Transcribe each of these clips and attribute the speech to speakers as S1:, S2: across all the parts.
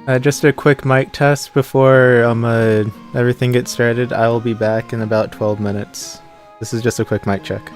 S1: Just a quick mic test before everything gets started. I will be back in about 12 minutes. This is just a quick mic check.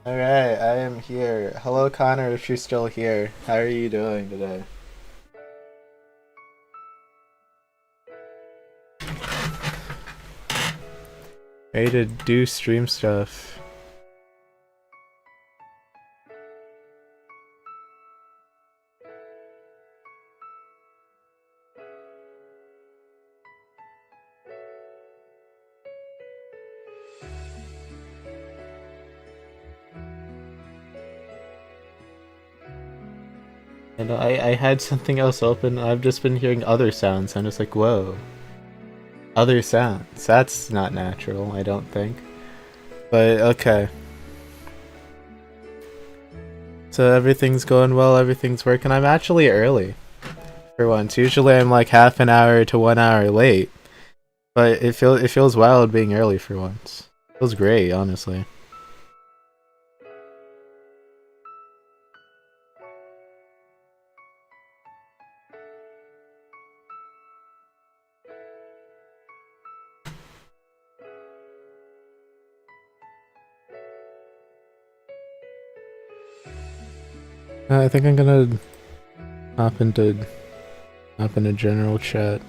S1: Alright, I am here. Hello, Connor, if you're still here. How are you doing today? Ready to do stream stuff. And I had something else open. I've just been hearing other sounds. I'm just like, whoa. Other sounds. That's not natural, I don't think. But okay. So everything's going well, everything's working. I'm actually early for once. Usually I'm like half an hour to 1 hour late. But it feels wild being early for once. It feels great, honestly. I think I'm gonna hop into general chat.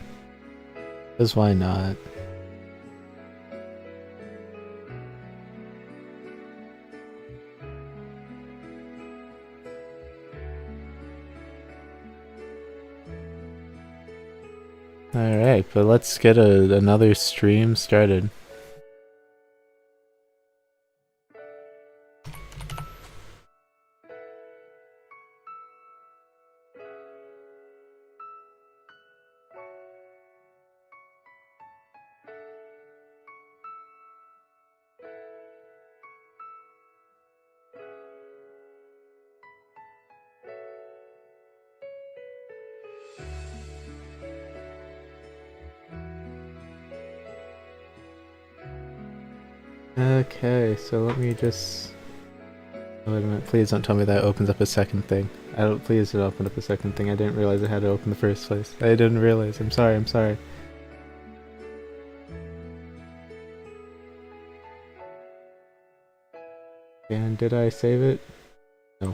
S1: Cause why not? Alright, but let's get another stream started. Okay, so let me just... Oh, wait a minute, please don't tell me that opens up a second thing. Please don't open up a second thing. I didn't realize it had to open the first place. I didn't realize. I'm sorry, I'm sorry. And did I save it? No.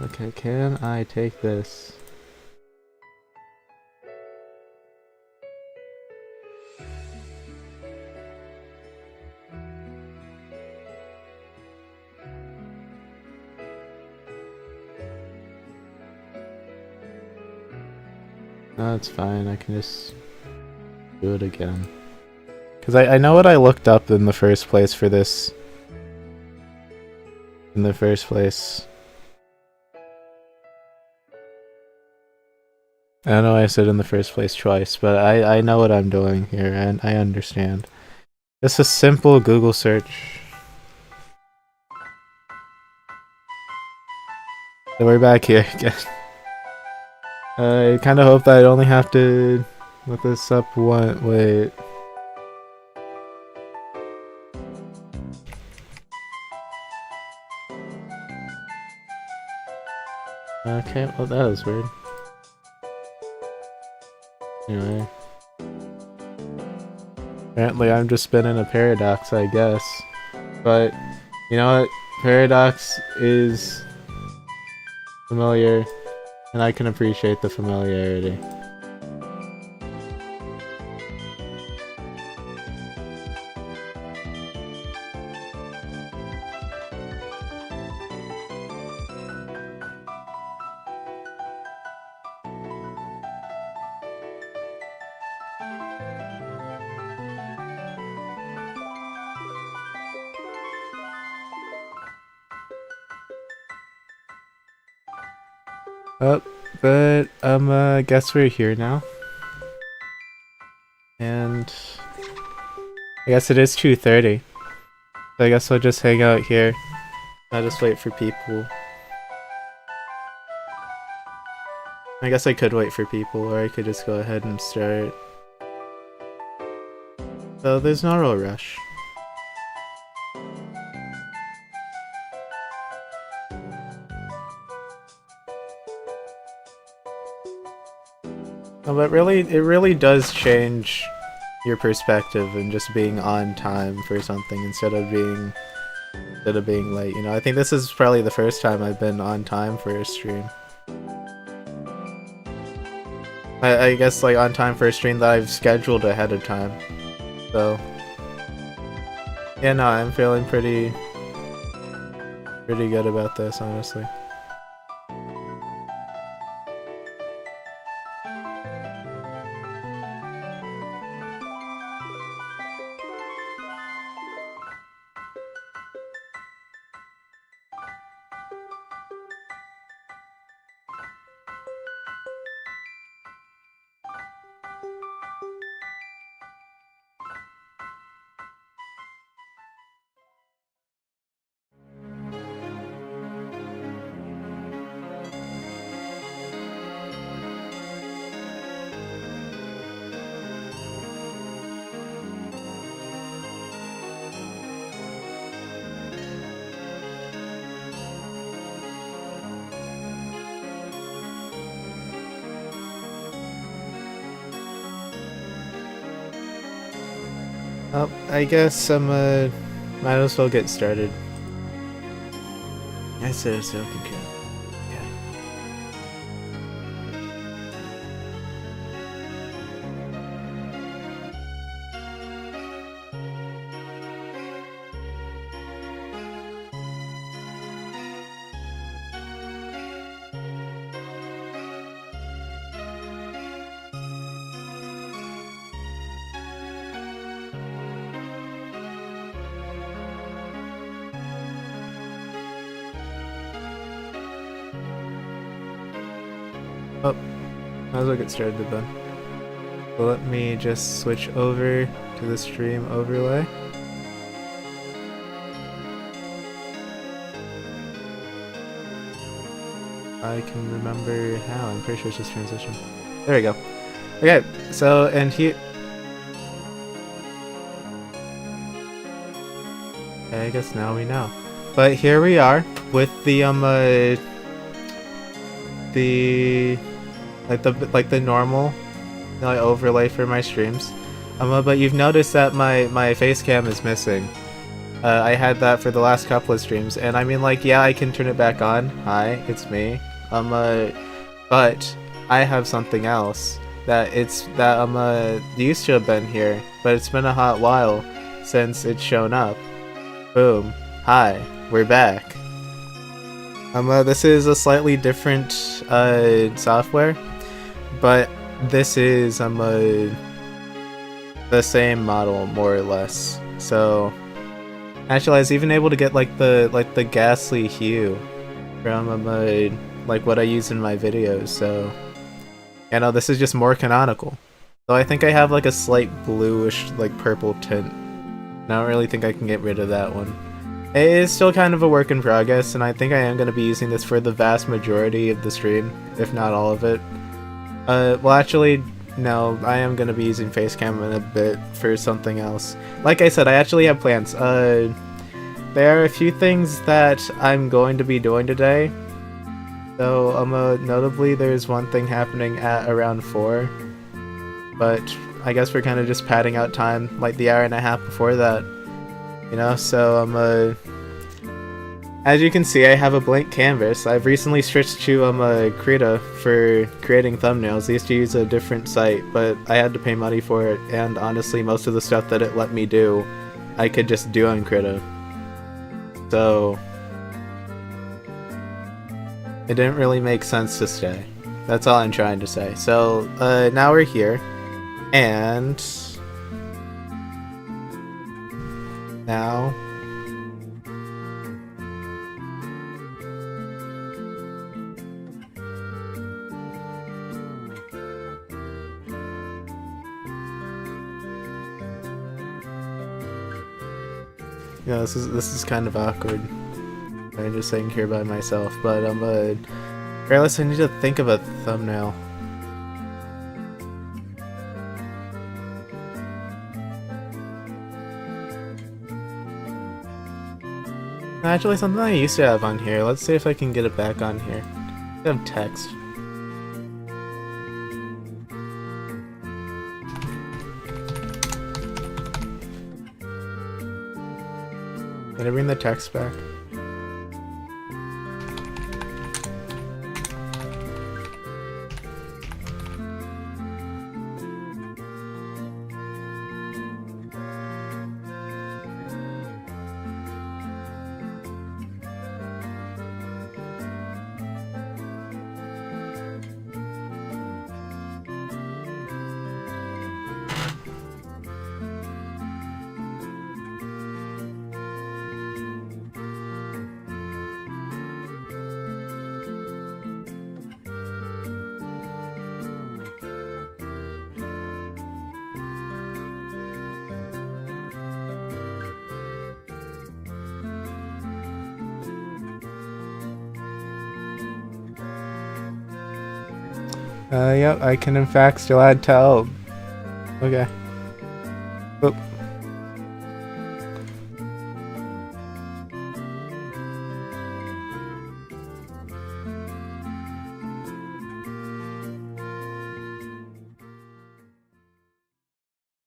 S1: Okay, can I take this? No, it's fine. I can just do it again. Because I know what I looked up in the first place for this. In the first place. I know I said in the first place twice, but I know what I'm doing here, and I understand. Just a simple Google search. So we're back here again. I kind of hope that I only have to look this up one. Wait. Okay, well that was weird. Anyway. Apparently I'm just spinning a paradox, I guess. But, you know what? Paradox is familiar, and I can appreciate the familiarity. Oh, but I guess we're here now. And I guess it is 2:30. So I guess I'll just hang out here. I'll just wait for people. I guess I could wait for people, or I could just go ahead and start. So there's no real rush. But really, it really does change your perspective and just being on time for something instead of being late. You know, I think this is probably the first time I've been on time for a stream. I guess like on time for a stream that I've scheduled ahead of time. So yeah, no, I'm feeling pretty good about this, honestly. Oh, I guess I'm might as well get started. I said so, okay. Oh, might as well get started then. So let me just switch over to the stream overlay. I can remember how, I'm pretty sure it's just transition. There we go. Okay, so, and here... Okay, I guess now we know. But here we are, with the, the normal overlay for my streams. But you've noticed that my face cam is missing. I had that for the last couple of streams, and I mean, like, yeah, I can turn it back on. Hi, it's me. But I have something else that used to have been here, but it's been a hot while since it's shown up. Boom. Hi, we're back. This is a slightly different software, but this is the same model more or less. So actually, I was even able to get like the ghastly hue from like what I use in my videos. So yeah, no, this is just more canonical. So I think I have like a slight bluish like purple tint. I don't really think I can get rid of that one. It is still kind of a work in progress, and I think I am going to be using this for the vast majority of the stream, if not all of it. Well, actually, no, I am going to be using Facecam in a bit for something else. Like I said, I actually have plans. There are a few things that I'm going to be doing today. So, notably, there's one thing happening at around 4. But I guess we're kind of just padding out time, like the hour and a half before that. You know, so as you can see, I have a blank canvas. I've recently switched to Krita for creating thumbnails. I used to use a different site, but I had to pay money for it, and honestly, most of the stuff that it let me do, I could just do on Krita. So it didn't really make sense to stay. That's all I'm trying to say. So now we're here, and now yeah, this is kind of awkward. I'm just sitting here by myself, but regardless, I need to think of a thumbnail. Actually, something I used to have on here. Let's see if I can get it back on here. I have text. I bring the text back? Yep, I can in fact still add to help. Okay. Oop.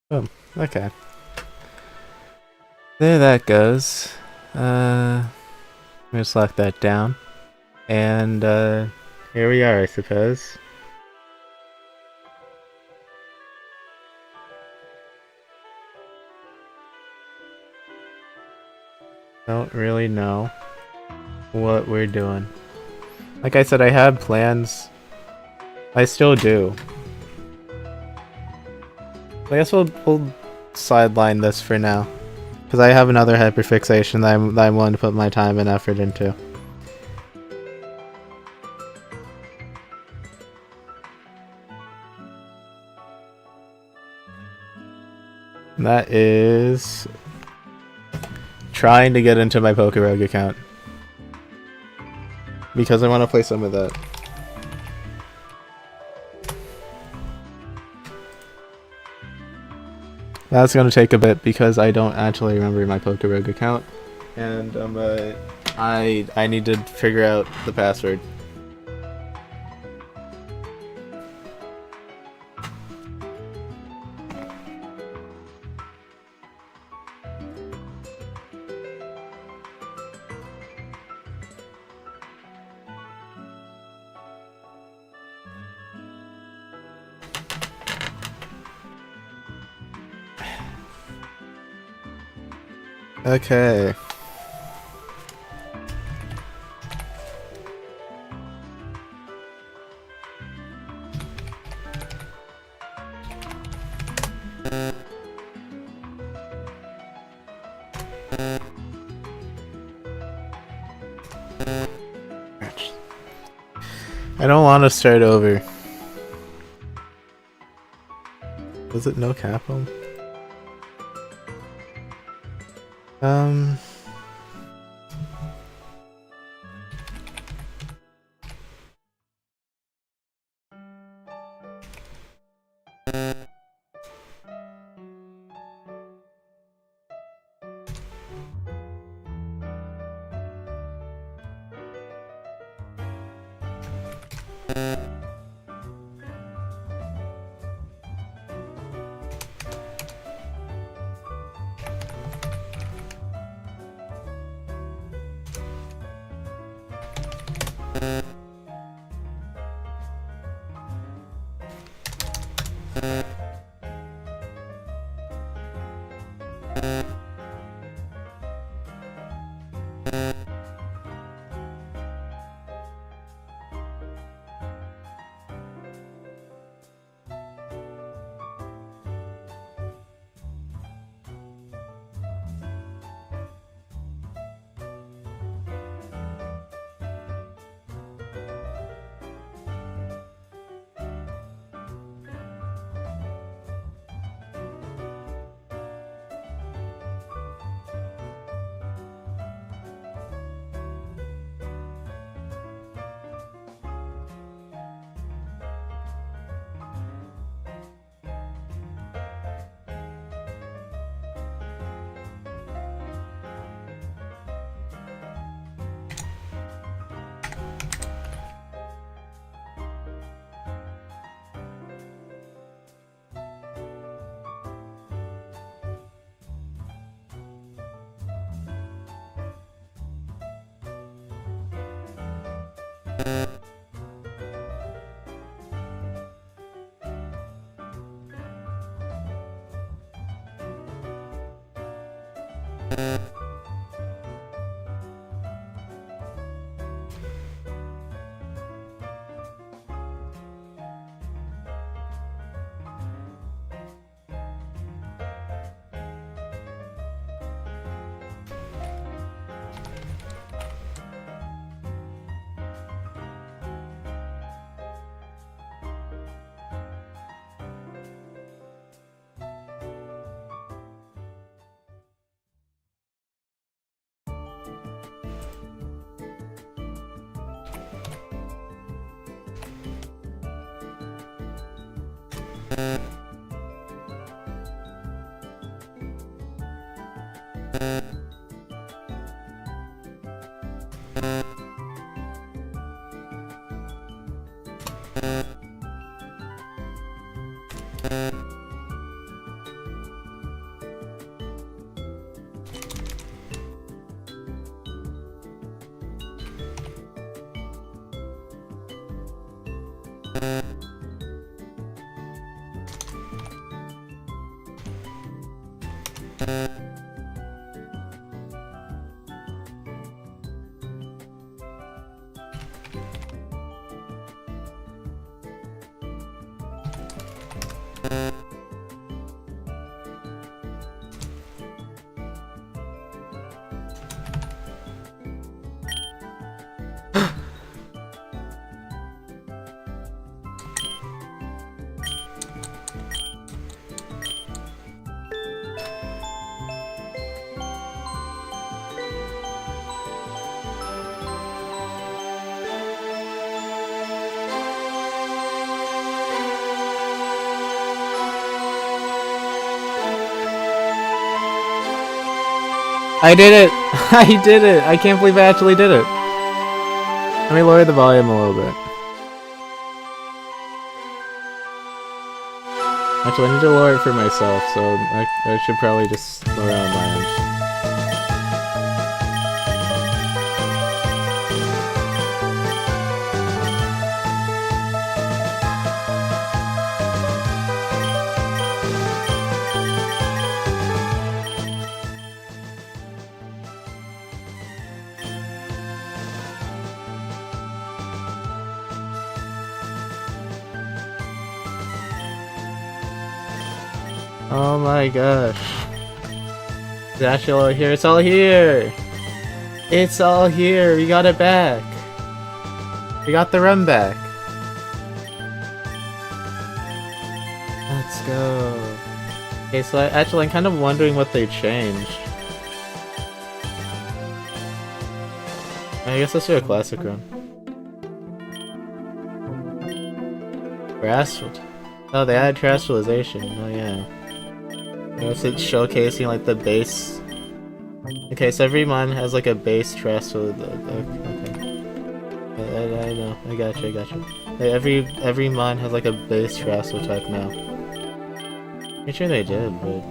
S1: Boom. Okay. There that goes. I'm gonna select that down. And, here we are, I suppose. Don't really know what we're doing. Like I said, I had plans. I still do. I guess we'll sideline this for now. Because I have another hyperfixation that I'm willing to put my time and effort into. And that is trying to get into my Pokerogue account. Because I want to play some of that. That's gonna take a bit because I don't actually remember my Pokerogue account. And I need to figure out the password. Okay. I don't want to start over. Was it no capital? I did it! I did it! I can't believe I actually did it. Let me lower the volume a little bit. Actually, I need to lower it for myself, so I should probably just lower it on my end. Oh my gosh. It's actually all here. It's all here! It's all here! We got it back! We got the run back! Let's go. Okay, so I'm kind of wondering what they changed. I guess let's do a classic run. Terrestrial. Oh, they added terrestrialization. Oh yeah. I guess it's showcasing like the base. Okay, so every mon has like a base terrestrial. Okay. I know. I gotcha. Like, every mon has like a base terrestrial type now. Pretty sure they did, but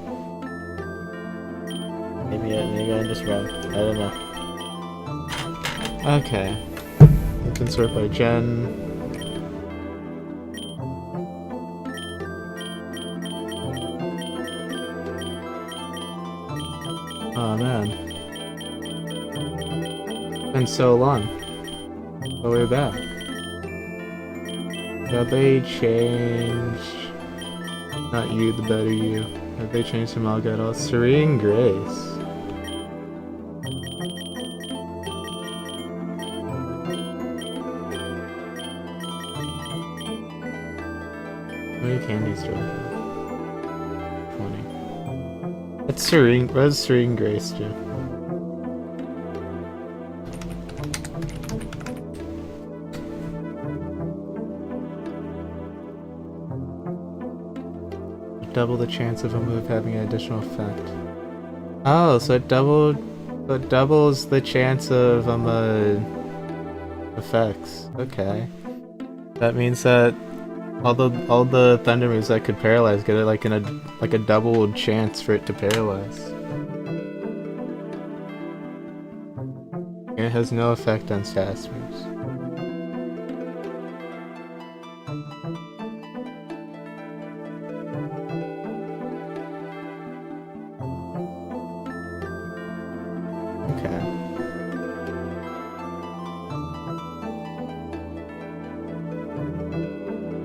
S1: maybe I'm just wrong. I don't know. Okay. We can sort by gen. Oh man. Been so long. But we're back. Have they changed? Not you, the better you. Have they changed from all good all? Serene Grace. How many candies do I have? 20. That's Serene. What does Serene Grace do? Double the chance of a move having an additional effect. Oh, so it doubles the chance of effects. Okay. That means that all the thunder moves that could paralyze get it like a doubled chance for it to paralyze. It has no effect on status moves.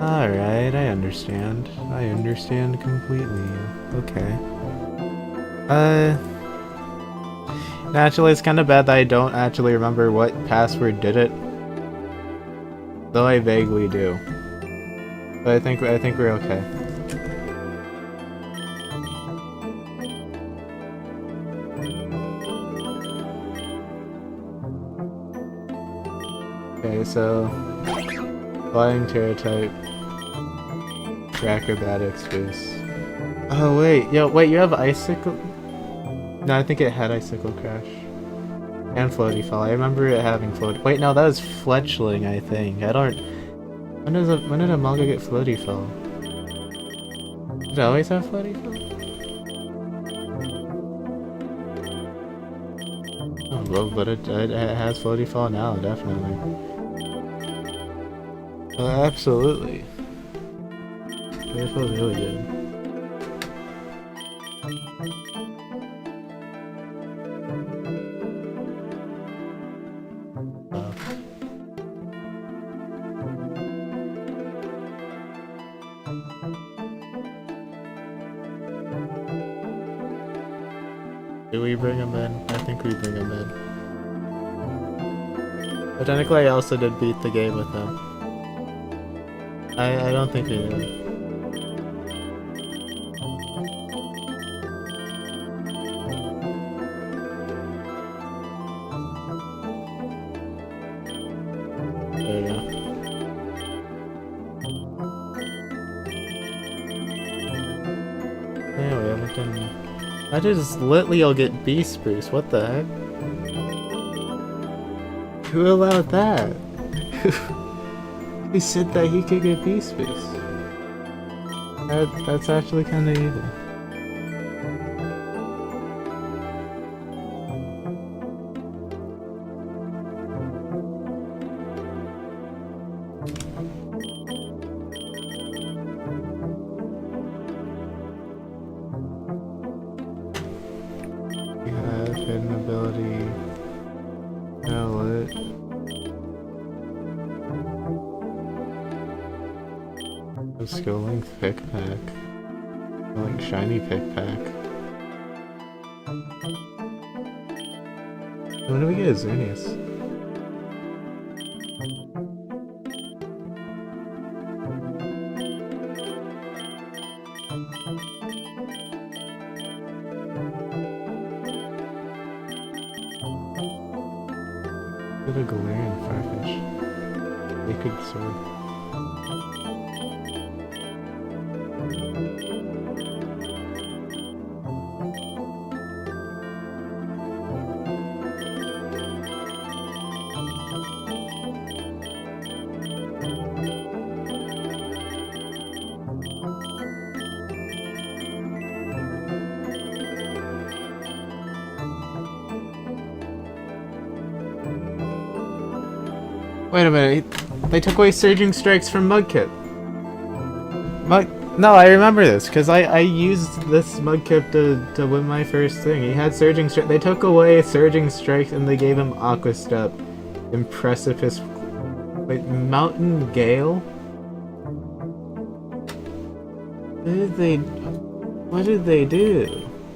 S1: Alright, I understand. I understand completely. Okay. Naturally, it's kind of bad that I don't actually remember what password did it. Though I vaguely do. But I think we're okay. Okay, so flying Terratype, acrobatics boost. Oh wait, wait, you have icicle? No, I think it had icicle crash and floaty fall. I remember it having float. Wait, no, that was fletchling. I think I don't. When did a manga get floaty fall? Did it always have floaty fall? Oh, well, but it has floaty fall now, definitely. Absolutely. It feels really good. Do we bring him in? I think we bring him in. But technically I also did beat the game with him. I don't think we did. There you go. Anyway, I'm looking... I just lately I'll get Beast Boost, what the heck? Who allowed that? Who said that he could get Beast Boost? That's actually kinda evil. Hidden ability. Palette. Skill length pick pack. Like shiny pick pack. When do we get a Xerneas? Get a Galarian Farfish. Naked Sword. Wait a minute, they took away Surging Strikes from Mudkip. No, I remember this, because I used this Mudkip to win my first thing. He had Surging Strike. They took away Surging Strikes and they gave him Aqua Step. Imprecipice... Wait, Mountain Gale? What did they do?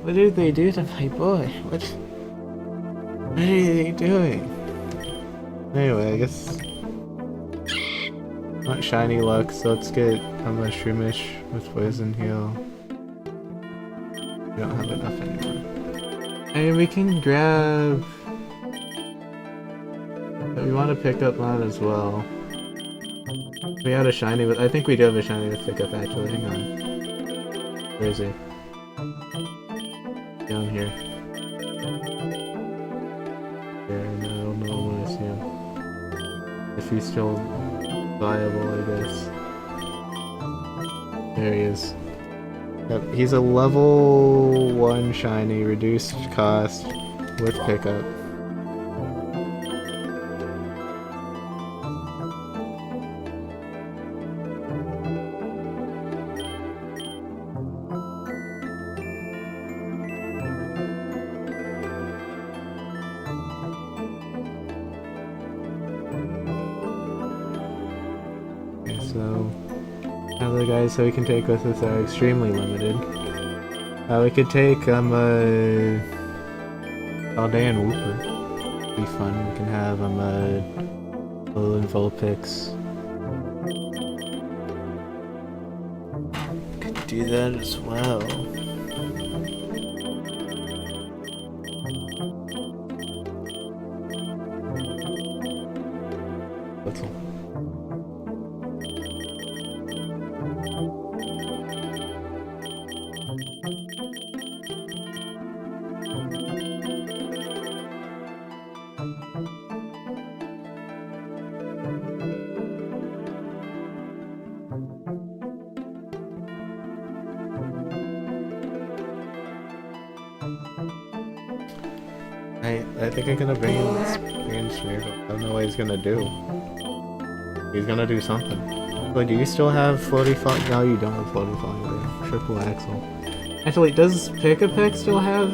S1: What did they do to my boy? What are they doing? Anyway, I guess... Not shiny luck, so let's get a Mushroomish with Poison Heal. We don't have enough anymore. And we can grab... But we want to pick up that as well. We had a shiny, but I think we do have a shiny to pick up actually. Hang on. Where is he? Down here. There, no, I don't know when I see him. If he's still viable, I guess. There he is. Yep, he's a level 1 shiny, reduced cost, with pickup. So Other guys that we can take with us are extremely limited. We could take Aldean Wooper. Be fun. We can have Lil Vulpix. Could do that as well. Little. I think I'm gonna bring in Smeargle. I don't know what he's gonna do. He's gonna do something. But do you still have floaty fall? No, you don't have floaty fall either. Triple axle. Actually, does Pick-a-Pick still have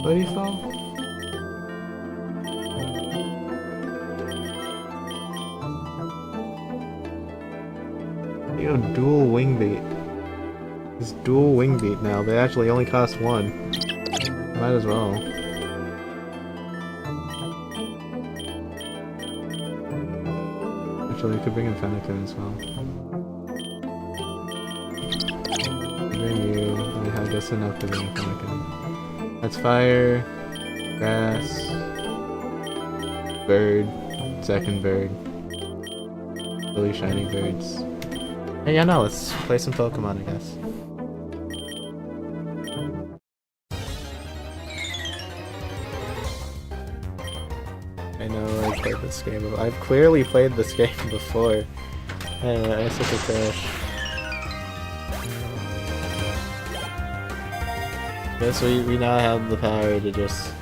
S1: floaty fall? You have dual wing beat. It's dual wing beat now. They actually only cost one. Might as well. Actually, we could bring in Fennekin as well. Bring you. We have just enough to bring in Fennekin. That's fire, grass, bird, second bird. Really shiny birds. Hey, yeah, no, let's play some Pokemon, I guess. I know I've played this game before. I've clearly played this game before. I such a crash. Guess we now have the power to just...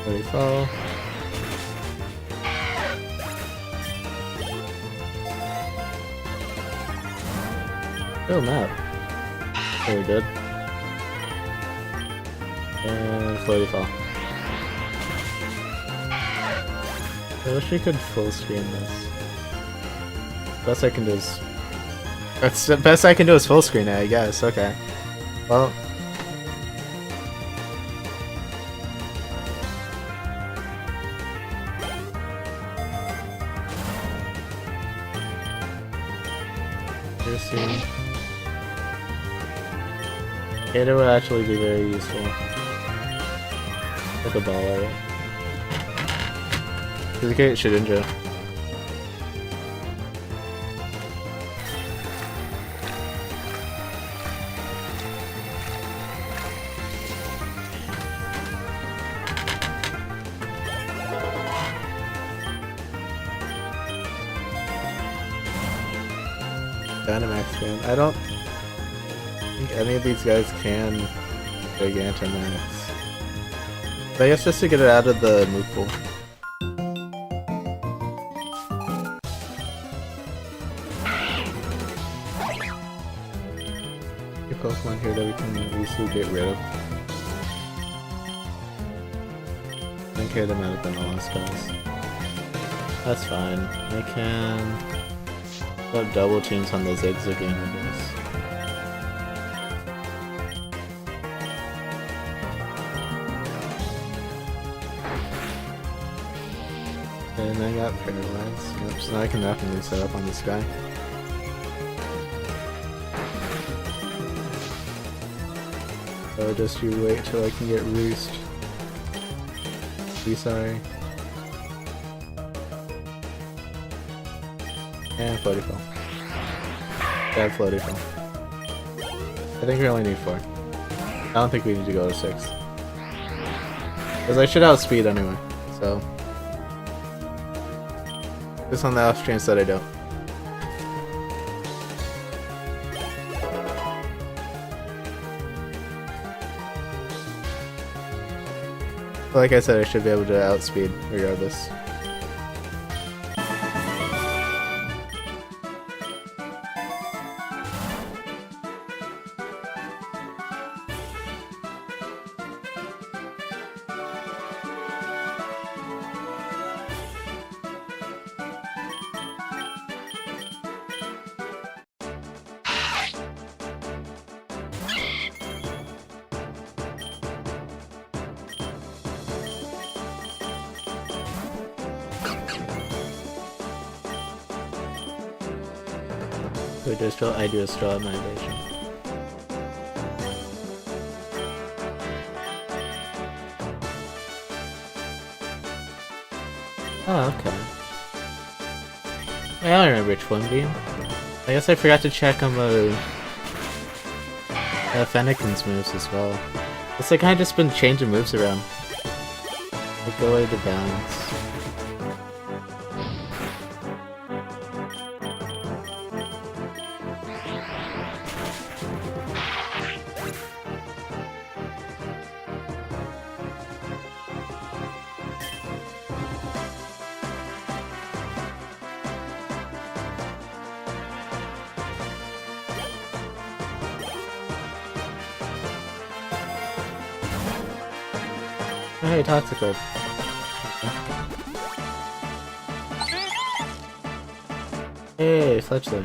S1: Ready, fall. Oh, map. Very good. And floaty fall. I wish we could full screen this. Best I can do is... That's the best I can do is full screen it, I guess. Okay. Well... It would actually be very useful. Like a ball area. Duplicate Shedinja. Dynamax fan. I don't think any of these guys can Gigantamax. But I guess just to get it out of the move pool. Your Pokemon here that we can easily get rid of. I think here they might have been the last guys. That's fine. I can put double teams on the Zigzag game, I guess. And I got paralyzed. Yep, so now I can definitely set up on this guy. So just you wait till I can get Roost. Be sorry. And Floaty Fall. Yeah, Floaty Fall. I think we only need 4. I don't think we need to go to 6. Because I should outspeed anyway, so... Just on the off chance that I don't. Like I said, I should be able to outspeed regardless. Or just I do a straw my version. Oh, okay. I don't remember which one being. I guess I forgot to check on the Fennekin's moves as well. It's like I've just been changing moves around. Like go away to balance. Oh, hey, Toxic Orb. Hey, Fletchler.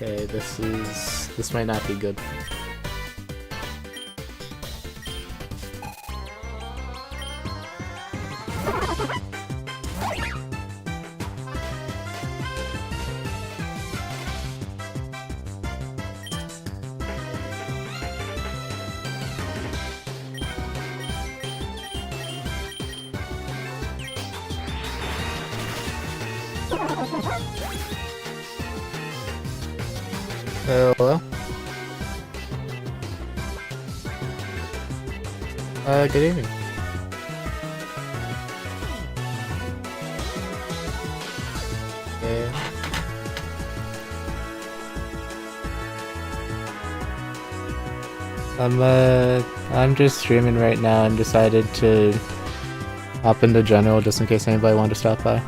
S1: Okay, this might not be good. Hello? Good evening. Yeah. I'm just streaming right now and decided to hop into general just in case anybody wanted to stop by.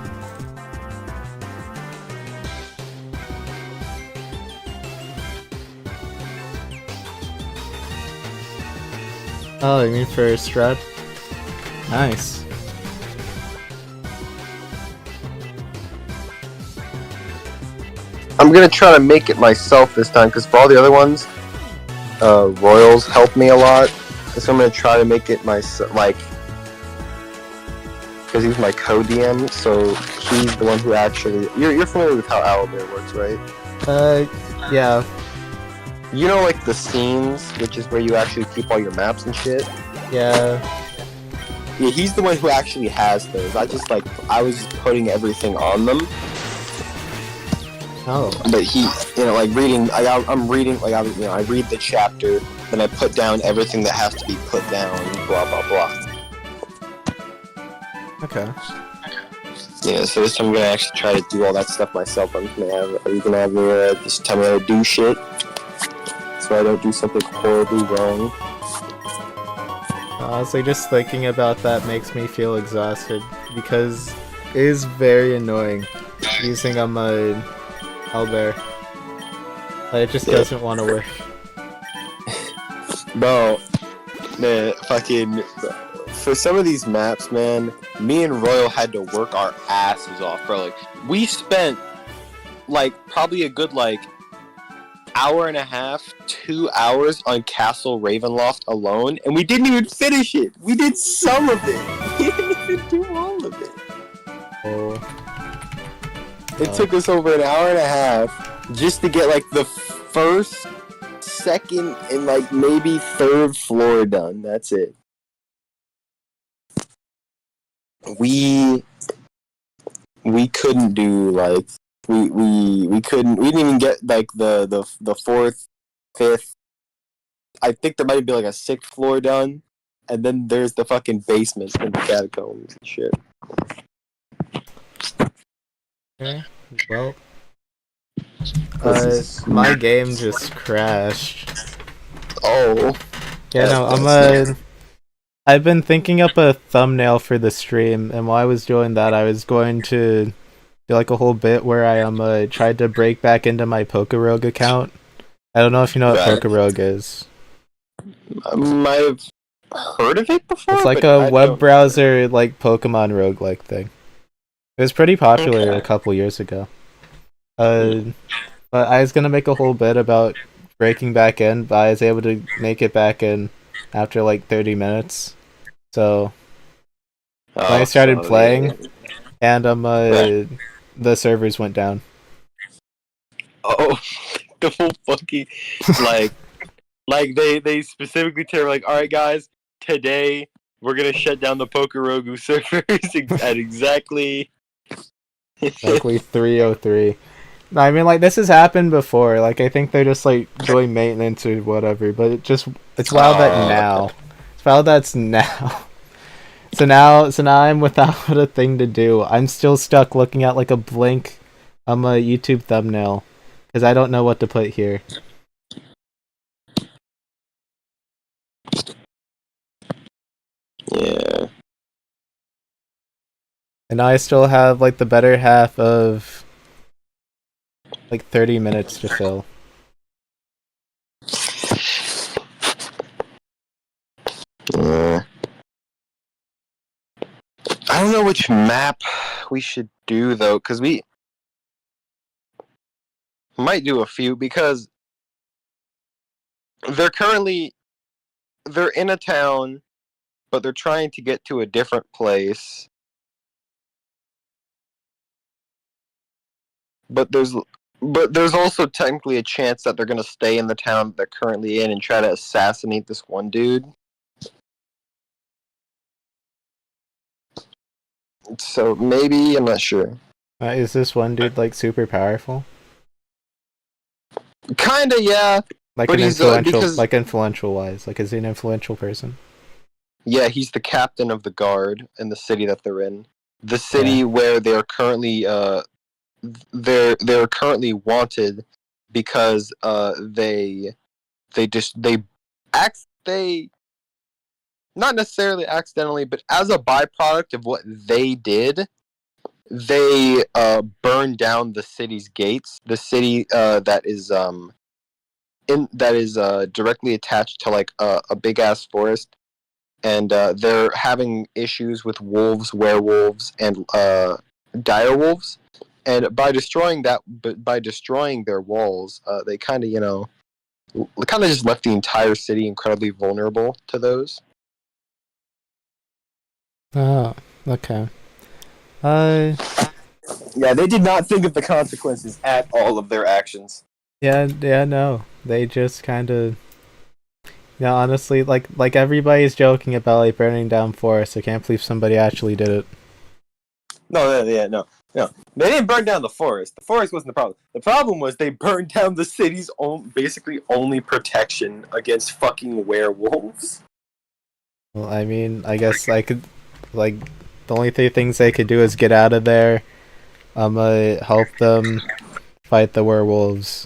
S1: Oh, you mean for Strut? Nice.
S2: I'm gonna try to make it myself this time, because for all the other ones, Royals helped me a lot. So I'm gonna try to make it myself, like, because he's my co-DM, so he's the one who actually... You're familiar with how Owlbear works, right?
S1: Yeah.
S2: You know, like, the scenes, which is where you actually keep all your maps and shit?
S1: Yeah.
S2: Yeah, he's the one who actually has those. I was just putting everything on them.
S1: Oh.
S2: But he, like, reading, I'm reading, like, I read the chapter, then I put down everything that has to be put down, blah, blah, blah.
S1: Okay.
S2: Yeah, so this time I'm gonna actually try to do all that stuff myself. Are you gonna have me just tell me how to do shit? So I don't do something horribly wrong.
S1: Honestly, just thinking about that makes me feel exhausted, because it is very annoying using a Owlbear. It just doesn't want to work.
S2: Bro, man, fucking... For some of these maps, man, me and Royal had to work our asses off, bro. Like, we spent, like, probably a good, like, hour and a half, 2 hours on Castle Ravenloft alone, and we didn't even finish it. We did some of it. We didn't even do all of it.
S1: Oh.
S2: It took us over an hour and a half just to get, like, the first, second, and, like, maybe third floor done. That's it. We couldn't do, like, we didn't even get, like, the fourth fifth. I think there might be like a sixth floor done, and then there's the fucking basement and the catacombs and shit.
S1: Okay. Well,
S2: This
S1: my
S2: is-
S1: game just crashed.
S2: Oh,
S1: Yeah, no,
S2: that's-
S1: I've been thinking up a thumbnail for the stream, and while I was doing that, I was going to do like a whole bit where I tried to break back into my Pokerogue account. I don't know if you know what
S2: Right.
S1: Pokerogue is.
S2: I might have heard of it before.
S1: It's like
S2: but
S1: a
S2: I
S1: web
S2: don't-
S1: browser like Pokemon roguelike thing. It was pretty popular
S2: Okay.
S1: a couple years ago. But I was gonna make a whole bit about breaking back in, but I was able to make it back in after like 30 minutes. So when I started
S2: so,
S1: playing,
S2: yeah.
S1: and
S2: Right.
S1: the servers went down.
S2: Oh, the whole fucking like, they specifically tell like, all right, guys, today we're gonna shut down the Pokorogu servers at exactly.
S1: Exactly 303. No, I mean, like, this has happened before. Like, I think they're just like doing maintenance or whatever. But it's wild that now. It's wild that's now. So now I'm without a thing to do. I'm still stuck looking at like a blank, a YouTube thumbnail, because I don't know what to put here.
S2: Yeah.
S1: And I still have like the better half of like 30 minutes to fill.
S2: Yeah. I don't know which map we should do though, because we might do a few because they're in a town, but they're trying to get to a different place. But there's also technically a chance that they're gonna stay in the town they're currently in and try to assassinate this one dude. So maybe I'm not sure.
S1: Is this one dude like super powerful?
S2: Kinda, yeah.
S1: Like
S2: But
S1: an
S2: he's
S1: influential,
S2: because
S1: like influential wise. Like, is he an influential person?
S2: yeah, he's the captain of the guard in the city that they're in. The city where they're currently they're currently wanted because they not necessarily accidentally, but as a byproduct of what they did, they burned down the city's gates. The city that is directly attached to like a big ass forest, and they're having issues with wolves, werewolves, and dire wolves. And by destroying their walls, they kind of just left the entire city incredibly vulnerable to those.
S1: Oh, okay.
S2: Yeah, they did not think of the consequences at all of their actions.
S1: yeah, no. They just kind of, yeah, honestly, like everybody's joking about like burning down forests. I can't believe somebody actually did it.
S2: No. They didn't burn down the forest. The forest wasn't the problem. The problem was they burned down the city's basically only protection against fucking werewolves.
S1: Well, I mean, I guess I could, like, the only three things they could do is get out of there. Help them fight the werewolves.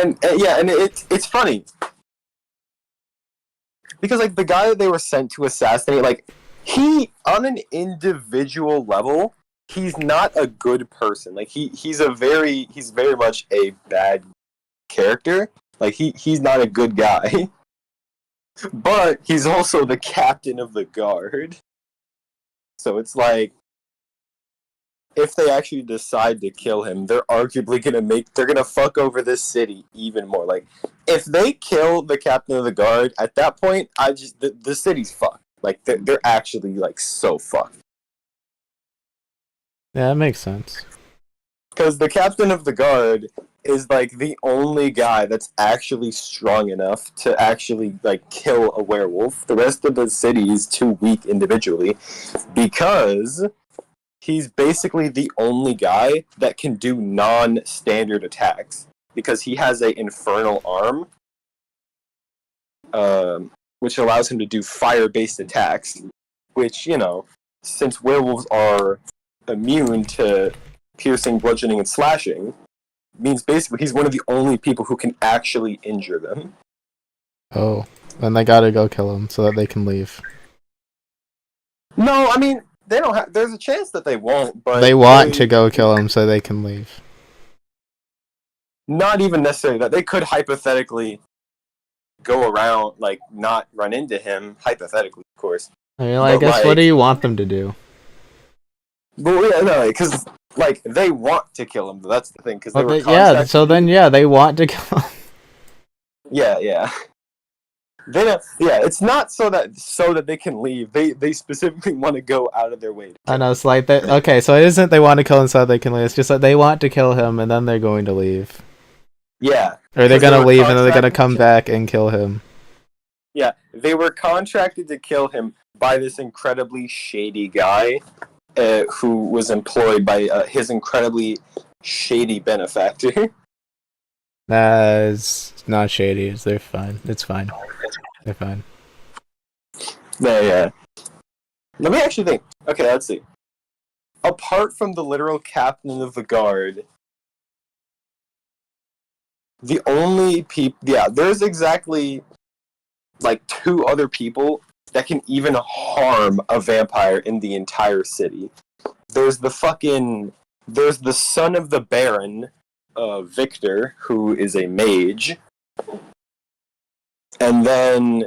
S2: And yeah, and it's funny because like the guy that they were sent to assassinate, like he on an individual level, he's not a good person. Like he's very much a bad character. Like he's not a good guy. But he's also the captain of the guard. So it's like if they actually decide to kill him, they're arguably they're gonna fuck over this city even more. Like if they kill the captain of the guard, at that point, the city's fucked. Like they're actually like so fucked.
S1: Yeah, that makes sense.
S2: Because the captain of the guard is like the only guy that's actually strong enough to actually like kill a werewolf. The rest of the city is too weak individually because he's basically the only guy that can do non-standard attacks because he has a infernal arm, which allows him to do fire-based attacks. Which, you know, since werewolves are immune to piercing, bludgeoning, and slashing, means basically he's one of the only people who can actually injure them.
S1: Oh, then they gotta go kill him so that they can leave.
S2: No, I mean they don't have. There's a chance that they won't, but
S1: They want to go kill him so they can leave.
S2: Not even necessarily that. They could hypothetically go around, like, not run into him. Hypothetically, of course.
S1: I mean, I guess, what do you want them to do?
S2: But yeah, no, because like they want to kill him. That's the thing. Because they were
S1: yeah. So then, yeah, they want to kill him.
S2: Yeah. They don't. Yeah, it's not so that they can leave. They specifically want to go out of their way.
S1: I know. It's like that. Okay, so it isn't they want to kill him so that they can leave. It's just that they want to kill him and then they're going to leave.
S2: Yeah.
S1: Or they're gonna leave and then they're gonna come back and kill him.
S2: Yeah, they were contracted to kill him by this incredibly shady guy, who was employed by his incredibly shady benefactor.
S1: It's not shady. They're fine. It's fine. They're fine.
S2: Yeah. Let me actually think. Okay, let's see. Apart from the literal captain of the guard, the only people... Yeah, there's exactly, like, 2 other people that can even harm a vampire in the entire city. There's the son of the Baron, Victor, who is a mage. And then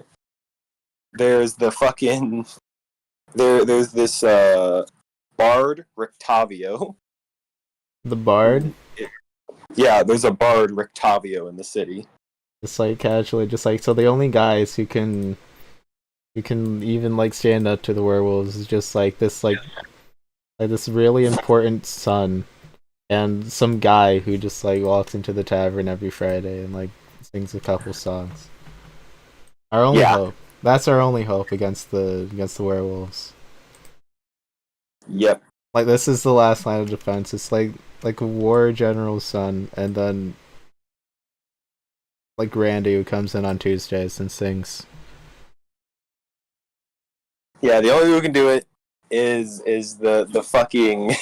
S2: there's the fucking... There's this, bard, Rictavio.
S1: The bard?
S2: Yeah, there's a bard, Rictavio, in the city.
S1: Just like casually, just like, so the only guys who can even like stand up to the werewolves is just like this this really important son and some guy who just like walks into the tavern every Friday and like sings a couple songs. Our only hope. That's our only hope against the werewolves.
S2: Yep.
S1: Like, this is the last line of defense. It's like a war general's son, and then like Randy, who comes in on Tuesdays and sings.
S2: Yeah, the only who can do it is the fucking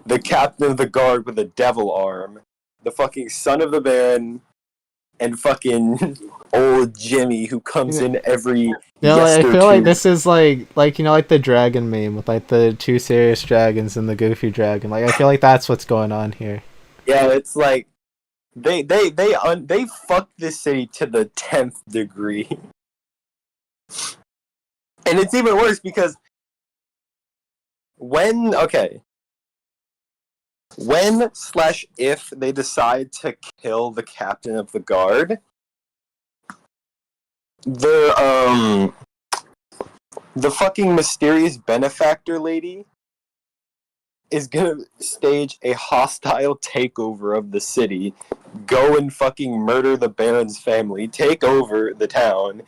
S2: the captain of the guard with a devil arm, the fucking son of the Baron, and fucking old Jimmy who comes in every.
S1: I feel like this is like like the dragon meme with like the 2 serious dragons and the goofy dragon. Like, I feel like that's what's going on here.
S2: Yeah, it's like they fucked this city to the 10th degree. And it's even worse because when/if they decide to kill the captain of the guard, the fucking mysterious benefactor lady is gonna stage a hostile takeover of the city, go and fucking murder the Baron's family, take over the town.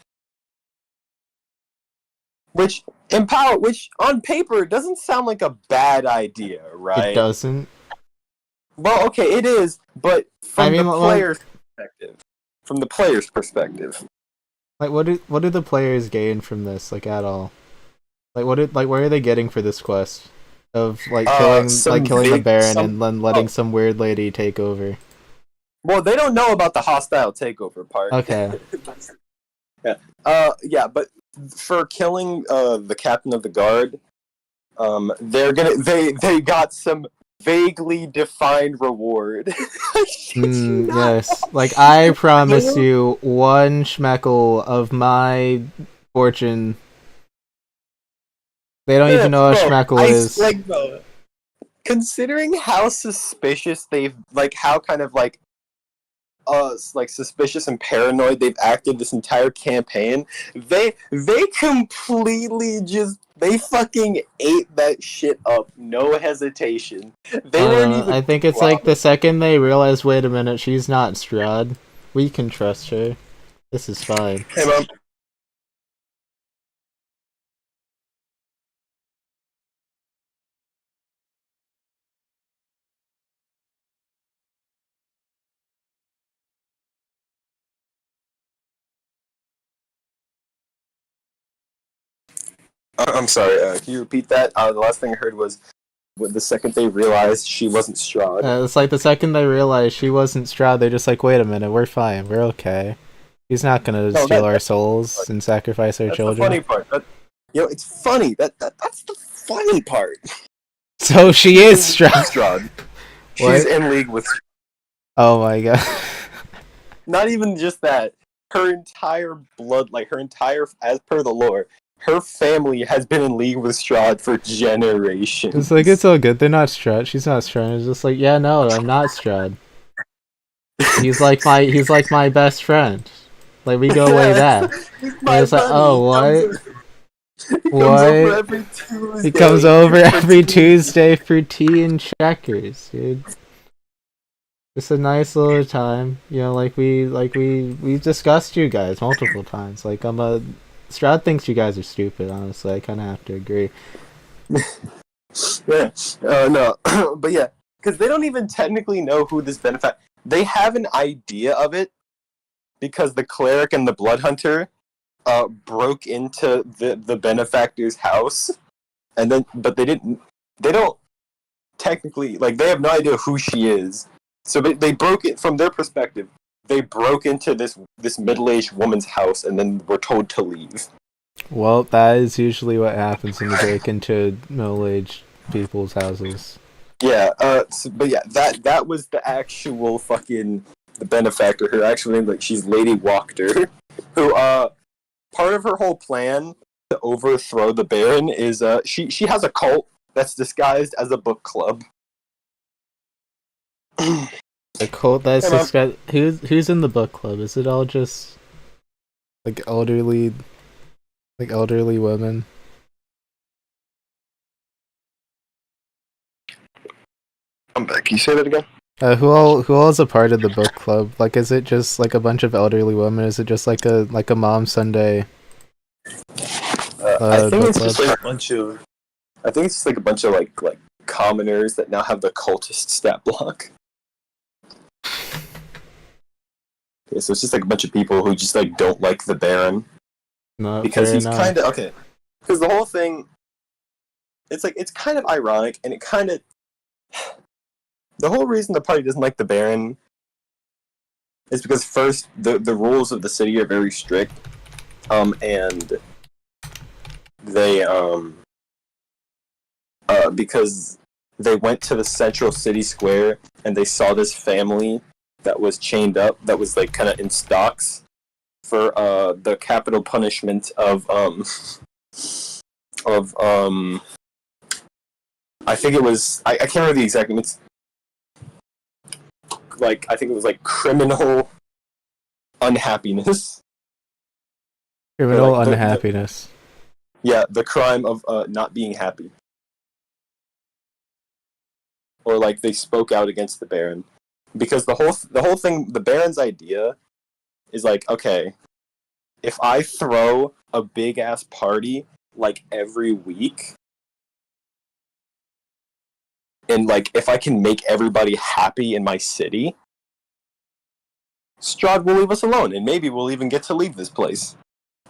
S2: Which on paper doesn't sound like a bad idea, right?
S1: It doesn't.
S2: Well, okay, it is, but from the player's perspective.
S1: Like, what do the players gain from this, like, at all? Like, what are they getting for this quest of like killing the Baron and then letting some weird lady take over?
S2: Well, they don't know about the hostile takeover part.
S1: Okay.
S2: Yeah, but for killing the captain of the guard, they got some vaguely defined reward.
S1: Yes, like, I promise you 1 schmeckle of my fortune. They don't even know what a schmeckle is.
S2: Like, bro, considering how suspicious they've, like, how kind of like suspicious and paranoid they've acted this entire campaign, they completely they fucking ate that shit up, no hesitation. They weren't even.
S1: I think it's like the second they realize, wait a minute, she's not Strahd. We can trust her. This is fine.
S2: Hey, Mom. I'm sorry. Can you repeat that? The last thing I heard was when the second they realized she wasn't Strahd.
S1: It's like the second they realized she wasn't Strahd, they're just like, wait a minute, we're fine, we're okay. He's not gonna
S2: No,
S1: steal our
S2: that's
S1: souls and sacrifice our
S2: that's
S1: children.
S2: the funny part. It's funny. That's the funny part.
S1: So she is Strahd.
S2: Strahd. She's
S1: What?
S2: in league with.
S1: Oh my god.
S2: Not even just that. Her entire blood, like her entire, as per the lore, her family has been in league with Strahd for generations.
S1: It's like, it's all good. They're not Strahd. She's not Strahd. It's just like, yeah, no, I'm not Strahd. He's like my best friend. Like, we go way back.
S2: He's
S1: And
S2: my
S1: it's like,
S2: buddy.
S1: oh, what?
S2: He
S1: What?
S2: comes over every Tuesday.
S1: He comes over every Tuesday for tea and checkers, dude. Just a nice little time. You know, we've discussed you guys multiple times. Like, Strahd thinks you guys are stupid, honestly. I kinda have to agree.
S2: Yeah. No. But yeah. Because they don't even technically know who this benefactor. They have an idea of it because the cleric and the blood hunter broke into the benefactor's house, and then but they don't technically, like, they have no idea who she is. So they broke it from their perspective. They broke into this middle-aged woman's house and then were told to leave.
S1: Well, that is usually what happens when you break into middle-aged people's houses.
S2: Yeah. But yeah, that was the actual fucking the benefactor. Her actual name, like, she's Lady Wachter, who part of her whole plan to overthrow the Baron is she has a cult that's disguised as a book club.
S1: A cult that's
S2: Hey,
S1: just who's in the book club? Is it all just like elderly women?
S2: I'm back. Can you say that again?
S1: Who all is a part of the book club? Like, is it just like a bunch of elderly women? Is it just like a Mom Sunday?
S2: I think
S1: book
S2: it's
S1: club?
S2: just like a bunch of. I think it's just like a bunch of like commoners that now have the cultist stat block. Okay, so it's just like a bunch of people who just like don't like the Baron
S1: No,
S2: because
S1: fair
S2: he's
S1: enough.
S2: kind of okay. Because the whole thing, it's like it's kind of ironic, and it kind of the whole reason the party doesn't like the Baron is because first the rules of the city are very strict, and they because they went to the central city square and they saw this family that was chained up, that was like kind of in stocks for the capital punishment of I think it was I can't remember the exact name. It's like I think it was like criminal unhappiness.
S1: Criminal
S2: like
S1: unhappiness.
S2: Yeah, the crime of not being happy. Or like they spoke out against the Baron. Because the whole thing, the Baron's idea is like, okay, if I throw a big ass party like every week, and like if I can make everybody happy in my city, Strahd will leave us alone, and maybe we'll even get to leave this place.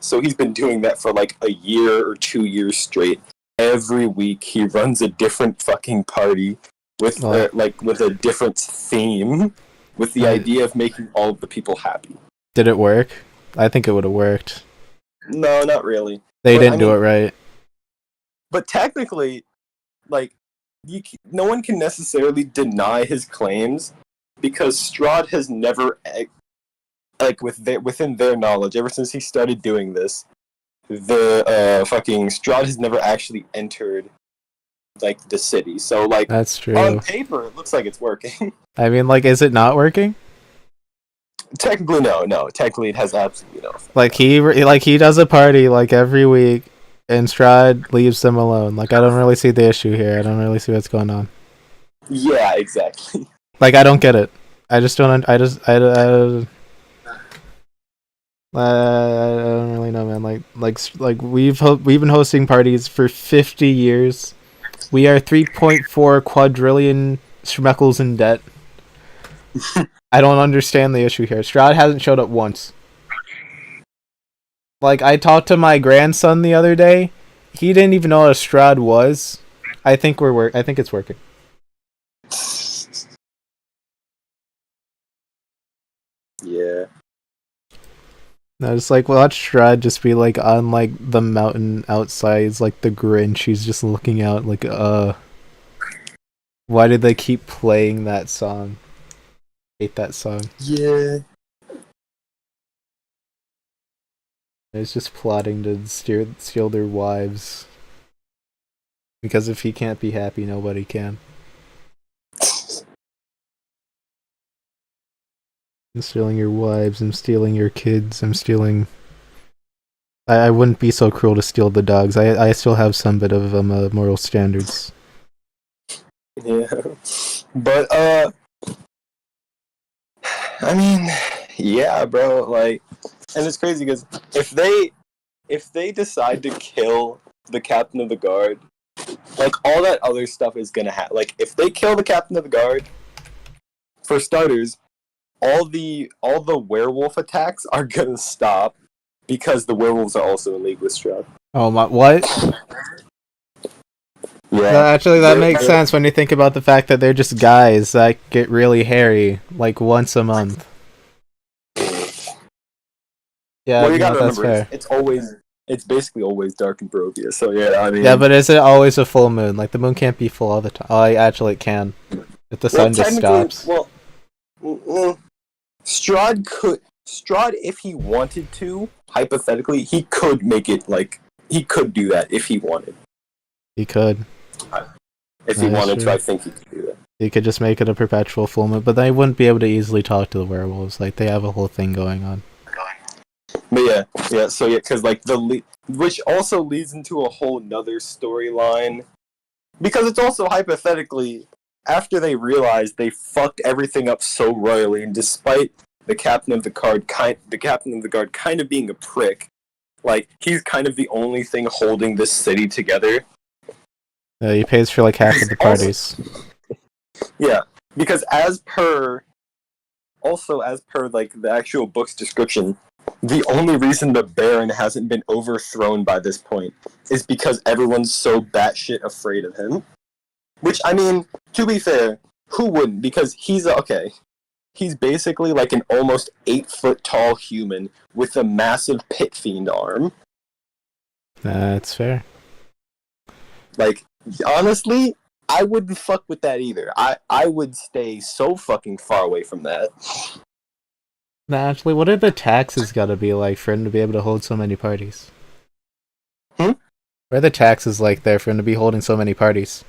S2: So he's been doing that for like a year or 2 years straight. Every week he runs a different fucking party with with a different theme, with the idea of making all of the people happy.
S1: Did it work? I think it would have worked.
S2: No, not really.
S1: They didn't do it right.
S2: But technically, like, no one can necessarily deny his claims because Strahd has never, like, within their knowledge, ever since he started doing this, the fucking Strahd has never actually entered like the city. So like,
S1: that's true.
S2: On paper, it looks like it's working.
S1: I mean, like, is it not working?
S2: Technically, no. Technically, it has absolutely no effect.
S1: Like he does a party like every week, and Strahd leaves them alone. Like, I don't really see the issue here. I don't really see what's going on.
S2: Yeah, exactly.
S1: Like, I don't get it. I just don't. I don't really know, man. Like we've been hosting parties for 50 years. We are 3.4 quadrillion schmeckles in debt. I don't understand the issue here. Strahd hasn't showed up once. Like, I talked to my grandson the other day, he didn't even know what a Strahd was. I think I think it's working.
S2: Yeah.
S1: I was like, watch Strahd just be like on like the mountain outside. It's like the Grinch. He's just looking out like, why did they keep playing that song? I hate that song.
S2: Yeah.
S1: He's just plotting to steal their wives. Because if he can't be happy, nobody can. I'm stealing your wives. I'm stealing your kids. I'm stealing. I wouldn't be so cruel to steal the dogs. I still have some bit of moral standards.
S2: Yeah. But I mean, yeah, bro. Like, and it's crazy because if they decide to kill the captain of the guard, like all that other stuff is gonna happen. Like, if they kill the captain of the guard, for starters, all the werewolf attacks are gonna stop because the werewolves are also in league with Strahd.
S1: Oh my! What?
S2: Yeah,
S1: Actually, that makes sense when you think about the fact that they're just guys that get really hairy like once a month. Yeah,
S2: well, you
S1: no,
S2: gotta
S1: that's
S2: remember,
S1: fair.
S2: it's basically always dark in Barovia. So yeah, I mean,
S1: Yeah, but is it always a full moon? Like the moon can't be full all the time. Oh, actually, it can. If the
S2: well,
S1: sun just
S2: technically,
S1: stops.
S2: well, Strahd, if he wanted to, hypothetically, he could make it like he could do that if he wanted.
S1: He could.
S2: If he
S1: That is
S2: wanted to,
S1: true.
S2: I think he could do that.
S1: He could just make it a perpetual full moon, but they wouldn't be able to easily talk to the werewolves. Like they have a whole thing going on.
S2: But yeah, so yeah, because like which also leads into a whole nother storyline because it's also hypothetically after they realized they fucked everything up so royally, and despite the captain of the guard kind of being a prick, like he's kind of the only thing holding this city together.
S1: He pays for like half of the parties.
S2: Yeah, because as per like the actual book's description, the only reason the Baron hasn't been overthrown by this point is because everyone's so batshit afraid of him. Which, I mean, to be fair, who wouldn't? Because he's basically like an almost 8-foot tall human with a massive pit fiend arm.
S1: That's fair.
S2: Like, honestly, I wouldn't fuck with that either. I would stay so fucking far away from that.
S1: Now, actually, what are the taxes gotta be like for him to be able to hold so many parties?
S2: Hmm?
S1: What are the taxes like there for him to be holding so many parties?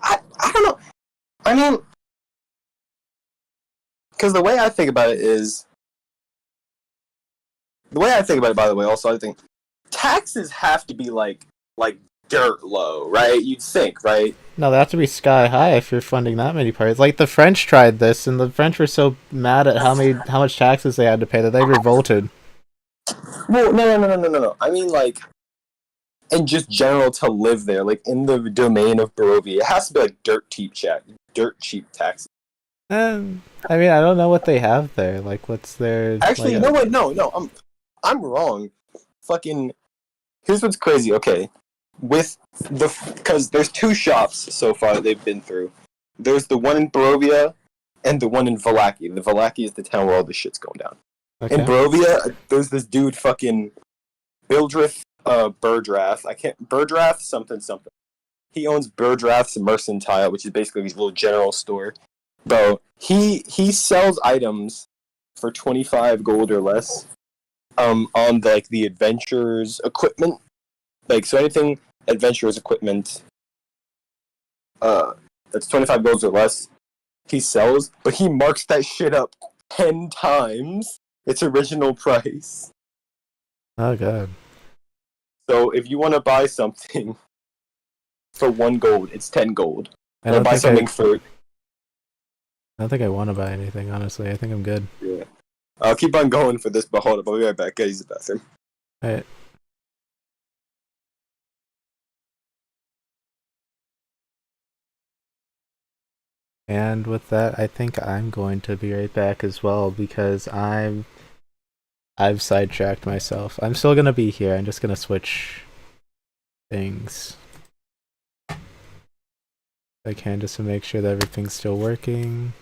S2: I don't know. I mean, because the way I think about it is, by the way, also I think taxes have to be like dirt low, right? You'd think, right?
S1: No, they have to be sky high if you're funding that many parties. Like the French tried this, and the French were so mad at how much taxes they had to pay that they revolted.
S2: Well, no. I mean, like, in just general to live there, like in the domain of Barovia, it has to be like dirt cheap taxes.
S1: I mean, I don't know what they have there. Like, what's their
S2: Actually,
S1: like?
S2: you know what? No, I'm wrong. Fucking, here's what's crazy. Okay, with because there's two shops so far that they've been through. There's the one in Barovia and the one in Valaki. The Valaki is the town where all this shit's going down. In
S1: Okay.
S2: Barovia, there's this dude fucking Bildrith Burdrath. Burdrath something. He owns Burdrath's Mercantile, which is basically his little general store. Bro, he sells items for 25 gold or less. On like the adventurers equipment, like so anything adventurers equipment, that's 25 golds or less. He sells, but he marks that shit up 10 times its original price.
S1: Oh god.
S2: So if you want to buy something for 1 gold, it's 10 gold.
S1: I
S2: Or
S1: don't
S2: buy
S1: think
S2: something for.
S1: I don't think I want to buy anything. Honestly, I think I'm good.
S2: Yeah. I'll keep on going for this, but hold up. I'll be right back. Gotta use the bathroom.
S1: Alright. And with that, I think I'm going to be right back as well because I've sidetracked myself. I'm still gonna be here. I'm just gonna switch things. If I can, just to make sure that everything's still working.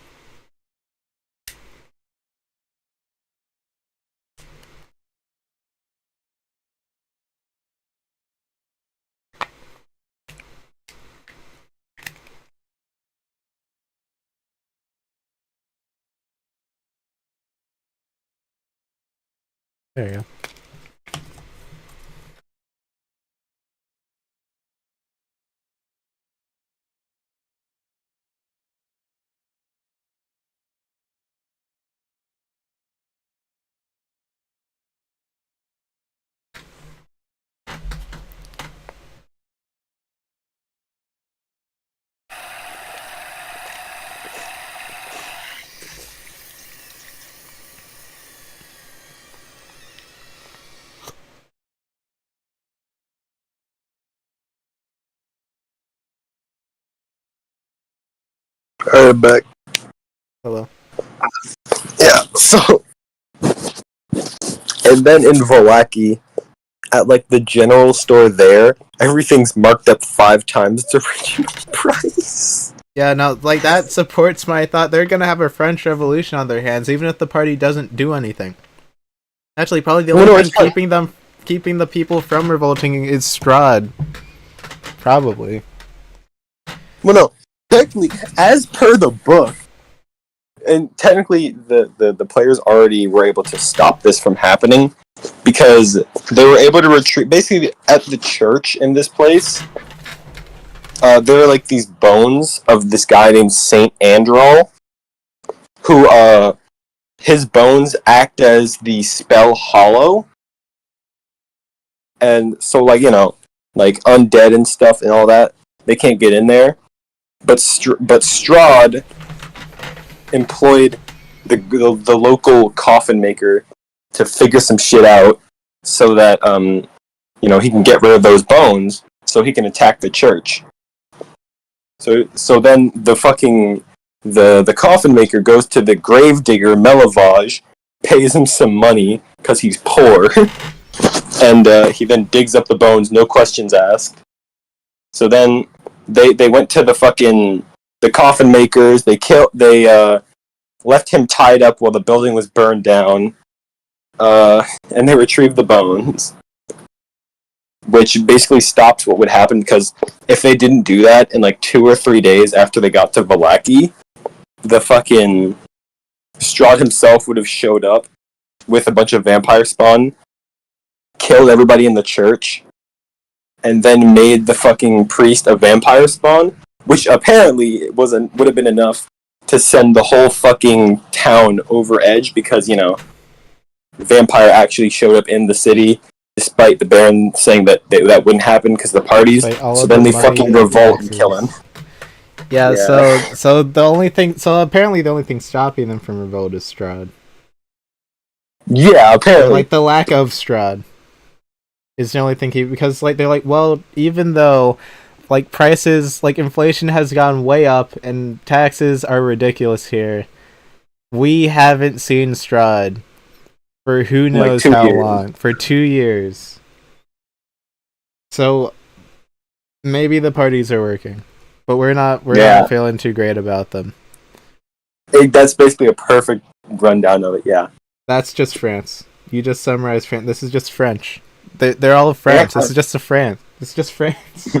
S1: There you go.
S2: Alright, back.
S1: Hello.
S2: Yeah, so... And then in Vallaki, at, like, the general store there, everything's marked up 5 times its original price.
S1: Yeah, no, like that supports my thought. They're gonna have a French Revolution on their hands, even if the party doesn't do anything. Actually, probably the only thing keeping the people from revolting is Strahd. Probably.
S2: Well, no, technically, as per the book, and technically the players already were able to stop this from happening because they were able to retreat. Basically, at the church in this place, there are like these bones of this guy named Saint Andral, who his bones act as the spell Hollow, and so like like undead and stuff and all that, they can't get in there. But Strahd employed the local coffin maker to figure some shit out so that he can get rid of those bones so he can attack the church. So then the coffin maker goes to the gravedigger Melavage, pays him some money because he's poor, and he then digs up the bones, no questions asked. So then they went to the coffin makers. They left him tied up while the building was burned down, and they retrieved the bones, which basically stops what would happen, because if they didn't do that in like 2 or 3 days after they got to Vallaki, the fucking Strahd himself would have showed up with a bunch of vampire spawn, killed everybody in the church, and then made the fucking priest a vampire spawn, which apparently would have been enough to send the whole fucking town over edge, because, vampire actually showed up in the city, despite the Baron saying that wouldn't happen because of the parties. So then they fucking revolt and kill him.
S1: Yeah, so apparently the only thing stopping them from revolt is Strahd.
S2: Yeah, apparently.
S1: Or, like, the lack of Strahd is the only thing because, like, they're like, well, even though, like, prices, like, inflation has gone way up and taxes are ridiculous here, we haven't seen Strahd for who knows
S2: like
S1: how
S2: years.
S1: long. For 2 years. So maybe the parties are working, but we're not feeling too great about them.
S2: That's basically a perfect rundown of it. Yeah,
S1: that's just France. You just summarized France. This is just French. They're all of France. This is just a France. It's just France.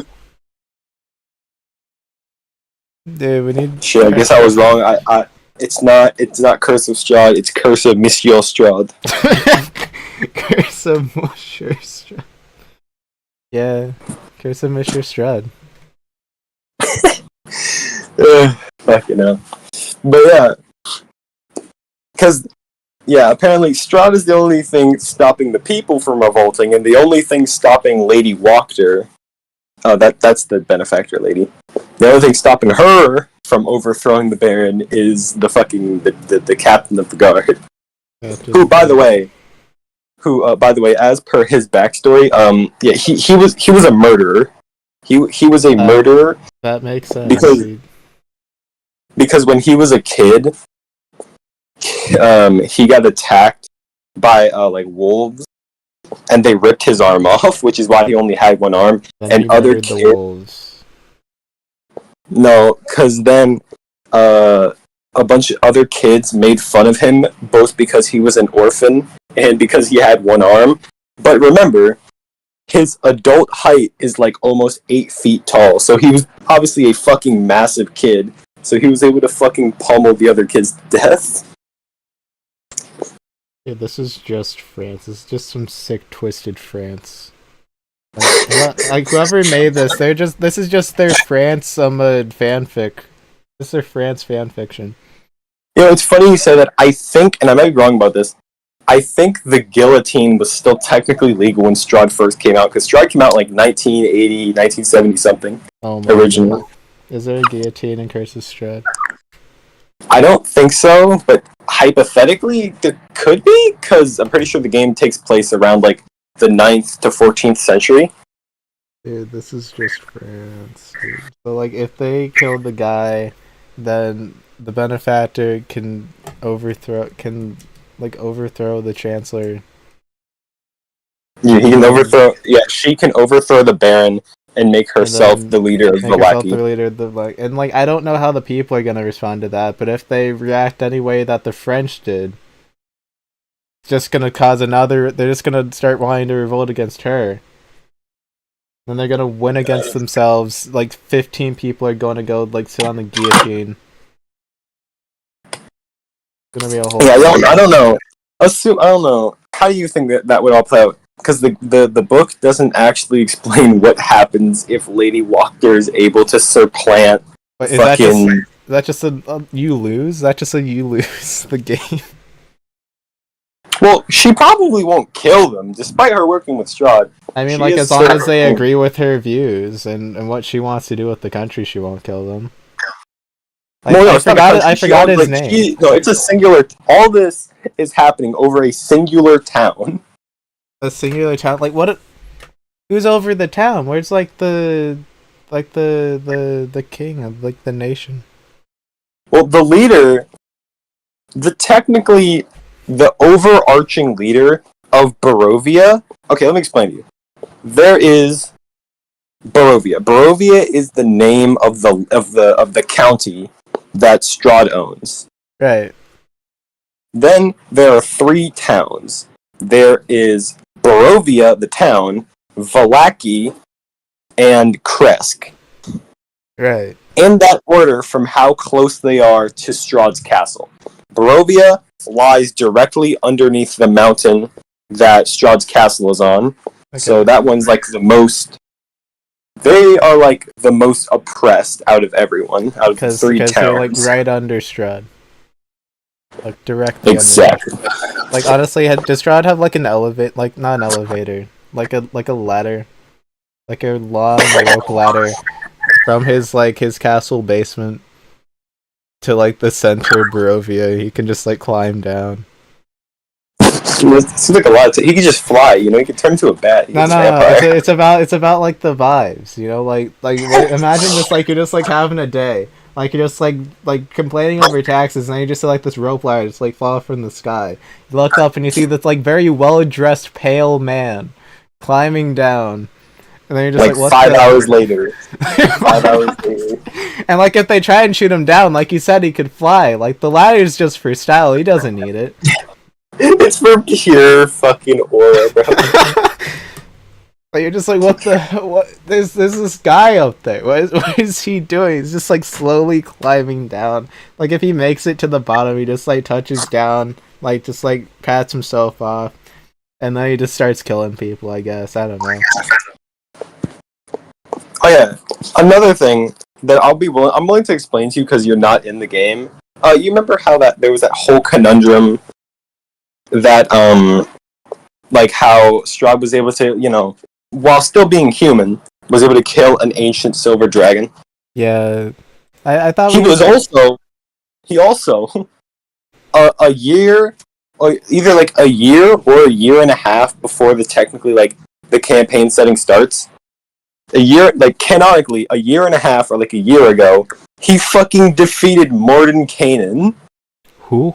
S1: Dude, we need.
S2: Shit, I guess I was wrong. It's not Curse of Strahd. It's Curse of Monsieur Strahd.
S1: Curse of Monsieur Strahd. Yeah, Curse of Monsieur Strahd.
S2: Fucking hell. But yeah, because apparently Strahd is the only thing stopping the people from revolting, and the only thing stopping Lady Wachter. That's the benefactor lady. The only thing stopping her from overthrowing the Baron is the captain of the guard. Who, by the way, as per his backstory, he was a murderer. He was a murderer.
S1: That makes sense.
S2: Because when he was a kid, he got attacked by like wolves, and they ripped his arm off, which is why he only had one arm.
S1: Then
S2: And
S1: he
S2: other
S1: murdered the
S2: kids,
S1: wolves.
S2: no, because then a bunch of other kids made fun of him both because he was an orphan and because he had one arm. But remember, his adult height is like almost 8 feet tall, so he was obviously a fucking massive kid. So he was able to fucking pummel the other kids to death.
S1: Yeah, this is just France. This is just some sick, twisted France. Like whoever made this, this is just their France fanfic. This is their France fan fiction.
S2: You know, it's funny you say that. I think, and I might be wrong about this, I think the guillotine was still technically legal when Strahd first came out, because Strahd came out like 1980, 1970 something.
S1: Oh my
S2: originally.
S1: God. Is there a guillotine in Curse of Strahd?
S2: I don't think so, but hypothetically, there could be, because I'm pretty sure the game takes place around like the 9th to 14th century.
S1: Dude, this is just France, dude. So, like, if they killed the guy, then the benefactor can overthrow the chancellor.
S2: Yeah, he can overthrow. Yeah, she can overthrow the Baron and make herself the leader of Vallaki.
S1: And like, I don't know how the people are gonna respond to that, but if they react any way that the French did, it's just gonna cause another. They're just gonna start wanting to revolt against her. Then they're gonna win against themselves. Like 15 people are gonna go like sit on the guillotine. It's gonna be a whole.
S2: Yeah, I don't know. I don't know. How do you think that would all play out? Because the book doesn't actually explain what happens if Lady Walker is able to supplant.
S1: Wait, is that just a you lose? Is that just a you lose the game?
S2: Well, she probably won't kill them, despite her working with Strahd.
S1: I mean, like, as long as they agree with her views and what she wants to do with the country, she won't kill them. I forgot his name.
S2: No, it's a singular. All this is happening over a singular town.
S1: A singular town? Like, what? Who's over the town? Where's, like, the king of, like, the nation?
S2: Well, the leader... Technically... The overarching leader of Barovia. Okay, let me explain to you. There is Barovia. Barovia is the name of the county that Strahd owns.
S1: Right.
S2: Then there are 3 towns. There is Barovia, the town, Vallaki, and Kresk.
S1: Right.
S2: In that order from how close they are to Strahd's castle. Barovia lies directly underneath the mountain that Strahd's castle is on. Okay. So that one's like the most... They are like the most oppressed out of everyone, out of the 3 towns. Because they're like
S1: right under Strahd. Like directly
S2: exactly.
S1: Under. Like honestly, does Strahd have like an elevator? Like not an elevator, like a ladder, like a long rope ladder from his castle basement to like the center of Barovia. He can just like climb down.
S2: It seems like a lot. He can just fly. You know, he can turn into a bat.
S1: No. It's about like the vibes. You know, like imagine just like you're just like having a day. Like you're just like complaining over taxes, and then you just see like this rope ladder just like fall from the sky. You look up and you see this like very well dressed pale man climbing down. And then you're just like
S2: what 5 hours later. 5 hours later.
S1: And like if they try and shoot him down, like you said, he could fly. Like the ladder's just for style. He doesn't need it.
S2: It's for pure fucking aura, bro.
S1: But you're just like, what? There's this guy up there. What is he doing? He's just like slowly climbing down. Like if he makes it to the bottom, he just like touches down, like just like pats himself off, and then he just starts killing people. I guess I don't know.
S2: Oh yeah, another thing that I'm willing to explain to you because you're not in the game. You remember how there was that whole conundrum that like how Strahd was able to, you know, while still being human, was able to kill an ancient silver dragon.
S1: Yeah, I thought
S2: he also a year or either like a year or a year and a half before the campaign setting starts. A year, like canonically, a year and a half or like a year ago, he fucking defeated Mordenkainen.
S1: Who?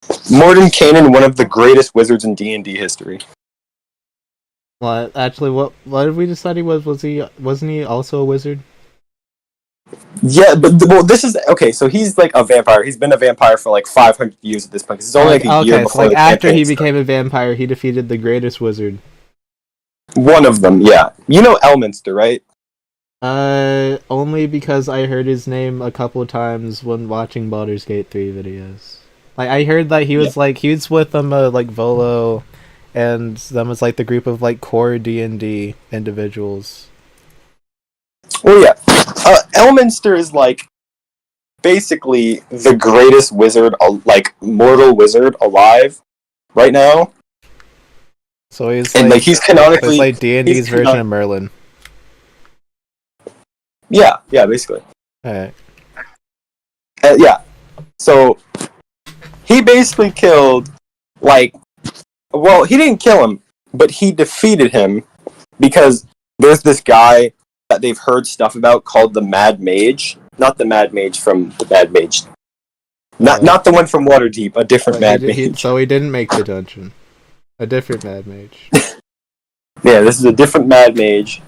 S2: Mordenkainen, one of the greatest wizards in D&D history.
S1: Well, actually, what did we decide he was? Wasn't he also a wizard?
S2: Yeah, but well, this is okay. So he's like a vampire. He's been a vampire for like 500 years at this point. 'Cause it's only like a year
S1: Okay, so
S2: before
S1: like
S2: the
S1: after
S2: campaign
S1: he
S2: started.
S1: became a vampire, he defeated the greatest wizard.
S2: One of them, yeah. You know Elminster, right?
S1: Only because I heard his name a couple of times when watching Baldur's Gate 3 videos. Like I heard that
S2: Yeah.
S1: he was with them like Volo, and them was like the group of like core D&D individuals.
S2: Well, yeah. Elminster is like basically the greatest wizard, like mortal wizard alive right now,
S1: So
S2: and like he's canonically
S1: like D&D's version of Merlin.
S2: Yeah, basically.
S1: Alright.
S2: Yeah. So he basically killed, like, well, he didn't kill him, but he defeated him because there's this guy that they've heard stuff about called the Mad Mage. Not the Mad Mage from the Mad Mage. Not the one from Waterdeep, a different Mad Mage.
S1: So he didn't make the dungeon. A different Mad Mage.
S2: Yeah, this is a different Mad Mage.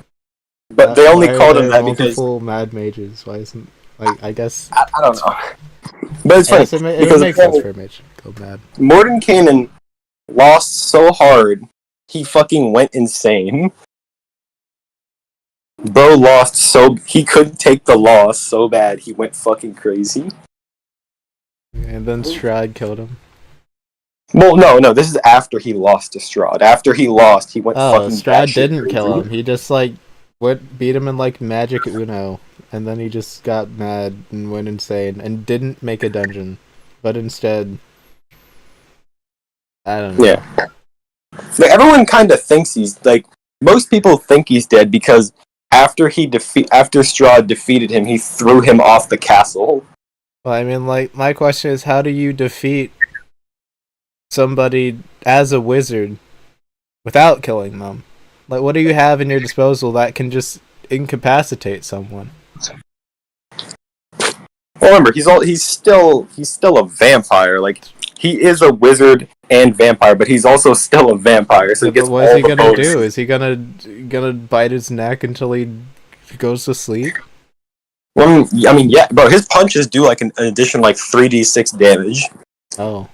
S2: But they only called him that because
S1: multiple Mad Mages. Why isn't like I guess
S2: I don't know. But it's funny
S1: it would make sense for a mage to go mad.
S2: Mordenkainen lost so hard he fucking went insane. Bro lost so he couldn't take the loss so bad he went fucking crazy.
S1: And then Strahd killed him.
S2: Well, no, this is after he lost to Strahd. After he lost, he went fucking
S1: Strahd didn't
S2: crazy.
S1: kill him. He just like beat him in like Magic Uno, and then he just got mad and went insane and didn't make a dungeon, but instead, I don't know.
S2: Yeah, like, everyone kind of thinks he's like most people think he's dead because after Strahd defeated him, he threw him off the castle.
S1: Well, I mean, like my question is, how do you defeat somebody as a wizard without killing them? Like, what do you have in your disposal that can just incapacitate someone?
S2: Well, remember, he's still a vampire. Like, he is a wizard and vampire, but he's also still a vampire. So he gets
S1: what is he gonna do? Is he gonna bite his neck until he goes to sleep?
S2: Well, I mean, yeah, bro. His punches do like an additional like 3d6 damage.
S1: Oh.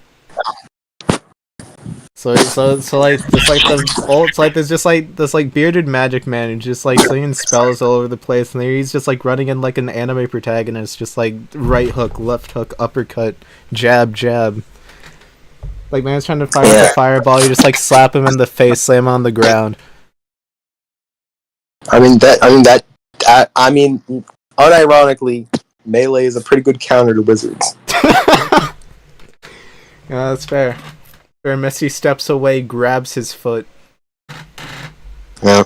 S1: So like just like it's like there's just like this like bearded magic man who's just like slinging spells all over the place, and he's just like running in like an anime protagonist, just like right hook, left hook, uppercut, jab. Like man's trying to fire up a fireball, you just like slap him in the face, slam him on the ground.
S2: I mean, unironically, melee is a pretty good counter to wizards.
S1: Yeah, that's fair. Where Misty steps away, grabs his foot.
S2: Yeah.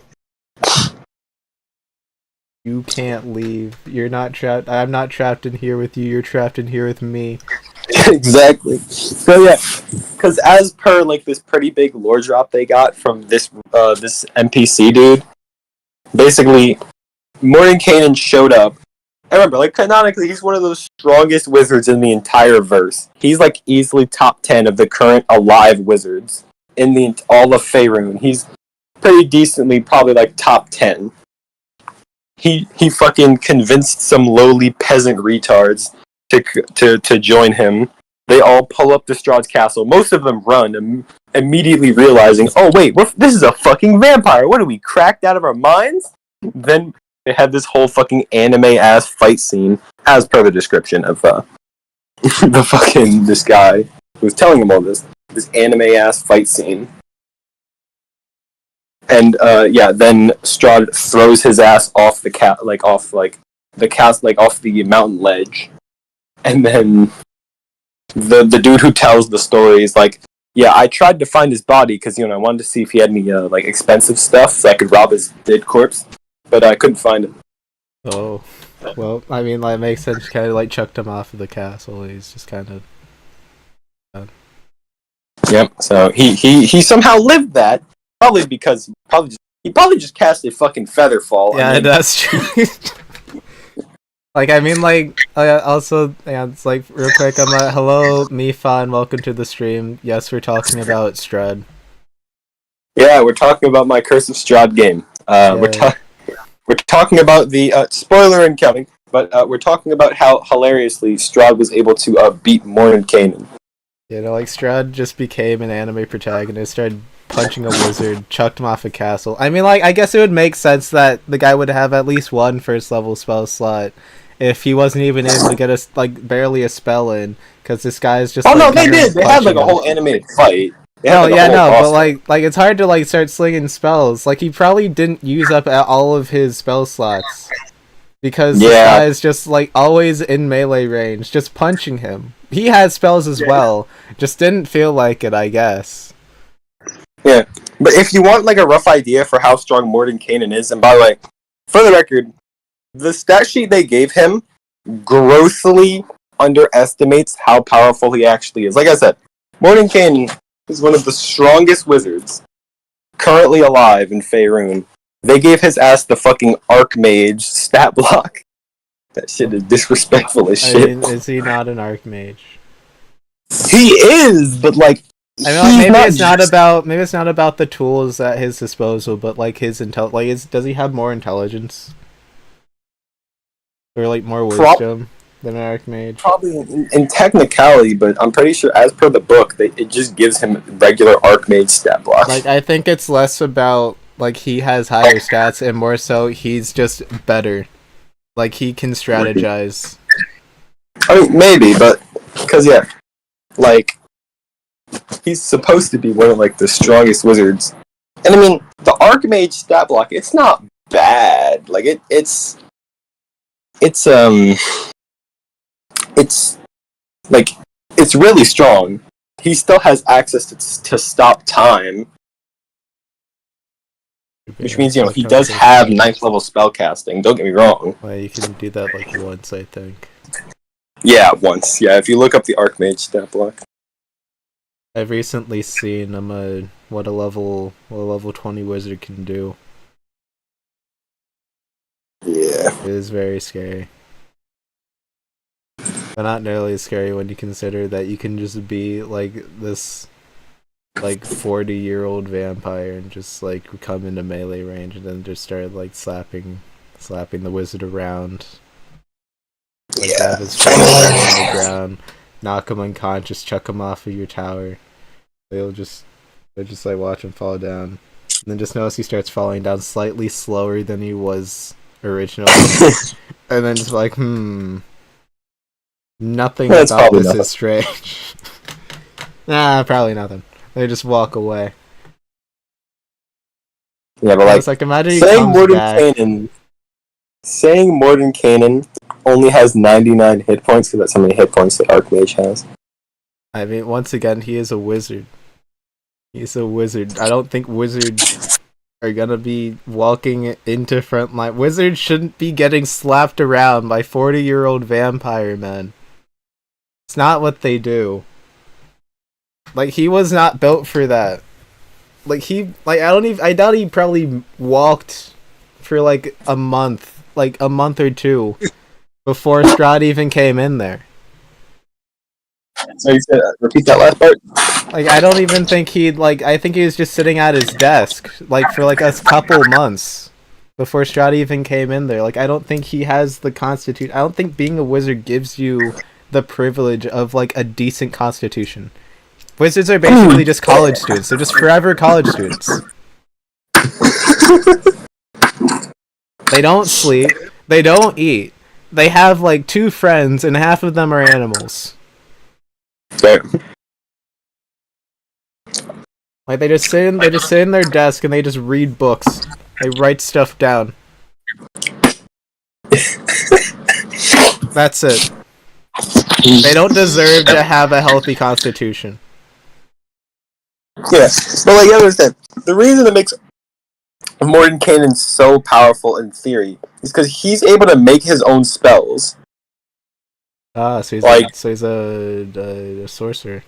S1: You can't leave. You're not trapped. I'm not trapped in here with you. You're trapped in here with me.
S2: Exactly. So yeah, because as per like this pretty big lore drop they got from this NPC dude, basically Mordenkainen showed up. I remember, like, canonically, he's one of those strongest wizards in the entire verse. He's, like, easily top 10 of the current alive wizards in all of Faerun. He's pretty decently, probably, like, top 10. He fucking convinced some lowly peasant retards to join him. They all pull up to Strahd's castle. Most of them run, immediately realizing, oh, wait, this is a fucking vampire. What, are we cracked out of our minds? Then they had this whole fucking anime-ass fight scene, as per the description of this guy who was telling him all this anime-ass fight scene. And then Strahd throws his ass off the mountain ledge, and then the dude who tells the story is like, yeah, I tried to find his body because I wanted to see if he had any like expensive stuff so I could rob his dead corpse. But I couldn't find him.
S1: Oh. Well, I mean, like, it makes sense. Kind of, like, chucked him off of the castle. He's just kind of...
S2: Yep, so he somehow lived that. Probably because he probably just cast a fucking feather fall.
S1: Yeah, that's true. Like, I mean, like, also, yeah, it's like, real quick, I'm like, hello, Mifa, and welcome to the stream. Yes, we're talking about Strud.
S2: Yeah, we're talking about my Curse of Strahd game.
S1: Yeah,
S2: We're talking about the spoiler and counting, but we're talking about how hilariously Strahd was able to beat Mordenkainen.
S1: you know, like, Strud just became an anime protagonist, started punching a wizard, chucked him off a castle. I mean, like, I guess it would make sense that the guy would have at least one first level spell slot if he wasn't even able to get like, barely a spell in, because this guy is just,
S2: Oh
S1: like,
S2: no, they
S1: coming
S2: did.
S1: and
S2: They had like
S1: punching
S2: a
S1: him.
S2: whole animated fight. They had
S1: No,
S2: like a
S1: yeah,
S2: whole
S1: no, but
S2: boss fight.
S1: like it's hard to like start slinging spells. Like he probably didn't use up all of his spell slots because this
S2: Yeah,
S1: guy is just like always in melee range, just punching him. He had spells as well, just didn't feel like it, I guess.
S2: yeah. But if you want like a rough idea for how strong Mordenkainen is, and by the way, for the record, the stat sheet they gave him grossly underestimates how powerful he actually is. Like I said, Mordenkainen is one of the strongest wizards currently alive in Faerun. They gave his ass the fucking Archmage stat block. That shit is disrespectful as
S1: I
S2: shit.
S1: mean, is he not an archmage?
S2: He is, but like
S1: I mean, like,
S2: he's not just.
S1: maybe it's not about the tools at his disposal, but like his does he have more intelligence or like more wisdom than an archmage?
S2: Probably in technicality, but I'm pretty sure, as per the book, it just gives him regular Archmage stat block.
S1: Like, I think it's less about like he has higher stats and more so he's just better. Like he can strategize.
S2: I mean, maybe, but because yeah, like he's supposed to be one of like the strongest wizards, and I mean the Archmage stat block. It's not bad. Like it's it's like it's really strong. He still has access to stop time, which means he does have ninth level spell casting. Don't get me wrong.
S1: Well, you can do that like once, I think.
S2: Yeah, once. Yeah, if you look up the Archmage stat block.
S1: I've recently seen what a level 20 wizard can do.
S2: Yeah.
S1: It is very scary. But not nearly as scary when you consider that you can just be like this like 40-year-old vampire and just like come into melee range and then just start like slapping the wizard around. Like grab his face on the ground, knock him unconscious, chuck him off of your tower. They'll just like watch him fall down. And then just notice he starts falling down slightly slower than he was originally. And then just like, nothing
S2: That's
S1: about this
S2: nothing.
S1: is strange. Nah, probably nothing. They just walk away.
S2: Yeah, but
S1: Like imagine he comes back.
S2: Saying Mordenkainen only has 99 hit points because that's how many hit points the Archmage has.
S1: I mean, once again, he is a wizard. He's a wizard. I don't think wizards are gonna be walking into frontline. Wizards shouldn't be getting slapped around by 40-year-old vampire men. It's not what they do. Like, he was not built for that. Like, I doubt he probably walked for like a month or two before Strahd even came in there.
S2: So you said, repeat that last part?
S1: Like, I don't even think I think he was just sitting at his desk, like, for like a couple months before Strahd even came in there. Like, I don't think he has the constitution. I don't think being a wizard gives you the privilege of like a decent constitution. Wizards are basically just college students. They're just forever college students. They don't sleep. They don't eat. They have like 2 friends, and half of them are animals.
S2: Fair.
S1: Like they just sit in their desk and they just read books. They write stuff down. That's it. They don't deserve to have a healthy constitution.
S2: Yeah, but like you understand, the reason that makes Mordenkainen so powerful in theory is because he's able to make his own spells.
S1: Ah, so he's a sorcerer.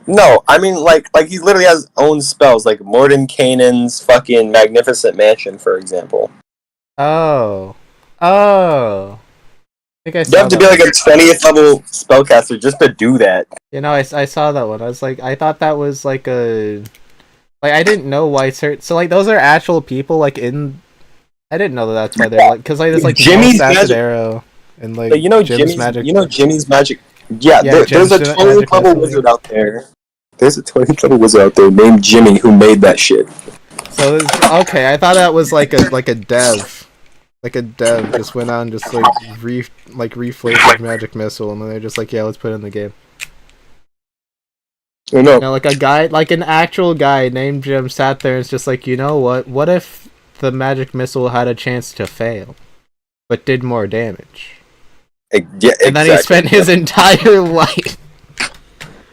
S2: No, I mean like he literally has his own spells, like Mordenkainen's fucking Magnificent Mansion, for example.
S1: Oh. Oh, I think I
S2: You
S1: saw
S2: have to
S1: that
S2: be like
S1: one.
S2: a 20th level spellcaster just to do that.
S1: You know, I saw that one. I was like, I thought that was like a like I didn't know why certain so like those are actual people like in. I didn't know that that's why they're like because like there's like most
S2: Jimmy's
S1: acid
S2: magic.
S1: arrow and like
S2: Like, you know
S1: Jim's
S2: Jimmy's.
S1: magic.
S2: You know Jimmy's magic. Yeah,
S1: Yeah,
S2: there's
S1: Jim's
S2: a 20th
S1: magic
S2: level
S1: missile. Yeah.
S2: wizard out there. There's a 20th level wizard out there named Jimmy who made that shit.
S1: So it's okay. I thought that was like a dev, like a dev just went out and just like reflavored magic missile, and then they're just like, yeah, let's put it in the game.
S2: I know.
S1: Like a guy, like an actual guy named Jim sat there and it's just like, you know what? What if the magic missile had a chance to fail, but did more damage?
S2: Yeah,
S1: And then he
S2: exactly.
S1: spent his entire life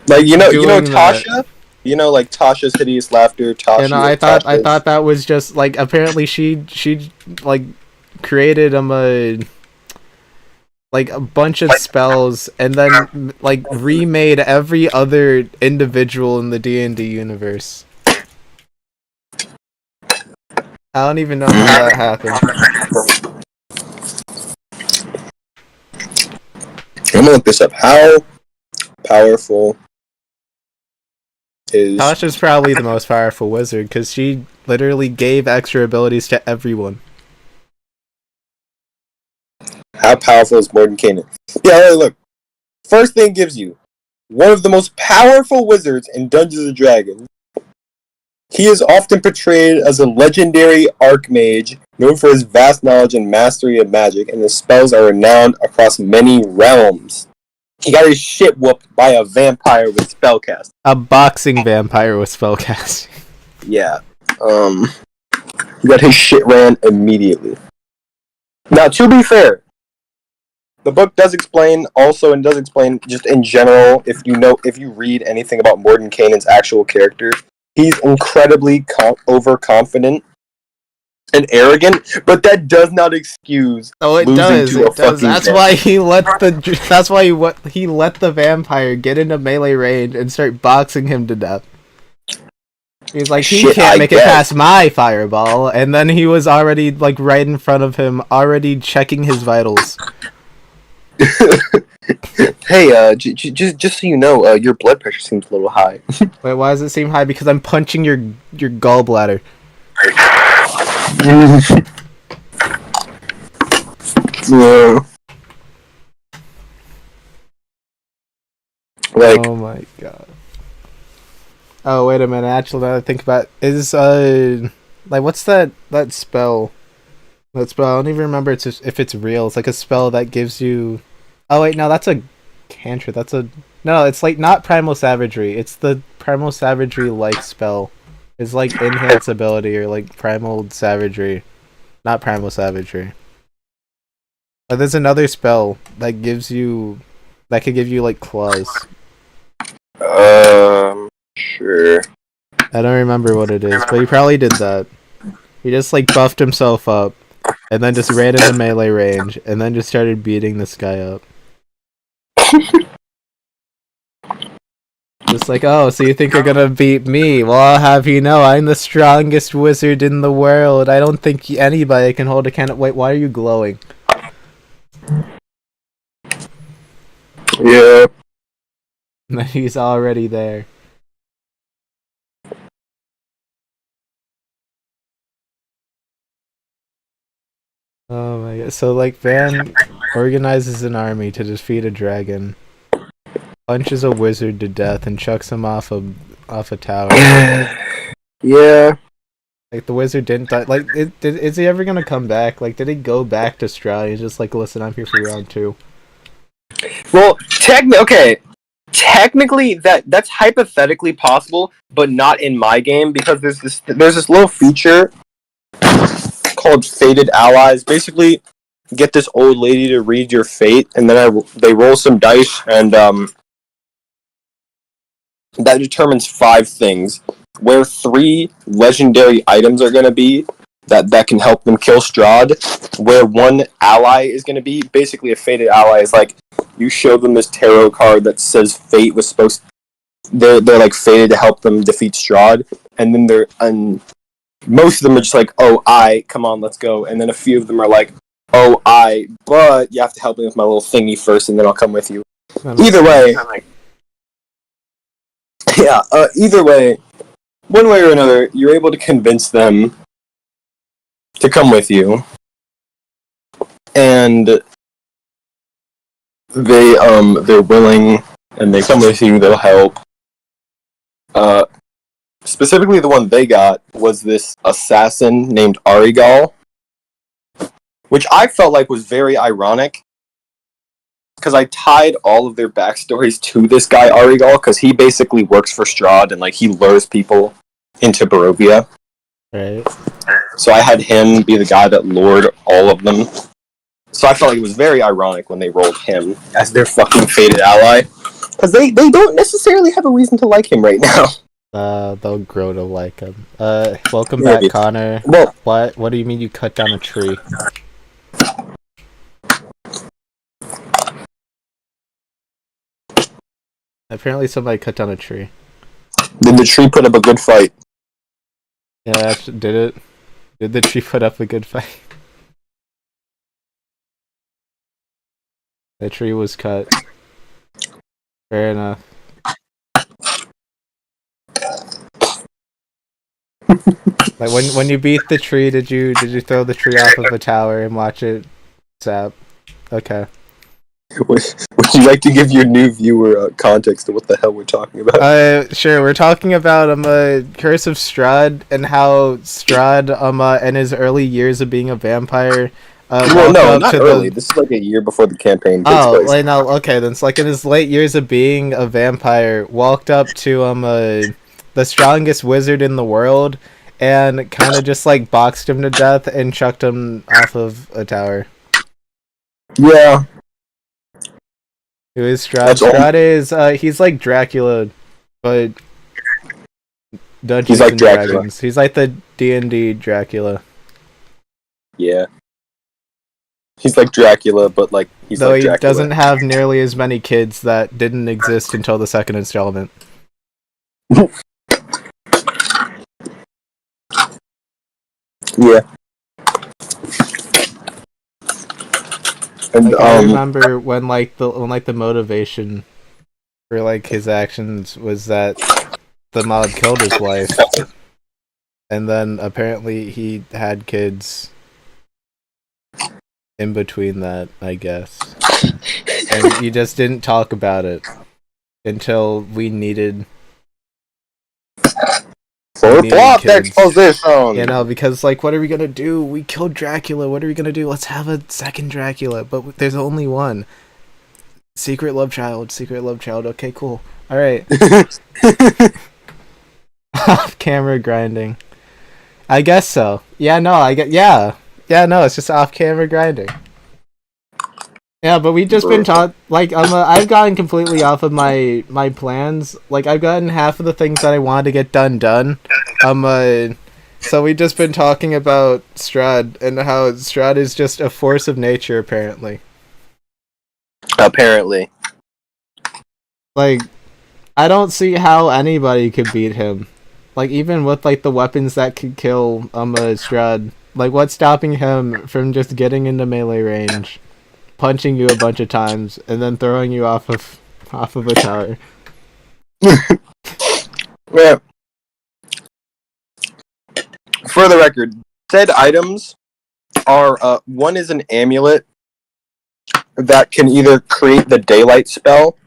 S2: Like you know
S1: doing that.
S2: Tasha. You know, like Tasha's hideous laughter.
S1: And I thought that was just like apparently she like created him a like a bunch of spells and then like remade every other individual in the D&D universe. I don't even know how that happened.
S2: I'm gonna look this up. How powerful is
S1: Tasha's probably the most powerful wizard because she literally gave extra abilities to everyone.
S2: how powerful is Mordenkainen? Yeah, look. First thing it gives you one of the most powerful wizards in Dungeons and Dragons. He is often portrayed as a legendary archmage, known for his vast knowledge and mastery of magic, and his spells are renowned across many realms. He got his shit whooped by a vampire with spellcast.
S1: A boxing vampire with spellcasting.
S2: Yeah. He got his shit ran immediately. Now, to be fair, the book does explain also, and does explain just in general, if you read anything about Mordenkainen's actual character, he's incredibly overconfident and arrogant, but that does not excuse
S1: Oh, it
S2: losing
S1: does.
S2: to a
S1: It does.
S2: fucking
S1: That's
S2: vampire.
S1: why he let the. That's why he let the vampire get into melee range and start boxing him to death. He's like, he
S2: Shit,
S1: can't
S2: I
S1: make it
S2: guess.
S1: past my fireball, and then he was already like right in front of him, already checking his vitals.
S2: Hey, just so you know, your blood pressure seems a little high.
S1: Wait, why does it seem high? Because I'm punching your gallbladder.
S2: Yeah. Like,
S1: Oh my god. Oh wait a minute. Actually, now that I think about it, is like what's that spell? That spell. I don't even remember if it's real. It's like a spell that gives you. Oh wait, no, that's a cantrip. That's a no. It's like not primal savagery. It's the primal savagery like spell. It's like enhance ability or like primal savagery, not primal savagery. There's another spell that gives you that could give you like claws.
S2: sure.
S1: I don't remember what it is, but he probably did that. He just like buffed himself up, and then just ran into melee range, and then just started beating this guy up. Just like, oh, so you think you're gonna beat me? Well, I'll have you know, I'm the strongest wizard in the world. I don't think anybody can hold a candle. Wait, why are you glowing?
S2: Yeah.
S1: He's already there. Oh my god. So, like, Van organizes an army to defeat a dragon, punches a wizard to death, and chucks him off a tower.
S2: Yeah.
S1: Like, the wizard didn't die. Like, is he ever gonna come back? Like, did he go back to Strahd? He's just like, listen, I'm here for round 2.
S2: Well, technically that's hypothetically possible, but not in my game because there's this little feature called Fated Allies. Basically, get this old lady to read your fate, and then they roll some dice, and that determines 5 things. Where 3 legendary items are going to be that can help them kill Strahd. Where 1 ally is going to be. Basically, a fated ally is like you show them this tarot card that says fate was supposed. They're like fated to help them defeat Strahd, and then most of them are just like, oh, come on, let's go, and then a few of them are like, But you have to help me with my little thingy first, and then I'll come with you.
S1: That
S2: Either
S1: makes
S2: way, yeah. Either way, one way or another, you're able to convince them to come with you, and they're willing, and they come with you. They'll help. Specifically, the one they got was this assassin named Arigal, which I felt like was very ironic because I tied all of their backstories to this guy Arigal because he basically works for Strahd and like he lures people into Barovia.
S1: right.
S2: So I had him be the guy that lured all of them. So I felt like it was very ironic when they rolled him as their fucking fated ally because they don't necessarily have a reason to like him right now.
S1: They'll grow to like him. Welcome
S2: Maybe.
S1: back, Connor.
S2: Well,
S1: What do you mean you cut down a tree? Apparently somebody cut down a tree.
S2: did the tree put up a good fight?
S1: Yeah, did it? Did the tree put up a good fight? The tree was cut. Fair enough. Like when you beat the tree, did you throw the tree off of a tower and watch it zap? Okay.
S2: Would you like to give your new viewer context to what the hell we're talking about?
S1: Sure. We're talking about Curse of Strahd and how Strahd in his early years of being a vampire.
S2: Well, no, not early. This is like a year before the campaign takes place.
S1: Like no, okay. Then it's like in his late years of being a vampire, walked up to the strongest wizard in the world, and kind of just like boxed him to death and chucked him off of a tower.
S2: Yeah.
S1: Who is Strahd? Strahd is he's like Dracula, but Dungeons and Dragons. He's like the D&D Dracula.
S2: Yeah. He's like Dracula, but like he's
S1: though
S2: like Dracula.
S1: He doesn't have nearly as many kids that didn't exist until the second installment.
S2: Yeah. And
S1: like, I remember when the motivation for like his actions was that the mob killed his wife, and then apparently he had kids in between that, I guess. And he just didn't talk about it until we needed
S2: plot exposition.
S1: You know, because like, what are we gonna do? We killed Dracula. What are we gonna do? Let's have a second Dracula, but there's only one. Secret love child. Okay, cool. All right. Off camera grinding. I guess so. Yeah. No. No. It's just off camera grinding. Yeah, but we've just been taught, like, I've gotten completely off of my plans. Like, I've gotten half of the things that I wanted to get done. So we've just been talking about Strahd, and how Strahd is just a force of nature, apparently.
S2: Apparently.
S1: Like, I don't see how anybody could beat him. Like, even with, like, the weapons that could kill, Strahd. Like, what's stopping him from just getting into melee range, punching you a bunch of times, and then throwing you off of a tower?
S2: Yeah. For the record, said items are one is an amulet that can either create the daylight spell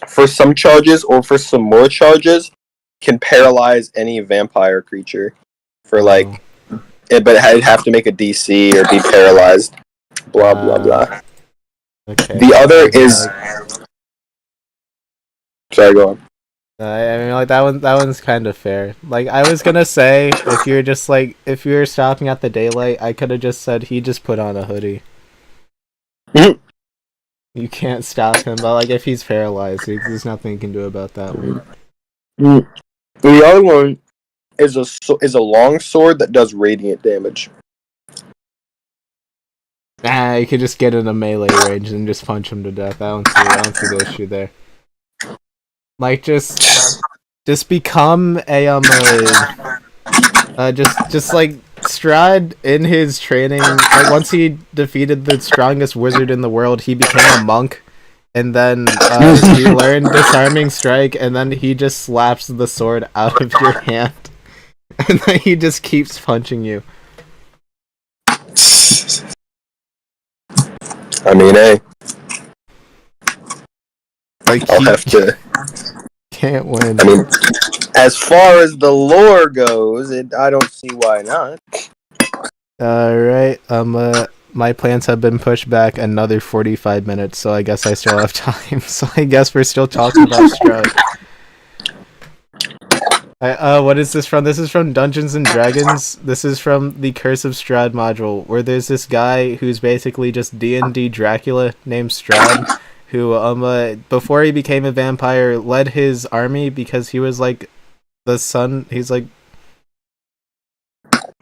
S2: for some charges, or for some more charges can paralyze any vampire creature for like but it'd have to make a DC or be paralyzed. Blah blah blah.
S1: Okay.
S2: The other is sorry, go on.
S1: I mean, like, that one's kind of fair. Like, I was gonna say, if you were stopping at the daylight, I could have just said he just put on a hoodie. You can't stop him, but like, if he's paralyzed, there's nothing you can do about that one.
S2: The other one is a long sword that does radiant damage.
S1: You could just get in a melee range and just punch him to death. I don't see the issue there. Like, just become a just like Strahd in his training, like once he defeated the strongest wizard in the world, he became a monk, and then he learned disarming strike, and then he just slaps the sword out of your hand, and then he just keeps punching you.
S2: I mean, hey,
S1: Like
S2: I'll
S1: he
S2: have to.
S1: can't win.
S2: I mean, as far as the lore goes, I don't see why not.
S1: Alright, my plans have been pushed back another 45 minutes, so I guess I still have time. So I guess we're still talking about Strahd. What is this from? This is from Dungeons and Dragons. This is from the Curse of Strahd module, where there's this guy who's basically just D&D Dracula named Strahd, who before he became a vampire led his army because he was like the son. He's like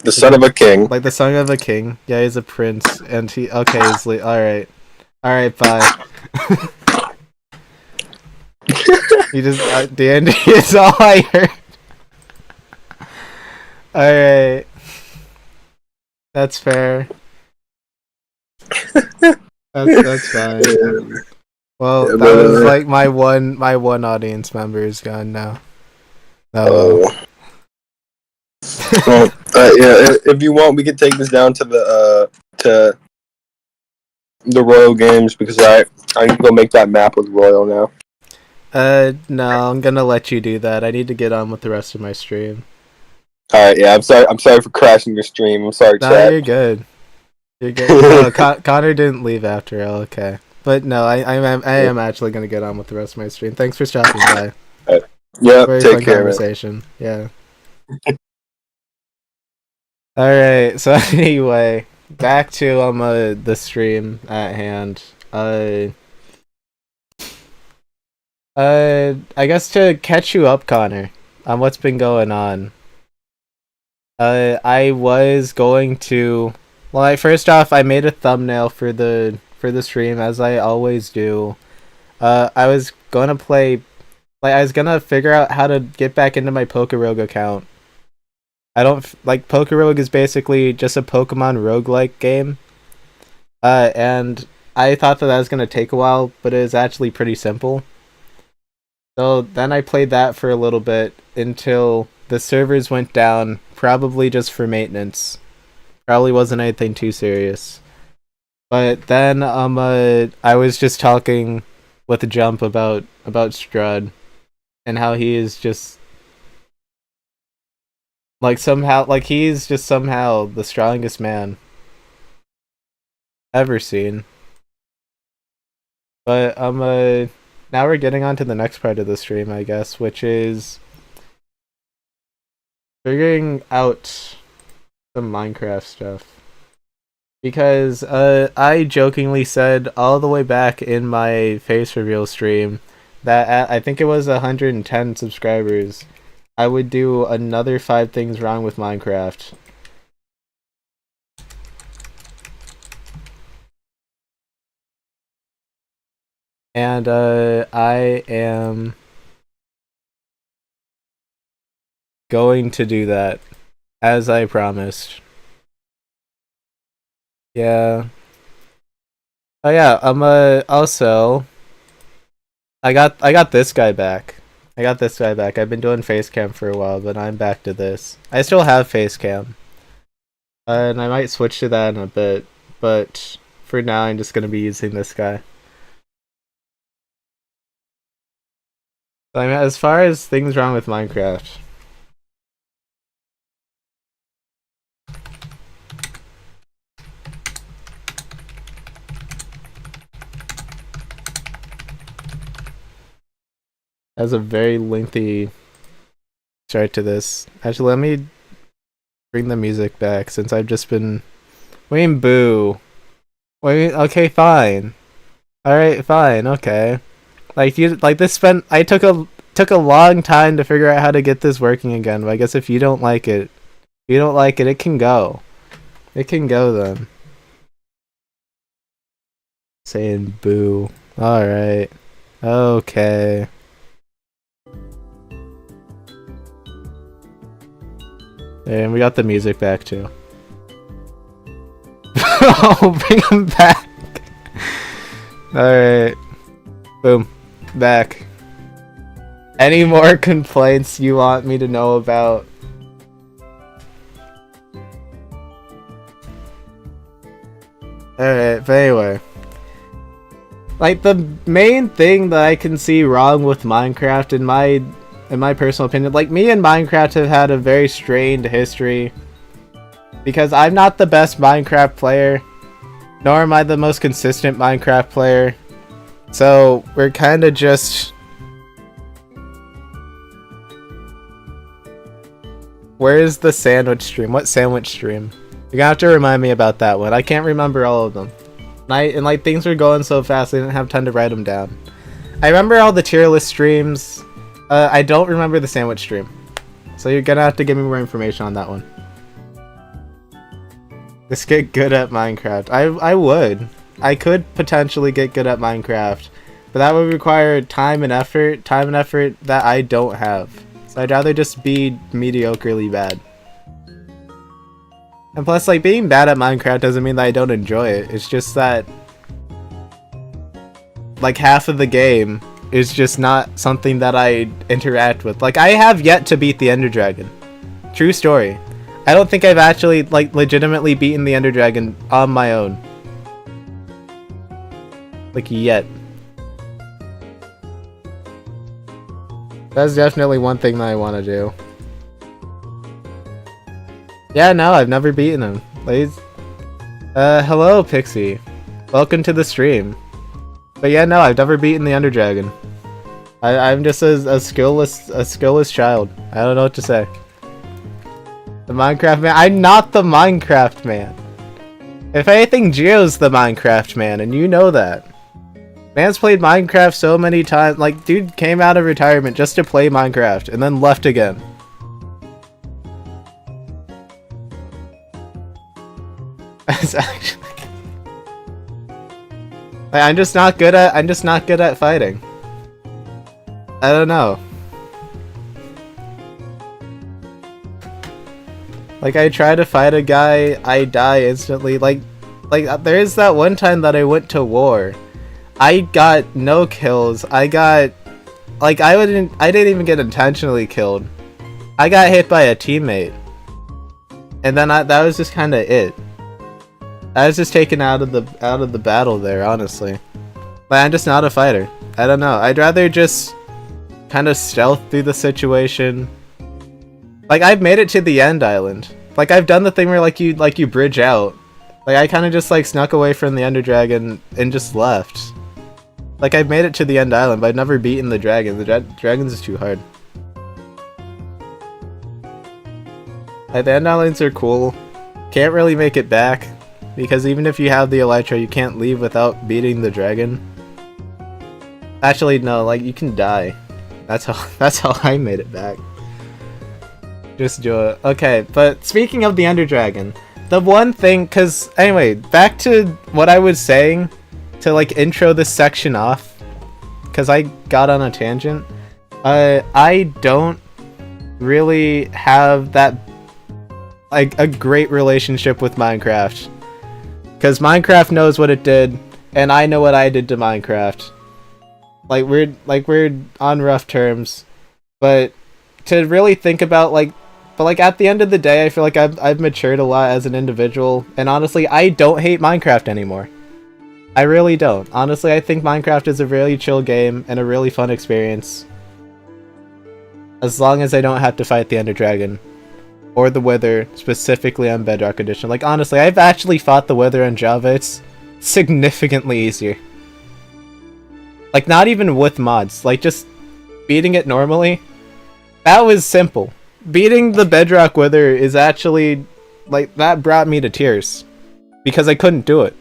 S2: The son of a king.
S1: like the son of a king. Yeah, he's a prince, and he's all right, bye. You just D&D is all I heard. All right, that's fair. That's fine. Well, that was like my one audience member is gone now. Oh.
S2: Well, yeah. If you want, we can take this down to the Royal Games because I can go make that map with Royal now.
S1: No, I'm gonna let you do that. I need to get on with the rest of my stream.
S2: All right, yeah. I'm sorry for crashing your stream. I'm sorry,
S1: No,
S2: chat.
S1: you're good. You're good. No, Connor didn't leave after all. Okay, but no, I am actually gonna get on with the rest of my stream. Thanks for stopping by.
S2: Yeah,
S1: Very
S2: take
S1: fun
S2: care,
S1: conversation. Man. Yeah. All right. So anyway, back to the stream at hand. I guess to catch you up, Connor, on what's been going on. I was going to. Well, first off, I made a thumbnail for the stream as I always do. I was gonna play. Like, I was gonna figure out how to get back into my Pokerogue account. I don't like Pokerogue is basically just a Pokemon roguelike game. And I thought that was gonna take a while, but it was actually pretty simple. So then I played that for a little bit until the servers went down, probably just for maintenance. Probably wasn't anything too serious. But then I was just talking with Jump about Strahd and how he is just he's just somehow the strongest man ever seen. But now we're getting on to the next part of the stream, I guess, which is figuring out some Minecraft stuff. Because I jokingly said all the way back in my face reveal stream that I think it was 110 subscribers, I would do another 5 things wrong with Minecraft. And I am going to do that, as I promised. Yeah. Oh yeah, also I got this guy back. I've been doing facecam for a while, but I'm back to this. I still have facecam. And I might switch to that in a bit, but for now I'm just gonna be using this guy. I mean, as far as things wrong with Minecraft. That's a very lengthy start to this. Actually, let me bring the music back since I've just been. Wait, boo. Wait, okay, fine. Alright, fine, okay. I took a long time to figure out how to get this working again, but I guess if you don't like it, it can go. It can go then. Saying boo. Alright. Okay. And we got the music back too. Oh, bring him back. Alright. Boom. Back. Any more complaints you want me to know about? Alright, but anyway. Like, the main thing that I can see wrong with Minecraft, in my personal opinion, like, me and Minecraft have had a very strained history. Because I'm not the best Minecraft player, nor am I the most consistent Minecraft player. So, we're kind of just... Where is the sandwich stream? What sandwich stream? You're gonna have to remind me about that one. I can't remember all of them. And like, things were going so fast, I didn't have time to write them down. I remember all the tier list streams. I don't remember the sandwich stream. So you're gonna have to give me more information on that one. Let's get good at Minecraft. I would. I could potentially get good at Minecraft. But that would require time and effort that I don't have. So I'd rather just be mediocrely bad. And plus, like, being bad at Minecraft doesn't mean that I don't enjoy it. It's just that, like, half of the game is just not something that I interact with. Like, I have yet to beat the Ender Dragon. True story. I don't think I've actually, like, legitimately beaten the Ender Dragon on my own. Like, yet. That's definitely one thing that I want to do. Yeah, no, I've never beaten him. Please. Hello, Pixie. Welcome to the stream. But yeah, no, I've never beaten the Ender Dragon. I'm just a skillless child. I don't know what to say. The Minecraft man. I'm not the Minecraft man. If anything, Geo's the Minecraft man, and you know that. Man's played Minecraft so many times. Like, dude came out of retirement just to play Minecraft, and then left again. It's actually... Like, I'm just not good at fighting. I don't know. Like, I try to fight a guy, I die instantly. Like there is that one time that I went to war. I got no kills. I got, like, I didn't even get intentionally killed. I got hit by a teammate, and then that was just kind of it. I was just taken out of the battle there, honestly. But I'm just not a fighter. I don't know. I'd rather just kind of stealth through the situation. Like, I've made it to the end island. Like, I've done the thing where like you bridge out. Like, I kind of just like snuck away from the Ender Dragon and just left. Like, I've made it to the end island, but I've never beaten the dragon. The dragons is too hard. Like, the end islands are cool. Can't really make it back. Because even if you have the elytra, you can't leave without beating the dragon. Actually, no, like, you can die. That's how I made it back. Just do it. Okay, but speaking of the Ender Dragon, the one thing, cause anyway, back to what I was saying to like intro this section off, cause I got on a tangent. I don't really have that like a great relationship with Minecraft. Cause Minecraft knows what it did, and I know what I did to Minecraft. Like we're on rough terms, but to really think about but like at the end of the day, I feel like I've matured a lot as an individual, and honestly, I don't hate Minecraft anymore. I really don't. Honestly, I think Minecraft is a really chill game and a really fun experience. As long as I don't have to fight the Ender Dragon. Or the Wither, specifically on Bedrock Edition. Like, honestly, I've actually fought the Wither on Java. It's significantly easier. Like, not even with mods. Like, just beating it normally. That was simple. Beating the Bedrock Wither is actually... Like, that brought me to tears. Because I couldn't do it.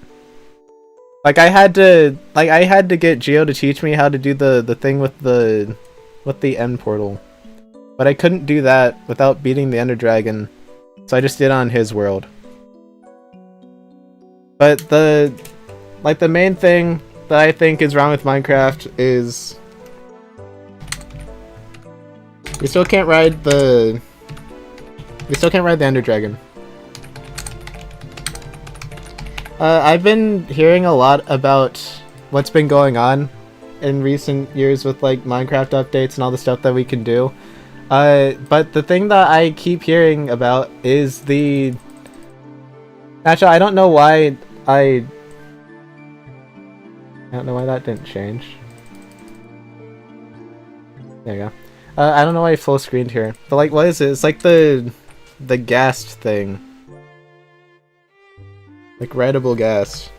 S1: Like, I had to get Geo to teach me how to do the thing with the end portal. But I couldn't do that without beating the Ender Dragon, so I just did it on his world. But the main thing that I think is wrong with Minecraft is we still can't ride the Ender Dragon. I've been hearing a lot about what's been going on in recent years with like Minecraft updates and all the stuff that we can do. But the thing that I keep hearing about is the... Actually, I don't know why I don't know why that didn't change. There you go. I don't know why I full screened here. But like, what is it? It's like the ghast thing. Like writable ghast.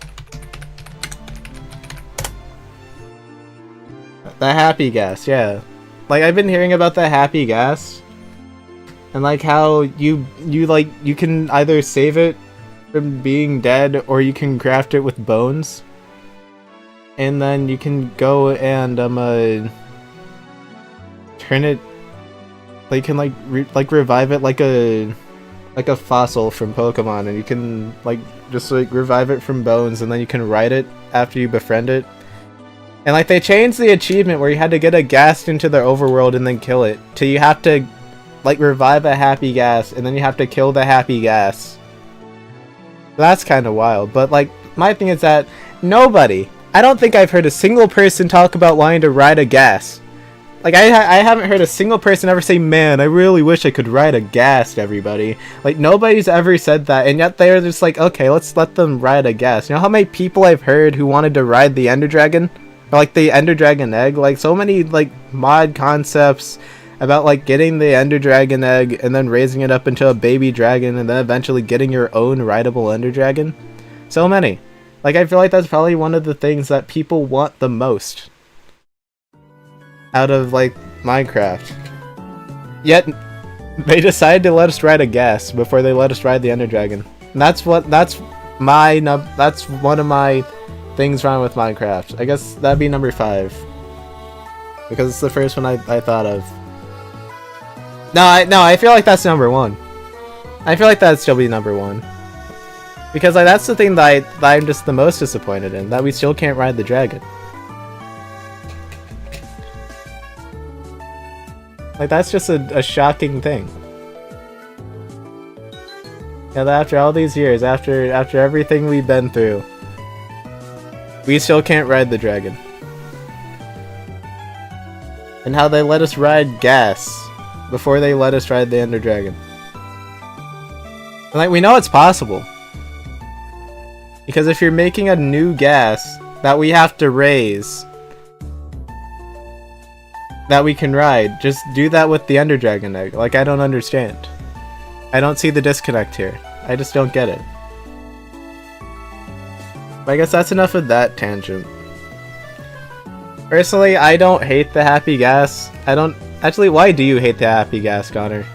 S1: The happy ghast, yeah. Like I've been hearing about the happy ghast. And like how you can either save it from being dead or you can craft it with bones. And then you can go and turn it, like you can revive it like a fossil from Pokemon, and you can just revive it from bones, and then you can ride it after you befriend it. And like they changed the achievement where you had to get a ghast into the overworld and then kill it, to you have to like revive a happy ghast and then you have to kill the happy ghast. That's kind of wild. But like my thing is that I don't think I've heard a single person talk about wanting to ride a ghast. Like, I haven't heard a single person ever say, man, I really wish I could ride a ghast, everybody. Like, nobody's ever said that, and yet they're just like, okay, let's let them ride a ghast. You know how many people I've heard who wanted to ride the Ender Dragon? Or, like, the Ender Dragon egg? Like, so many, like, mod concepts about, like, getting the Ender Dragon egg and then raising it up into a baby dragon and then eventually getting your own rideable Ender Dragon. So many. Like, I feel like that's probably one of the things that people want the most out of, like, Minecraft. Yet, they decided to let us ride a ghast before they let us ride the Ender Dragon. And that's one of my things wrong with Minecraft. I guess that'd be number 5. Because it's the first one I thought of. No, I feel like that's number 1. I feel like that'd still be number 1. Because like, that's the thing that I'm just the most disappointed in, that we still can't ride the dragon. Like, that's just a shocking thing. Yeah, that after all these years, after everything we've been through, we still can't ride the dragon. And how they let us ride gas before they let us ride the Ender Dragon. And like, we know it's possible. Because if you're making a new gas that we have to raise, that we can ride, just do that with the Ender Dragon egg. Like, I don't understand. I don't see the disconnect here. I just don't get it. But I guess that's enough of that tangent. Personally, I don't hate the happy gas. I don't... Actually, why do you hate the happy gas, Connor?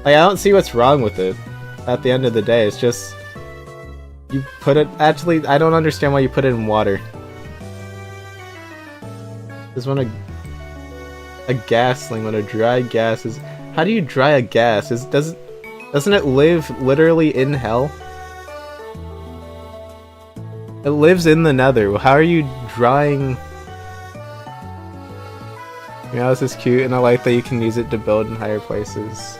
S1: Like, I don't see what's wrong with it. At the end of the day, it's just... You put it... Actually, I don't understand why you put it in water. Just want a gasling when a dry gas is... How do you dry a gas? Doesn't it live literally in hell? It lives in the nether. How are you drying... You know, this is cute, and I like that you can use it to build in higher places.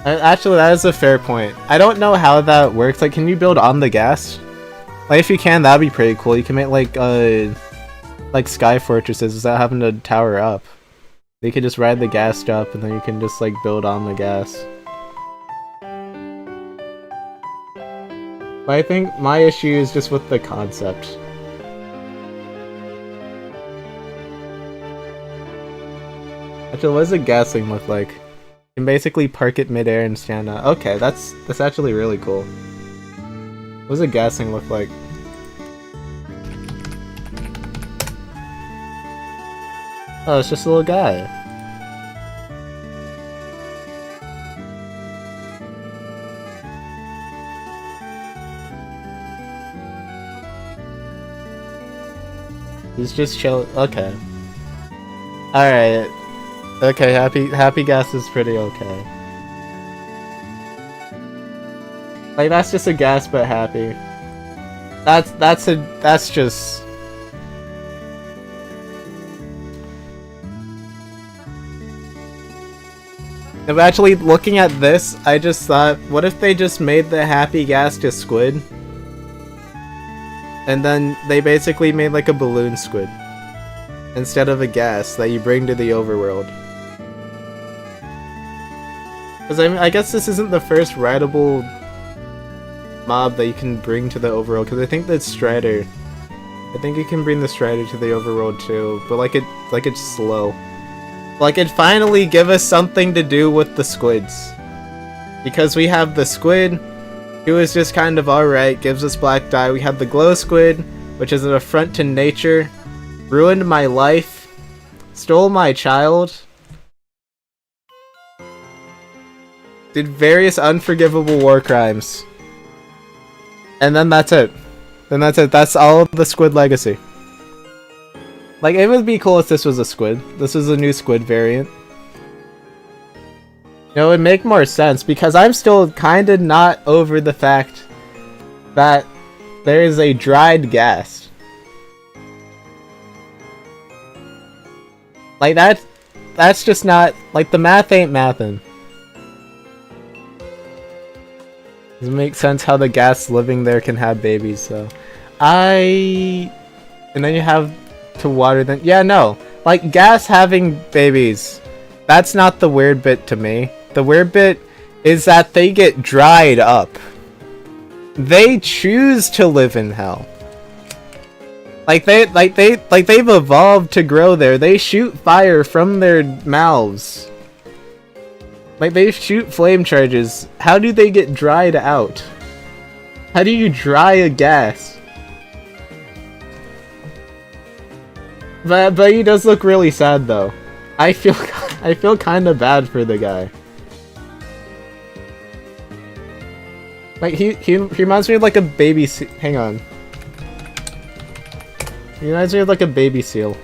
S1: Actually, that is a fair point. I don't know how that works. Like, can you build on the gas? Like, if you can, that'd be pretty cool. You can make, like sky fortresses without having to tower up. You could just ride the gas up, and then you can just, like, build on the gas. But I think my issue is just with the concept. Actually, what does a gasling look like? You can basically park it midair and stand up. Okay, that's actually really cool. What does a gasling look like? Oh, it's just a little guy. He's just chill. Okay. Alright. Okay, happy gas is pretty okay. Like, that's just a gas but happy. That's just... No, actually, looking at this, I just thought, what if they just made the happy gas to squid? And then they basically made like a balloon squid instead of a gas that you bring to the overworld. Because I guess this isn't the first rideable mob that you can bring to the overworld, because I think that's Strider. I think you can bring the Strider to the overworld too, but it's slow. Like, it finally give us something to do with the squids. Because we have the squid, who is just kind of alright, gives us black dye. We have the glow squid, which is an affront to nature, ruined my life, stole my child, did various unforgivable war crimes. And then that's it. That's all of the squid legacy. Like, it would be cool if this was a squid. This is a new squid variant. You know, it would make more sense, because I'm still kinda not over the fact that there is a dried gas. Like, that's just not, like, the math ain't mathin'. Doesn't make sense how the gas living there can have babies, so. And then you have to water them. Yeah, no. Like, gas having babies, that's not the weird bit to me. The weird bit is that they get dried up. They choose to live in hell. They've evolved to grow there. They shoot fire from their mouths. Like, they shoot flame charges. How do they get dried out? How do you dry a gas? But he does look really sad though. I feel kind of bad for the guy. Like, he reminds me of like a baby hang on. He reminds me of like a baby seal.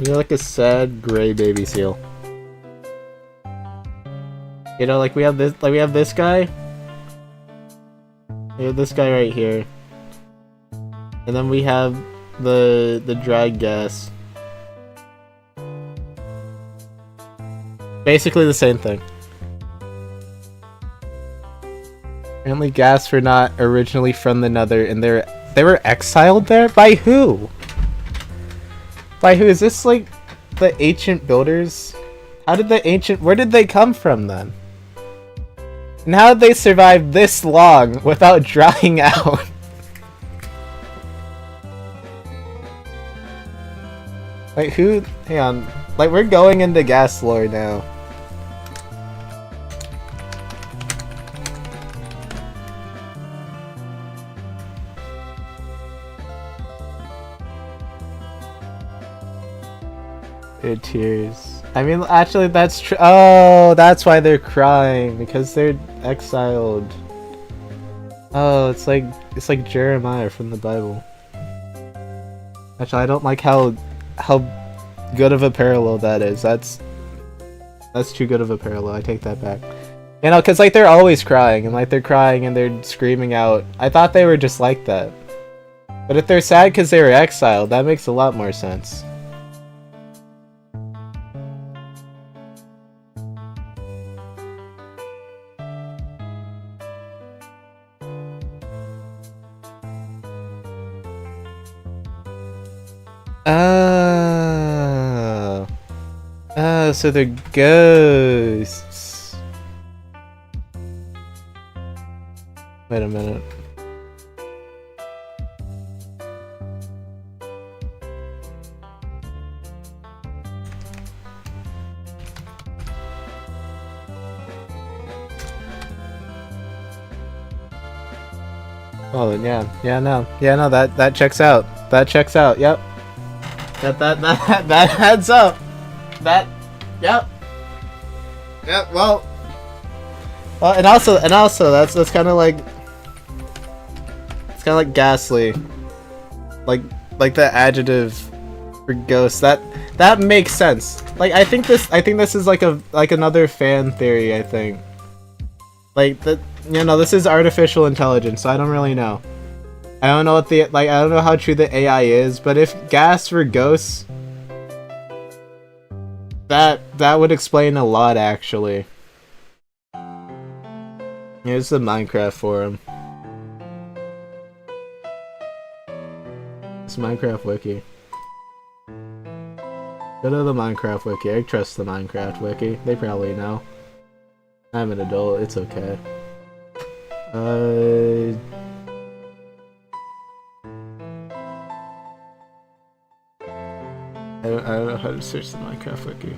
S1: You're like a sad gray baby seal. You know, like we have this guy. We have this guy right here. And then we have the drag gas. Basically the same thing. Apparently gas were not originally from the Nether, and they were exiled there? By who? By who? Is this like the ancient builders? Where did they come from then? And how did they survive this long without drying out? Like, who? Hang on. Like, we're going into gas lore now. Their tears. I mean, actually, that's true. Oh, that's why they're crying, because they're exiled. Oh, it's like Jeremiah from the Bible. Actually, I don't like how good of a parallel that is. That's too good of a parallel. I take that back. You know, because like they're always crying, and like they're crying and they're screaming out. I thought they were just like that. But if they're sad because they were exiled, that makes a lot more sense. Oh, so they're ghosts. Wait a minute. Oh, yeah, no, that checks out. That checks out. Yep. That adds up. Yep. Well, and also that's kind of like, it's kind of like ghastly, like the adjective for ghost. That makes sense. Like, I think this is like another fan theory. I think, like, that, you know, this is artificial intelligence, so I don't really know. I don't know what the I don't know how true the AI is, but if gas were ghosts, that would explain a lot actually. Here's the Minecraft forum. It's Minecraft wiki. Go to the Minecraft wiki. I trust the Minecraft wiki. They probably know. I'm an adult. It's okay. I don't know how to search the Minecraft wiki.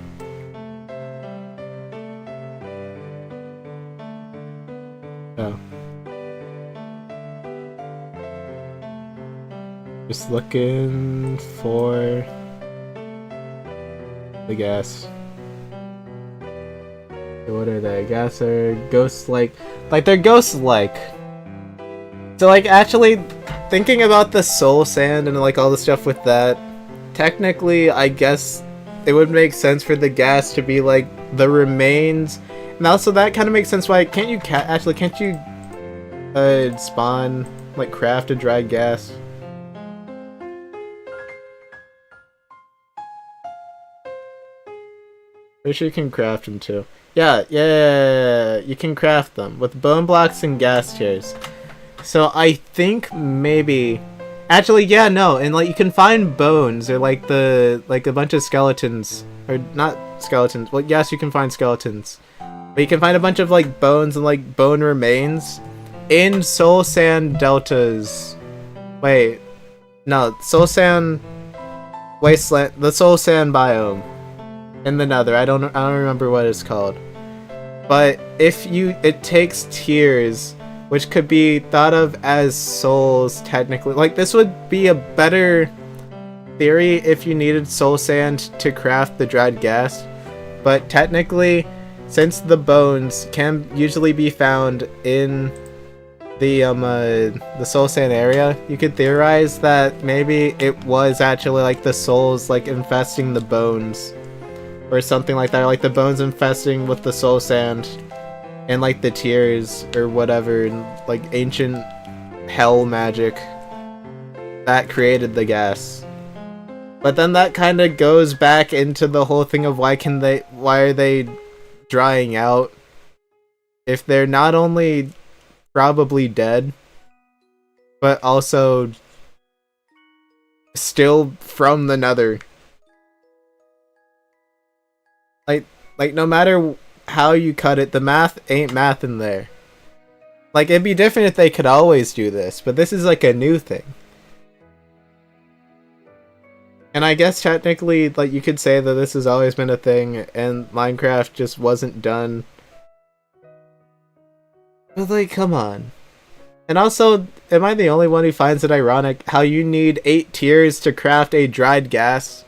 S1: Oh. Just looking for the gas. What are they? Gas are ghost-like. Like, they're ghost-like. So, like, actually, thinking about the soul sand and, like, all the stuff with that, technically, I guess it would make sense for the gas to be, like, the remains. And also, that kind of makes sense why, can't you spawn, like, craft a dried gas? Pretty sure you can craft them too. Yeah, you can craft them with bone blocks and gas tiers. So I think maybe, actually, yeah, no, and like you can find bones or like a bunch of skeletons, or not skeletons. Well, yes, you can find skeletons, but you can find a bunch of like bones and like bone remains in soul sand deltas. Wait, no, soul sand wasteland, the soul sand biome. In the Nether, I don't remember what it's called, but it takes tiers, which could be thought of as souls technically. Like this would be a better theory if you needed soul sand to craft the dried gas, but technically, since the bones can usually be found in the soul sand area, you could theorize that maybe it was actually like the souls like infesting the bones. Or something like that, or like the bones infesting with the soul sand and like the tears or whatever, and like ancient hell magic that created the gas. But then that kind of goes back into the whole thing of why are they drying out if they're not only probably dead but also still from the Nether. Like, no matter how you cut it, the math ain't math in there. Like, it'd be different if they could always do this, but this is like a new thing. And I guess technically, like, you could say that this has always been a thing, and Minecraft just wasn't done. But, like, come on. And also, am I the only one who finds it ironic how you need 8 tiers to craft a dried gas?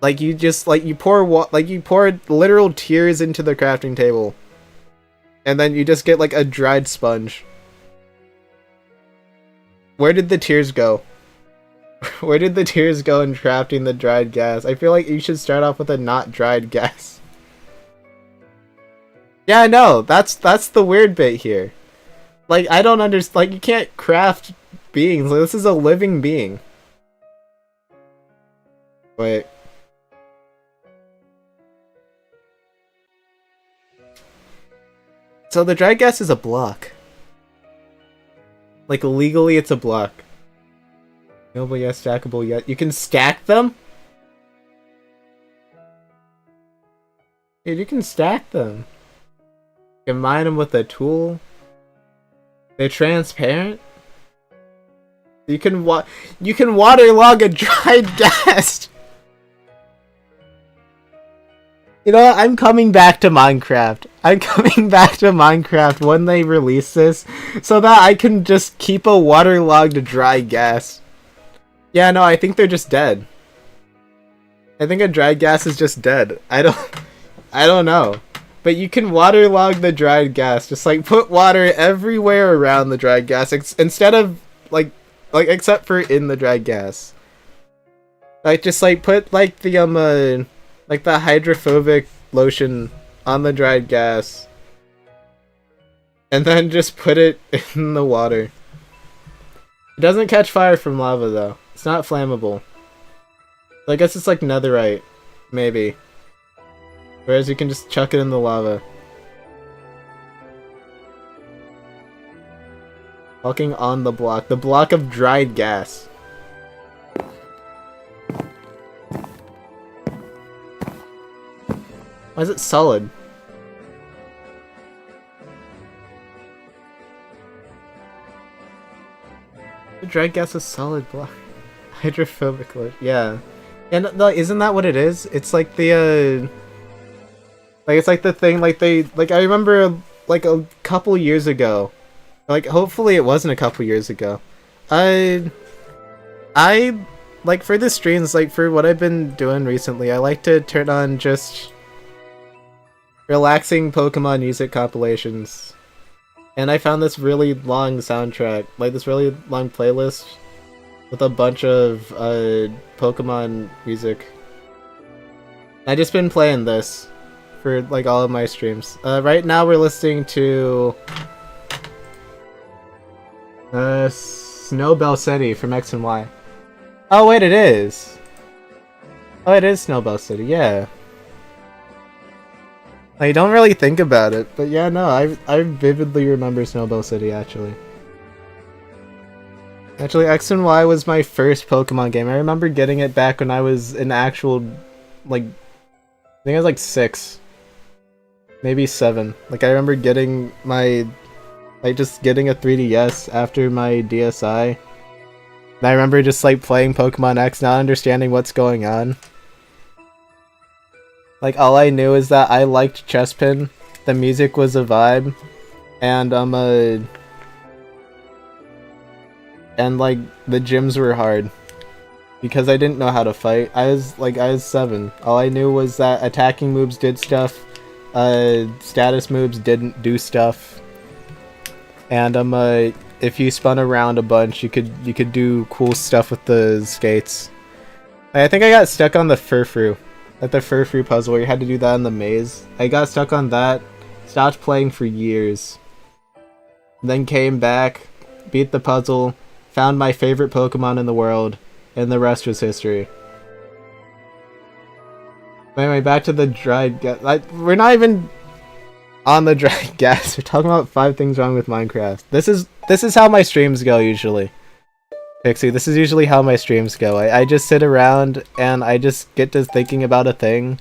S1: Like you just you pour literal tears into the crafting table, and then you just get like a dried sponge. Where did the tears go? Where did the tears go in crafting the dried gas? I feel like you should start off with a not dried gas. Yeah, I know. That's the weird bit here. Like I don't understand. Like you can't craft beings. Like, this is a living being. Wait. So the dried gas is a block. Like legally it's a block. Noble yet stackable yet. You can stack them? Dude, you can stack them. You can mine them with a tool. They're transparent. You can waterlog a dried gas. You know what? I'm coming back to Minecraft. I'm coming back to Minecraft when they release this, so that I can just keep a waterlogged dry gas. Yeah, no, I think they're just dead. I think a dried gas is just dead. I don't know. But you can waterlog the dried gas. Just like put water everywhere around the dried gas, instead of like except for in the dried gas. Like just like put like the like the hydrophobic lotion on the dried gas. And then just put it in the water. It doesn't catch fire from lava though. It's not flammable. So I guess it's like netherite, maybe. Whereas you can just chuck it in the lava. Walking on the block of dried gas. Why is it solid? The dried gas is solid block. Hydrophobic, yeah. And isn't that what it is? It's like the like it's like the thing like I remember like a couple years ago. Like hopefully it wasn't a couple years ago. I like for the streams, like for what I've been doing recently, I like to turn on just relaxing Pokemon music compilations. And I found this really long soundtrack, like this really long playlist with a bunch of Pokemon music. I just been playing this for like all of my streams. Right now we're listening to Snowbell City from X and Y. Oh wait, it is. Oh, it is Snowbell City, yeah. I don't really think about it, but yeah, no, I vividly remember Snowbell City, actually. Actually, X and Y was my first Pokemon game. I remember getting it back when I was in actual, like, I think I was like 6. Maybe 7. Like, I remember getting my, like, just getting a 3DS after my DSi. And I remember just, like, playing Pokemon X, not understanding what's going on. Like, all I knew is that I liked Chespin, the music was a vibe, and and like, the gyms were hard. Because I didn't know how to fight. I was 7. All I knew was that attacking moves did stuff, status moves didn't do stuff. And if you spun around a bunch, you could do cool stuff with the skates. I think I got stuck on the Furfrou. At the Furfrou puzzle where you had to do that in the maze. I got stuck on that, stopped playing for years. Then came back, beat the puzzle, found my favorite Pokemon in the world, and the rest was history. Anyway, back to the dried gas. We're not even on the dried gas. We're talking about 5 things wrong with Minecraft. This is how my streams go usually. Pixie, this is usually how my streams go. I just sit around and I just get to thinking about a thing,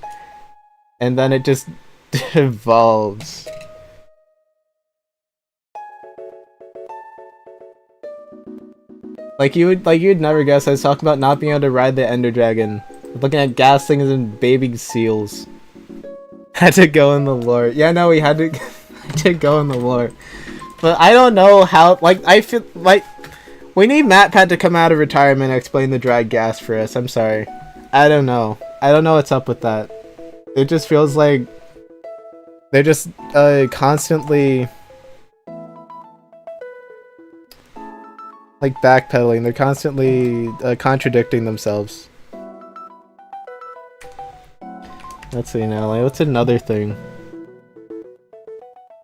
S1: and then it just evolves. Like you'd never guess I was talking about not being able to ride the Ender Dragon, looking at gas things and baby seals. Had to go in the lore. Yeah, no, we had to, had to go in the lore. But I don't know how. Like I feel like. We need MatPat to come out of retirement and explain the dried gas for us. I'm sorry. I don't know. I don't know what's up with that. It just feels like they're just constantly like backpedaling. They're constantly contradicting themselves. Let's see now. Like, what's another thing?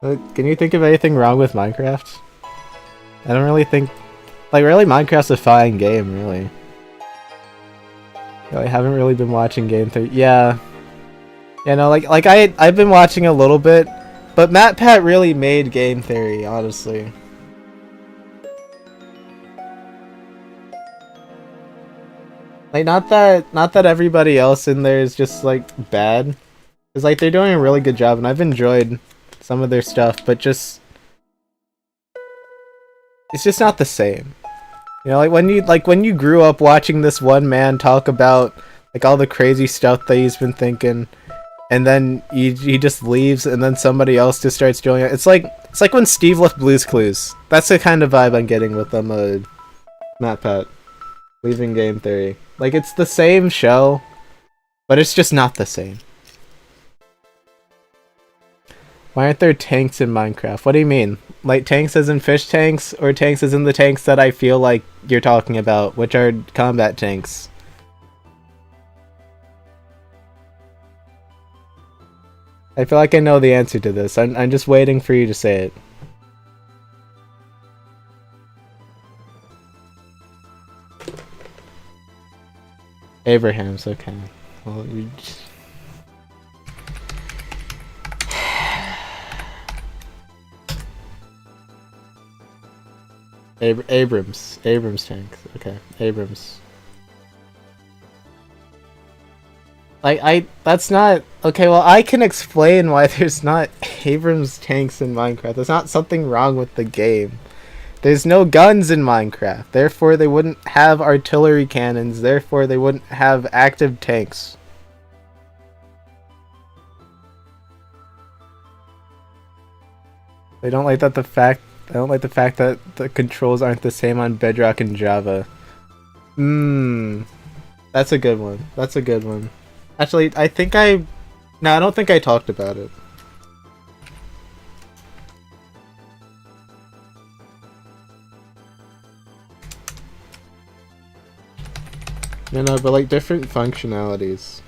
S1: Can you think of anything wrong with Minecraft? I don't really think. Like, really, Minecraft's a fine game, really. I haven't really been watching Game Theory. Yeah. You know, like I've been watching a little bit, but MatPat really made Game Theory, honestly. Like, not that everybody else in there is just, like, bad. It's like, they're doing a really good job, and I've enjoyed some of their stuff, but just... It's just not the same. You know, like when you grew up watching this one man talk about like all the crazy stuff that he's been thinking, and then he just leaves, and then somebody else just starts doing it. It's like when Steve left Blue's Clues. That's the kind of vibe I'm getting with MatPat leaving Game Theory. Like, it's the same show, but it's just not the same. Why aren't there tanks in Minecraft? What do you mean? Like tanks as in fish tanks, or tanks as in the tanks that I feel like you're talking about, which are combat tanks? I feel like I know the answer to this. I'm just waiting for you to say it. Abraham's, okay. Well, you... Abrams tanks. Okay, Abrams. That's not okay. Well, I can explain why there's not Abrams tanks in Minecraft. There's not something wrong with the game. There's no guns in Minecraft. Therefore, they wouldn't have artillery cannons. Therefore, they wouldn't have active tanks. They don't like that the fact. I don't like the fact that the controls aren't the same on Bedrock and Java. That's a good one. That's a good one. Actually, I think I... No, I don't think I talked about it. No, but like different functionalities.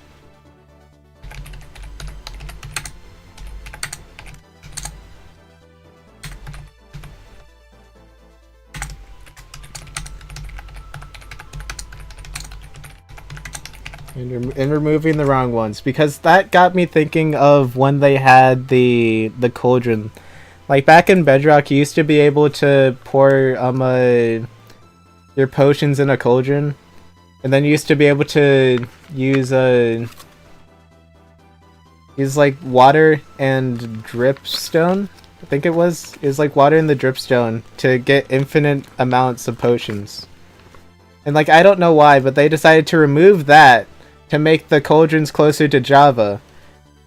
S1: And removing the wrong ones, because that got me thinking of when they had the cauldron. Like back in Bedrock, you used to be able to pour your potions in a cauldron, and then you used to be able to use like water and dripstone. I think it was like water in the dripstone to get infinite amounts of potions. And like I don't know why, but they decided to remove that to make the cauldrons closer to Java.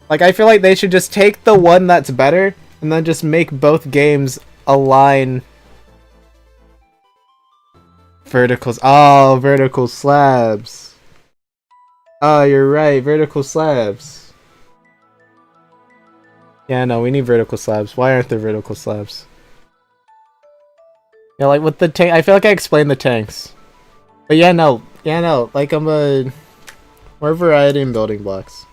S1: Like, I feel like they should just take the one that's better, and then just make both games align. Verticals. Oh, vertical slabs. Oh, you're right, vertical slabs. Yeah, no, we need vertical slabs. Why aren't there vertical slabs? Yeah, like with the tank, I feel like I explained the tanks. But yeah, no, like more variety in building blocks.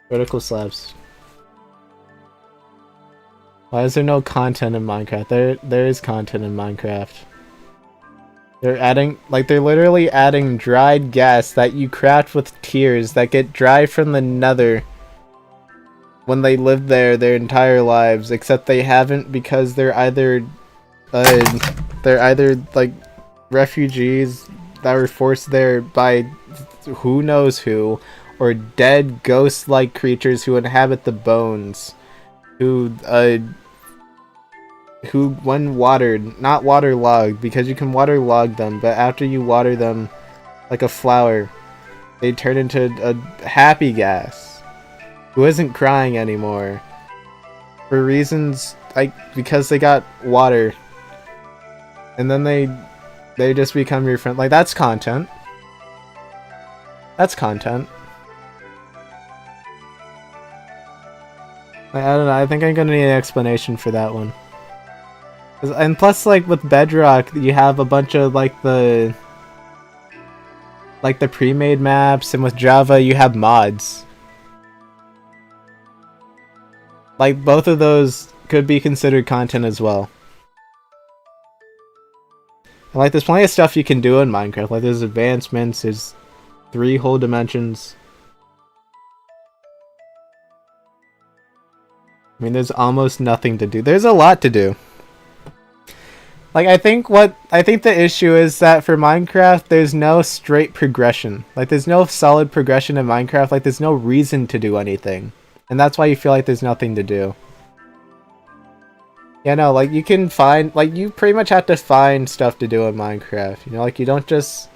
S1: Vertical slabs. Why is there no content in Minecraft? There is content in Minecraft. They're literally adding dried gas that you craft with tears that get dry from the nether when they lived there their entire lives, except they haven't because they're either like refugees that were forced there by who knows who, or dead ghost-like creatures who inhabit the bones, who when watered, not waterlogged, because you can waterlog them, but after you water them like a flower, they turn into a happy gas who isn't crying anymore for reasons like because they got water, and then they just become your friend. Like, that's content. That's content. I don't know, I think I'm gonna need an explanation for that one. And plus, like, with Bedrock, you have a bunch of, like, the pre-made maps, and with Java, you have mods. Like, both of those could be considered content as well. And, like, there's plenty of stuff you can do in Minecraft. Like, there's advancements, there's 3 whole dimensions. I mean, there's almost nothing to do. There's a lot to do. Like, I think the issue is that for Minecraft, there's no straight progression. Like, there's no solid progression in Minecraft. Like, there's no reason to do anything. And that's why you feel like there's nothing to do. Yeah, no, like, you can find, like, you pretty much have to find stuff to do in Minecraft. You know, like, you don't just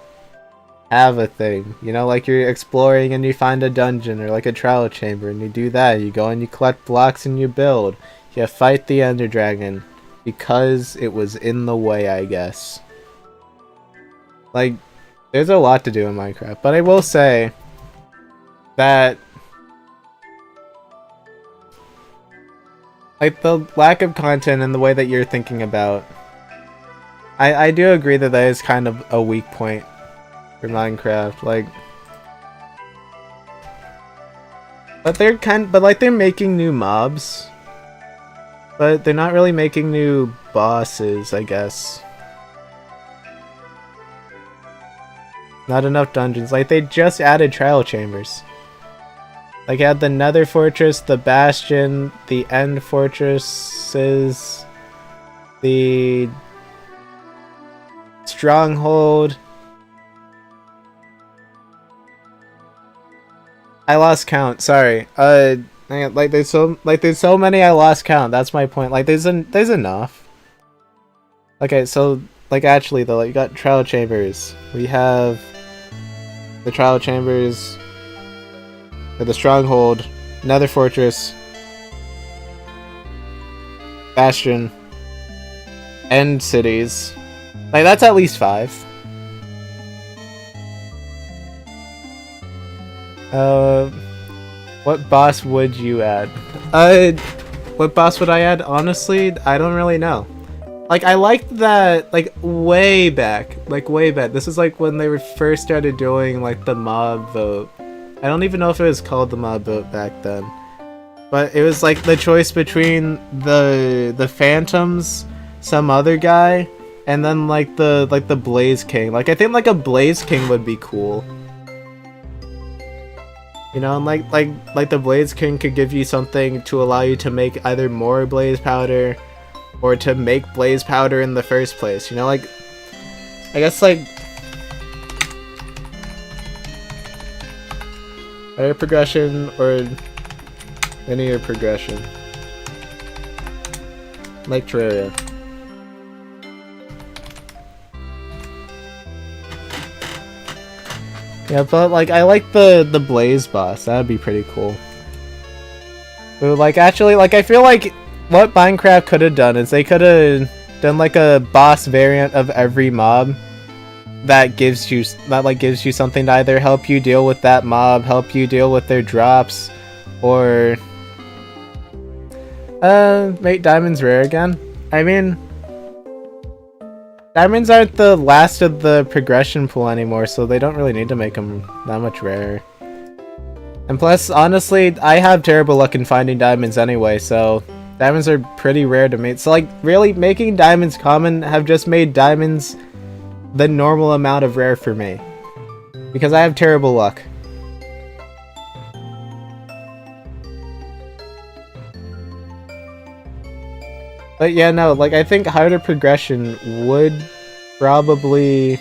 S1: have a thing. You know, like, you're exploring and you find a dungeon or, like, a trial chamber, and you do that. You go and you collect blocks and you build. You fight the Ender Dragon. Because it was in the way, I guess. Like, there's a lot to do in Minecraft. But I will say that, like, the lack of content and the way that you're thinking about, I do agree that that is kind of a weak point for Minecraft. Like, But they're making new mobs. But they're not really making new bosses, I guess. Not enough dungeons. Like, they just added trial chambers. Like, you had the Nether Fortress, the Bastion, the End Fortresses, the Stronghold. I lost count. Sorry. Like there's so many I lost count. That's my point. Like there's enough. Okay, so like actually though, like, you got trial chambers. We have the trial chambers, the Stronghold, Nether Fortress, Bastion, End Cities. Like that's at least 5. What boss would you add? What boss would I add? Honestly, I don't really know. Like, I liked that, like, way back. This is, like, when they were first started doing, like, the mob vote. I don't even know if it was called the mob vote back then. But it was, like, the choice between the Phantoms, some other guy, and then, like, the Blaze King. Like, I think, like, a Blaze King would be cool. You know, and like the Blaze King could give you something to allow you to make either more blaze powder or to make blaze powder in the first place. You know, like, I guess like higher progression or linear progression. Like Terraria. Yeah, but like I like the Blaze boss. That'd be pretty cool. But like actually, like I feel like what Minecraft could have done is they could have done like a boss variant of every mob that gives you something to either help you deal with that mob, help you deal with their drops, or make diamonds rare again. I mean, diamonds aren't the last of the progression pool anymore, so they don't really need to make them that much rarer. And plus, honestly, I have terrible luck in finding diamonds anyway, so diamonds are pretty rare to me. So, like, really, making diamonds common have just made diamonds the normal amount of rare for me. Because I have terrible luck. But yeah, no, like, I think harder progression would probably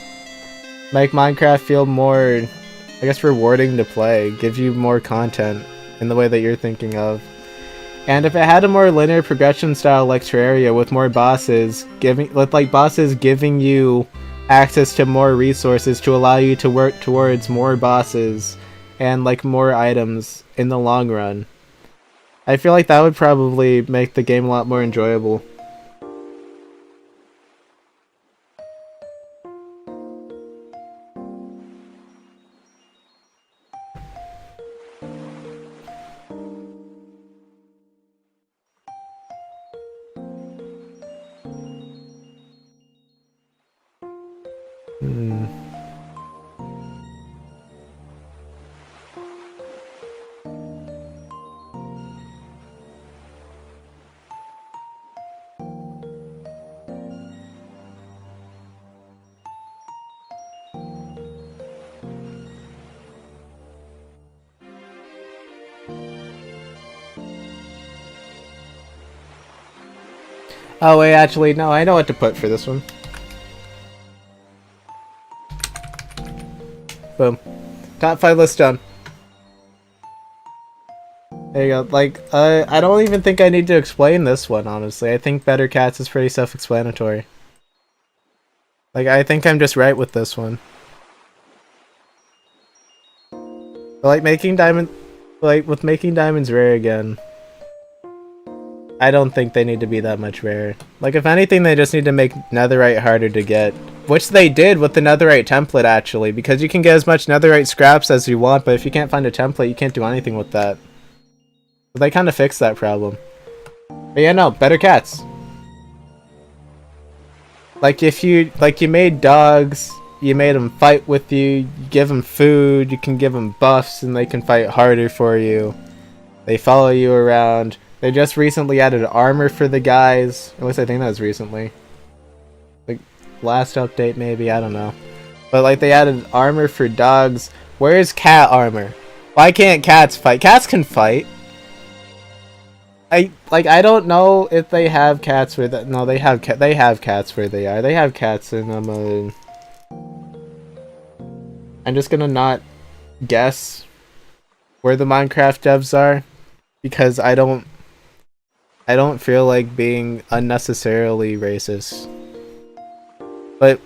S1: make Minecraft feel more, I guess, rewarding to play, give you more content in the way that you're thinking of. And if it had a more linear progression style like Terraria with more bosses, bosses giving you access to more resources to allow you to work towards more bosses and like more items in the long run, I feel like that would probably make the game a lot more enjoyable. Oh wait, actually, no, I know what to put for this one. Boom. Top 5 list done. There you go. Like, I don't even think I need to explain this one, honestly. I think Better Cats is pretty self-explanatory. Like, I think I'm just right with this one. But, like, making diamonds rare again, I don't think they need to be that much rarer. Like, if anything, they just need to make netherite harder to get. Which they did with the netherite template, actually. Because you can get as much netherite scraps as you want, but if you can't find a template, you can't do anything with that. But they kind of fixed that problem. But yeah, no, Better Cats. Like, if you made dogs, you made them fight with you, you give them food, you can give them buffs, and they can fight harder for you. They follow you around. They just recently added armor for the guys. At least I think that was recently. Like, last update maybe, I don't know. But like, they added armor for dogs. Where's cat armor? Why can't cats fight? Cats can fight. I don't know if they have cats where that. No, they have cats where they are. They have cats in them. I'm just gonna not guess where the Minecraft devs are because I don't feel like being unnecessarily racist. But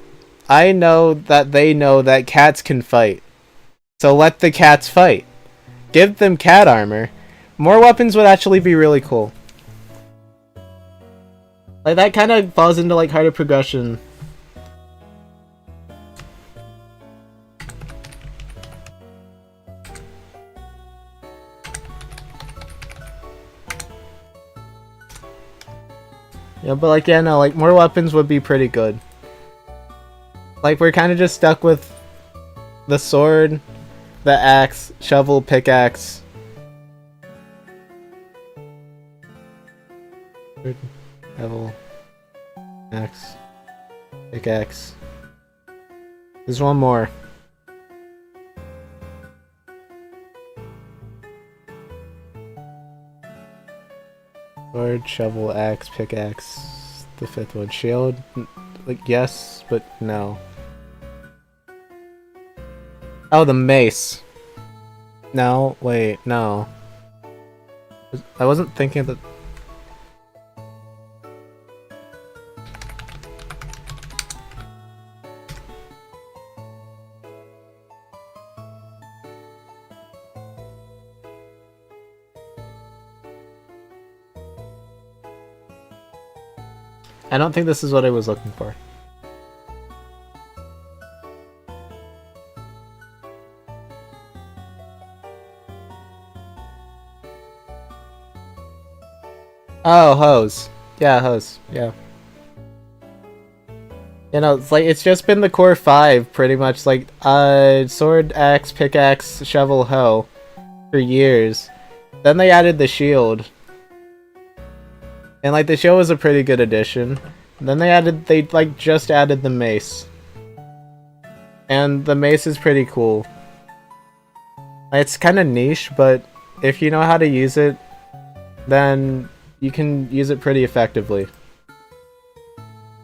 S1: I know that they know that cats can fight. So let the cats fight. Give them cat armor. More weapons would actually be really cool. Like, that kind of falls into like harder progression. Yeah, but like, yeah, no, like, more weapons would be pretty good. Like, we're kind of just stuck with the sword, the axe, shovel, pickaxe. Shovel, axe, pickaxe. There's one more. Sword, shovel, axe, pickaxe. The fifth one. Shield? Like, yes, but no. Oh, the mace. No, wait, no. I wasn't thinking that. I don't think this is what I was looking for. Oh, hose. Yeah, hose. Yeah. You know, it's like, it's just been the core 5, pretty much, like, sword, axe, pickaxe, shovel, hoe, for years. Then they added the shield. And, like, the shield was a pretty good addition. Then they just added the mace. And the mace is pretty cool. It's kind of niche, but if you know how to use it, then you can use it pretty effectively.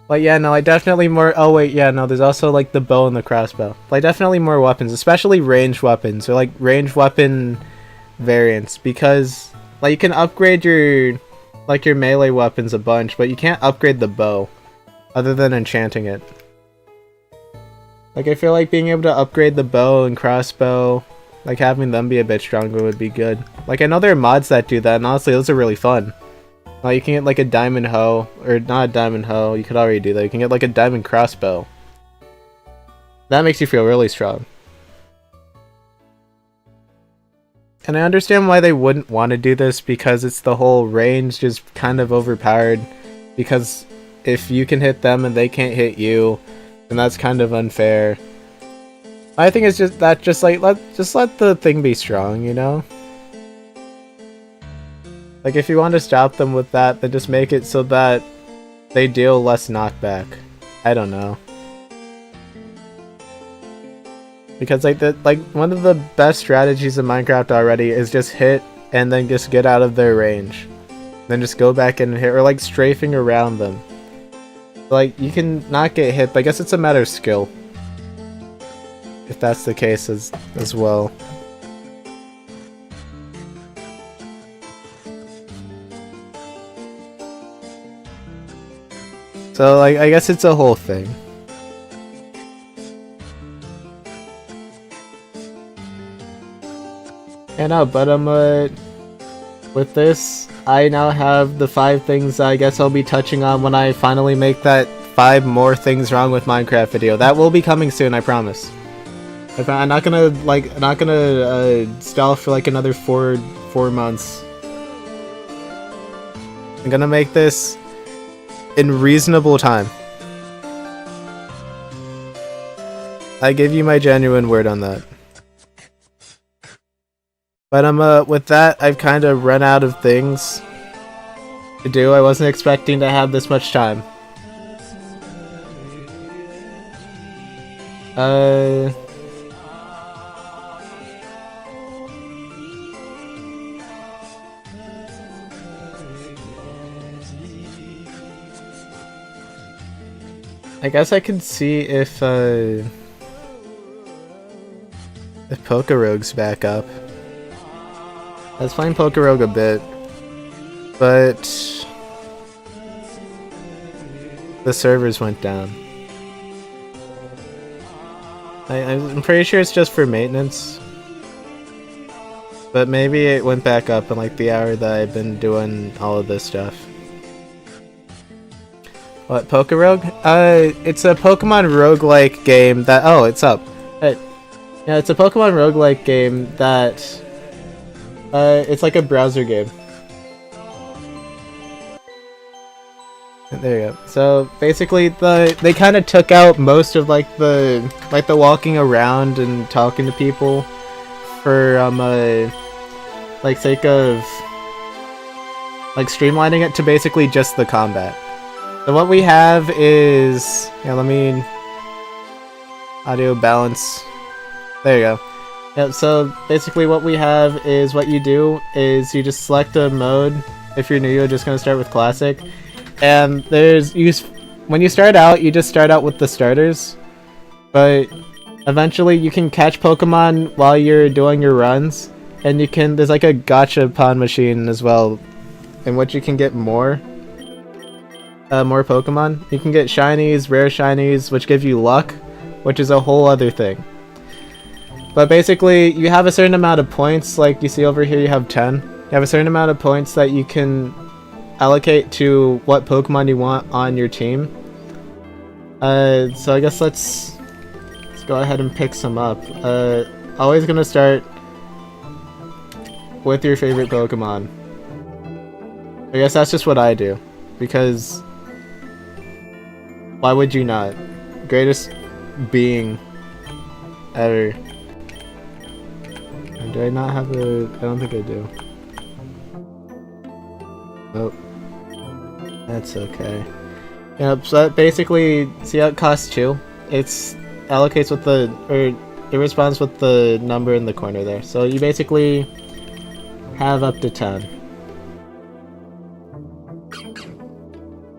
S1: But yeah, no, like, definitely more. Oh wait, yeah, no, there's also like the bow and the crossbow. Like, definitely more weapons, especially ranged weapons or like ranged weapon variants, because like you can upgrade your melee weapons a bunch, but you can't upgrade the bow other than enchanting it. Like, I feel like being able to upgrade the bow and crossbow, like having them be a bit stronger would be good. Like, I know there are mods that do that, and honestly, those are really fun. Like, you can get like a diamond hoe, or not a diamond hoe, you could already do that. You can get like a diamond crossbow. That makes you feel really strong. And I understand why they wouldn't want to do this, because it's the whole range just kind of overpowered. Because if you can hit them and they can't hit you, then that's kind of unfair. I think it's just that, let the thing be strong, you know? Like, if you want to stop them with that, then just make it so that they deal less knockback. I don't know. Because like one of the best strategies in Minecraft already is just hit and then just get out of their range. Then just go back in and hit, or like strafing around them. Like, you can not get hit, but I guess it's a matter of skill. If that's the case as well. So, like, I guess it's a whole thing. Yeah, no, but with this, I now have the 5 things I guess I'll be touching on when I finally make that 5 more things wrong with Minecraft video. That will be coming soon, I promise. I'm not gonna stall for like another 4 months. I'm gonna make this in reasonable time. I give you my genuine word on that. But with that, I've kind of run out of things to do. I wasn't expecting to have this much time. I guess I could see if Pokerogue's back up. I was playing Pokerogue a bit, but the servers went down. I'm pretty sure it's just for maintenance, but maybe it went back up in like the hour that I've been doing all of this stuff. What, Pokerogue? It's a Pokemon roguelike game that... Oh, it's up. Yeah, it's a Pokemon roguelike game that... it's like a browser game. There you go. So, basically, they kind of took out most of, the walking around and talking to people for, sake of, streamlining it to basically just the combat. So what we have is... Yeah, let me... Audio balance. There you go. Yeah, so basically what we have is what you do is you just select a mode. If you're new, you're just going to start with Classic. And when you start out, you just start out with the starters. But eventually you can catch Pokemon while you're doing your runs. And there's like a gachapon machine as well, in which you can get more Pokemon. You can get shinies, rare shinies, which give you luck, which is a whole other thing. But basically, you have a certain amount of points, like you see over here you have 10. You have a certain amount of points that you can allocate to what Pokemon you want on your team. So I guess let's go ahead and pick some up. Always gonna start with your favorite Pokemon. I guess that's just what I do, because why would you not? Greatest being ever. Do I not have a... I don't think I do. Nope. That's okay. Yep, so that basically... See how it costs 2? It's... allocates with the... or it responds with the number in the corner there. So you basically have up to 10.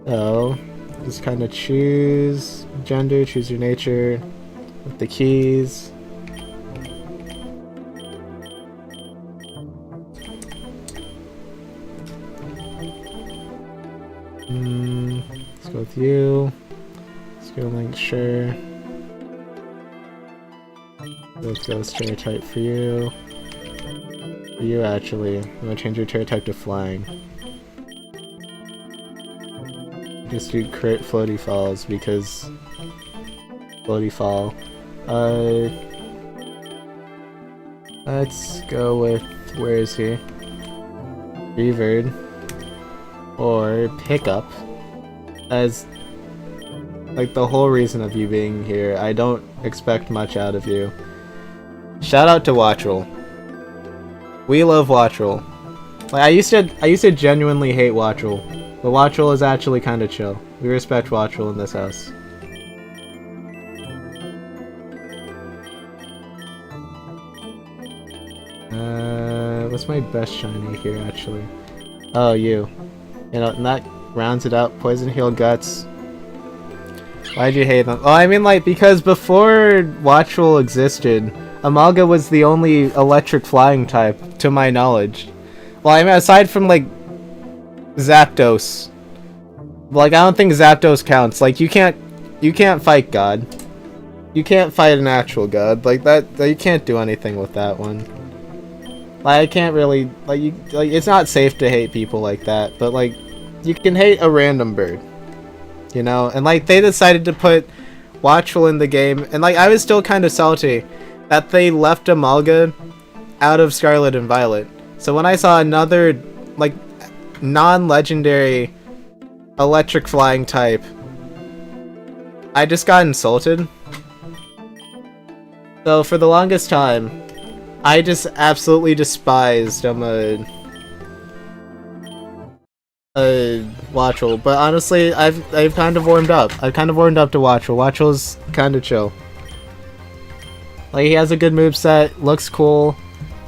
S1: So... just kind of choose gender, choose your nature with the keys. Let's go with you. Skill link, sure. Let's go with terror type for you. For you, actually. I'm gonna change your terror type to flying. Just do crit floaty falls because floaty fall. Let's go with, where is he? Revered or Pickup as like the whole reason of you being here. I don't expect much out of you. Shout out to Wattrel. We love Wattrel. Like I used to genuinely hate Wattrel. But Wattrel is actually kind of chill. We respect Wattrel in this house. What's my best shiny here, actually? Oh, you. You know, and that rounds it out. Poison Heal Guts. Why'd you hate them? Oh, I mean, like, because before Wattrel existed, Amalga was the only electric flying type, to my knowledge. Well, I mean, aside from, like, Zapdos. Like, I don't think Zapdos counts. Like, you can't fight God. You can't fight an actual God. Like, you can't do anything with that one. Like, I can't really, like, it's not safe to hate people like that, but, like, you can hate a random bird. You know? And, like, they decided to put Wattrel in the game, and, like, I was still kind of salty that they left Amalga out of Scarlet and Violet. So when I saw another, like, non-legendary electric flying type, I just got insulted. So for the longest time, I just absolutely despised Watchel, but honestly, I've kind of warmed up. I've kind of warmed up to Watchel. Watchel's kind of chill. Like, he has a good moveset, looks cool,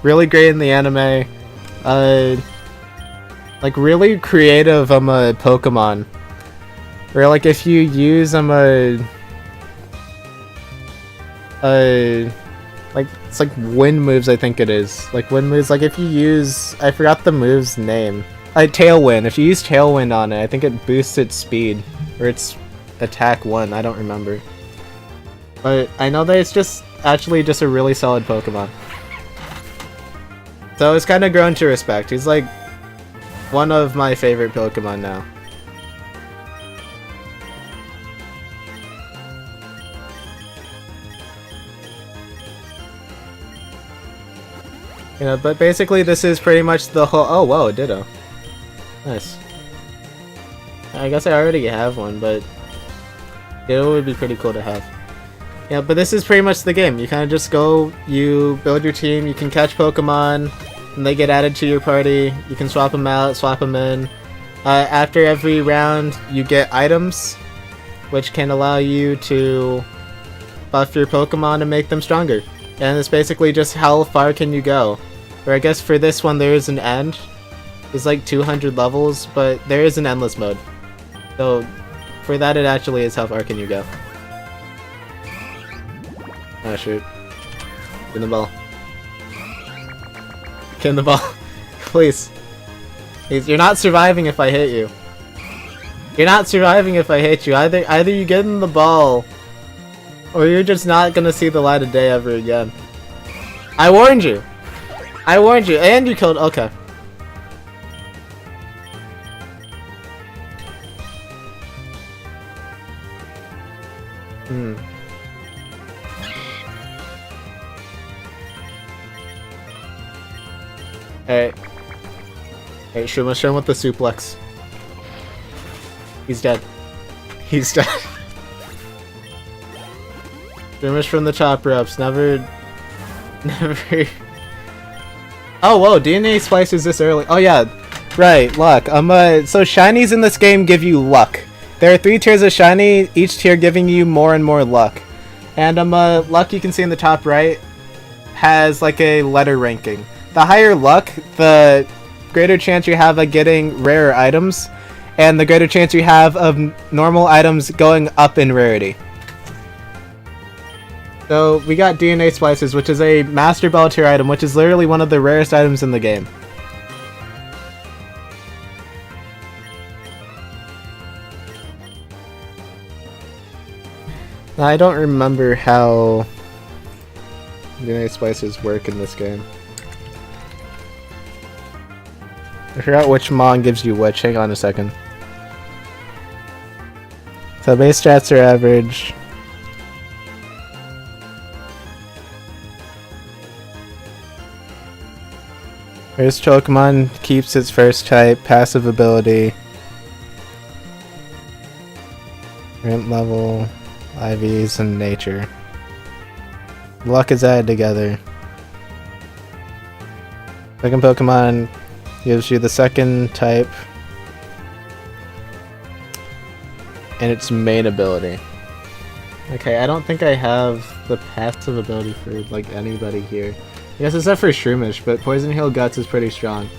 S1: really great in the anime. Like, really creative Pokemon. Where, like, if you use like, it's like wind moves, I think it is. Like, wind moves, like, if you use, I forgot the move's name. Tailwind. If you use Tailwind on it, I think it boosts its speed. Or its attack 1, I don't remember. But I know that it's just actually just a really solid Pokemon. So it's kind of grown to respect. He's like one of my favorite Pokemon now. You know, but basically this is pretty much the whole— oh, whoa, Ditto. Nice. I guess I already have one, but Ditto would be pretty cool to have. Yeah, but this is pretty much the game. You kind of just go, you build your team, you can catch Pokemon, and they get added to your party. You can swap them out, swap them in. After every round, you get items, which can allow you to buff your Pokemon and make them stronger. And it's basically just how far can you go. Or I guess for this one there is an end. It's like 200 levels, but there is an endless mode. So for that it actually is how far can you go. Oh shoot. Get in the ball. Get in the ball. Please. You're not surviving if I hit you. You're not surviving if I hit you. Either you get in the ball, or you're just not gonna see the light of day ever again. I warned you! I warned you, and you killed— okay. Alright. Hey, show him with the suplex. He's dead. He's dead. Damage from the top ropes. Never. Oh, whoa! DNA splices this early. Oh yeah, right. Luck. So shinies in this game give you luck. There are 3 tiers of shiny, each tier giving you more and more luck. And luck you can see in the top right has like a letter ranking. The higher luck, the greater chance you have of getting rarer items, and the greater chance you have of normal items going up in rarity. So we got DNA Splices, which is a Master Ball tier item, which is literally one of the rarest items in the game. Now, I don't remember how DNA Splices work in this game. I forgot which Mon gives you which. Hang on a second. So base stats are average. First Pokemon keeps its first type, passive ability, ramp level, IVs, and nature. Luck is added together. Second Pokemon gives you the second type and its main ability. Okay, I don't think I have the passive ability for like anybody here. I guess except for Shroomish, but Poison Heal Guts is pretty strong.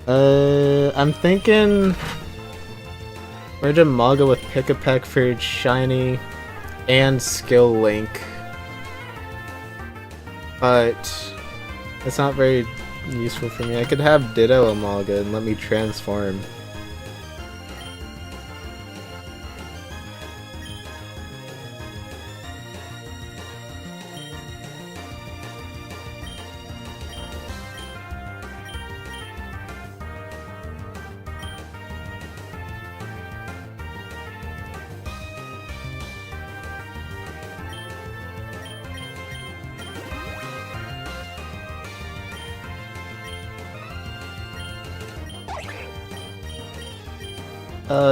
S1: I'm thinking merge a Malga with Pick-a-Peck for shiny and Skill Link. But it's not very useful for me. I could have Ditto Amalga and let me transform.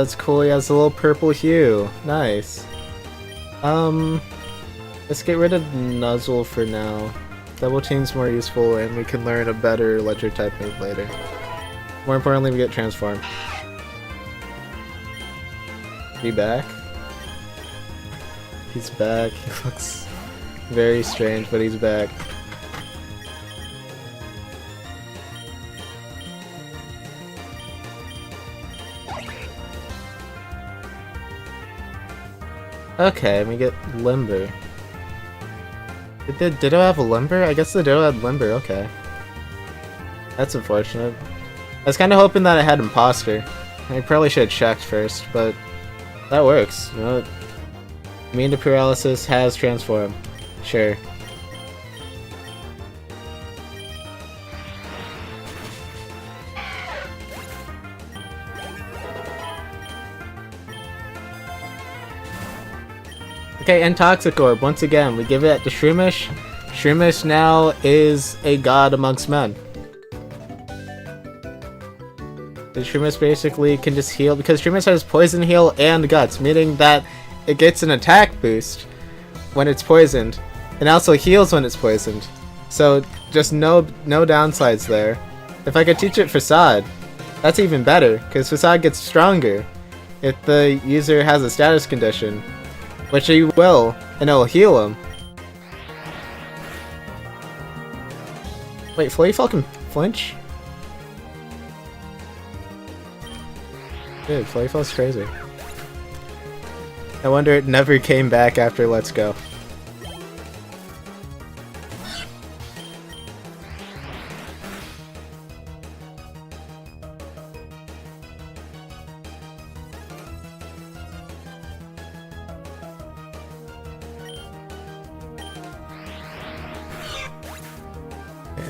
S1: It's cool, he has a little purple hue. Nice. Let's get rid of Nuzzle for now. Double Team's more useful, and we can learn a better Ledger type move later. More importantly, we get Transform. Be back? He's back. He looks very strange, but he's back. Okay, we get Limber. Did the Ditto have a Limber? I guess the Ditto had Limber, okay. That's unfortunate. I was kinda hoping that it had Imposter. I probably should have checked first, but that works. You know, Immune to Paralysis has Transform. Sure. Okay, and Toxic Orb. Once again, we give it to Shroomish. Shroomish now is a god amongst men. The Shroomish basically can just heal, because Shroomish has Poison Heal and Guts, meaning that it gets an attack boost when it's poisoned, and also heals when it's poisoned. So, just no downsides there. If I could teach it Facade, that's even better, because Facade gets stronger if the user has a status condition. Which he will, and it'll heal him. Wait, Flavyfall can flinch? Dude, Flavyfall's crazy. I wonder it never came back after Let's Go.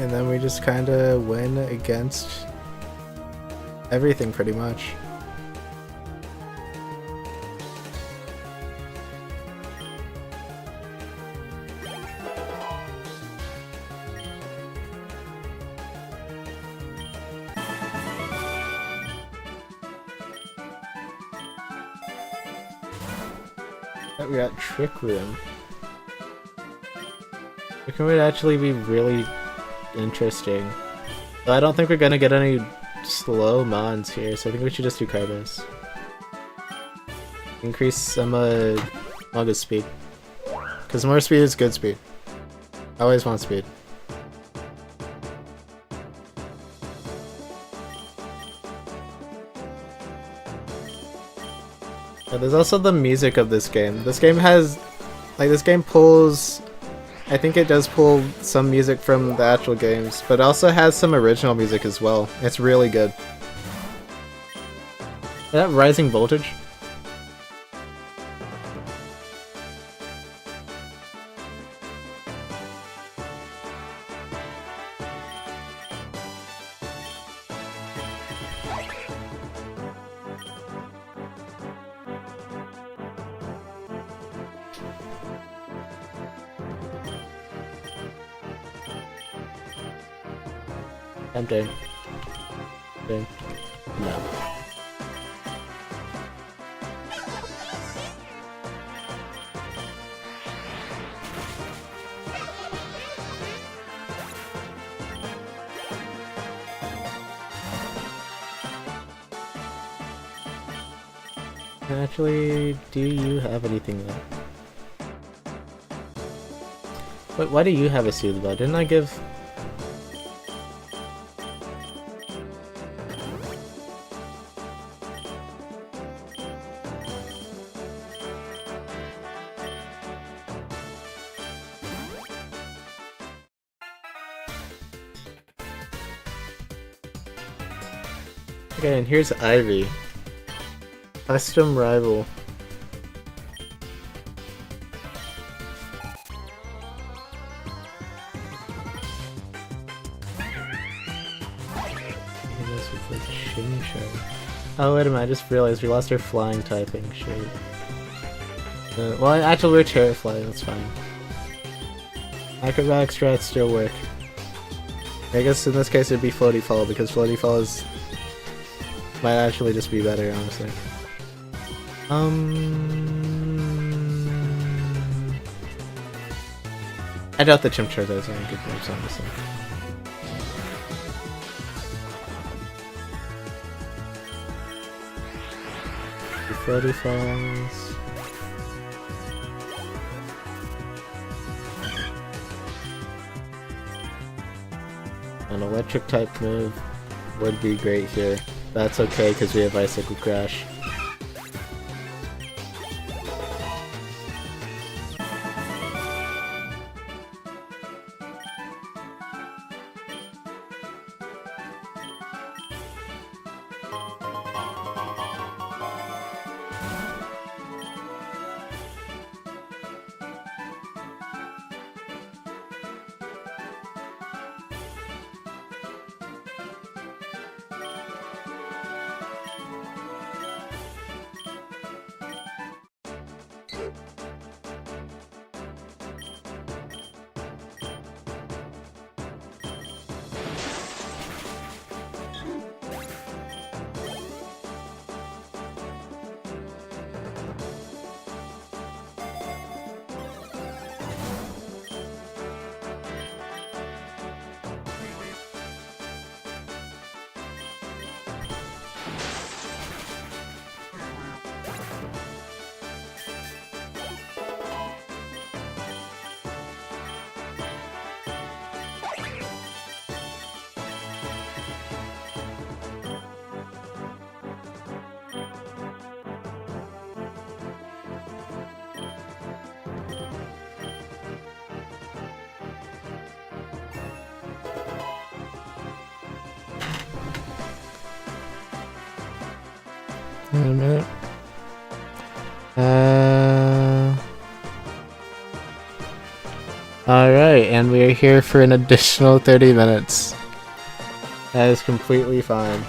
S1: And then we just kinda win against everything pretty much. We got Trick Room. Trick Room would actually be really interesting. But I don't think we're gonna get any slow mons here, so I think we should just do Carbos. Increase some Mugga's speed. Because more speed is good speed. I always want speed. There's also the music of this game. This game has, like, this game pulls, I think it does pull some music from the actual games, but it also has some original music as well. It's really good. Is that Rising Voltage? Tempting. No. Actually, do you have anything left? Wait, why do you have a Soothe Bell? Didn't I give... Okay, and here's Ivy. Custom rival. Oh wait a minute, I just realized we lost our flying typing, shit. Well, actually we're Terra Fly, that's fine. Acrobatic strats still work. I guess in this case it'd be Floaty Fall, because Floaty Fall is... might actually just be better, honestly. I doubt the Chimp Charizard has any good moves, honestly. Floaty Falls. An electric type move would be great here. That's okay because we have Icicle Crash. Wait a minute. Alright, and we are here for an additional 30 minutes. That is completely fine.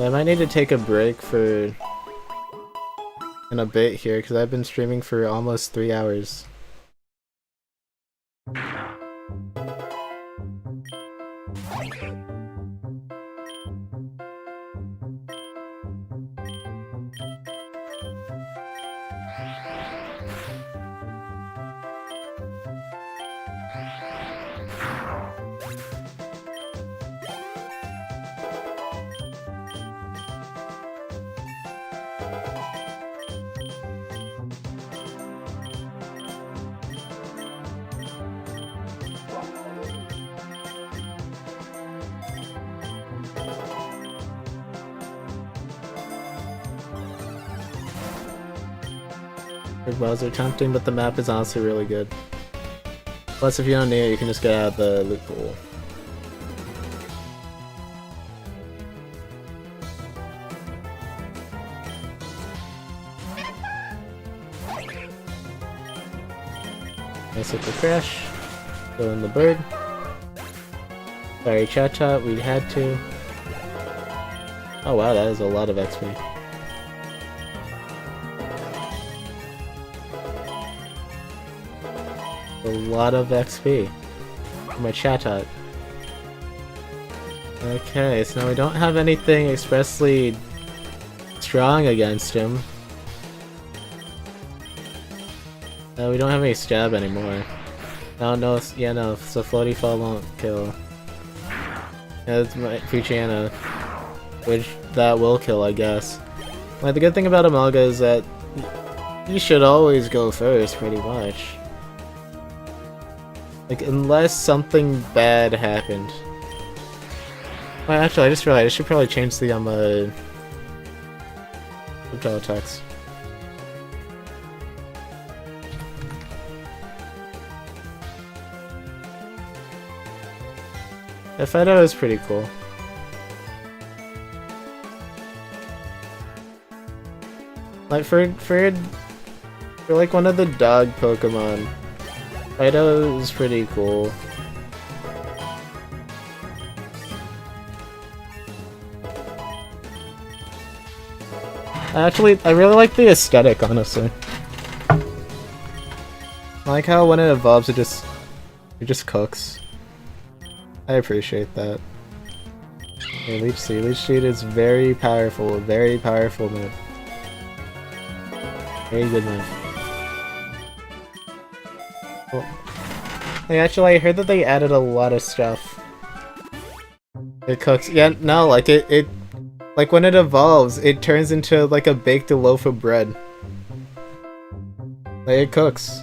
S1: I might need to take a break in a bit here, because I've been streaming for almost 3 hours. Bowser tempting, but the map is honestly really good. Plus, if you don't need it, you can just get out of the loot pool. Nice little crash. Go in the bird. Sorry, chat, we had to. Oh wow, that is a lot of XP. A lot of XP for my Chatot. Okay, so now we don't have anything expressly strong against him. We don't have any stab anymore. Oh no, yeah, no, so Floaty Fall won't kill. Yeah, that's my Fuchiana, which that will kill, I guess. Like, the good thing about Amalga is that you should always go first, pretty much. Like, unless something bad happened. Well, actually, I just realized I should probably change the, subtitle text. The Fido is pretty cool. Like, for like one of the dog Pokemon, Fido is pretty cool. Actually, I really like the aesthetic, honestly. I like how when it evolves, it just cooks. I appreciate that. Yeah, Leech Seed. Leech Seed is very powerful move. Very good man. Cool. Hey, actually, I heard that they added a lot of stuff. It cooks. Yeah, no, like it like when it evolves, it turns into like a baked loaf of bread. Like it cooks.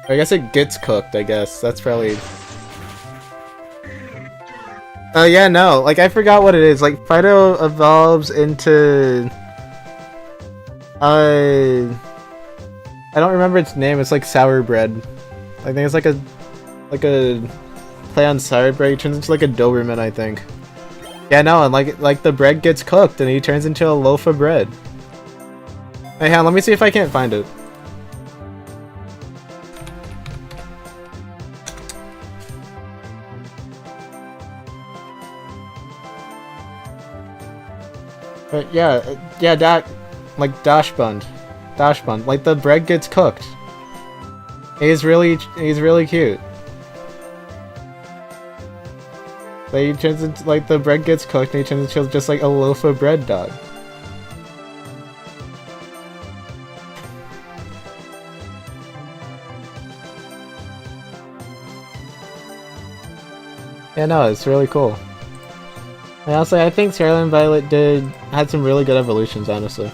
S1: I guess it gets cooked, I guess. That's probably... Oh yeah, no, like I forgot what it is. Like Fido evolves into... I don't remember its name. It's like sour bread. I think it's like a play on sour bread. He turns into like a Doberman, I think. Yeah, no, and like the bread gets cooked and he turns into a loaf of bread. Hey, hang on, let me see if I can't find it. But yeah, that, like Dashbund, like the bread gets cooked. He's really cute. Like he turns into, like the bread gets cooked and he turns into just like a loaf of bread dog. Yeah, no, it's really cool. And honestly, I think Scarlet and Violet had some really good evolutions, honestly.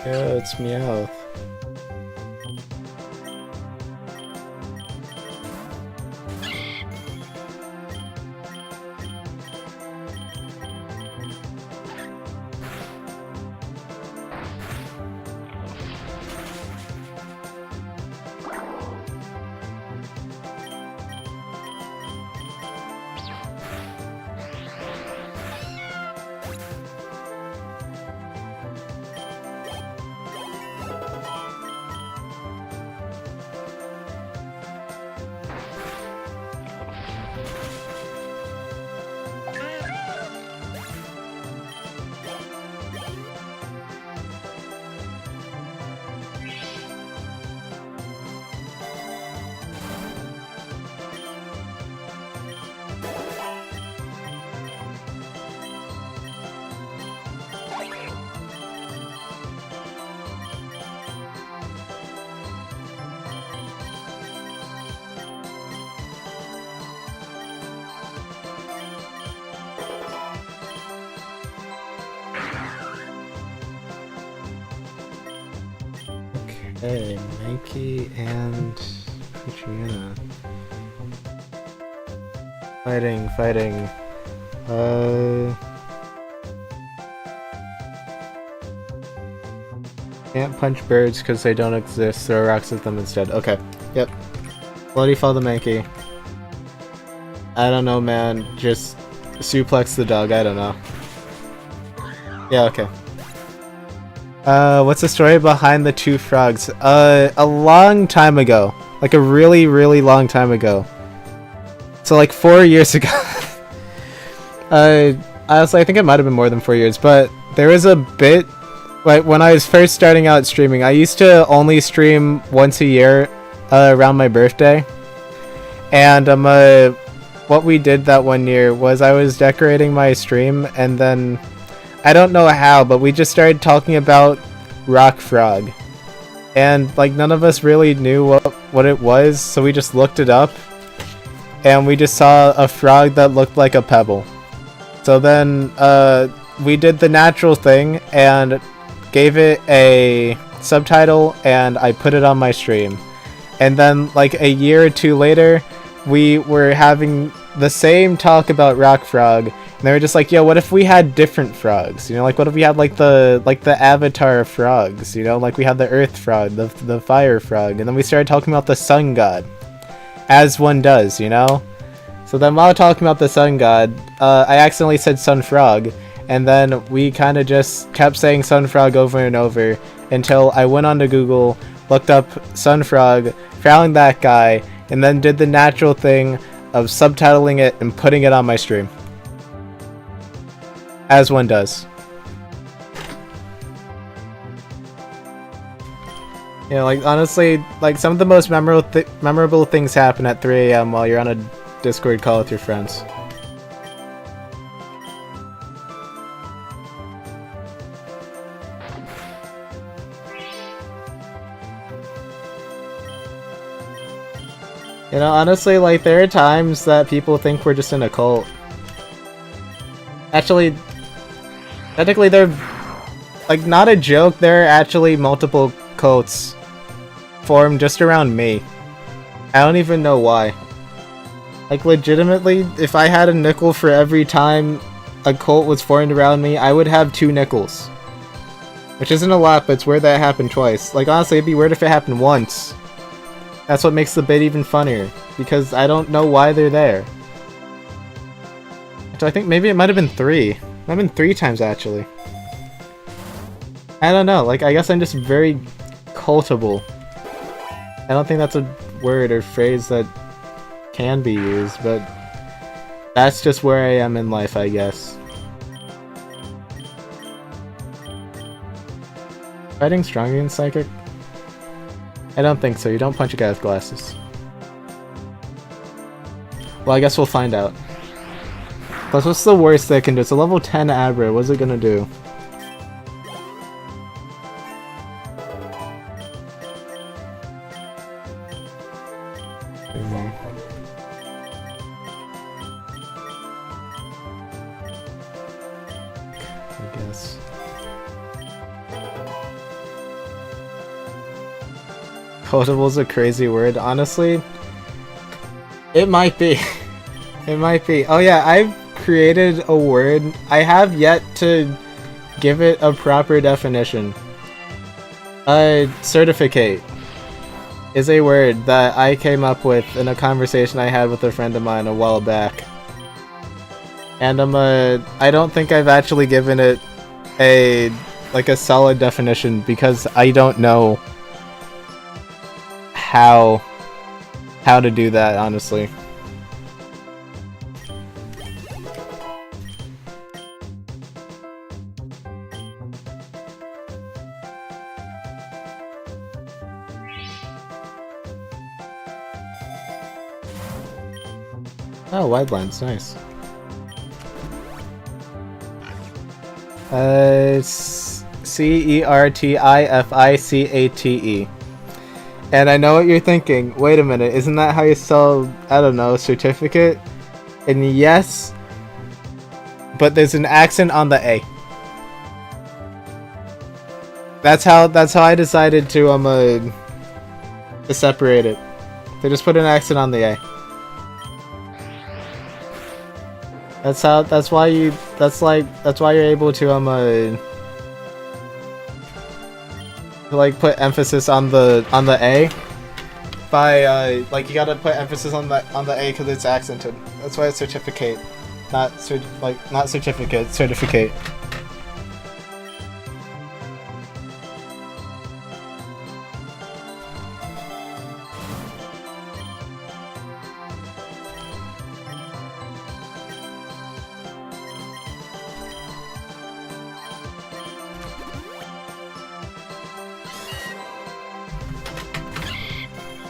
S1: Yeah, it's Meowth. Okay, Mankey and Puchiana. Fighting. Can't punch birds because they don't exist, throw rocks at them instead. Okay, yep. Bloody fall the Mankey. I don't know, man. Just suplex the dog, I don't know. Yeah, okay. What's the story behind the two frogs? A long time ago. Like a really, really long time ago. So like 4 years ago. Honestly, I think it might have been more than 4 years, but there was a bit, like when I was first starting out streaming, I used to only stream once a year, around my birthday. And, what we did that one year was I was decorating my stream, and then I don't know how, but we just started talking about Rock Frog. And like none of us really knew what it was, so we just looked it up. And we just saw a frog that looked like a pebble. So then we did the natural thing and gave it a subtitle and I put it on my stream. And then like a year or two later, we were having the same talk about Rock Frog. And they were just like, yo, what if we had different frogs? You know, like what if we had like the avatar of frogs? You know, like we had the earth frog, the fire frog, and then we started talking about the sun god, as one does, you know. So then while talking about the sun god, I accidentally said sun frog, and then we kind of just kept saying Sunfrog over and over until I went onto Google, looked up Sunfrog, found that guy, and then did the natural thing of subtitling it and putting it on my stream. As one does. You know, like, honestly, like, some of the most memorable things happen at 3 AM while you're on a Discord call with your friends. You know, honestly, like, there are times that people think we're just in a cult. Actually, technically they're, like, not a joke, there are actually multiple cults formed just around me. I don't even know why. Like, legitimately, if I had a nickel for every time a cult was formed around me, I would have 2 nickels. Which isn't a lot, but it's weird that it happened twice. Like, honestly, it'd be weird if it happened once. That's what makes the bit even funnier, because I don't know why they're there. So I think maybe it might have been 3. It might have been 3 times, actually. I don't know, like, I guess I'm just very cultable. I don't think that's a word or phrase that can be used, but that's just where I am in life, I guess. Fighting stronger than Psychic? I don't think so. You don't punch a guy with glasses. Well, I guess we'll find out. Plus, what's the worst they can do? It's a level 10 Abra. What's it gonna do? I guess. Quotable's a crazy word. Honestly, it might be. It might be. Oh yeah, I've created a word. I have yet to give it a proper definition. Certificate is a word that I came up with in a conversation I had with a friend of mine a while back. And I don't think I've actually given it a solid definition because I don't know how to do that, honestly. Oh, Wildlands, nice. Certifacate. And I know what you're thinking. Wait a minute, isn't that how you spell, I don't know, certificate? And yes, but there's an accent on the A. That's how I decided to separate it. They just put an accent on the A. That's why you're able to like put emphasis on the A by like you gotta put emphasis on the A because it's accented. That's why it's certificate, not certificate, certificate.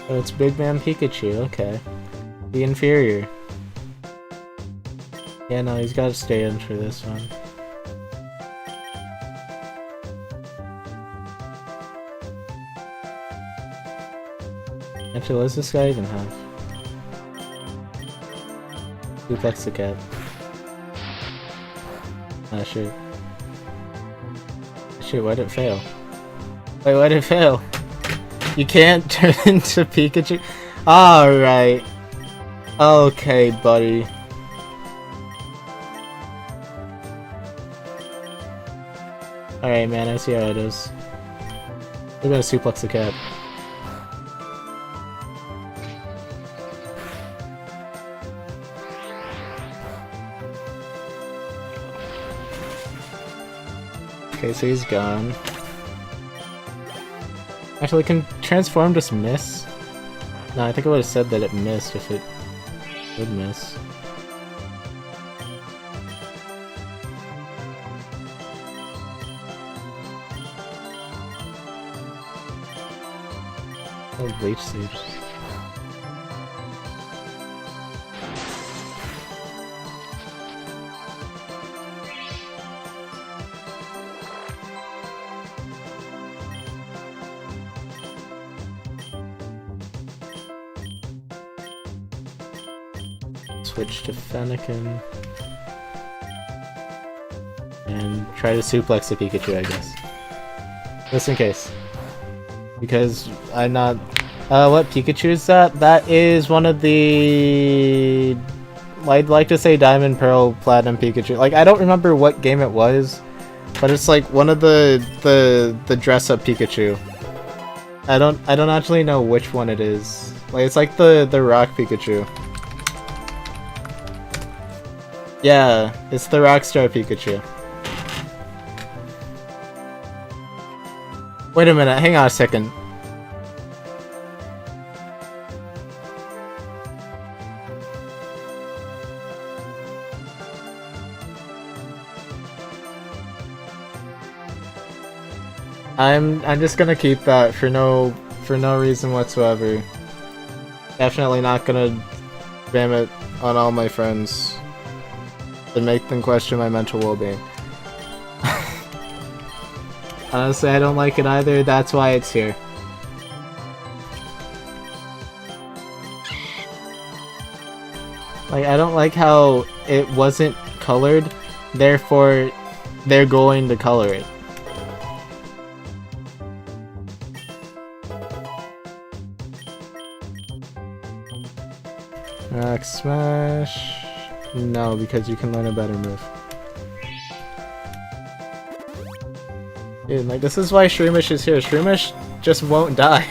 S1: Oh, it's Big Man Pikachu, okay. The inferior. Yeah, no, he's gotta stay in for this one. Actually, what does this guy even have? Duplex the cat. Ah, shoot. Shoot, why'd it fail? Wait, why'd it fail? You can't turn into Pikachu? Alright. Okay, buddy. Alright, man, I see how it is. We're gonna suplex the cat. Okay, so he's gone. Actually, can transform just miss? No, I think I would have said that it missed if it would miss. Oh, bleach seed. Switch to Fennekin. And try to suplex the Pikachu, I guess. Just in case. Because I'm not... what Pikachu is that? That is one of the... I'd like to say Diamond, Pearl, Platinum Pikachu. Like, I don't remember what game it was, but it's like one of the dress-up Pikachu. I don't actually know which one it is. Like, it's like the Rock Pikachu. Yeah, it's the Rockstar Pikachu. Wait a minute, hang on a second. I'm just gonna keep that for no reason whatsoever. Definitely not gonna spam it on all my friends and make them question my mental well-being. Honestly, I don't like it either, that's why it's here. Like, I don't like how it wasn't colored, therefore they're going to color it. Rock Smash... No, because you can learn a better move. Dude, like, this is why Shroomish is here. Shroomish just won't die.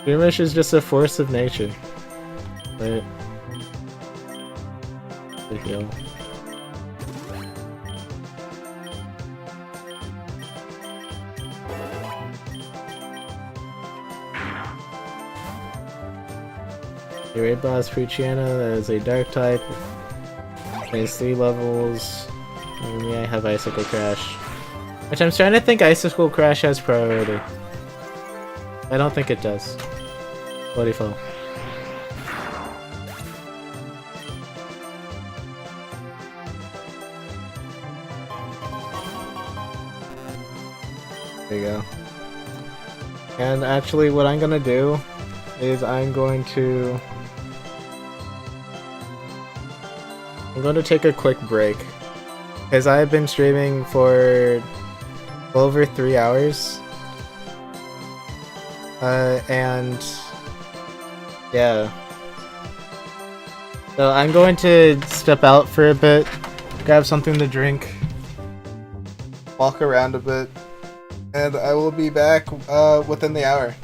S1: Shroomish is just a force of nature. But... the heal. Raid Boss Pruchiana, that is a dark type. Plays 3 levels. And me, I have Icicle Crash. Which I'm starting to think Icicle Crash has priority. I don't think it does. Bloody Fall. There you go. And actually what I'm gonna do is I'm going to take a quick break because I've been streaming for over 3 hours and yeah, so I'm going to step out for a bit, grab something to drink, walk around a bit, and I will be back within the hour.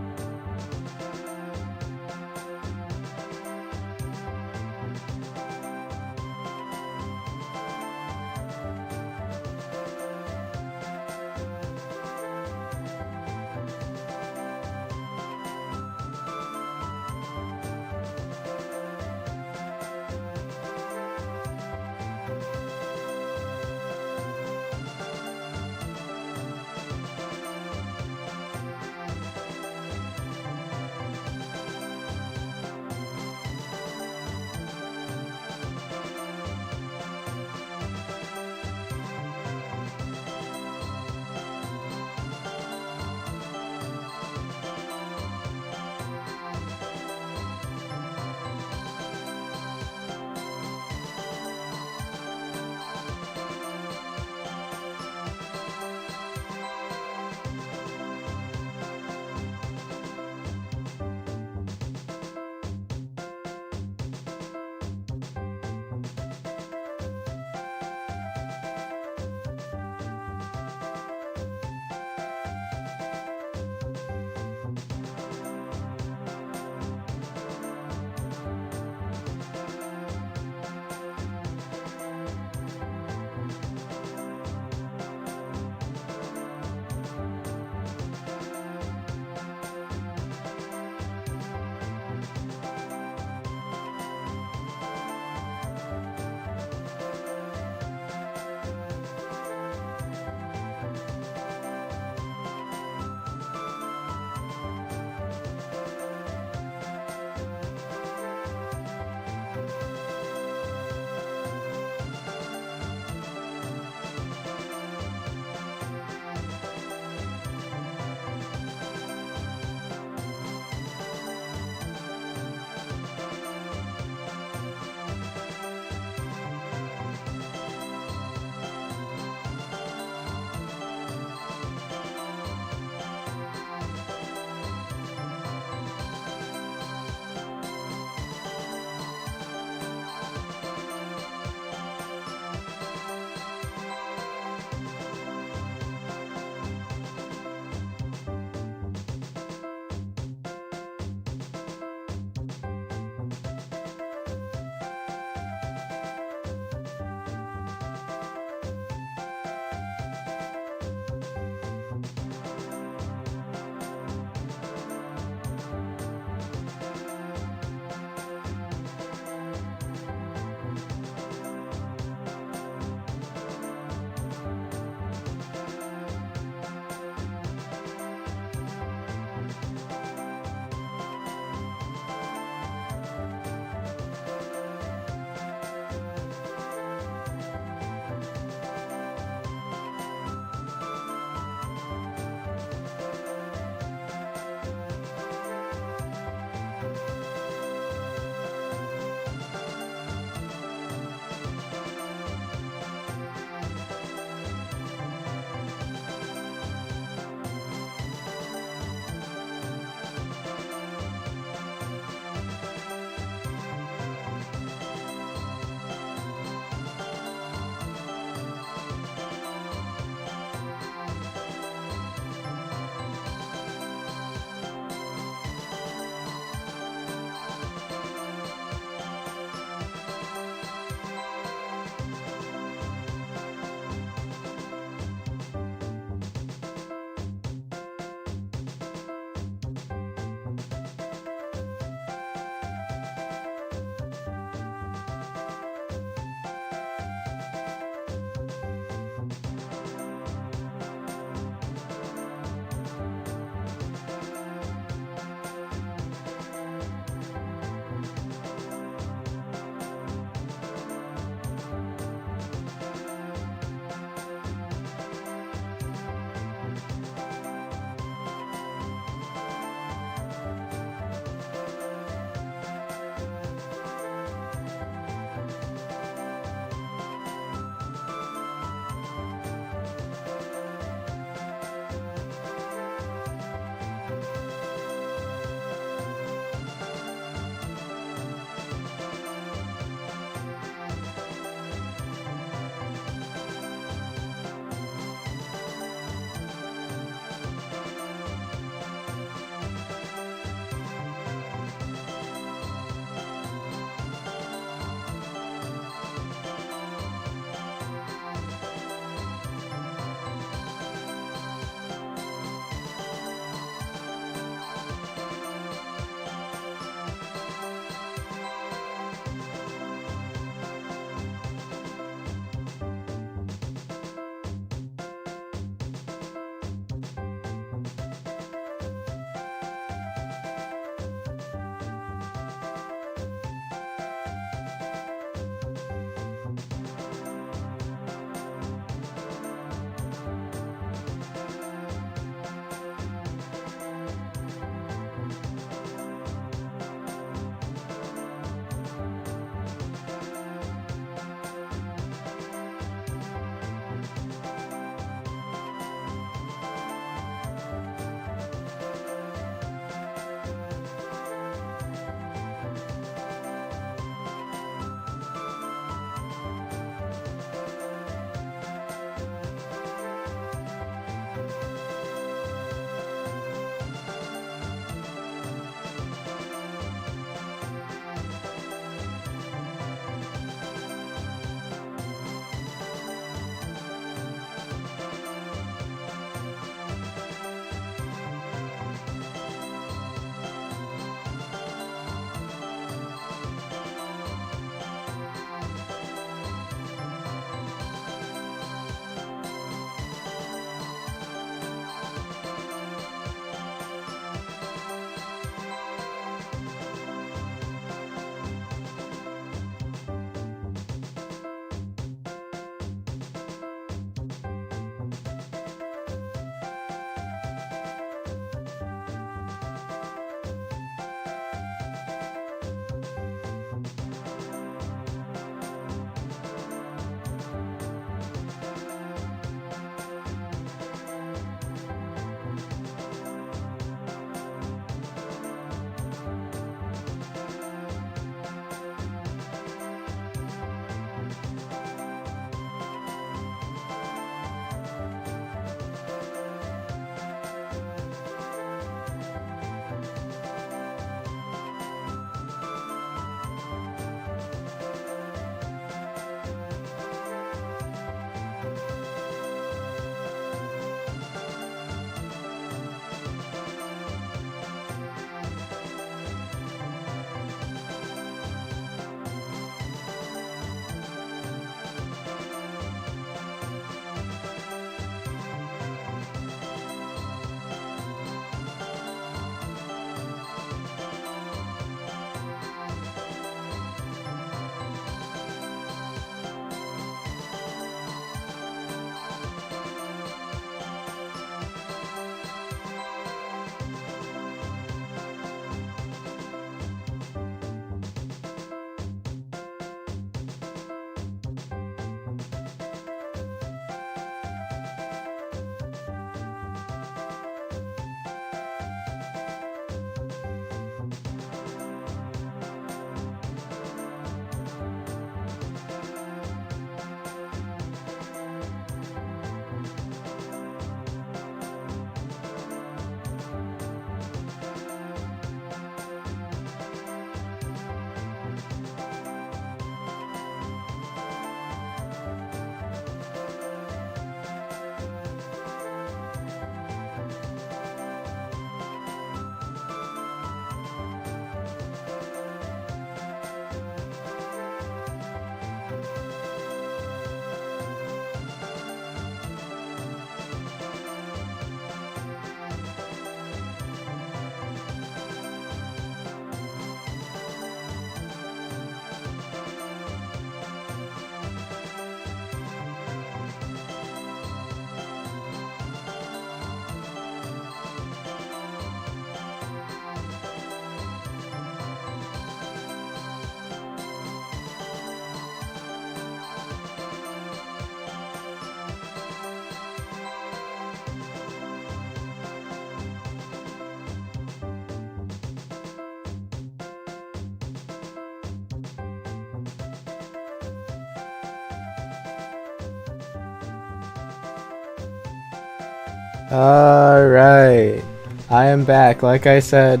S1: Alright. I am back, like I said.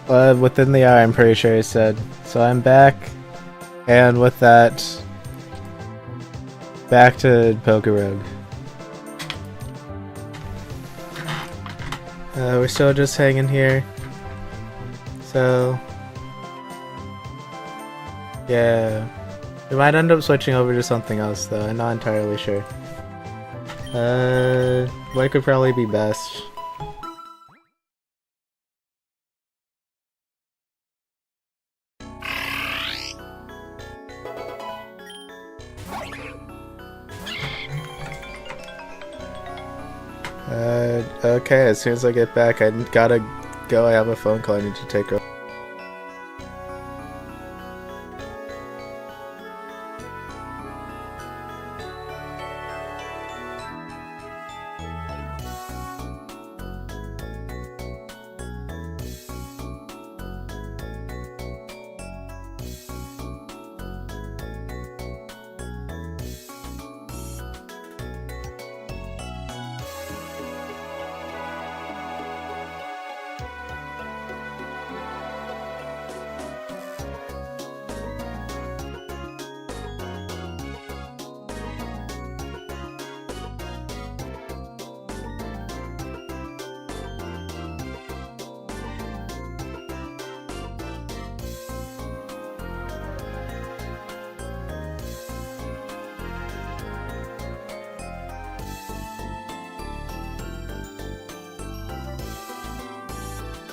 S1: Within the hour, I'm pretty sure I said. So I'm back. And with that, back to Pokerogue. We're still just hanging here. So, yeah. We might end up switching over to something else though, I'm not entirely sure. What could probably be best? Okay, as soon as I get back, I gotta go, I have a phone call I need to take over.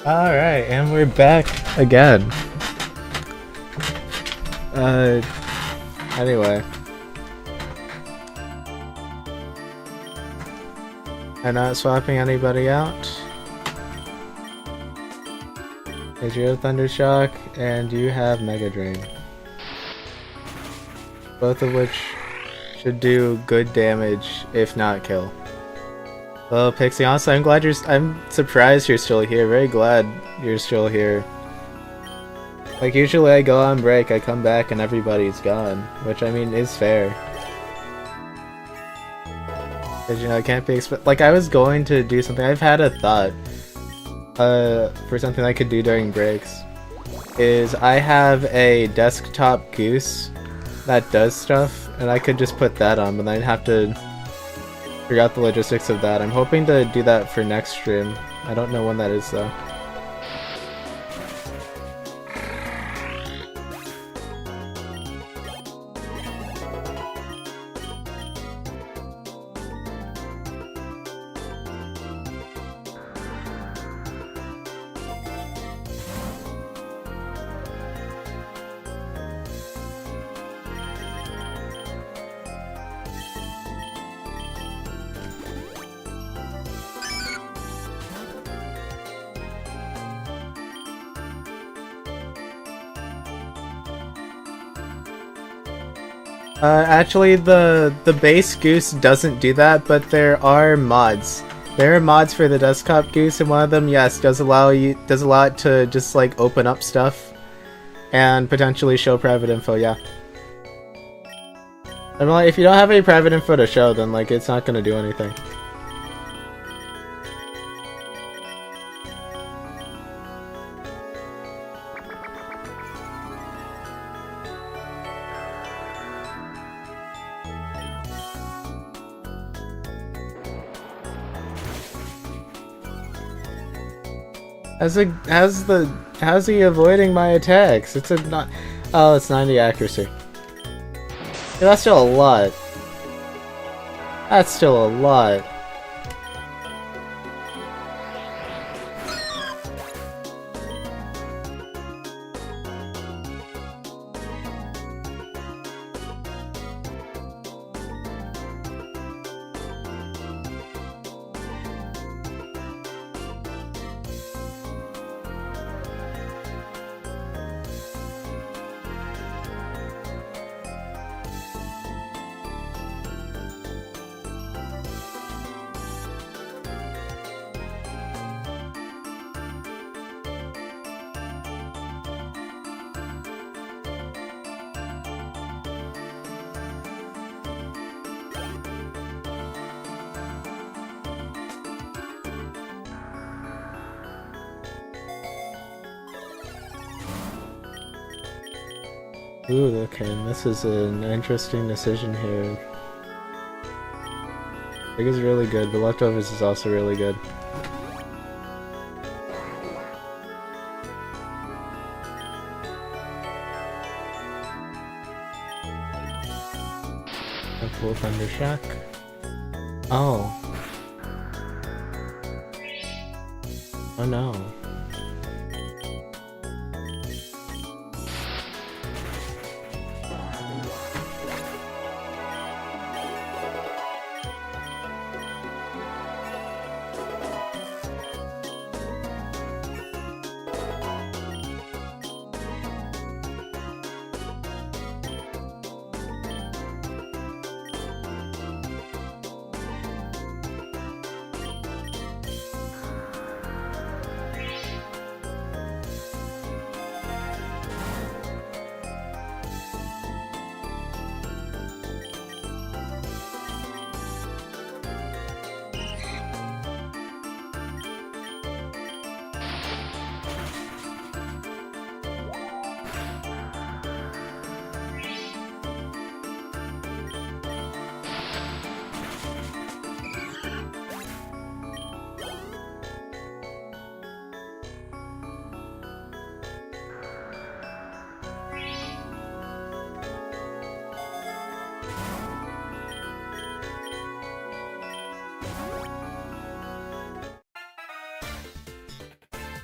S1: Alright, and we're back again. Anyway. I'm not swapping anybody out. Because you have Thundershock, and you have Mega Drain. Both of which should do good damage, if not kill. Well, Pixie, honestly, I'm surprised you're still here. Very glad you're still here. Like, usually I go on break, I come back, and everybody's gone. Which, I mean, is fair. Because, you know, it can't be like, I was going to do something. I've had a thought. For something I could do during breaks. Is I have a desktop goose that does stuff, and I could just put that on, but then I'd have to figure out the logistics of that. I'm hoping to do that for next stream. I don't know when that is though. Actually, the base goose doesn't do that, but there are mods. There are mods for the desktop goose, and one of them, yes, does allow it to just like open up stuff and potentially show private info. Yeah. I mean, like, if you don't have any private info to show, then like it's not gonna do anything. How's he avoiding my attacks? It's a not. Oh, it's 90 accuracy. Yeah, that's still a lot. That's still a lot. Ooh, okay, this is an interesting decision here. Egg is really good, but leftovers is also really good. A cool Thunder Shock. Oh. Oh no.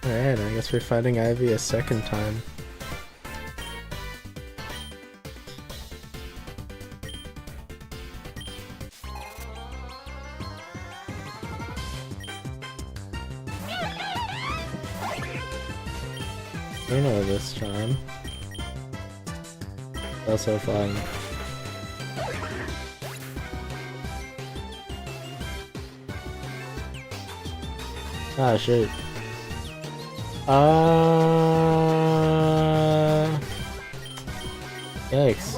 S1: Alright, I guess we're fighting Ivy a second time. I know this charm. That's so fun. Ah, shit. Yikes.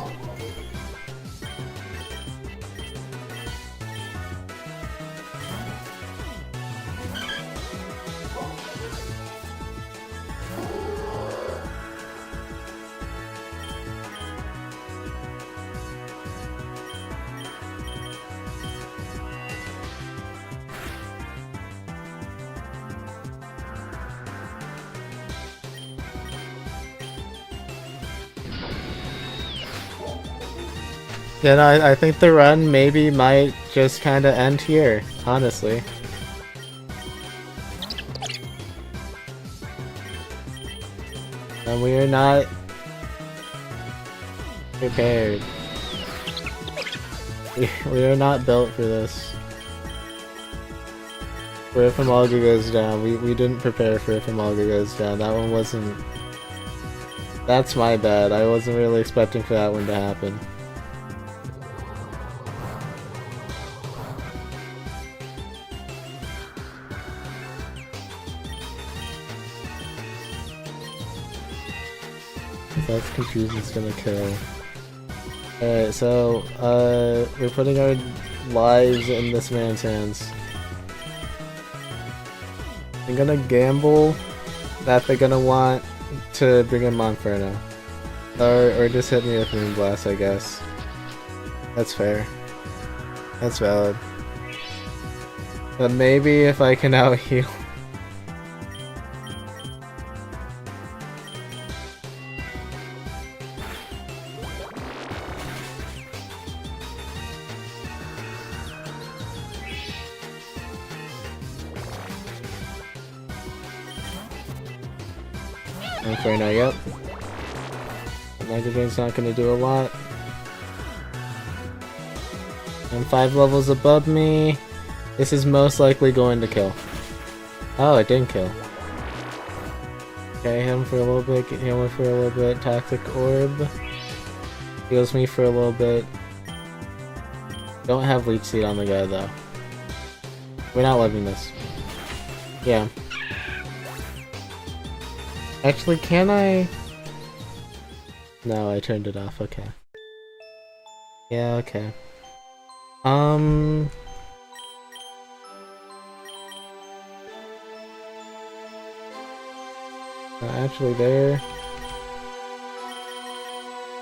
S1: Then I think the run maybe might just kinda end here, honestly. And we are not prepared. We are not built for this. For if Amalga goes down, we didn't prepare for if Amalga goes down. That one wasn't... That's my bad. I wasn't really expecting for that one to happen. If that's confused, it's gonna kill. Alright, so, we're putting our lives in this man's hands. I'm gonna gamble that they're gonna want to bring in Monferno. Or just hit me with Moonblast, I guess. That's fair. That's valid. But maybe if I can out-heal. Inferno, yep. Mega Drain's not gonna do a lot. I'm 5 levels above me. This is most likely going to kill. Oh, it didn't kill. Okay, hit him for a little bit, heal him for a little bit. Toxic Orb. Heals me for a little bit. Don't have Leech Seed on the guy though. We're not loving this. Yeah. Actually, can I? No, I turned it off, okay. Yeah, okay. Not actually there.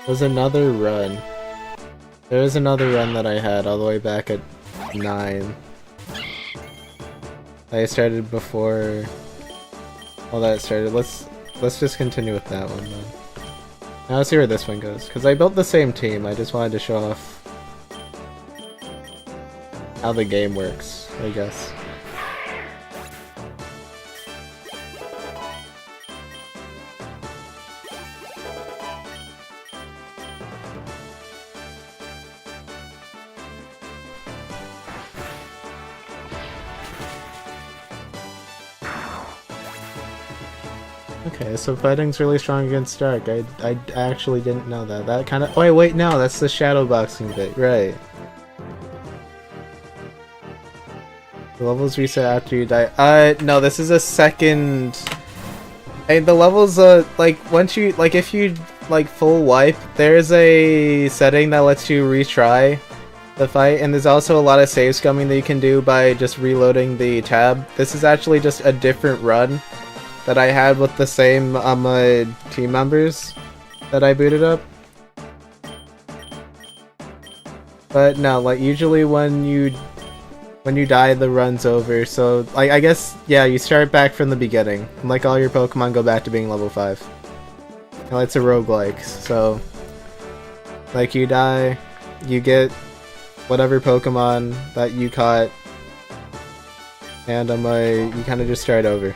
S1: was another run. There was another run that I had all the way back at 9. I started before all that started. Let's just continue with that one then. Now let's see where this one goes. Because I built the same team, I just wanted to show off how the game works, I guess. Okay, so fighting's really strong against Dark. I actually didn't know that. That kind of... Oh, wait, no, that's the shadow boxing bit. Right. The levels reset after you die. No, this is a second... Hey, the levels, like, once you... Like, if you, like, full wipe, there's a setting that lets you retry the fight, and there's also a lot of save scumming that you can do by just reloading the tab. This is actually just a different run that I had with the same team members that I booted up. But no, like usually when you die, the run's over. So like I guess yeah, you start back from the beginning. And, like all your Pokemon go back to being level 5. And it's a roguelike, so like you die, you get whatever Pokemon that you caught, and you kind of just start over.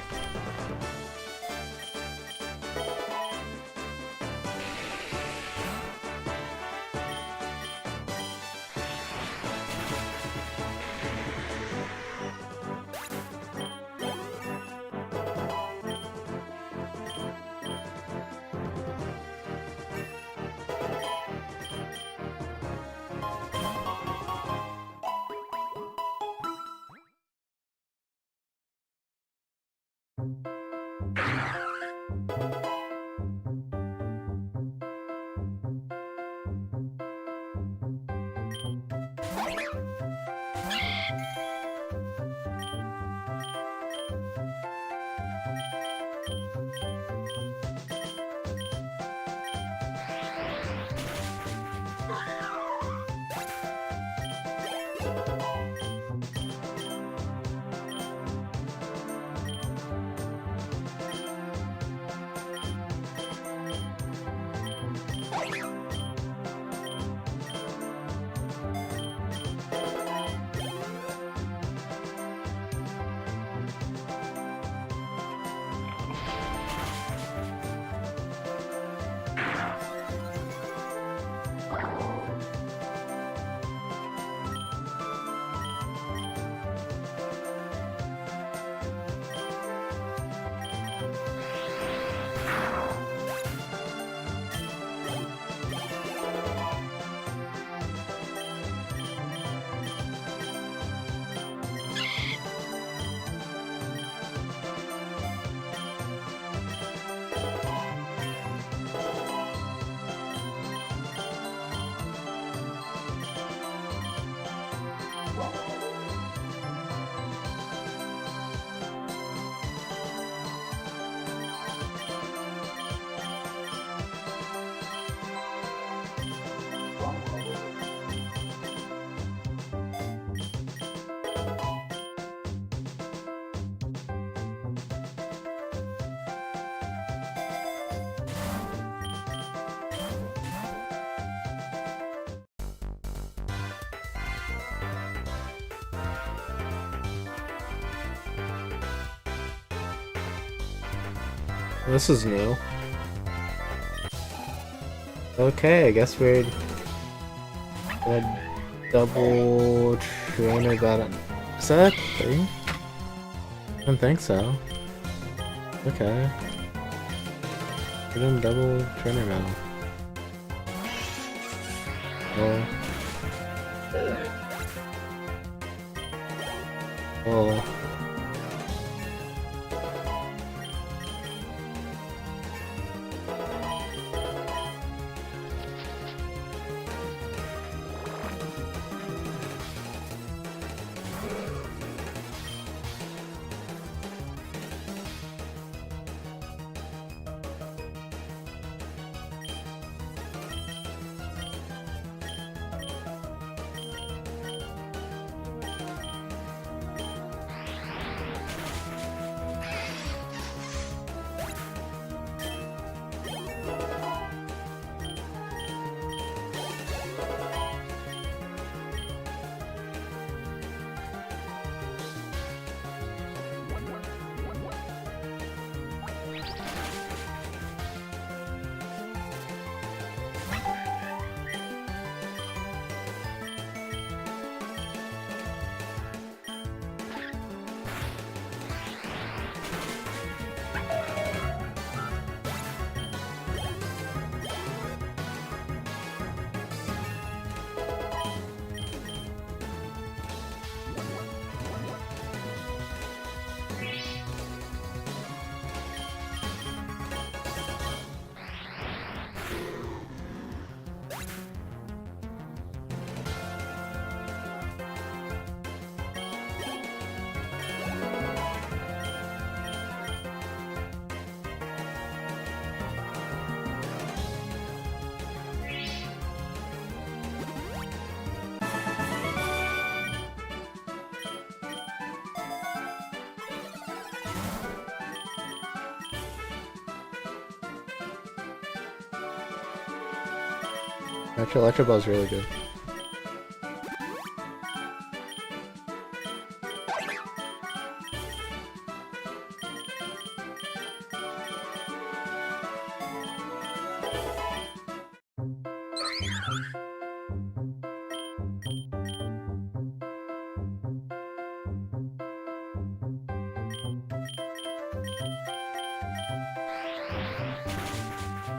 S1: This is new. Okay, I guess we're gonna double trainer battle. Is that a thing? I don't think so. Okay. We're doing double trainer battle. Oh. Oh. Electro Ball's really good.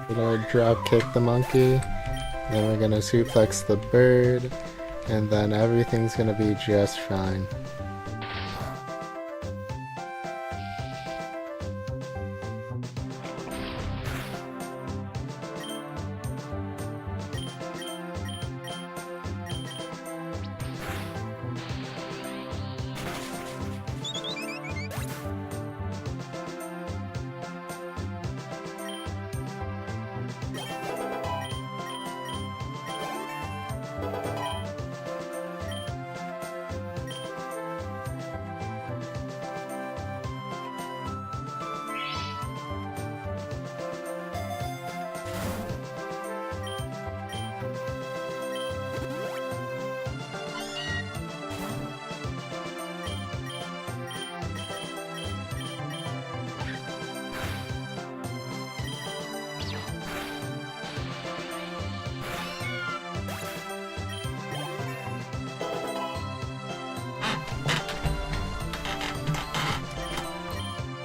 S1: We're gonna drop kick the monkey, then we're gonna suplex the bird, and then everything's gonna be just fine.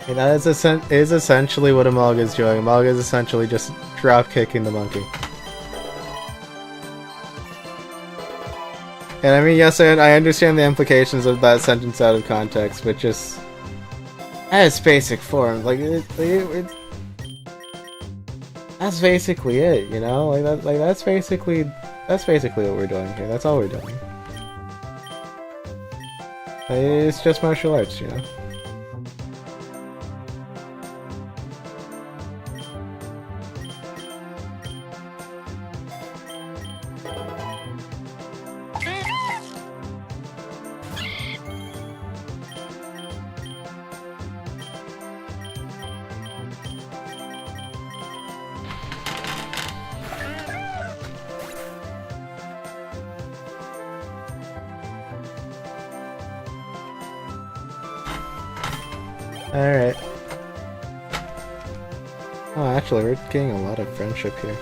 S1: And that is essentially what Amalga is doing. Amalga is essentially just drop kicking the monkey. And I mean, yes, I understand the implications of that sentence out of context, but just at its basic form, like that's basically it, you know? That's basically what we're doing here. That's all we're doing. It's just martial arts, you know? Alright. Oh, actually, we're getting a lot of friendship here.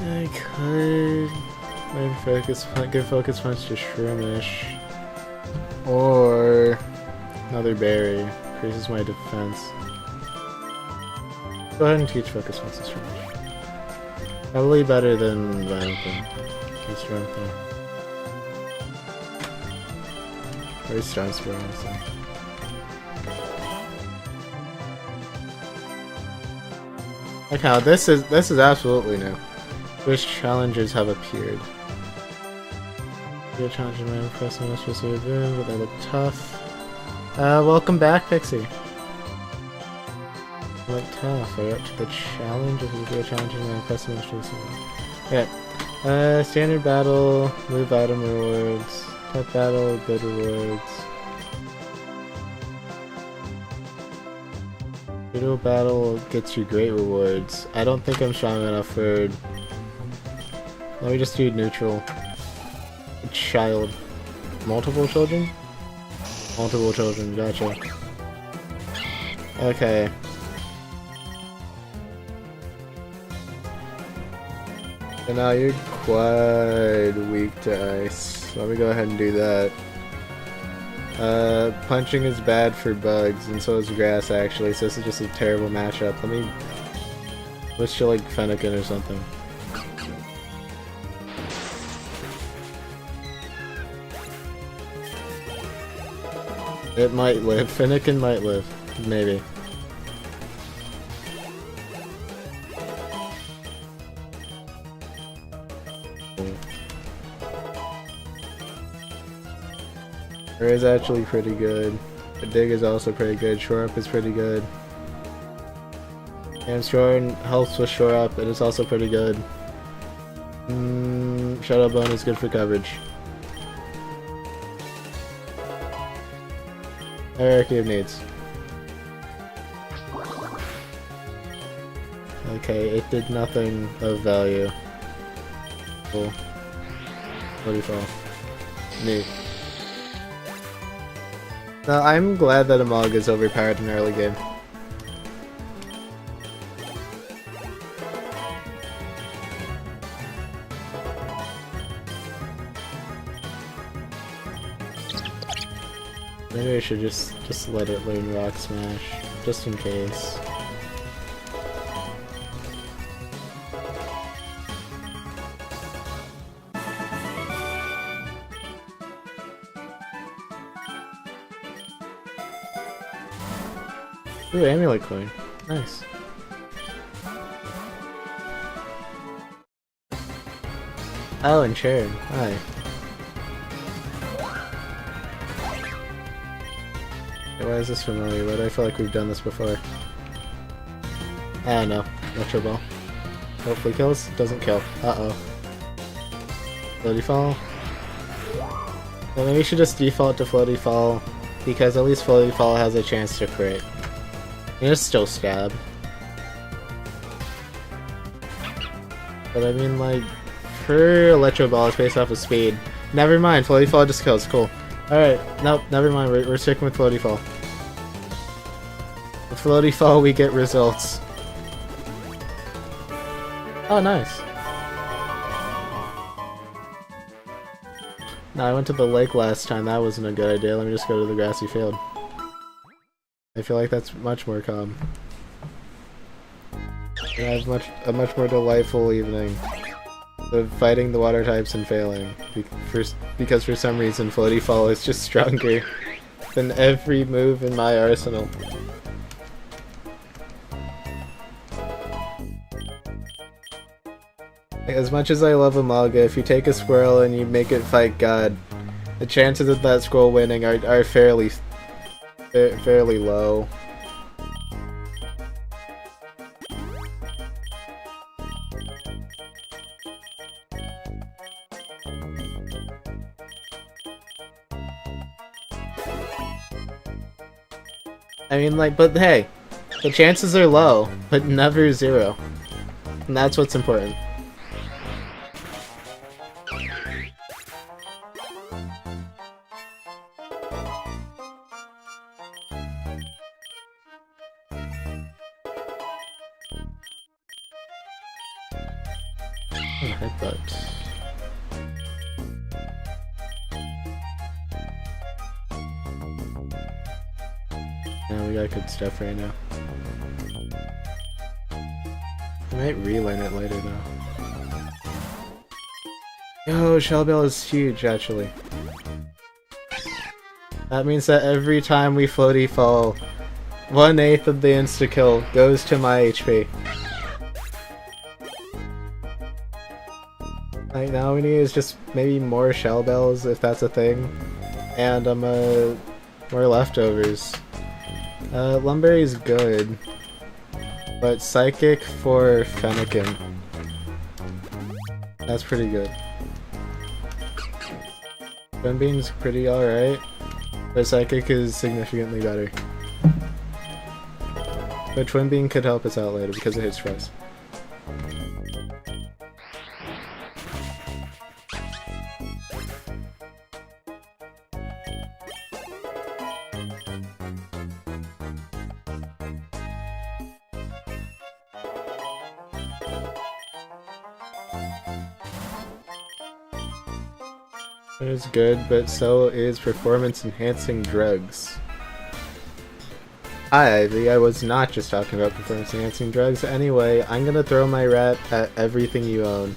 S1: I could give focus punch to Shroomish. Or another berry. Increases my defense. Go ahead and teach focus punch to Shroomish. Probably better than Valentin. Or Strong Thing. Or Strong Spur, honestly. Like how this is absolutely new. Which challengers have appeared? Your challenger might impress me with a boon, but they look tough. Welcome back, Pixie. They look tough. Are you up to the challenge? If you do a challenge, you might impress me with a Okay. Standard battle, move item rewards. Type battle, good rewards. Video battle gets you great rewards. I don't think I'm strong enough for... Let me just do neutral. Child. Multiple children? Multiple children, gotcha. Okay. So now you're quite weak to ice. Let me go ahead and do that. Punching is bad for bugs, and so is grass actually, so this is just a terrible matchup. Let me switch to like Fennekin or something. It might live. Fennekin might live. Maybe. Her is actually pretty good. The dig is also pretty good. Shore up is pretty good. And shore helps with shore up. It is also pretty good. Shadow Bone is good for coverage. Hierarchy of needs. Okay, it did nothing of value. Cool. What do you fall? Neat. Now, I'm glad that Amog is overpowered in early game. Maybe I should just let it learn Rock Smash, just in case. Ooh, Amulet Coin. Nice. Oh, and Sharon. Hi. Why is this familiar? Why do I feel like we've done this before? I don't know. Metro Ball. Hopefully kills. Doesn't kill. Uh-oh. Floaty Fall. Well, maybe we should just default to Floaty Fall, because at least Floaty Fall has a chance to crit. And it's still stab. But I mean, like, her Electro Ball is based off of speed. Never mind, Floaty Fall just kills. Cool. Alright, nope, never mind. We're sticking with Floaty Fall. With Floaty Fall, we get results. Oh, nice. No, I went to the lake last time. That wasn't a good idea. Let me just go to the grassy field. I feel like that's much more calm. And I have a much more delightful evening of fighting the water types and failing. Because for some reason Floaty Fall is just stronger than every move in my arsenal. As much as I love Amaga, if you take a squirrel and you make it fight God, the chances of that squirrel winning are fairly low. I mean, like, but hey, the chances are low, but never zero. And that's what's important. Headbutt. Yeah, we got good stuff right now. I might relearn it later though. Yo, Shell Bell is huge actually. That means that every time we floaty fall, 1/8 of the insta-kill goes to my HP. Like, now we need is just maybe more Shell Bells, if that's a thing. And more leftovers. Lumberry is good. But Psychic for Fennekin. That's pretty good. Twin Beam's pretty alright. But Psychic is significantly better. But Twin Beam could help us out later because it hits twice. It is good, but so is performance-enhancing drugs. Hi, Ivy. I was not just talking about performance-enhancing drugs. Anyway, I'm gonna throw my rat at everything you own.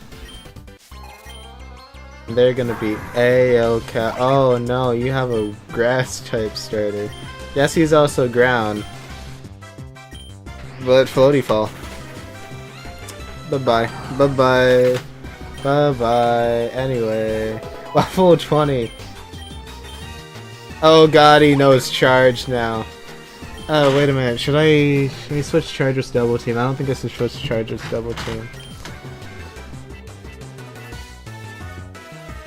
S1: They're gonna be A-OK. Oh no, you have a grass-type starter. Yes, he's also ground. But floaty fall. Bye-bye. Bye-bye. Bye-bye. Anyway. Level 20. Oh god, he knows charge now. Oh, wait a minute. Should I switch charges to double team? I don't think I should switch charges to double team.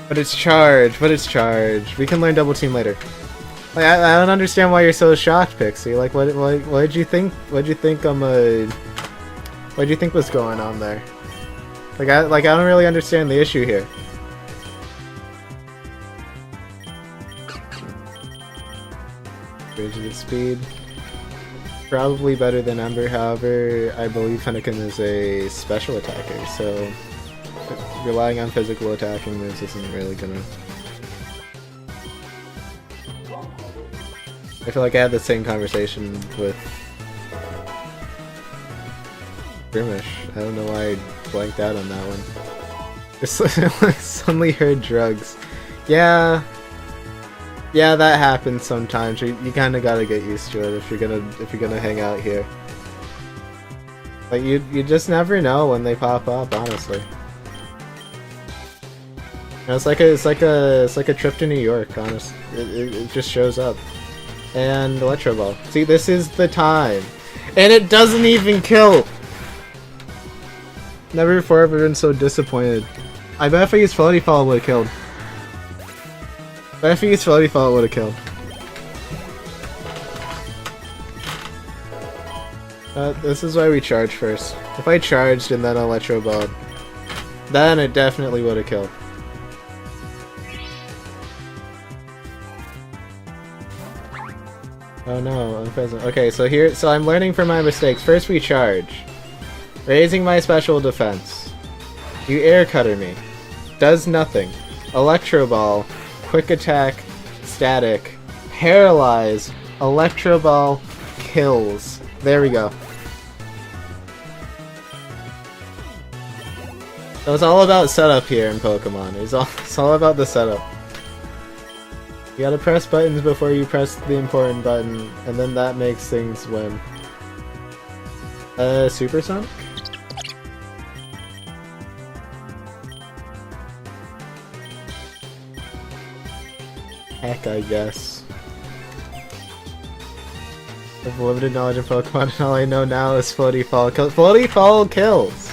S1: But it's charge. But it's charge. We can learn double team later. Like, I don't understand why you're so shocked, Pixie. Like, what did you think? What did you think? What did you think was going on there? I don't really understand the issue here. Rigid speed. Probably better than Ember, however, I believe Fennekin is a special attacker, so relying on physical attacking moves isn't really gonna... I feel like I had the same conversation with Grimish. I don't know why I blanked out on that one. I suddenly heard drugs. Yeah, that happens sometimes. You kind of gotta get used to it if you're gonna hang out here. Like you just never know when they pop up, honestly. You know, it's like a trip to New York, honestly. It just shows up. And Electro Ball. See, this is the time, and it doesn't even kill. Never before have I been so disappointed. I bet if I used Floaty Fall, it would have killed. But if I used Floaty Fall, it would have killed. This is why we charge first. If I charged and then Electro Balled, then it definitely would have killed. Oh no, I'm present. Okay, so I'm learning from my mistakes. First we charge. Raising my special defense. You air cutter me. Does nothing. Electro Ball. Quick attack. Static. Paralyze. Electro Ball. Kills. There we go. So it's all about setup here in Pokemon. It's all about the setup. You gotta press buttons before you press the important button, and then that makes things win. Supersonic? Heck, I guess. I have limited knowledge of Pokemon, and all I know now is Floaty Fall. Floaty Fall kills!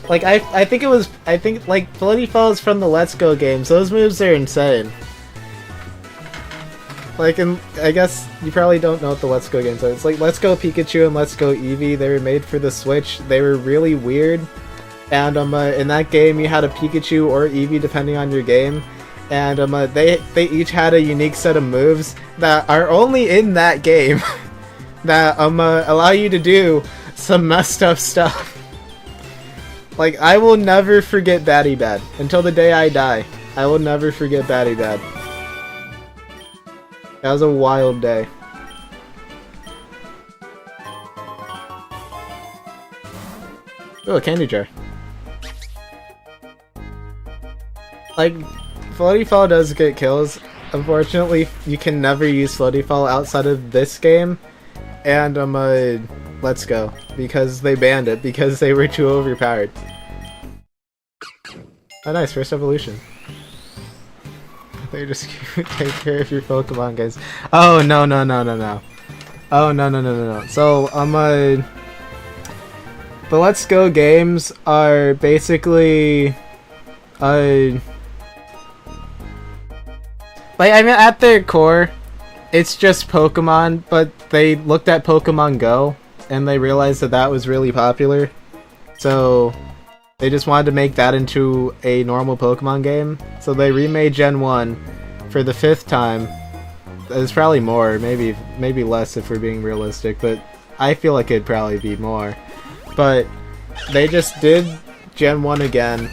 S1: Like, I think Floaty Fall is from the Let's Go games. Those moves are insane. Like, I guess you probably don't know what the Let's Go games are. It's like Let's Go Pikachu and Let's Go Eevee. They were made for the Switch. They were really weird. And in that game, you had a Pikachu or Eevee depending on your game. And they each had a unique set of moves that are only in that game that allow you to do some messed up stuff. Like, I will never forget Batty Bad. Until the day I die. I will never forget Batty Bad. That was a wild day. Oh, a candy jar. Like, Floaty Fall does get kills. Unfortunately, you can never use Floaty Fall outside of this game. And Let's Go. Because they banned it, because they were too overpowered. Oh nice, first evolution. They just take care of your Pokemon, guys. Oh, no. Oh, no. So, the Let's Go games are basically... Like, I mean, at their core, it's just Pokemon, but they looked at Pokemon Go, and they realized that that was really popular. So, they just wanted to make that into a normal Pokemon game. So they remade Gen 1 for the 5th time. It's probably more, maybe less if we're being realistic, but I feel like it'd probably be more. But they just did Gen 1 again,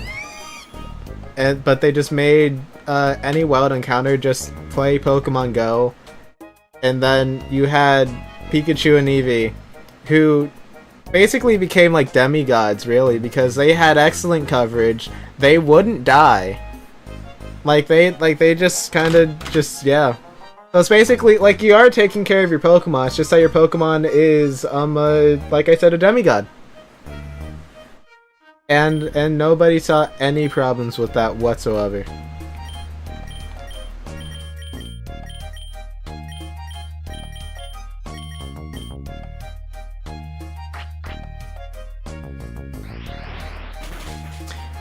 S1: but they just made any wild encounter just play Pokemon Go. And then you had Pikachu and Eevee, who basically became like demigods, really, because they had excellent coverage. They wouldn't die. Like they just kind of yeah. So it's basically like you are taking care of your Pokemon. It's just that your Pokemon is like I said, a demigod. And nobody saw any problems with that whatsoever.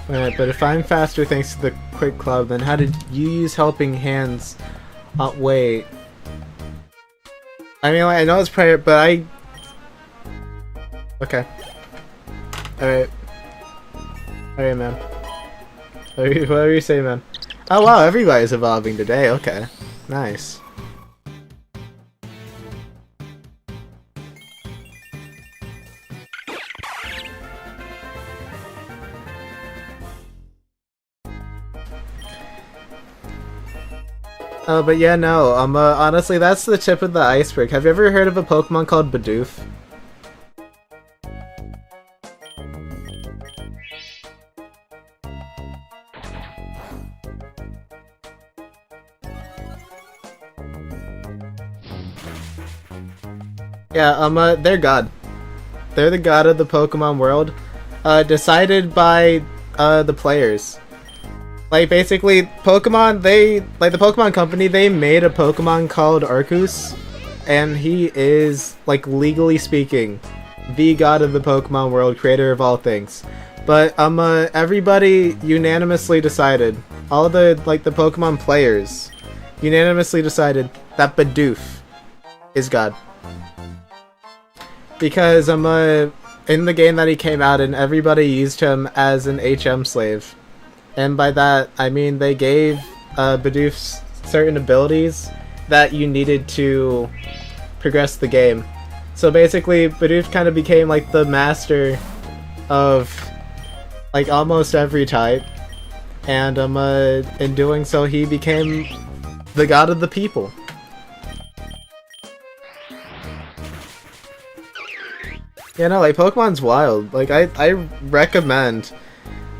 S1: Alright, but if I'm faster thanks to the Quick Club, then how did you use Helping Hands? Wait. I mean, like, I know it's prayer, but I... Okay. Alright. Alright, man. Whatever you say, man. Oh wow, everybody's evolving today, okay. Nice. But yeah, no, honestly, that's the tip of the iceberg. Have you ever heard of a Pokemon called Bidoof? Yeah, they're God. They're the god of the Pokemon world, decided by, the players. Like, basically, Pokemon, like, the Pokemon Company, they made a Pokemon called Arceus, and he is, like, legally speaking, the god of the Pokemon world, creator of all things. But, everybody unanimously decided, all the, like, the Pokemon players, unanimously decided that Bidoof is God. Because, in the game that he came out in, everybody used him as an HM slave. And by that, I mean they gave Bidoof certain abilities that you needed to progress the game. So basically, Bidoof kind of became like the master of like almost every type. And in doing so, he became the god of the people. Yeah, no, like Pokemon's wild. Like I recommend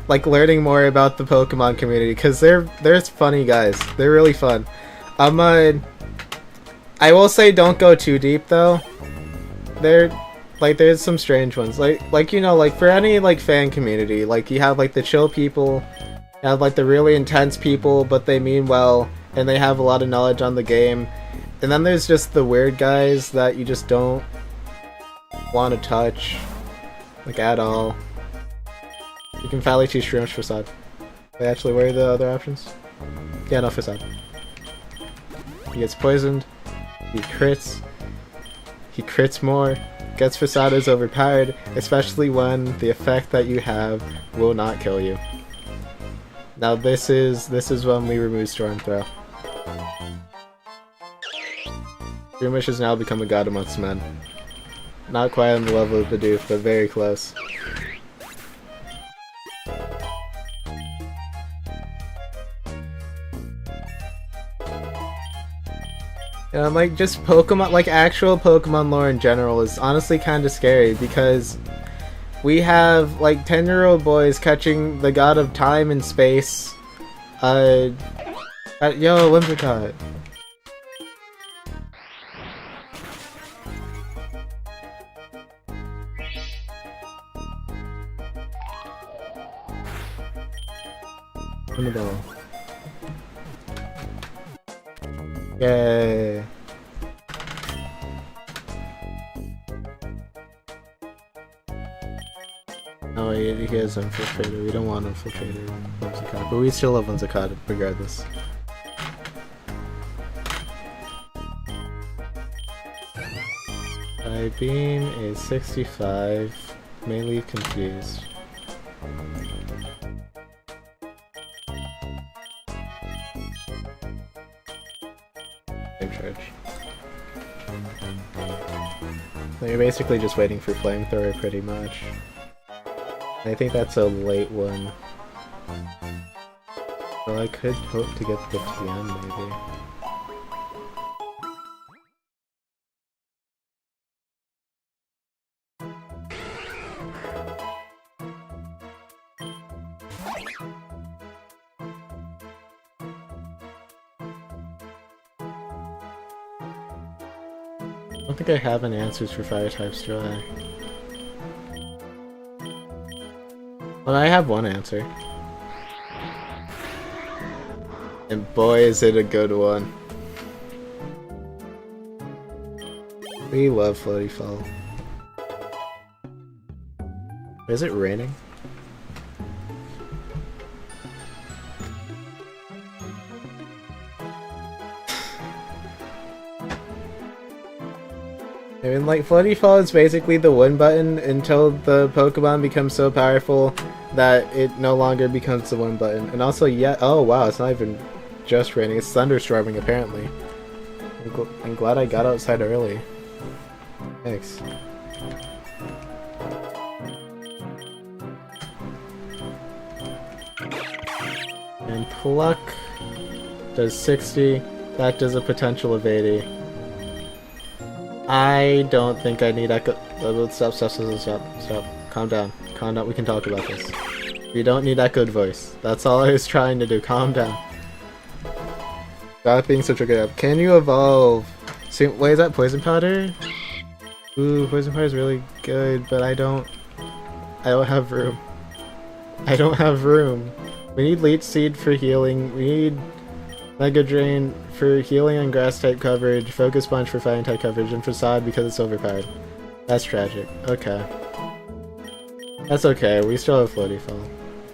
S1: like learning more about the Pokemon community, because they're funny guys. They're really fun. I will say don't go too deep though. There's some strange ones. Like you know, like for any like fan community, like you have like the chill people, you have like the really intense people, but they mean well and they have a lot of knowledge on the game. And then there's just the weird guys that you just don't want to touch, like at all. You can finally choose Shrooms Facade. Wait, actually, what are the other options? Yeah, no, Facade. He gets poisoned. He crits more. Gets Facade is overpowered, especially when the effect that you have will not kill you. Now this is when we remove Storm Throw. Shroomish has now become a god amongst men. Not quite on the level of Bidoof, but very close. Like, just Pokemon, like, actual Pokemon lore in general is honestly kind of scary because we have, like, 10-year-old boys catching the god of time and space. Yo, Whimsicott. In the middle. Yay. Oh, he has Infiltrator. We don't want Infiltrator. Whimsicott, but we still love Whimsicott regardless. My beam is 65. Mainly confused. Charge. So you're basically just waiting for Flamethrower pretty much. I think that's a late one. Well, I could hope to get the TM maybe. I don't think I have any answers for fire types, do I? Well, I have one answer. And boy, is it a good one. We love Floaty Fall. Is it raining? I mean, like, Floaty Fall is basically the win button until the Pokemon becomes so powerful that it no longer becomes the win button. And also, yeah, oh wow, it's not even just raining, it's thunderstorming apparently. I'm glad I got outside early. Thanks. And Pluck does 60, that does a potential of 80. I don't think I need Echo. Stop. Calm down. We can talk about this. You don't need echoed voice. That's all I was trying to do. Calm down. Stop being such a good app. Can you evolve? See, wait, is that Poison Powder? Ooh, Poison Powder is really good, but I don't have room. I don't have room. We need Leech Seed for healing. We need Mega Drain for healing and grass type coverage, Focus Punch for fighting type coverage, and Facade because it's overpowered. That's tragic. Okay. That's okay, we still have Floaty Fall.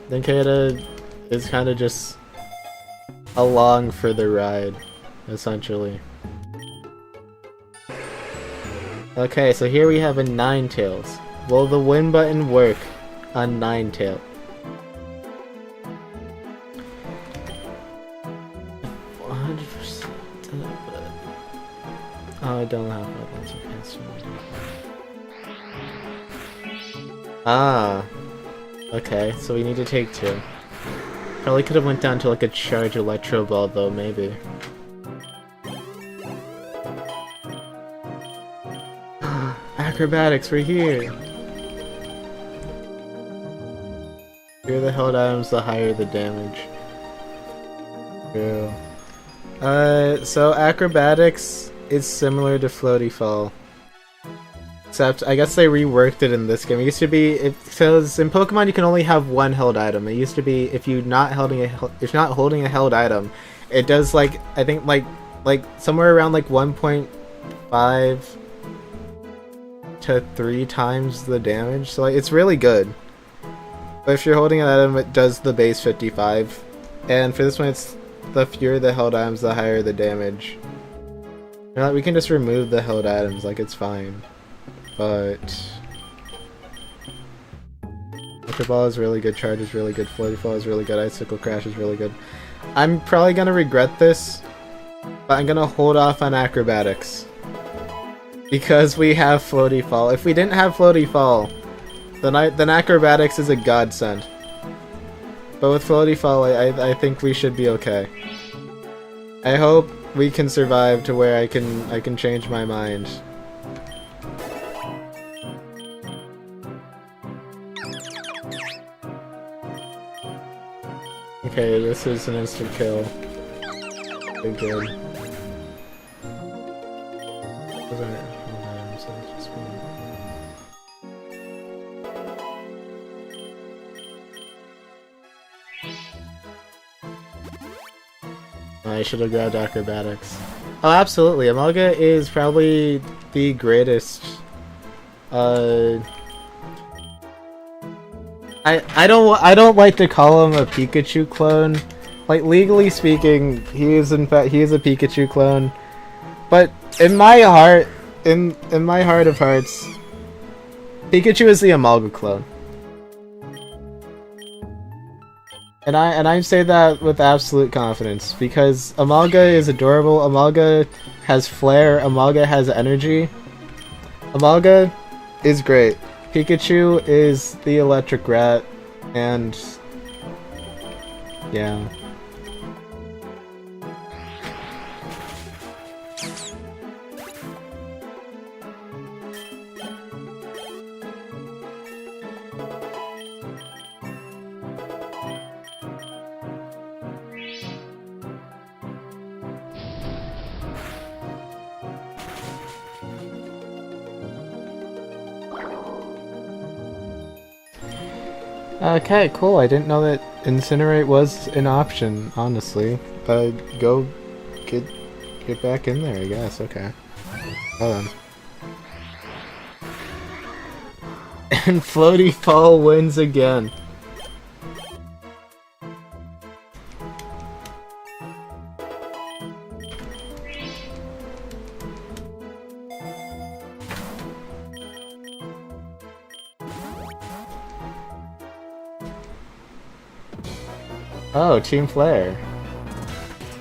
S1: Nincada is kind of just along for the ride, essentially. Okay, so here we have a Ninetales. Will the win button work on Ninetales? Oh, I don't have weapons. Ah. Okay, so we need to take 2. Probably could have went down to like a charge Electro Ball though, maybe. Acrobatics, we're here! The fewer the held items, the higher the damage. True. So Acrobatics is similar to Floaty Fall. Except, I guess they reworked it in this game. It used to be, so in Pokemon you can only have one held item. It used to be, if you're not holding a held item, it does like, I think like somewhere around like 1.5 to 3 times the damage. So like, it's really good. But if you're holding an item, it does the base 55. And for this one, it's the fewer the held items, the higher the damage. We can just remove the held items, like it's fine. But Ultra Ball is really good, Charge is really good, Floaty Fall is really good, Icicle Crash is really good. I'm probably gonna regret this, but I'm gonna hold off on Acrobatics. Because we have Floaty Fall. If we didn't have Floaty Fall, then Acrobatics is a godsend. But with Floaty Fall, I think we should be okay. I hope we can survive to where I can change my mind. Okay, this is an instant kill. Very good. I should have grabbed acrobatics. Oh, absolutely. Amalga is probably the greatest. I don't like to call him a Pikachu clone. Like, legally speaking, he is a Pikachu clone. But in my heart, in my heart of hearts, Pikachu is the Amalga clone. And I say that with absolute confidence, because Amalga is adorable, Amalga has flair, Amalga has energy. Amalga is great. Pikachu is the electric rat, and yeah. Okay, cool. I didn't know that Incinerate was an option, honestly. Go get back in there, I guess. Okay. Hold on. And Floaty Fall wins again. Oh, Team Flare.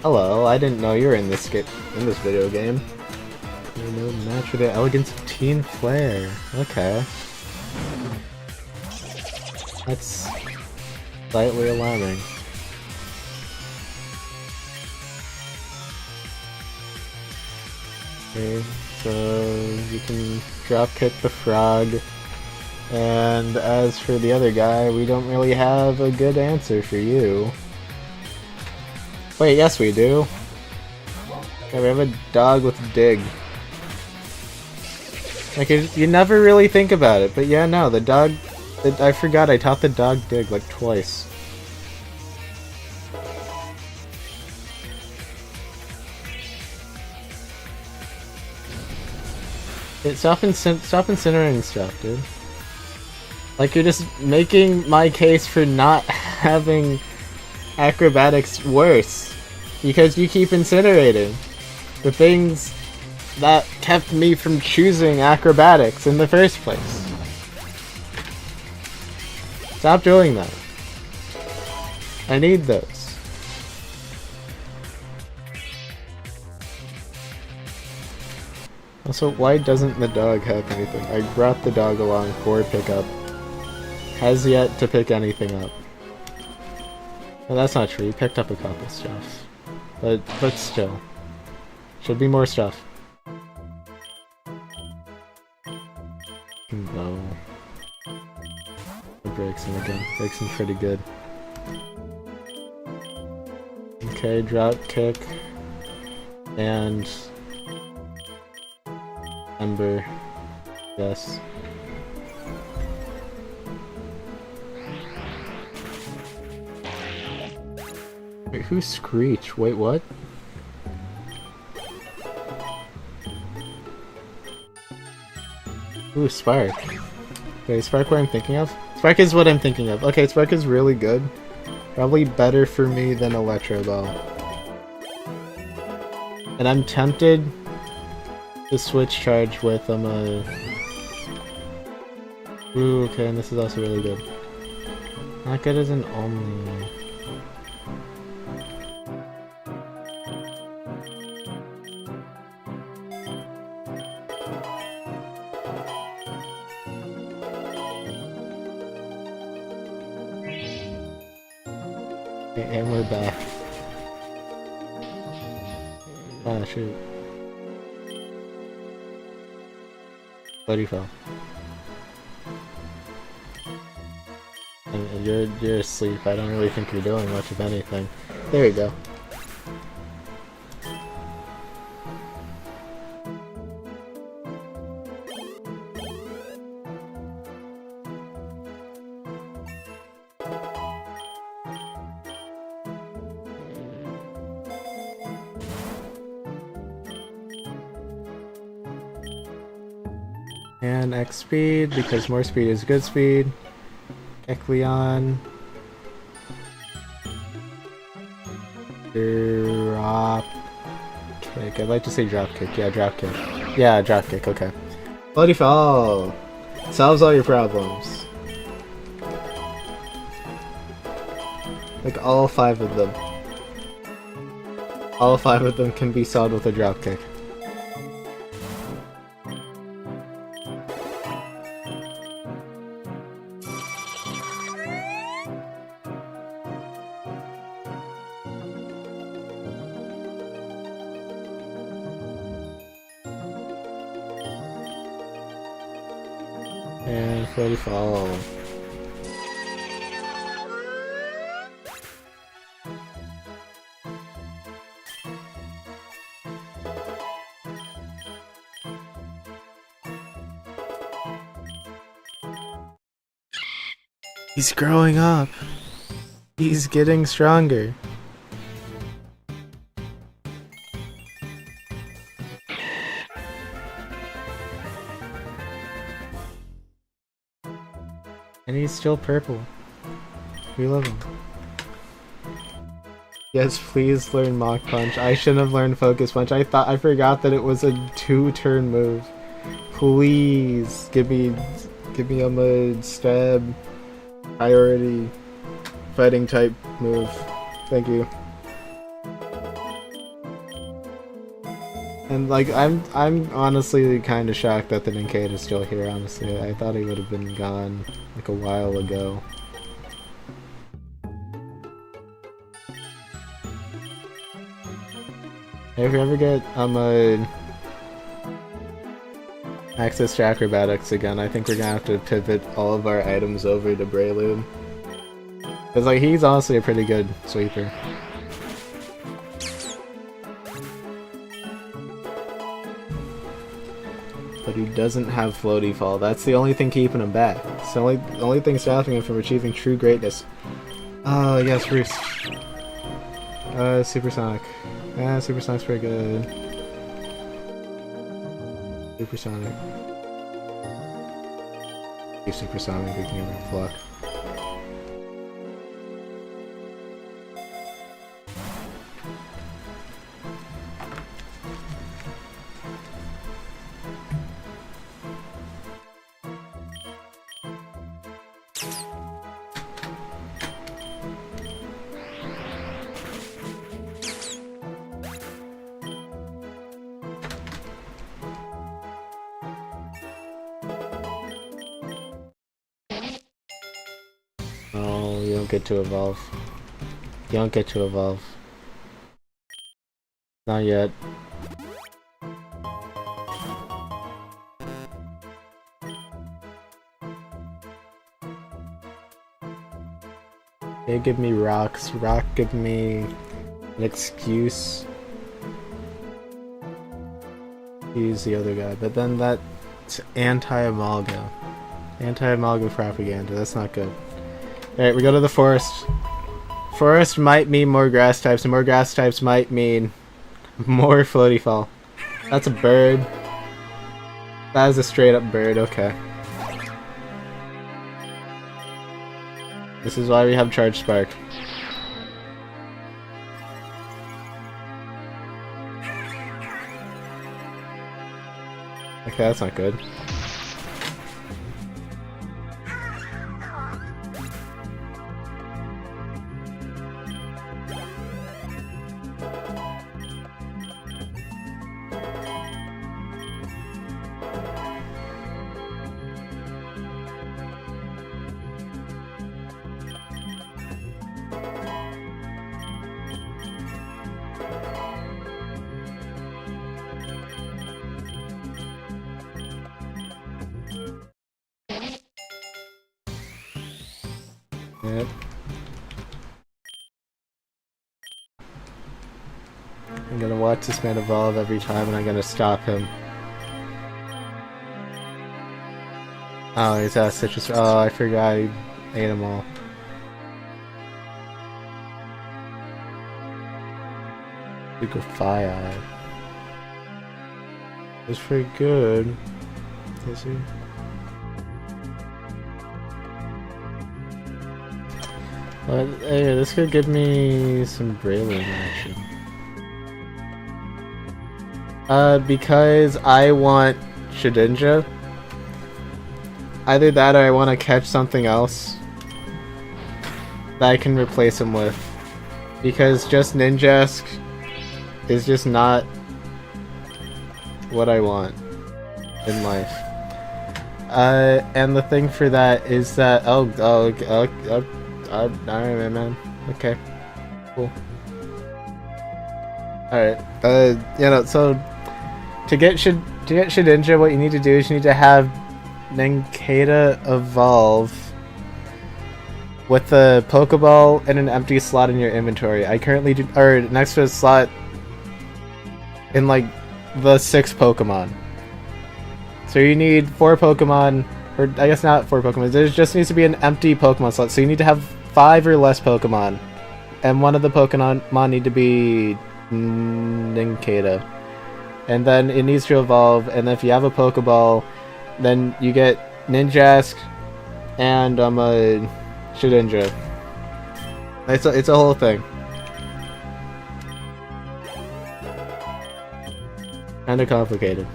S1: Hello, I didn't know you were in this video game. No match for the elegance of Team Flare. Okay. That's slightly alarming. Okay, so you can drop kick the frog. And as for the other guy, we don't really have a good answer for you. Wait, yes we do. Okay, we have a dog with dig. Like, you never really think about it, but yeah, no, the dog... I forgot I taught the dog dig like twice. Stop incinerating stuff, dude. Like, you're just making my case for not having acrobatics worse. Because you keep incinerating the things that kept me from choosing acrobatics in the first place. Stop doing that. I need those. Also, why doesn't the dog have anything? I brought the dog along for pickup. Has yet to pick anything up. Well, that's not true. He picked up a couple stuff. But still. Should be more stuff. No. It breaks him again. Breaks him pretty good. Okay, drop kick. And... Ember. Yes. Wait, who's Screech? Wait, what? Ooh, Spark. Okay, Spark what I'm thinking of? Spark is what I'm thinking of. Okay, Spark is really good. Probably better for me than Electro Ball. And I'm tempted to switch charge with Ooh, okay, and this is also really good. Not good as an Omni. And we're back. Ah, shoot. Bloody fell. And you're asleep. I don't really think you're doing much of anything. There you go. And X speed, because more speed is good speed. Ekleon. Drop kick. I'd like to say drop kick. Yeah, drop kick. Yeah, drop kick, okay. Bloody fall! Solves all your problems. Like all 5 of them. All 5 of them can be solved with a drop kick. And floaty fall. He's growing up. He's getting stronger. And he's still purple. We love him. Yes, please learn Mach Punch. I shouldn't have learned Focus Punch. I forgot that it was a 2-turn move. Please give me a mud stab priority fighting type move. Thank you. And like I'm honestly kind of shocked that the Nincade is still here. Honestly, I thought he would have been gone like a while ago. If you ever get access to acrobatics again, I think we're gonna have to pivot all of our items over to Breloom. Cause like he's honestly a pretty good sweeper. But he doesn't have floaty fall. That's the only thing keeping him back. It's the only thing stopping him from achieving true greatness. Oh yes, Roost. Supersonic. Yeah, Supersonic's pretty good. Supersonic. Supersonic, we can get a flock. Oh, you don't get to evolve. You don't get to evolve. Not yet. They give me rocks. Rock give me an excuse to use the other guy. But then that's anti-amalgam. Anti-amalgam propaganda. That's not good. Alright, we go to the forest. Forest might mean more grass types, and more grass types might mean more floaty fall. That's a bird. That is a straight up bird, okay. This is why we have Charge Spark. Okay, that's not good. Yep. I'm gonna watch this man evolve every time and I'm gonna stop him. Oh, he's out citrus. Oh, I forgot I ate them all. Super Fire. That's pretty good. Is he? But hey, this could give me some Braylon action. Because I want Shedinja. Either that or I want to catch something else that I can replace him with. Because just Ninjask is just not what I want in life. And the thing for that is that alright, man. Okay, cool. Alright, so to get Shedinja, what you need to do is you need to have Ninkata evolve with a Pokeball and an empty slot in your inventory. I currently do, or next to a slot in like the 6 Pokemon. So you need 4 Pokemon, or I guess not 4 Pokemon. There just needs to be an empty Pokemon slot. So you need to have 5 or less Pokemon, and one of the Pokemon need to be Ninkata, and then it needs to evolve. And if you have a Pokeball, then you get Ninjask and a Shedinja. It's a whole thing. Kinda complicated.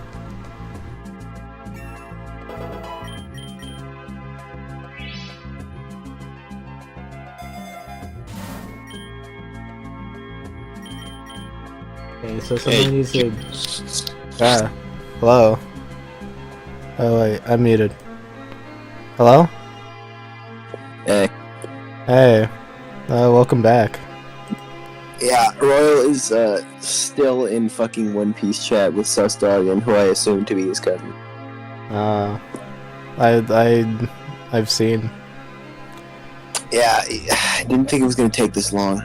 S1: Okay, so someone needs to... Ah, hello. Oh wait, I'm muted. Hello?
S2: Hey.
S1: Hey. Welcome back.
S2: Yeah, Royal is still in fucking One Piece chat with Susdoggen, who I assume to be his cousin.
S1: I've seen.
S2: Yeah, I didn't think it was gonna take this long.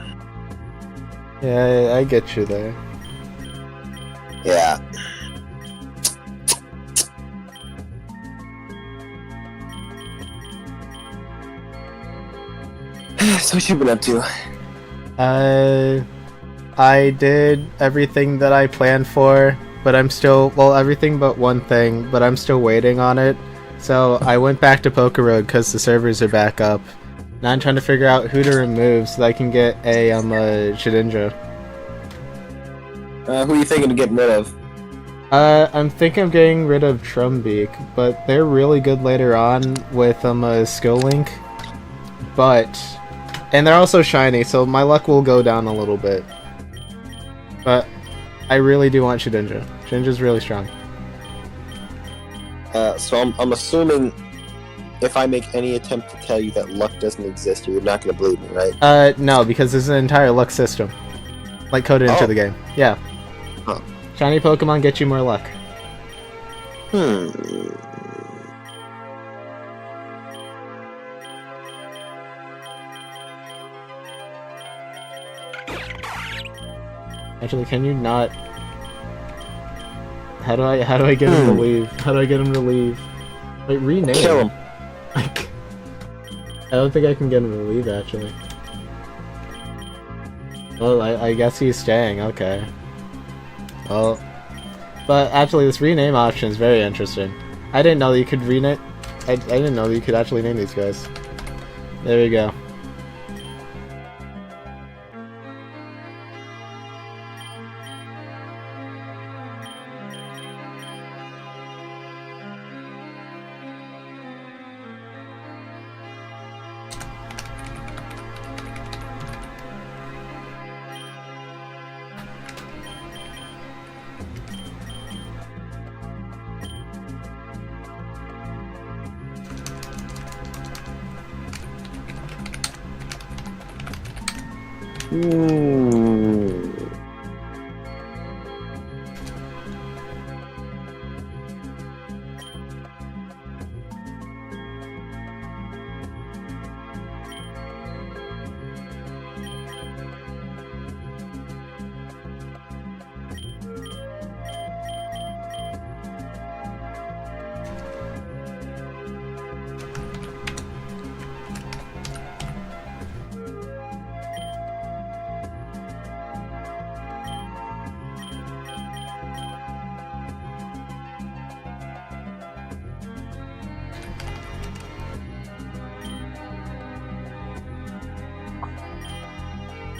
S1: Yeah, I get you there.
S2: Yeah. So what you been up to?
S1: I did everything that I planned for, but I'm still, well, everything but one thing, but I'm still waiting on it. So I went back to Poker Road because the servers are back up. Now I'm trying to figure out who to remove so that I can get a Shedinja.
S2: Who are you thinking of getting rid of?
S1: I'm thinking of getting rid of Trumbeak, but they're really good later on with a skill link. And they're also shiny, so my luck will go down a little bit. But I really do want Shedinja. Shedinja's really strong.
S2: So I'm assuming if I make any attempt to tell you that luck doesn't exist, you're not gonna believe me, right?
S1: No, because there's an entire luck system. Like, coded into the game. Yeah.
S2: Huh.
S1: Shiny Pokemon get you more luck. Actually, can you not... How do I get him to leave? How do I get him to leave? Wait, rename
S2: Kill him.
S1: I don't think I can get him to leave, actually. Well, I guess he's staying, okay. Well... But actually, this rename option is very interesting. I didn't know that you could rename... I didn't know that you could actually name these guys. There we go.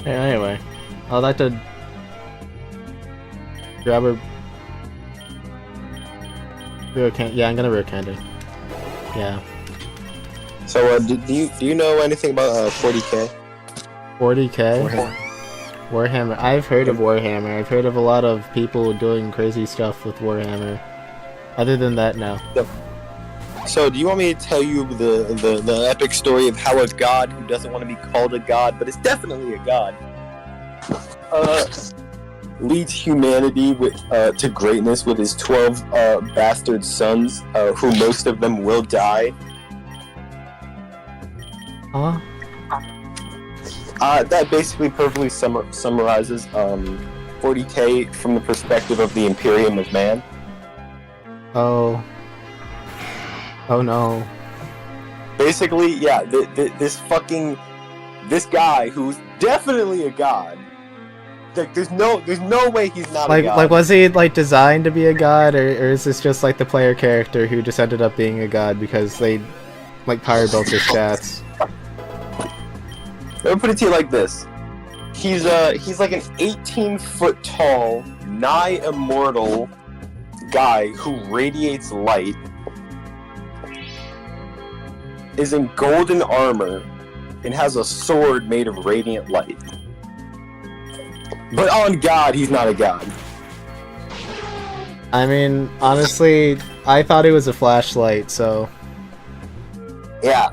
S1: Yeah, anyway, I'd like to grab a real can. Yeah, I'm gonna real candy. Yeah.
S2: So, do you know anything about 40K?
S1: 40K? Warhammer. I've heard of Warhammer. I've heard of a lot of people doing crazy stuff with Warhammer. Other than that, no.
S2: Yep. So, do you want me to tell you the epic story of how a god who doesn't want to be called a god, but is definitely a god, leads humanity to greatness with his 12 bastard sons, who most of them will die?
S1: Huh?
S2: That basically perfectly summarizes 40K from the perspective of the Imperium of Man.
S1: Oh. Oh no.
S2: Basically, yeah, this guy who's definitely a god. Like, there's no way he's not a god.
S1: Like, was he like designed to be a god, or is this just like the player character who just ended up being a god because they like power built his stats?
S2: Let me put it to you like this: he's like an 18-foot tall, nigh immortal guy who radiates light, is in golden armor, and has a sword made of radiant light. But on God, he's not a god.
S1: I mean, honestly, I thought it was a flashlight, so
S2: Yeah.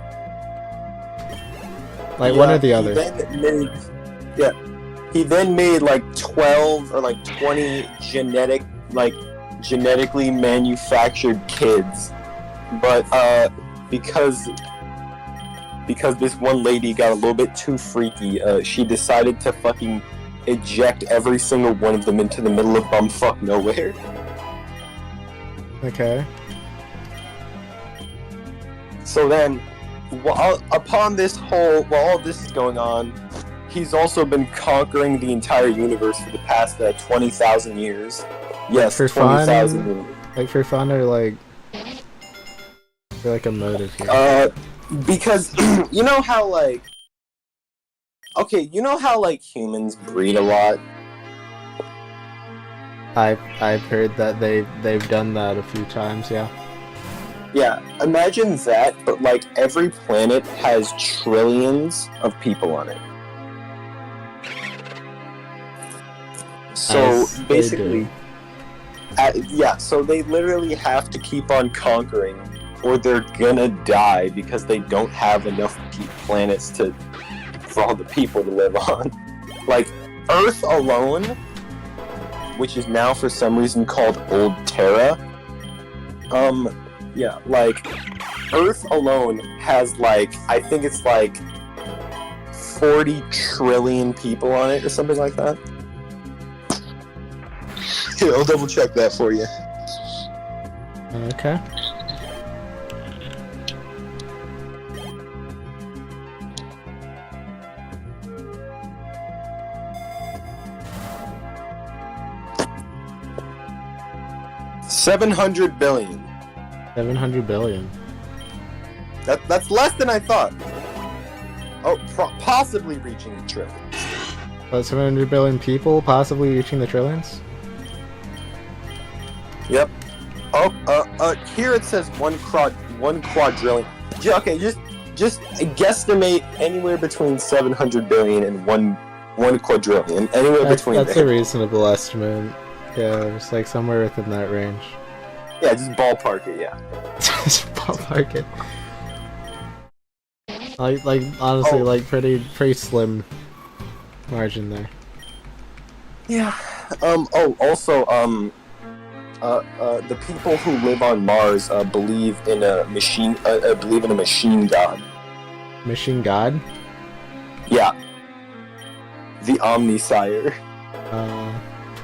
S1: like one or the other.
S2: He then made like 12 or like 20 genetically manufactured kids, but because this one lady got a little bit too freaky, she decided to fucking eject every single one of them into the middle of bumfuck nowhere.
S1: Okay.
S2: So then, while all this is going on, he's also been conquering the entire universe for the past 20,000 years. Yes,
S1: For
S2: 20,000
S1: fun?
S2: years.
S1: Like for fun or like for like a motive here?
S2: Because you know how like humans breed a lot?
S1: I've heard that they've done that a few times, yeah.
S2: Yeah, imagine that, but like every planet has trillions of people on it. So
S1: As they
S2: basically, so they literally have to keep on conquering, or they're gonna die because they don't have enough planets for all the people to live on. Like Earth alone, which is now for some reason called Old Terra. Yeah, like Earth alone has like, I think it's like 40 trillion people on it or something like that. Here, I'll double check that for you.
S1: Okay.
S2: $700 billion.
S1: 700 billion.
S2: That's less than I thought. Oh, possibly reaching the trillion.
S1: About 700 billion people possibly reaching the trillions?
S2: Yep. Oh, here it says one quadrillion. Okay, just guesstimate anywhere between 700 billion and one quadrillion. Anywhere between
S1: that's
S2: there.
S1: a reasonable estimate. Yeah, it's like somewhere within that range.
S2: Yeah, just ballpark it, yeah.
S1: Just ballpark it. Like honestly, like pretty slim margin there.
S2: Yeah. Also, the people who live on Mars believe in a machine god.
S1: Machine God?
S2: Yeah. The Omnisire.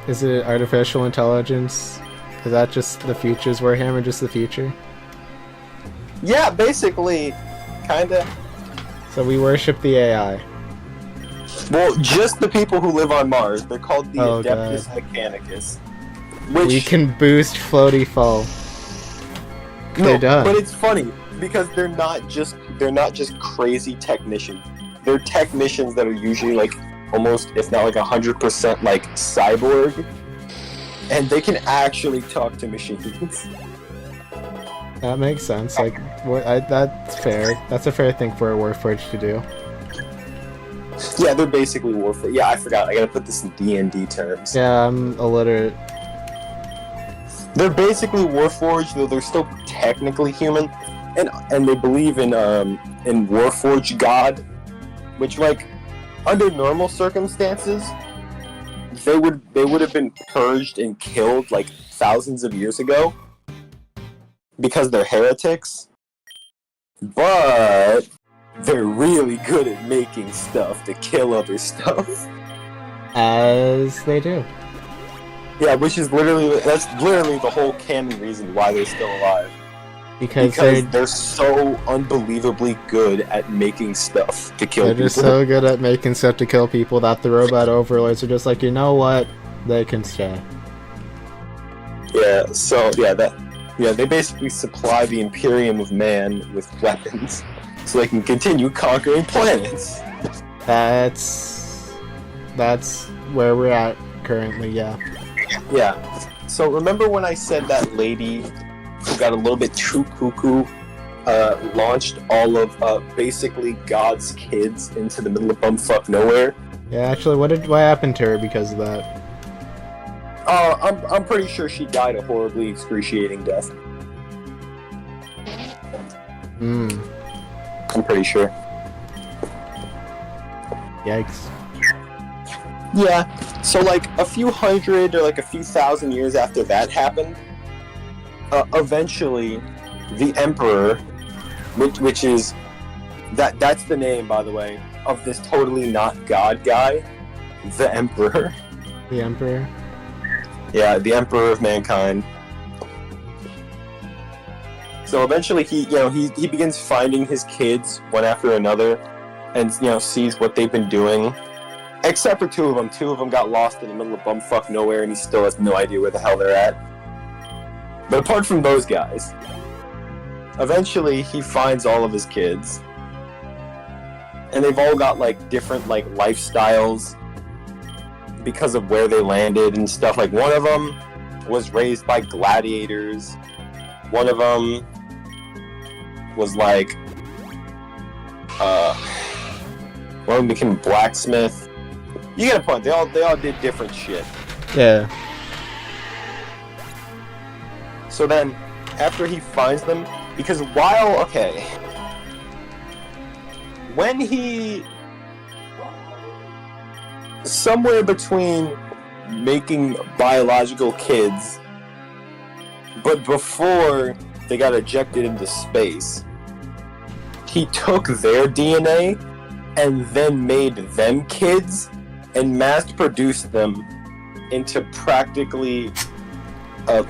S1: Is it artificial intelligence? Is that just the future's Warhammer, just the future?
S2: Yeah, basically, kinda.
S1: So we worship the AI.
S2: Well, just the people who live on Mars. They're called the
S1: Oh,
S2: Adeptus Mechanicus. Which,
S1: We can boost floaty fall.
S2: no,
S1: They're done.
S2: but it's funny because they're not just crazy technicians. They're technicians that are usually like almost, if not like 100%, like cyborg, and they can actually talk to machines.
S1: That makes sense. Like, that's fair. That's a fair thing for a Warforged to do.
S2: Yeah, they're basically Warforged. Yeah, I forgot. I gotta put this in D&D terms.
S1: Yeah, I'm illiterate.
S2: They're basically Warforged, though they're still technically human, and they believe in Warforged God, which, like, under normal circumstances, they would have been purged and killed like thousands of years ago because they're heretics. But they're really good at making stuff to kill other stuff.
S1: As they do.
S2: Yeah, that's literally the whole canon reason why they're still alive.
S1: Because
S2: they're so unbelievably good at making stuff to kill people.
S1: They're just so good at making stuff to kill people that the robot overlords are just like, you know what? They can stay.
S2: Yeah, so they basically supply the Imperium of Man with weapons so they can continue conquering planets.
S1: That's where we're at currently, yeah.
S2: Yeah. So remember when I said that lady who got a little bit too cuckoo launched all of basically God's kids into the middle of bumfuck nowhere?
S1: Yeah, actually, what happened to her because of that?
S2: I'm pretty sure she died a horribly excruciating death. I'm pretty sure.
S1: Yikes.
S2: Yeah, so like a few hundred or like a few thousand years after that happened, eventually the Emperor, which is, that's the name, by the way, of this totally not God guy, the Emperor.
S1: The Emperor?
S2: Yeah, the Emperor of mankind. So eventually he begins finding his kids one after another and, sees what they've been doing. Except for two of them. Two of them got lost in the middle of bumfuck nowhere and he still has no idea where the hell they're at. But apart from those guys, eventually he finds all of his kids. And they've all got like different like lifestyles because of where they landed and stuff. Like one of them was raised by gladiators. One of them was like one of them became a blacksmith. You get a point. They all did different shit.
S1: Yeah.
S2: So then, after he finds them, because when he, somewhere between making biological kids, but before they got ejected into space, he took their DNA and then made them kids and mass-produced them into practically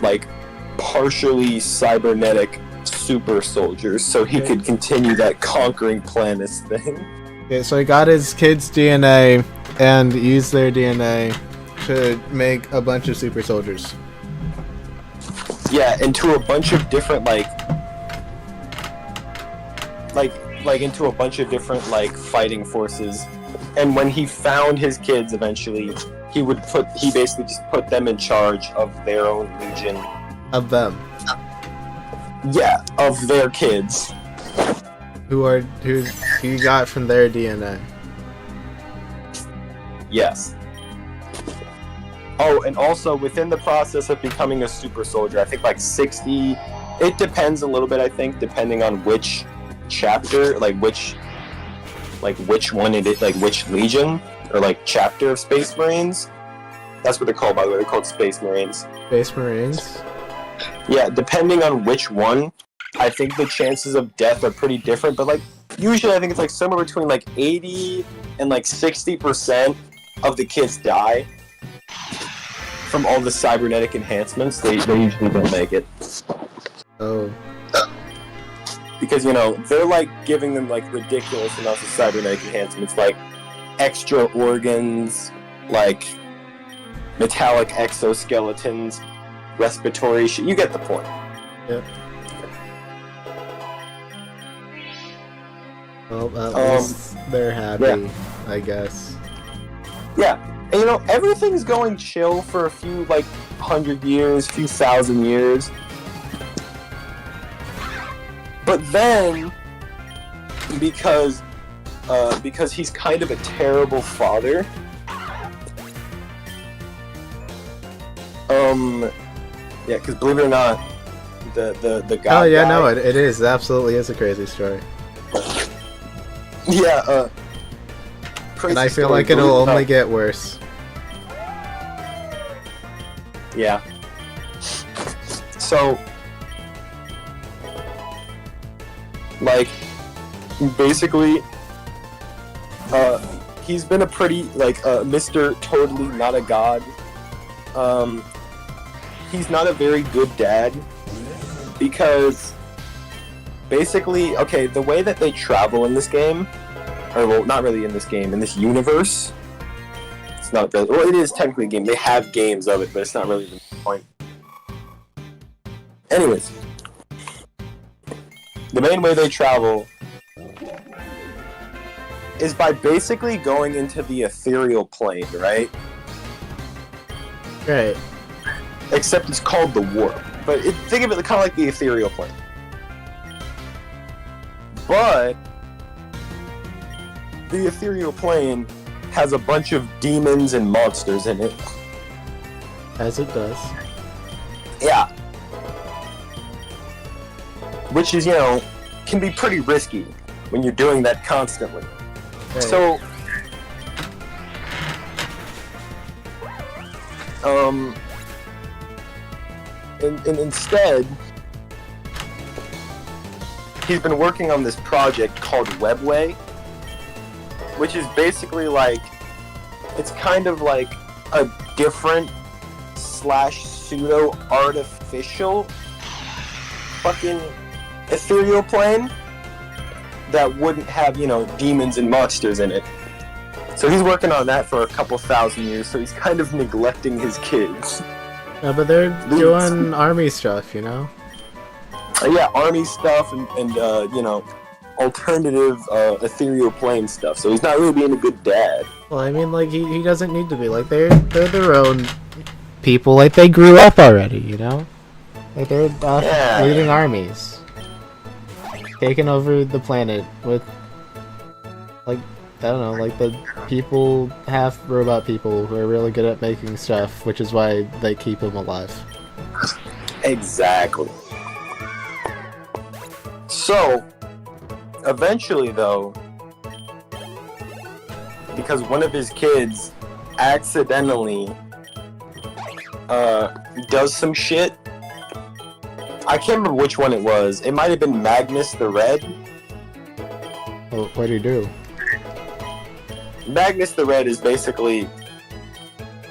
S2: like partially cybernetic super soldiers so he could continue that conquering planets thing.
S1: Okay, so he got his kids' DNA and used their DNA to make a bunch of super soldiers.
S2: Yeah, into a bunch of different like into a bunch of different like fighting forces. And when he found his kids eventually, he basically just put them in charge of their own legion.
S1: Of them.
S2: Yeah, of their kids.
S1: Who he got from their DNA.
S2: Yes. Oh, and also within the process of becoming a super soldier, I think like 60, it depends a little bit, I think, depending on which chapter, which one it is, like which legion or like chapter of Space Marines. That's what they're called, by the way. They're called Space Marines.
S1: Space Marines?
S2: Yeah, depending on which one, I think the chances of death are pretty different, but like usually I think it's like somewhere between like 80 and like 60% of the kids die from all the cybernetic enhancements. They usually don't make it.
S1: Oh.
S2: Because, they're like giving them like ridiculous amounts of cybernetic enhancements, like extra organs, like metallic exoskeletons, respiratory shit. You get the point.
S1: Yep. Well, at least they're happy, yeah. I guess.
S2: Yeah, and you know, everything's going chill for a few, like, 100 years, few thousand years. But then, because he's kind of a terrible father, yeah, because believe it or not, the guy.
S1: Oh yeah, no, it is. It absolutely is a crazy story.
S2: Yeah,
S1: and I feel like it'll only get worse.
S2: Yeah. So, like, basically, he's been a pretty, like, Mr. Totally Not a God. He's not a very good dad, because basically, okay, the way that they travel in this game, or well, not really in this game, in this universe, it's not really, well, it is technically a game. They have games of it, but it's not really the point. Anyways, the main way they travel is by basically going into the ethereal plane, right?
S1: Right.
S2: Except it's called the warp. But think of it kind of like the ethereal plane. But the ethereal plane has a bunch of demons and monsters in it.
S1: As it does.
S2: Yeah. Which is, you know, can be pretty risky when you're doing that constantly. Right. So, and instead, he's been working on this project called Webway, which is basically like, it's kind of like a different / pseudo artificial fucking ethereal plane that wouldn't have, you know, demons and monsters in it. So he's working on that for a couple thousand years, so he's kind of neglecting his kids.
S1: Yeah, but they're doing army stuff, you know?
S2: Yeah, army stuff and you know, alternative ethereal plane stuff. So he's not really being a good dad.
S1: Well, I mean, like, he doesn't need to be. Like, they're their own people. Like, they grew up already, you know? Like, they're leading armies. Taking over the planet with, like, I don't know, like the people, half robot people who are really good at making stuff, which is why they keep him alive.
S2: Exactly. So, eventually though, because one of his kids accidentally does some shit, I can't remember which one it was. It might have been Magnus the Red.
S1: Well, what do you do?
S2: Magnus the Red is basically,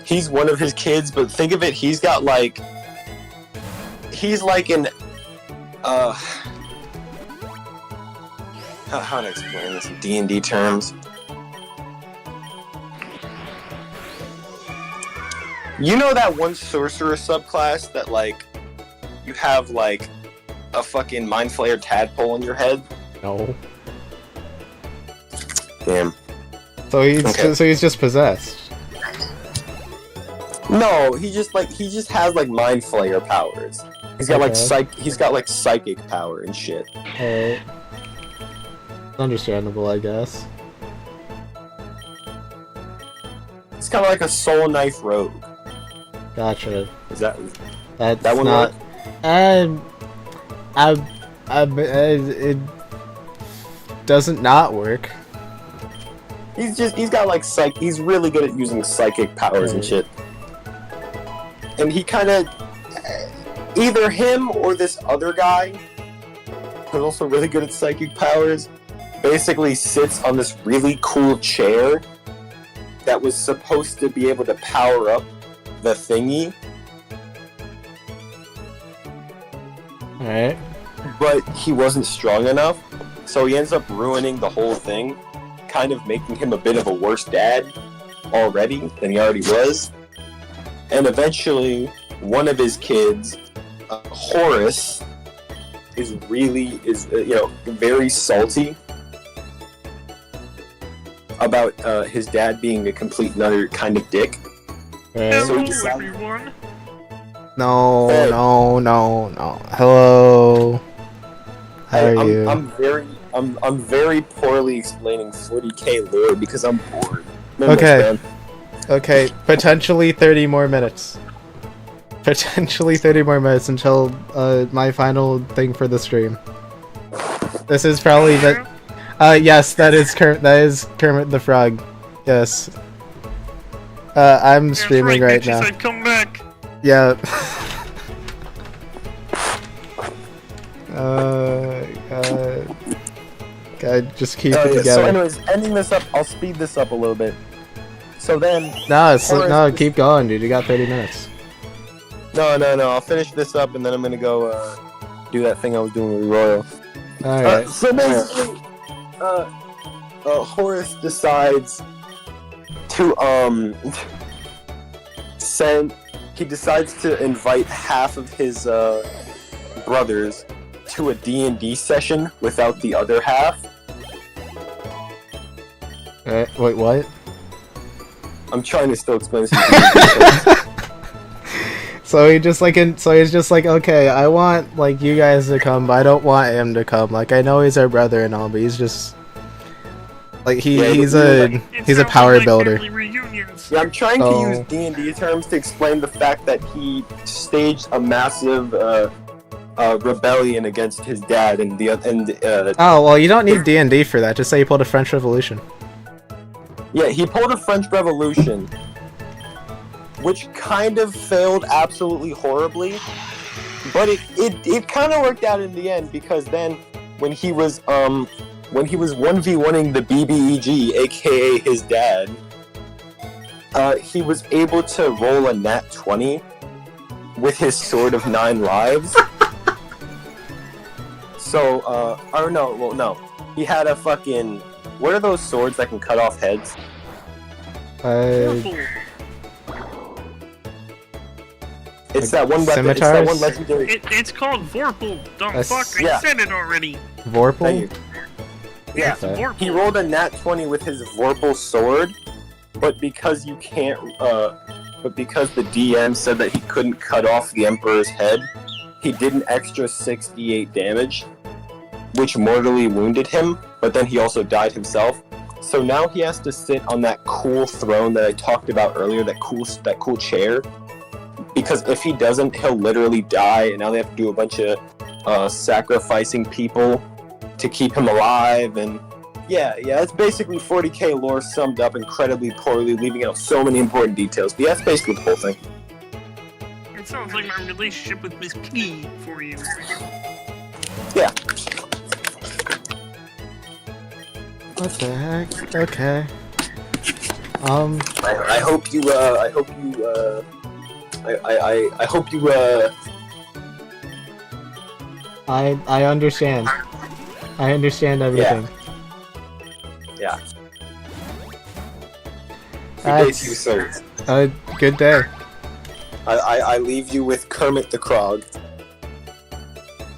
S2: he's one of his kids, but think of it, he's got like, he's like an, how to explain this in D&D terms? You know that one sorcerer subclass that, like, you have, like, a fucking Mind Flayer tadpole in your head?
S1: No.
S2: Damn.
S1: So he's just possessed.
S2: No, he just has like Mind Flayer powers. He's got like psychic power and shit.
S1: Understandable, I guess.
S2: It's kind of like a Soul Knife rogue.
S1: Gotcha.
S2: Is that
S1: one
S2: not?
S1: It doesn't not work.
S2: He's got like he's really good at using psychic powers and shit. And he kind of, either him or this other guy, who's also really good at psychic powers, basically sits on this really cool chair that was supposed to be able to power up the thingy.
S1: Alright.
S2: But he wasn't strong enough, so he ends up ruining the whole thing, kind of making him a bit of a worse dad already than he already was. And eventually, one of his kids, Horace, is very salty. about his dad being a complete another kind of dick.
S1: Right.
S2: So he
S3: Hello,
S2: decided-
S3: everyone.
S1: No,
S2: Hey.
S1: no. Hello. How
S2: Hey,
S1: are you?
S2: I'm very poorly explaining 40k lore because I'm bored.
S1: Okay. Okay, potentially 30 more minutes. Potentially 30 more minutes until my final thing for the stream. This is probably the yes, that is Kermit the Frog. Yes. I'm
S3: That's
S1: streaming
S3: right,
S1: right
S3: bitches,
S1: now.
S3: I'd come back.
S1: Yeah. God, just keep it
S2: So
S1: together.
S2: anyways, ending this up, I'll speed this up a little bit. So then,
S1: No,
S2: Horace
S1: no,
S2: just-
S1: keep going, dude. You got 30 minutes.
S2: no, I'll finish this up and then I'm gonna go do that thing I was doing with Royal.
S1: Alright.
S2: So basically, Horace decides to he decides to invite half of his brothers to a D&D session without the other half.
S1: Alright, wait, what?
S2: I'm trying to still explain this.
S1: So he's just like, okay, I want like you guys to come, but I don't want him to come. Like I know he's our brother and all, but he's just like he's a power builder.
S3: Reunions.
S2: Yeah, I'm trying to
S1: Oh.
S2: use D&D terms to explain the fact that he staged a massive rebellion against his dad and
S1: Oh well, you don't need D&D for that. Just say you pulled a French Revolution.
S2: yeah, he pulled a French Revolution, which kind of failed absolutely horribly, but it kind of worked out in the end because then when he was 1v1ing the BBEG, aka his dad, he was able to roll a nat 20 with his sword of 9 lives. So, or no, he had a fucking, what are those swords that can cut off heads?
S3: Purple.
S2: It's that one weapon. It's
S1: Scimitars?
S2: that one legendary.
S3: It's called Vorpal. Dumb
S1: That's-
S3: fuck, I
S2: yeah.
S3: said it already.
S1: Vorpal?
S2: Thank you. Yeah,
S3: It's
S1: Okay.
S3: Vorpal.
S2: he rolled a nat 20 with his Vorpal sword, but because you can't, but because the DM said that he couldn't cut off the Emperor's head, he did an extra 68 damage, which mortally wounded him. But then he also died himself. So now he has to sit on that cool throne that I talked about earlier, that cool chair. Because if he doesn't, he'll literally die, and now they have to do a bunch of sacrificing people to keep him alive. And yeah, that's basically 40k lore summed up incredibly poorly, leaving out so many important details. But yeah, that's basically the whole thing.
S3: It sounds like my relationship with Miss P for you.
S2: Yeah.
S1: What the heck? Okay.
S2: I hope you
S1: I understand. I understand everything.
S2: yeah. Good day
S1: That's
S2: to you, sir.
S1: a good day.
S2: I leave you with Kermit the Frog.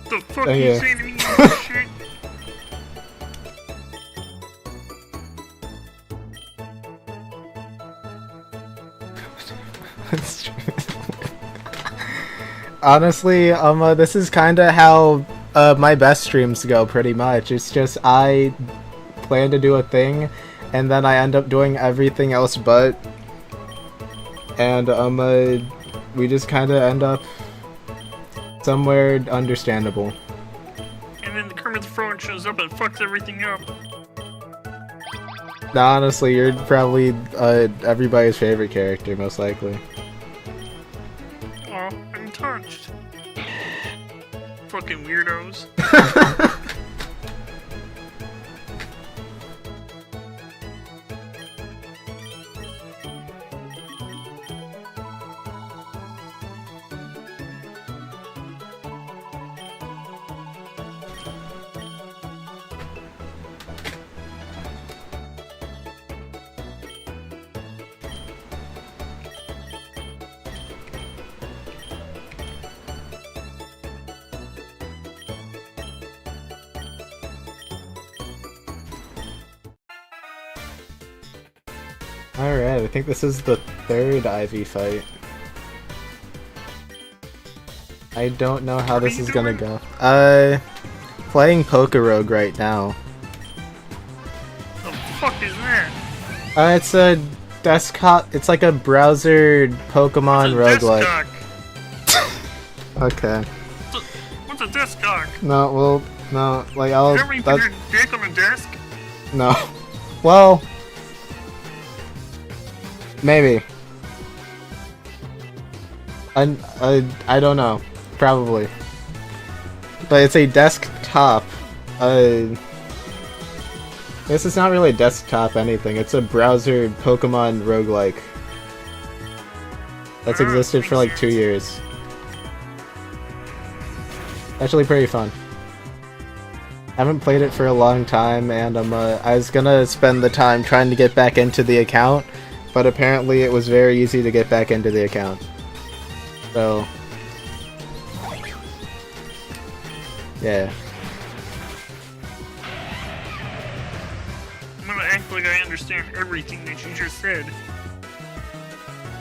S3: The fuck
S1: Thank
S3: you
S1: you.
S3: say to me, you shit?
S1: Honestly, this is kind of how my best streams go. Pretty much, it's just I plan to do a thing, and then I end up doing everything else but, and we just kind of end up somewhere understandable.
S3: And then the Kermit the Frog shows up and fucks everything up.
S1: Nah, honestly, you're probably everybody's favorite character, most likely.
S3: Aw, I'm touched. Fucking weirdos.
S1: Alright, I think this is the third Ivy fight. I don't know how this is gonna go. Playing Pokerogue right now.
S3: The fuck is that?
S1: It's a desktop. It's like a browser Pokemon roguelike. Okay.
S3: What's a desk cock?
S1: No, well, no, like I'll.
S3: Is that when you put your dick on a desk?
S1: No. Well, maybe. I don't know. Probably. But it's a desktop. This is not really a desktop anything. It's a browser Pokemon roguelike. That's existed for like 2 years. Actually pretty fun. Haven't played it for a long time, and I was gonna spend the time trying to get back into the account, but apparently it was very easy to get back into the account. So, yeah.
S3: I'm gonna act like I understand everything that you just said.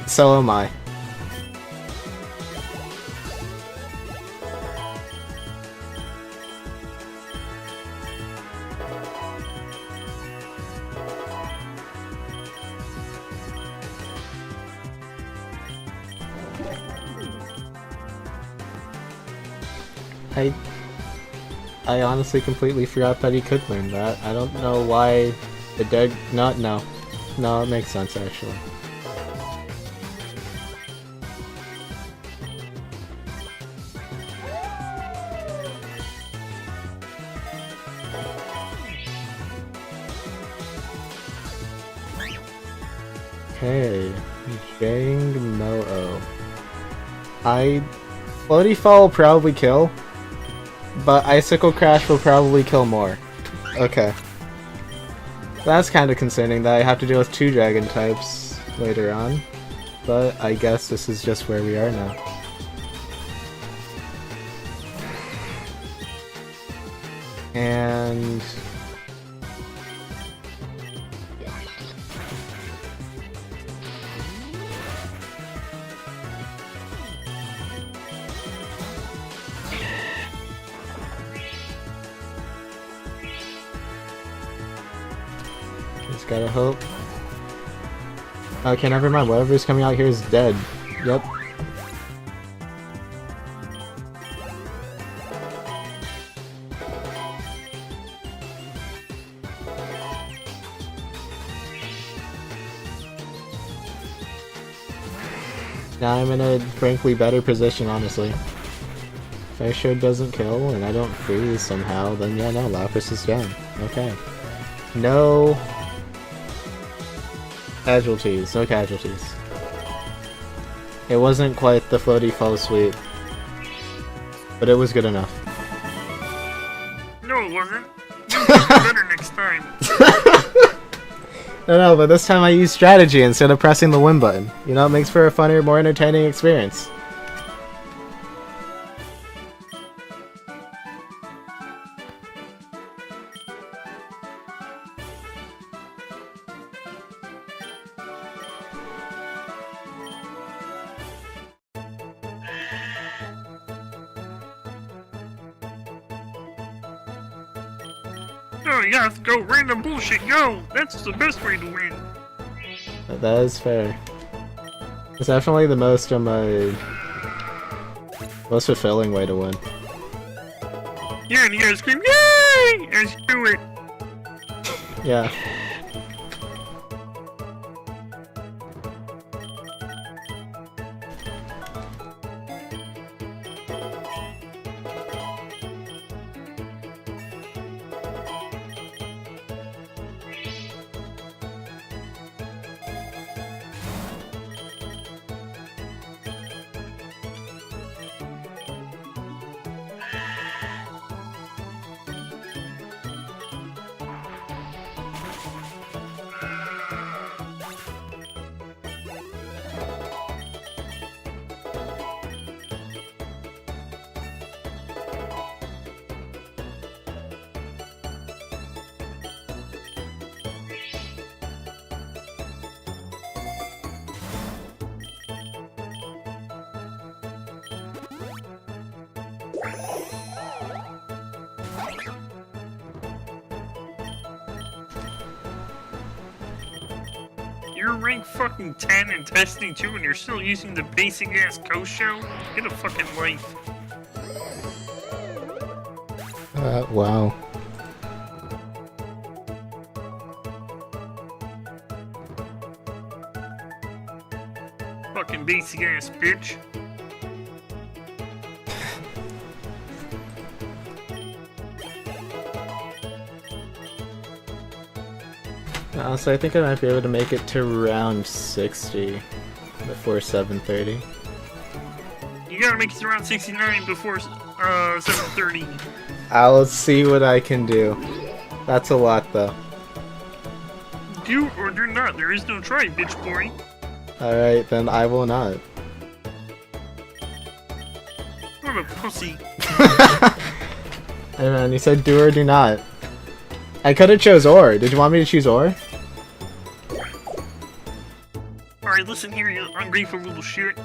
S1: So am I. I honestly completely forgot that he could learn that. I don't know why the dead... No, it makes sense actually. Okay, Jang Mo-O. Floaty Fall will probably kill, but Icicle Crash will probably kill more. Okay. That's kind of concerning that I have to deal with 2 dragon types later on, but I guess this is just where we are now. And... just gotta hope. Okay, never mind. Whatever's coming out here is dead. Yep. Now I'm in a frankly better position, honestly. If I sure doesn't kill and I don't freeze somehow, then yeah, no, Lapras is down. Okay. No casualties. No casualties. It wasn't quite the floaty fall sweep, but it was good enough.
S3: No, it wasn't. You'll do better next time.
S1: No, but this time I used strategy instead of pressing the win button. You know, it makes for a funner, more entertaining experience.
S3: No, you have to go random bullshit, go! That's the best way to win.
S1: That is fair. It's definitely the most most fulfilling way to win.
S3: Yeah, and you guys scream, yay! As you do it.
S1: Yeah.
S3: You're rank fucking 10 and testing 2 and you're still using the basic ass ghost shell? Get a fucking life.
S1: Wow.
S3: Fucking basic ass bitch.
S1: So I think I might be able to make it to round 60 before 7:30.
S3: You gotta make it to around 69 before 7:30.
S1: I'll see what I can do. That's a lot, though.
S3: Do or do not. There is no try, bitch boy.
S1: Alright, then I will not.
S3: What a pussy.
S1: Hey man, you said do or do not. I could've chose or. Did you want me to choose or?
S3: Alright, listen here, you ungrateful little shit.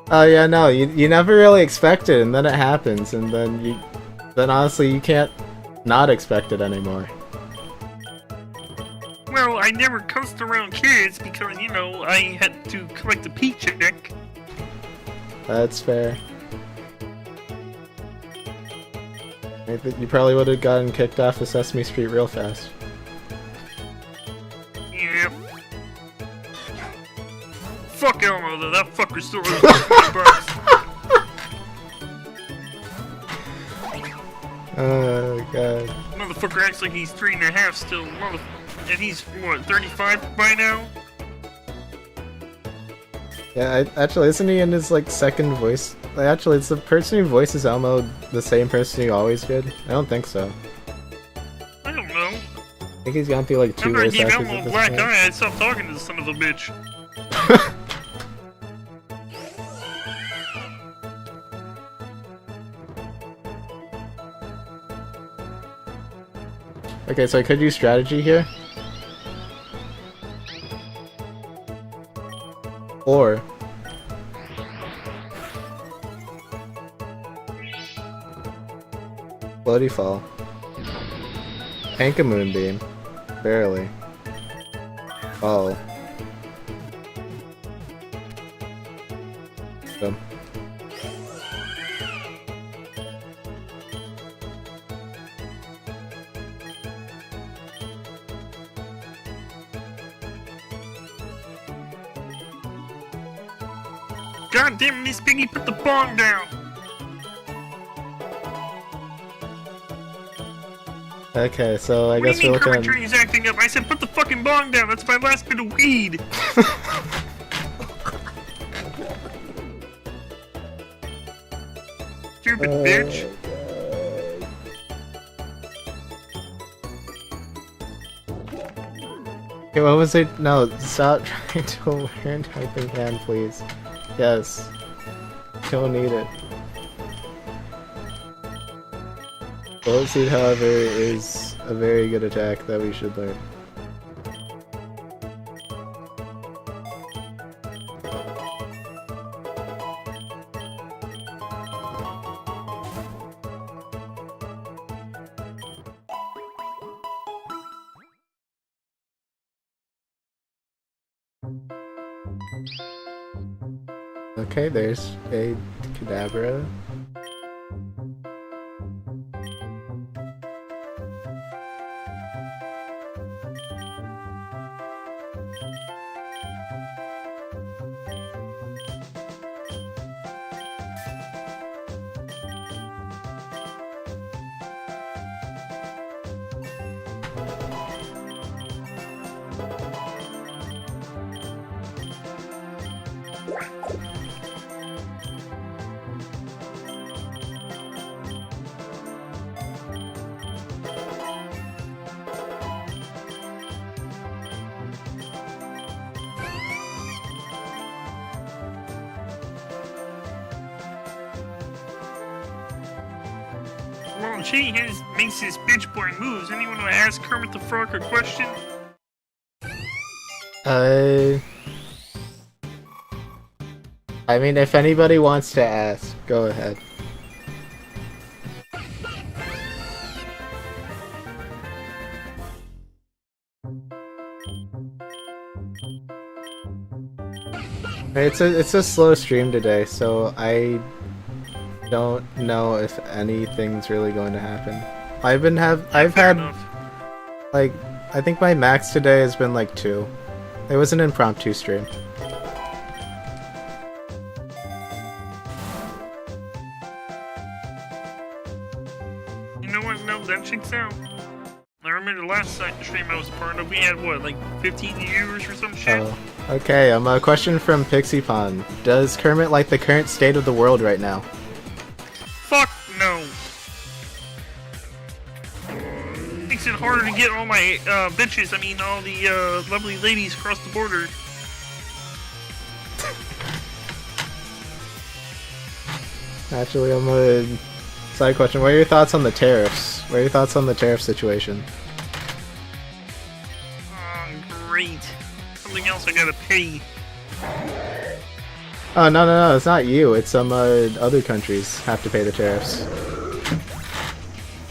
S1: Oh yeah, no, you never really expect it, and then it happens, and then honestly you can't not expect it anymore.
S3: Well, I never cussed around kids because, you know, I had to collect a paycheck.
S1: That's fair. You probably would have gotten kicked off of Sesame Street real fast.
S3: Yep. Fuck Elmo though, that fucker still owes me $20.
S1: Oh god.
S3: Motherfucker acts like he's 3.5 still. And he's, what, 35 by now?
S1: Yeah, actually, isn't he in his, like, second voice? Like, actually, it's the person who voices Elmo the same person he always did? I don't think so.
S3: I don't know.
S1: I think he's gone through, like, 2
S3: After I
S1: voice
S3: gave
S1: actors
S3: Elmo
S1: at
S3: a
S1: this
S3: black
S1: point.
S3: eye, I stopped talking to the son of a bitch.
S1: Okay, so I could use strategy here. Or Bloody Fall. Anka Moonbeam. Barely. Oh. Boom.
S3: God damn it, Miss Piggy, put the bong down!
S1: Okay, so I
S3: What do
S1: guess
S3: you
S1: we're
S3: mean
S1: looking
S3: Kermit
S1: at...
S3: Tree's acting up? I said put the fucking bong down, that's my last bit of weed! Stupid bitch.
S1: Okay, what was it? No, stop trying to learn typing hand, please. Yes. Don't need it. Bullet Seed, however, is a very good attack that we should learn. Okay, there's a Kadabra.
S3: Well, Jay makes his bitch boy moves. Anyone want to ask Kermit the Frog a question?
S1: I mean, if anybody wants to ask, go ahead. It's a slow stream today, so I don't know if anything's really going to happen. I've had
S3: enough.
S1: like, I think my max today has been like 2. It was an impromptu stream.
S3: You know what? No, that checks out. I remember the last stream I was a part of, we had what, like 15 viewers or some shit?
S1: Oh, okay. A question from Pixie Pond. Does Kermit like the current state of the world right now?
S3: Fuck no. Makes it harder to get all my bitches, I mean all the lovely ladies across the border.
S1: Actually, I'm a side question. What are your thoughts on the tariffs? What are your thoughts on the tariff situation?
S3: Oh, great. Something else I gotta pay.
S1: Oh, no, it's not you. It's some other countries have to pay the tariffs.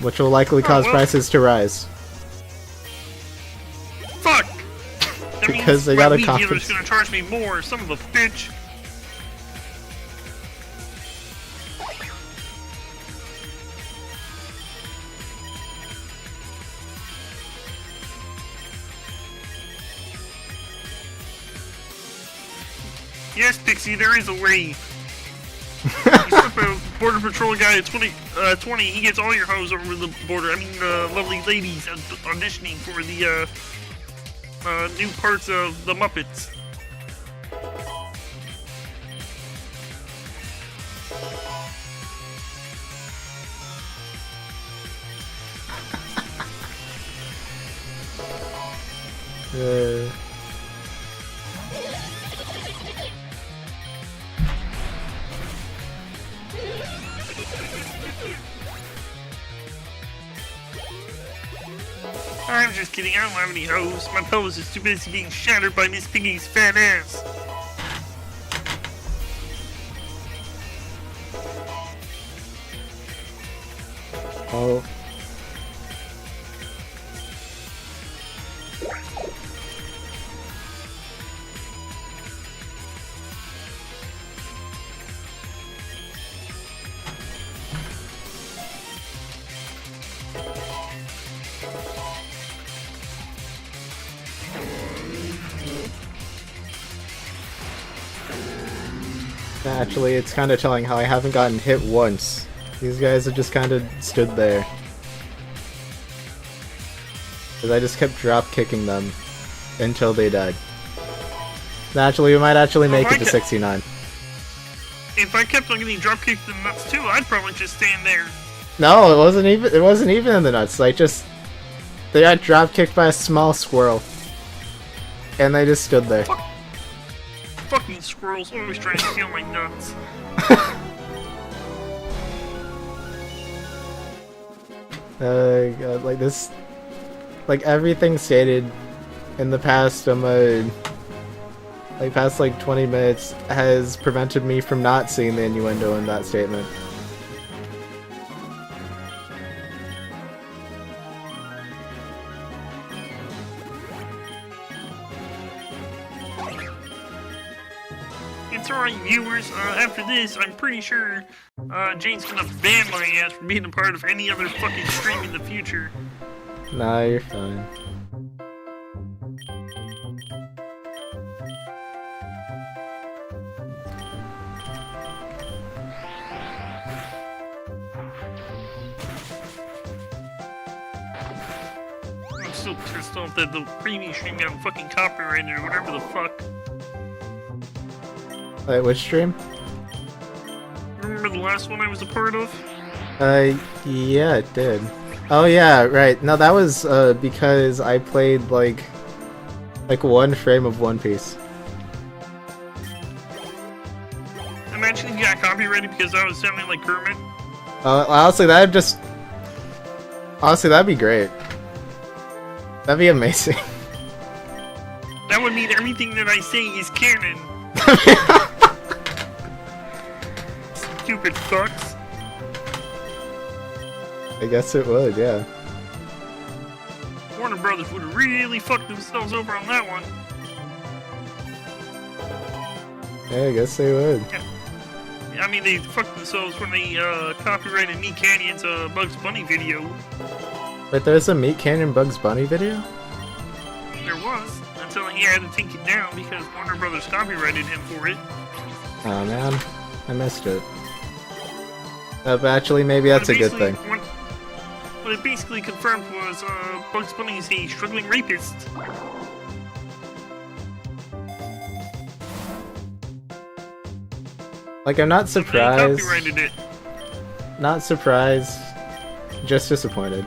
S1: Which will likely cause prices to rise.
S3: Fuck! That
S1: Because they
S3: means
S1: got a
S3: my weed dealer's
S1: compensate.
S3: gonna charge me more, son of a bitch. Yes, Pixie, there is a way. You slip a border patrol guy at 20, he gets all your hoes over the border. I mean, lovely ladies auditioning for the, new parts of the Muppets. I'm just kidding, I don't have any hoes. My pelvis is too busy being shattered by Miss Piggy's fat ass.
S1: Oh. Actually, it's kind of telling how I haven't gotten hit once. These guys have just kind of stood there. Because I just kept drop kicking them until they died. Naturally, we might actually make it to 69.
S3: If I kept on getting drop kicked in the nuts too, I'd probably just stand there.
S1: No, it wasn't even in the nuts. Like, just they got drop kicked by a small squirrel, and they just stood there.
S3: Fucking squirrels always trying to steal my nuts.
S1: God, like this, like everything stated in the past, past like 20 minutes has prevented me from not seeing the innuendo in that statement.
S3: It's alright, viewers. After this, I'm pretty sure Jane's gonna ban my ass from being a part of any other fucking stream in the future.
S1: Nah, you're fine.
S3: I'm still pissed off that the previous stream got fucking copyrighted or whatever the fuck.
S1: Wait, which stream?
S3: Remember the last one I was a part of?
S1: Yeah, it did. Oh yeah, right. No, that was because I played like one frame of One Piece.
S3: Imagine you got copyrighted because I was sounding like Kermit.
S1: Honestly, that Honestly, that'd be great. That'd be amazing.
S3: That would mean everything that I say is canon. Stupid fucks.
S1: I guess it would, yeah.
S3: Warner Brothers would have really fucked themselves over on that one.
S1: Yeah, I guess they would.
S3: Yeah. I mean, they fucked themselves when they copyrighted Meat Canyon's Bugs Bunny video.
S1: Wait, there's a Meat Canyon Bugs Bunny video?
S3: There was, until he had to take it down because Warner Brothers copyrighted him for it.
S1: Oh man, I missed it. But actually, maybe that's a good thing.
S3: What it basically confirmed was Bugs Bunny is a struggling rapist.
S1: Like, I'm not surprised.
S3: They copyrighted it.
S1: Not surprised. Just disappointed.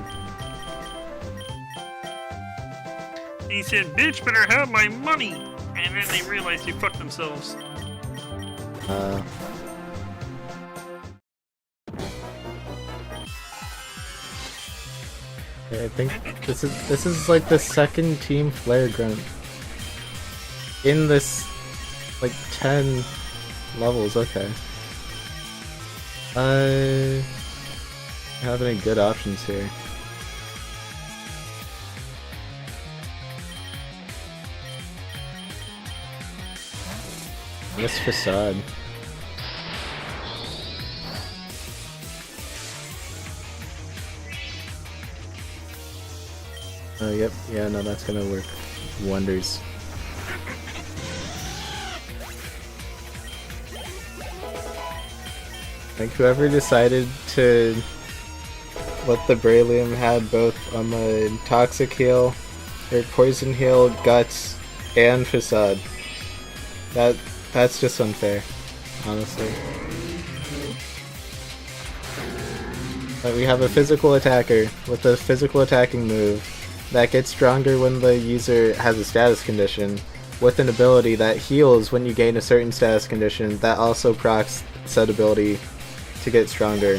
S3: He said, "Bitch, better have my money," and then they realized they fucked themselves.
S1: Yeah, I think this is like the second Team Flare grunt in this like 10 levels. Okay. Have any good options here? I guess Facade. Oh, yep. Yeah, no, that's gonna work wonders. Like, whoever decided to let the Beryllium have both Toxic Heal, or Poison Heal, Guts, and Facade. That's just unfair, honestly. But we have a physical attacker with a physical attacking move that gets stronger when the user has a status condition, with an ability that heals when you gain a certain status condition that also procs said ability to get stronger,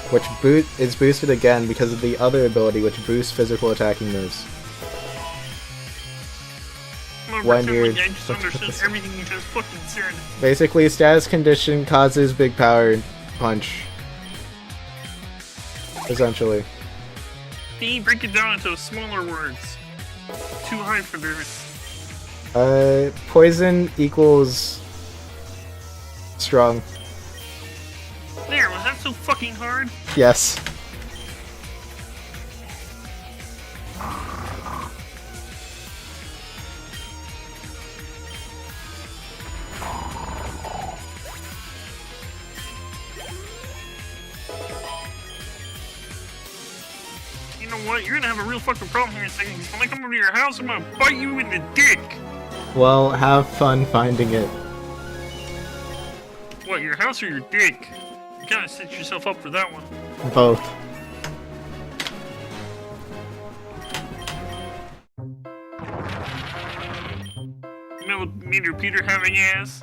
S1: which is boosted again because of the other ability which boosts physical attacking moves. When you're...
S3: I just understood everything you just fucking said.
S1: Basically, status condition causes big power punch. Essentially.
S3: Can you break it down into smaller words? Too high for this.
S1: Poison equals strong.
S3: There, was that so fucking hard?
S1: Yes.
S3: You know what? You're gonna have a real fucking problem here in a second. 'Cause when I come over to your house, I'm gonna bite you in the dick.
S1: Well, have fun finding it.
S3: What, your house or your dick? You gotta set yourself up for that one.
S1: Both.
S3: Millimeter Peter having ass.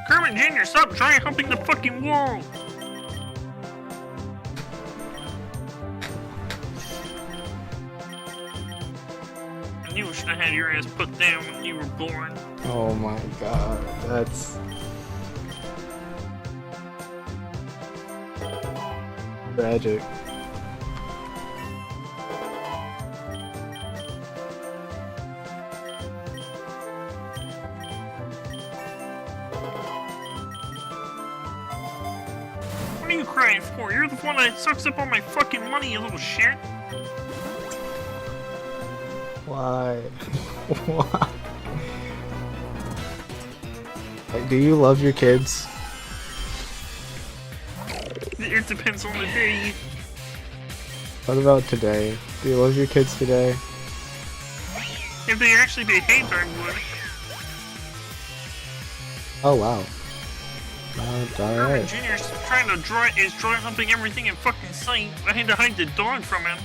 S3: Kermit Jr., stop trying humping the fucking wall! And you should have had your ass put down when you were born.
S1: Oh my god, that's... tragic.
S3: What are you crying for? You're the one that sucks up all my fucking money, you little shit.
S1: Why? Why? Like, do you love your kids?
S3: It depends on the day.
S1: What about today? Do you love your kids today?
S3: If they actually behaved, I would.
S1: Oh wow. Oh,
S3: Herman
S1: alright.
S3: Jr. is dry humping everything in fucking sight. I had to hide the dog from him.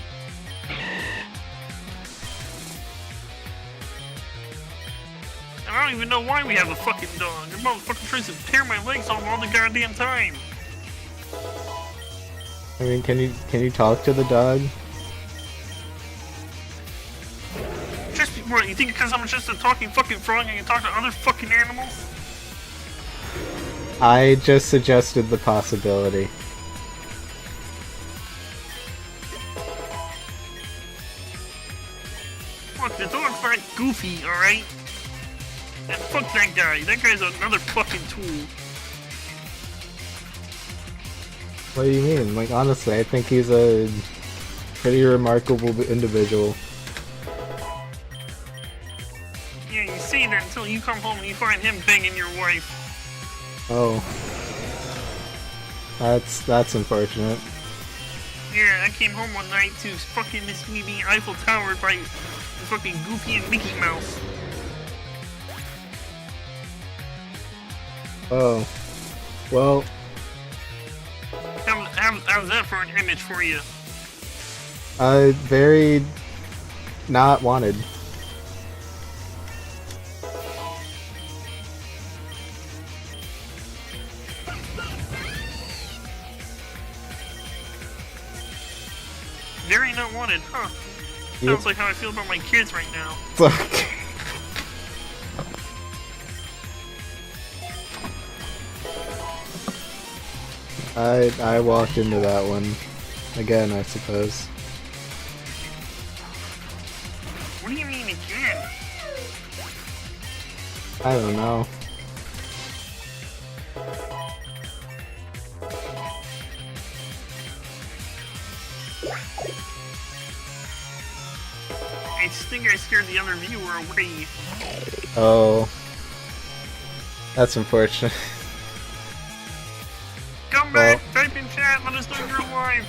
S3: And I don't even know why we have a fucking dog. The motherfucker tries to tear my legs off all the goddamn time.
S1: I mean, can you talk to the dog?
S3: What, you think because I'm just a talking fucking frog I can talk to other fucking animals?
S1: I just suggested the possibility.
S3: Look, the dog's not goofy, alright? And fuck that guy. That guy's another fucking tool.
S1: What do you mean? Like, honestly, I think he's a pretty remarkable individual.
S3: Yeah, you say that until you come home and you find him banging your wife.
S1: Oh. That's unfortunate.
S3: Yeah, I came home one night to fucking this me being Eiffel Towered by fucking Goofy and Mickey Mouse.
S1: Oh. Well.
S3: How's that for an image for you?
S1: Very not wanted.
S3: Very not wanted, huh?
S1: Yep.
S3: Sounds like how I feel about my kids right now.
S1: Fuck. I walked into that one again, I suppose.
S3: What do you mean again?
S1: I don't know.
S3: I just think I scared the other viewer away.
S1: Oh. That's unfortunate.
S3: Come back, type in chat, let us know you're alive.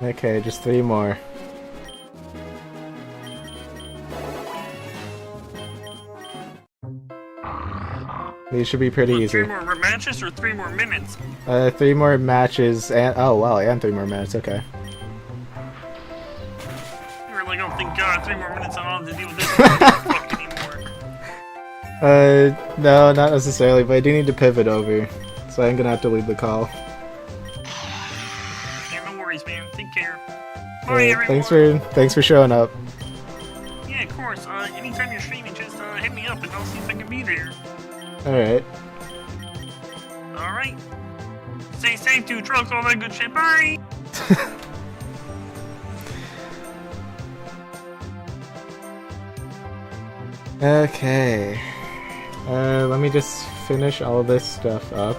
S1: Okay, just 3 more. These should be pretty
S3: What,
S1: easy.
S3: 3 more matches or 3 more minutes?
S1: 3 more matches and oh wow, and 3 more minutes. Okay.
S3: You were like, oh thank God, 3 more minutes, I don't have to deal with this fuck anymore.
S1: No, not necessarily, but I do need to pivot over, so I'm gonna have to leave the call.
S3: Yeah, no worries, man. Take care. Bye, everyone.
S1: Thanks for showing up.
S3: Yeah, of course. Anytime you're streaming, just hit me up and I'll see if I can be there.
S1: All right.
S3: All right. Stay safe, do drugs, all that good shit. Bye.
S1: Okay. Let me just finish all this stuff up.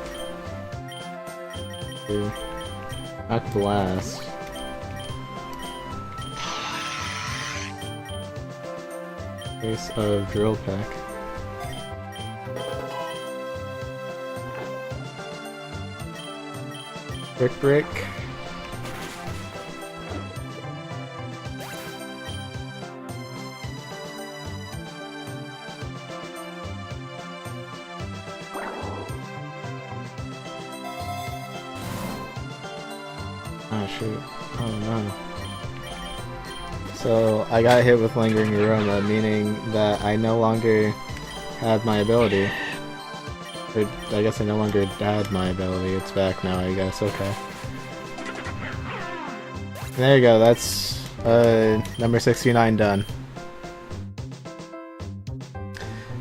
S1: At the last. Case of drill pack. Brick. Oh shoot. Oh no. So I got hit with lingering aroma, meaning that I no longer have my ability. Or I guess I no longer had my ability. It's back now, I guess. Okay. There you go. That's number 69 done.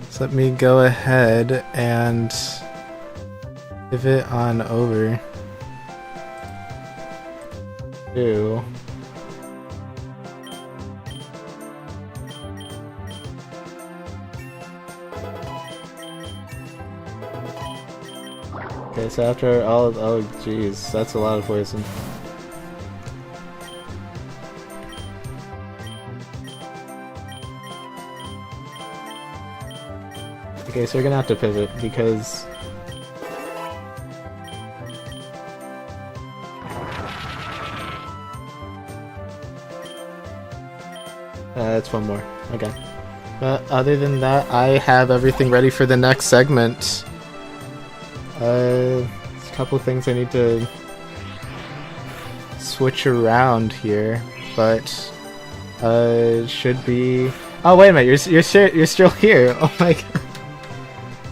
S1: So let me go ahead and pivot on over to okay, so after all, oh jeez, that's a lot of poison. Okay, so we're gonna have to pivot because it's one more. Okay. But other than that, I have everything ready for the next segment. There's a couple things I need to switch around here, but it should be. Oh wait a minute, you're still here. Oh my god.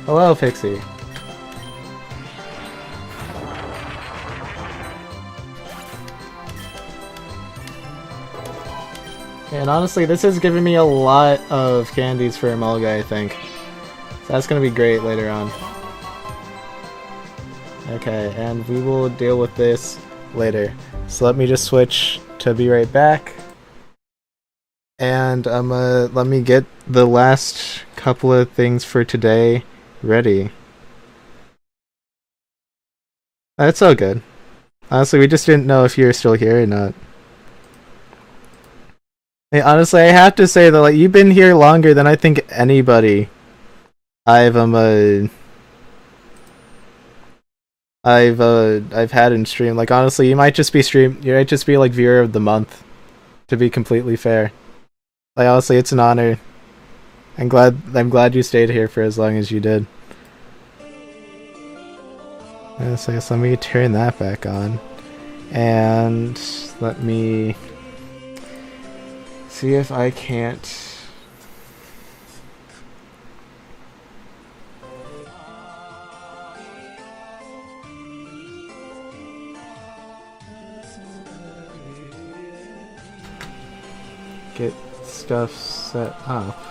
S1: Hello, Pixie. And honestly, this has given me a lot of candies for Emolga, I think. So that's gonna be great later on. Okay, and we will deal with this later. So let me just switch to be right back. And let me get the last couple of things for today ready. That's all good. Honestly, we just didn't know if you're still here or not. Hey, honestly, I have to say that like you've been here longer than I think anybody I've had in stream. Like honestly, you might just be like viewer of the month, to be completely fair. Like honestly, it's an honor. I'm glad you stayed here for as long as you did. So I guess let me turn that back on. And let me see if I can't get stuff set up.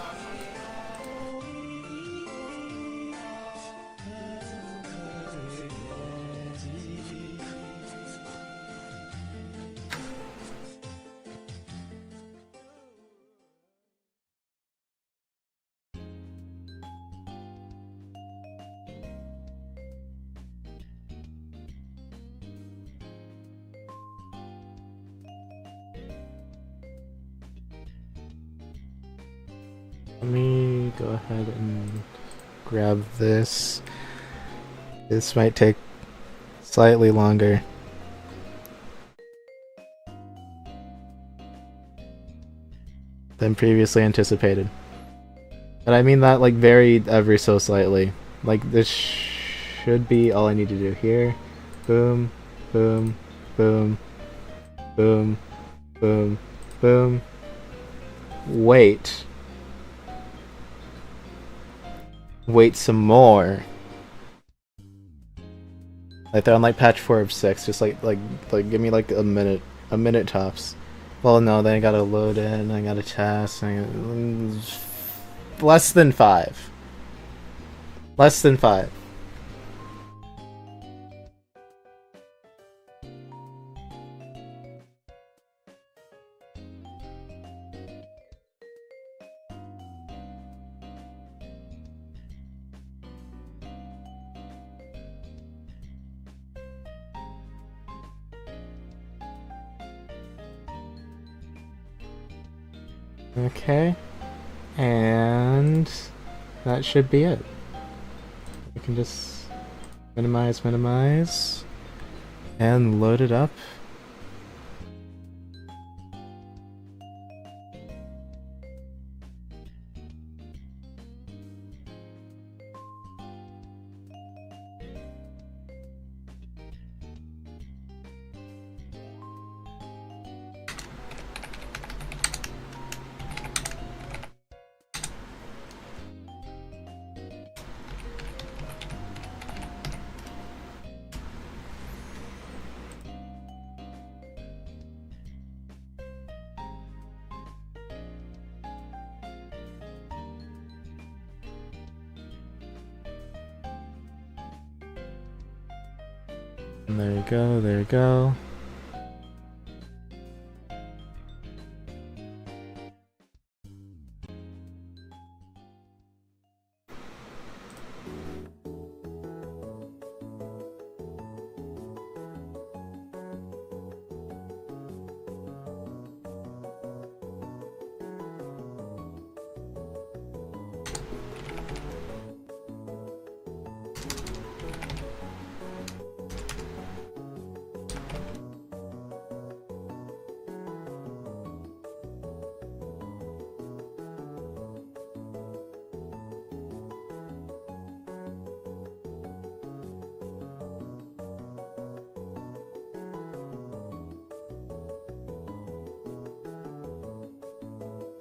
S1: Let me go ahead and grab this. This might take slightly longer than previously anticipated. But I mean that like very ever so slightly. Like this should be all I need to do here. Boom, boom, boom, boom, boom, boom. Wait. Wait some more. Like they're on like patch 4 of 6, just like give me like a minute tops. Well no, then I gotta load in, I gotta test, less than 5. Less than 5. Okay, and that should be it. We can just minimize, and load it up. And there you go, there you go.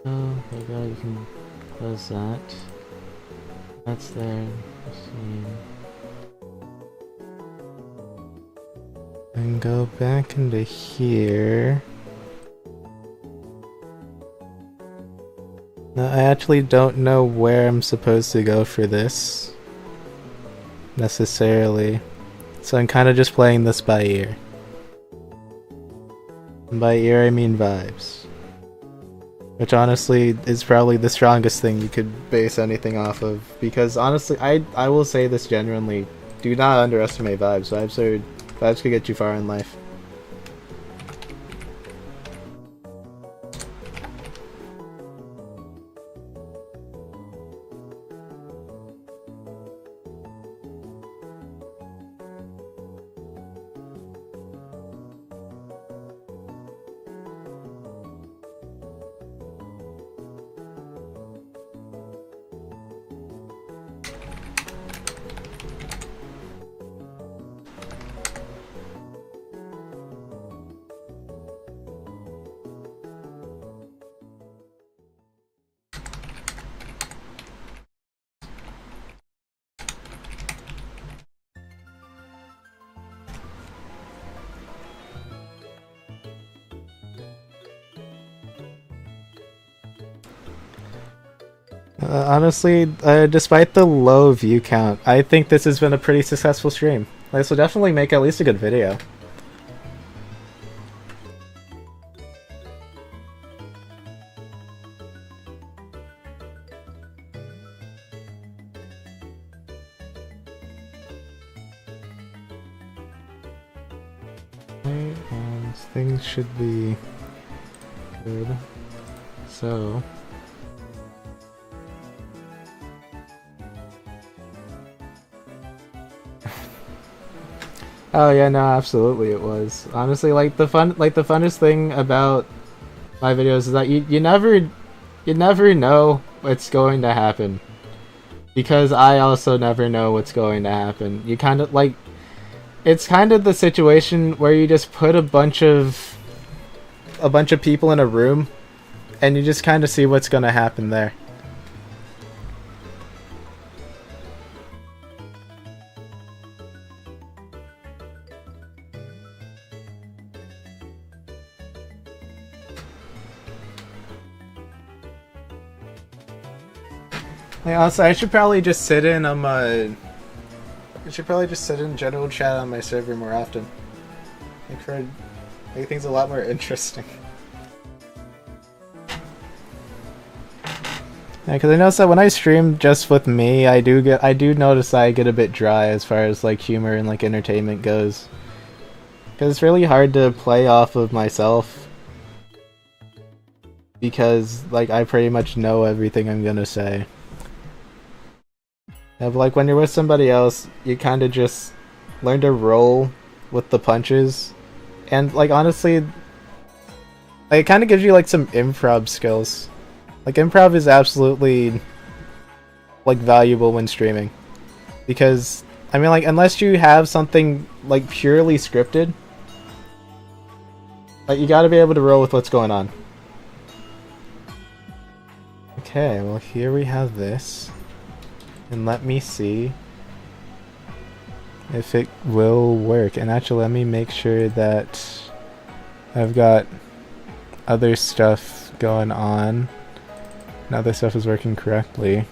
S1: Oh, there you go. You can close that. That's there. And go back into here. Now, I actually don't know where I'm supposed to go for this necessarily, so I'm kind of just playing this by ear. And by ear I mean vibes, which honestly is probably the strongest thing you could base anything off of, because honestly I will say this genuinely, do not underestimate vibes. Vibes could get you far in life. Honestly, despite the low view count, I think this has been a pretty successful stream. This will definitely make at least a good video. Things should be good. So... Oh yeah, no, absolutely it was. Honestly, like the funnest thing about my videos is that you never know what's going to happen. Because I also never know what's going to happen. You kind of like, it's kind of the situation where you just put a bunch of people in a room and you just kind of see what's going to happen there. Yeah, also, I should probably just sit in I should probably just sit in general chat on my server more often. Make things a lot more interesting. Yeah, because I notice that when I stream just with me, I do notice that I get a bit dry as far as like humor and like entertainment goes. Because it's really hard to play off of myself. Because like I pretty much know everything I'm gonna say. Yeah, but like when you're with somebody else, you kind of just learn to roll with the punches, and like honestly, like, it kind of gives you like some improv skills. Like improv is absolutely like valuable when streaming, because I mean like unless you have something like purely scripted, like you got to be able to roll with what's going on. Okay, well here we have this. And let me see if it will work. And actually, let me make sure that I've got other stuff going on. And other stuff is working correctly.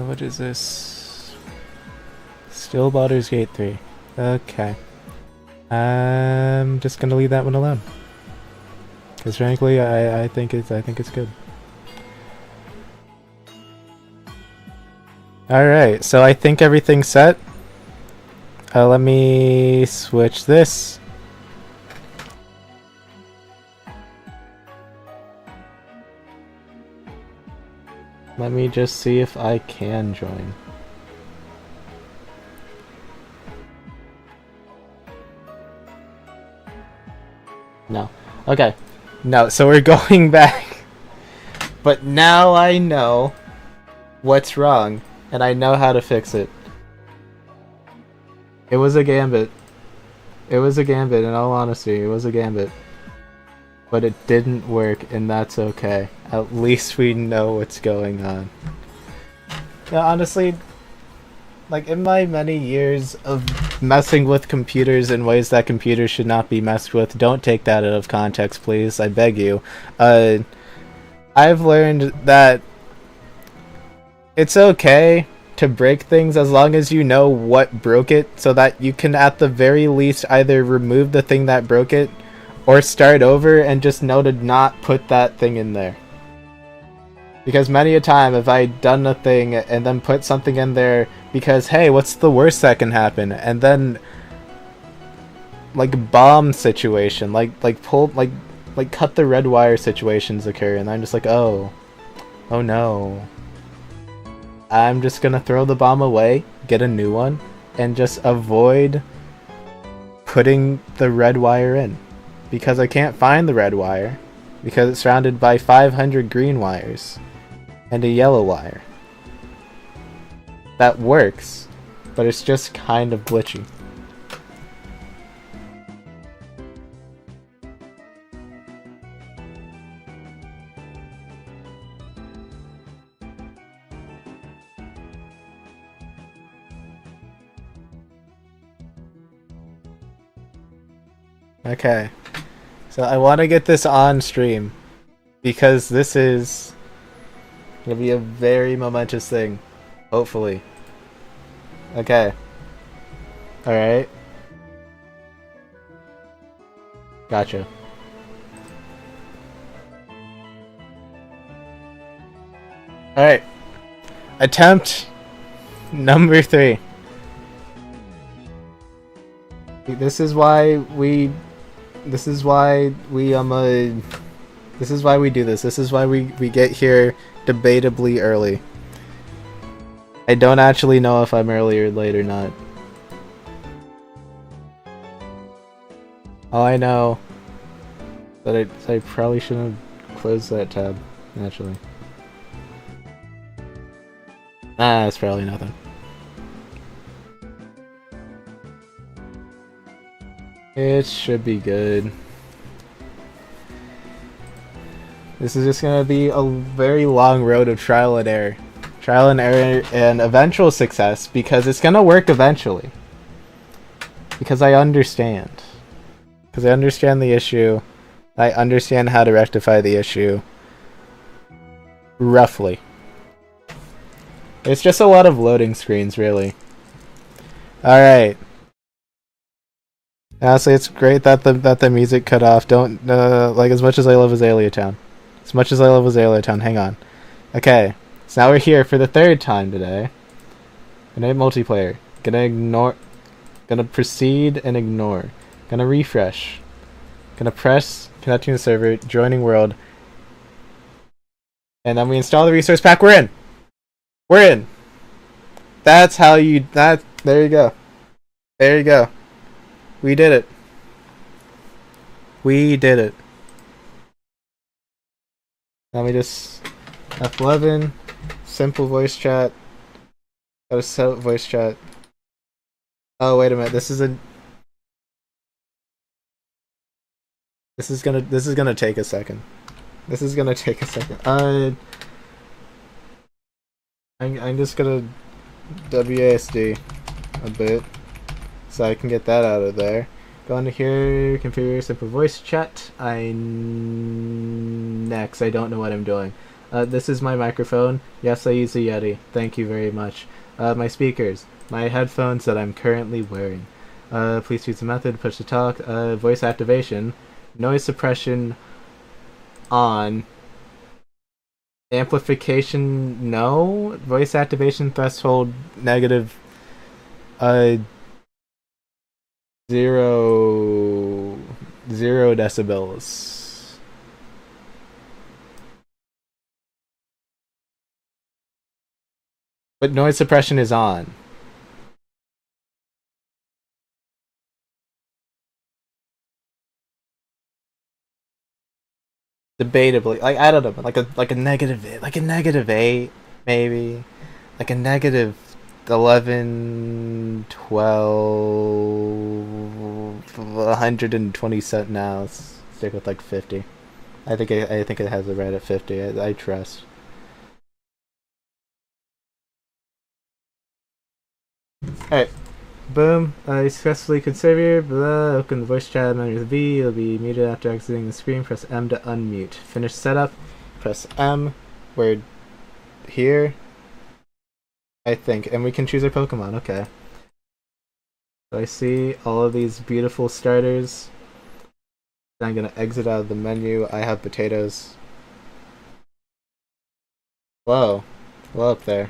S1: What is this? Still Baldur's Gate 3. Okay. I'm just gonna leave that one alone. Because frankly, I think it's good. Alright, so I think everything's set. Let me switch this. Let me just see if I can join. No. Okay. No, so we're going back. But now I know what's wrong, and I know how to fix it. It was a gambit. It was a gambit, in all honesty. It was a gambit. But it didn't work, and that's okay. At least we know what's going on. Yeah, honestly, like, in my many years of messing with computers in ways that computers should not be messed with, don't take that out of context, please. I beg you. I've learned that it's okay to break things as long as you know what broke it, so that you can at the very least either remove the thing that broke it or start over and just know to not put that thing in there. Because many a time have I done a thing and then put something in there because, hey, what's the worst that can happen? And then, like, bomb situation, like cut the red wire situations occur, and I'm just like, oh no. I'm just gonna throw the bomb away, get a new one, and just avoid putting the red wire in. Because I can't find the red wire, because it's surrounded by 500 green wires and a yellow wire. That works, but it's just kind of glitchy. Okay, so I want to get this on stream because this is gonna be a very momentous thing, hopefully. Okay. Alright. Gotcha. Alright. Attempt number 3. This is why we do this. This is why we get here debatably early. I don't actually know if I'm early or late or not. All I know that I probably shouldn't have closed that tab, actually. It's probably nothing. It should be good. This is just gonna be a very long road of trial and error. Trial and error and eventual success, because it's gonna work eventually. Because I understand. Because I understand the issue. I understand how to rectify the issue. Roughly. It's just a lot of loading screens, really. Alright. Honestly, it's great that the music cut off. Don't, like, as much as I love Azalea Town. As much as I love Azalea Town, hang on. Okay, so now we're here for the 3rd time today. Gonna hit multiplayer. Gonna proceed and ignore. Gonna refresh. Gonna press connecting to the server, joining world. And then we install the resource pack. We're in! We're in! That's how you, there you go. There you go. We did it. We did it. Let me just F11, simple voice chat. Got a set voice chat. Oh wait a minute, this is gonna take a second. This is gonna take a second. I'm just gonna WASD a bit so I can get that out of there. Go into here, configure simple voice chat. Next, I don't know what I'm doing. This is my microphone. Yes, I use a Yeti. Thank you very much. My speakers, my headphones that I'm currently wearing. Please choose the method, push to talk, voice activation, noise suppression on, amplification no, voice activation threshold negative, zero decibels. But noise suppression is on. Debatably, like I don't know, like a negative 8 maybe, like a negative 11, 12, 120 cent now. Stick with like 50. I think it has it right at 50. I trust. Alright. Boom. You successfully configured. Blah. Open the voice chat menu with V. You'll be muted after exiting the screen. Press M to unmute. Finish setup. Press M. We're here. I think. And we can choose our Pokemon. Okay. So I see all of these beautiful starters. I'm gonna exit out of the menu. I have potatoes. Hello. Hello up there.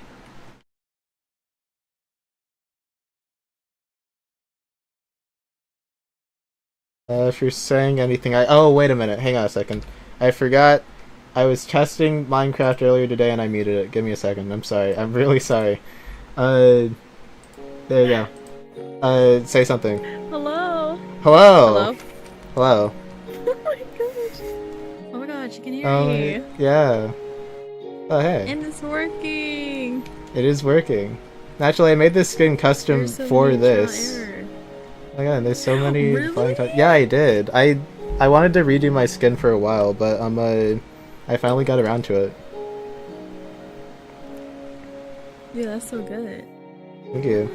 S1: If you're saying anything, oh, wait a minute. Hang on a second. I forgot. I was testing Minecraft earlier today and I muted it. Give me a second. I'm sorry. I'm really sorry. There you go. Say something.
S4: Hello.
S1: Hello.
S4: Hello.
S1: Hello.
S4: Oh my gosh. Oh my gosh, you can hear
S1: Oh,
S4: me.
S1: yeah. Oh, hey.
S4: And it's working.
S1: It is working. Naturally, I made this skin custom
S4: There's so
S1: for
S4: many
S1: this.
S4: trial error.
S1: Oh my god, there's so many
S4: Really?
S1: flying Yeah, I did. I wanted to redo my skin for a while, but I finally got around to it.
S4: Yeah, that's so good.
S1: Thank you.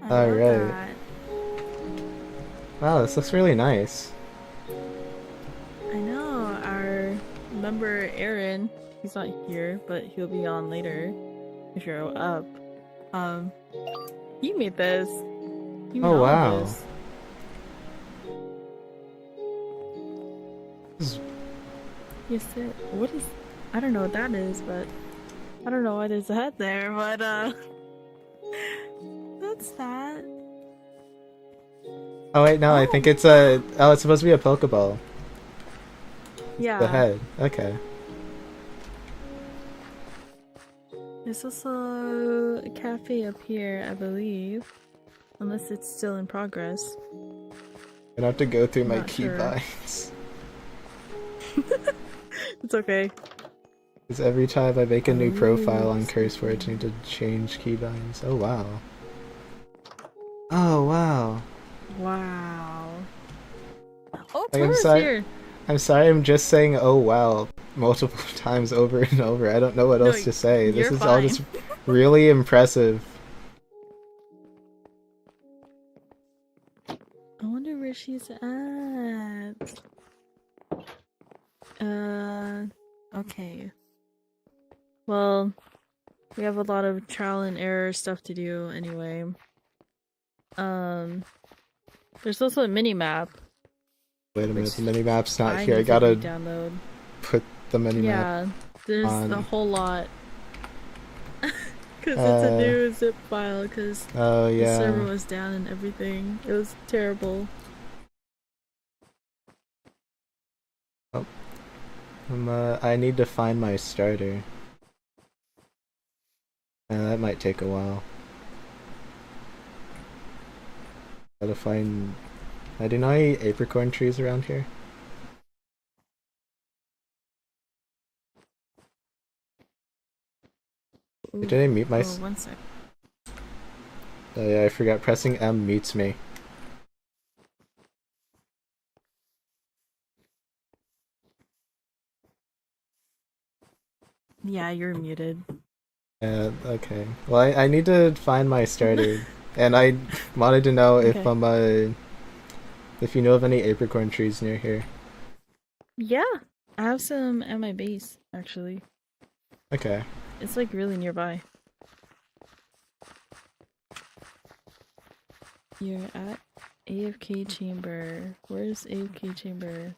S4: What? I love
S1: Alright.
S4: that.
S1: Wow, this looks really nice.
S4: I know. Our member Aaron, he's not here, but he'll be on later if you're up. He made this. He made
S1: Oh,
S4: all
S1: wow.
S4: of this. Yes, it. What is? I don't know what that is, but I don't know why there's a head there, but that's that.
S1: Oh wait, no, I think it's it's supposed to be a Pokeball.
S4: Yeah.
S1: The head. Okay.
S4: There's also a cafe up here, I believe. Unless it's still in progress.
S1: I have to go through
S4: I'm
S1: my
S4: not sure.
S1: keybinds.
S4: It's okay.
S1: Because every time I make a new profile on
S4: Oh,
S1: CurseWorks, I need to change keybinds. Oh wow. Oh wow.
S4: Wow. Oh,
S1: Like,
S4: Tora's here.
S1: I'm sorry, I'm just saying oh wow multiple times over and over. I don't know what
S4: No,
S1: else to say. This
S4: you're
S1: is all
S4: fine.
S1: just really impressive.
S4: I wonder where she's at. Okay. Well, we have a lot of trial and error stuff to do anyway. There's also a mini map.
S1: Wait a minute,
S4: Which
S1: the minimap's not
S4: I
S1: here. I
S4: need to
S1: gotta
S4: download.
S1: put the minimap
S4: Yeah, there's
S1: on.
S4: a whole lot. Because it's a new zip file, because
S1: Oh
S4: the server
S1: yeah.
S4: was down and everything. It was terrible.
S1: I need to find my starter. That might take a while. Gotta find... I do know any apricorn trees around here.
S4: Ooh.
S1: Did I mute my...
S4: Oh, 1 sec.
S1: Oh yeah, I forgot pressing M mutes me.
S4: Yeah, you're muted.
S1: Yeah, okay. Well, I need to find my starter. And I wanted to know if
S4: Okay.
S1: if you know of any apricorn trees near here.
S4: Yeah, I have some at my base, actually.
S1: Okay.
S4: It's like really nearby. You're at AFK chamber. Where's AFK chamber?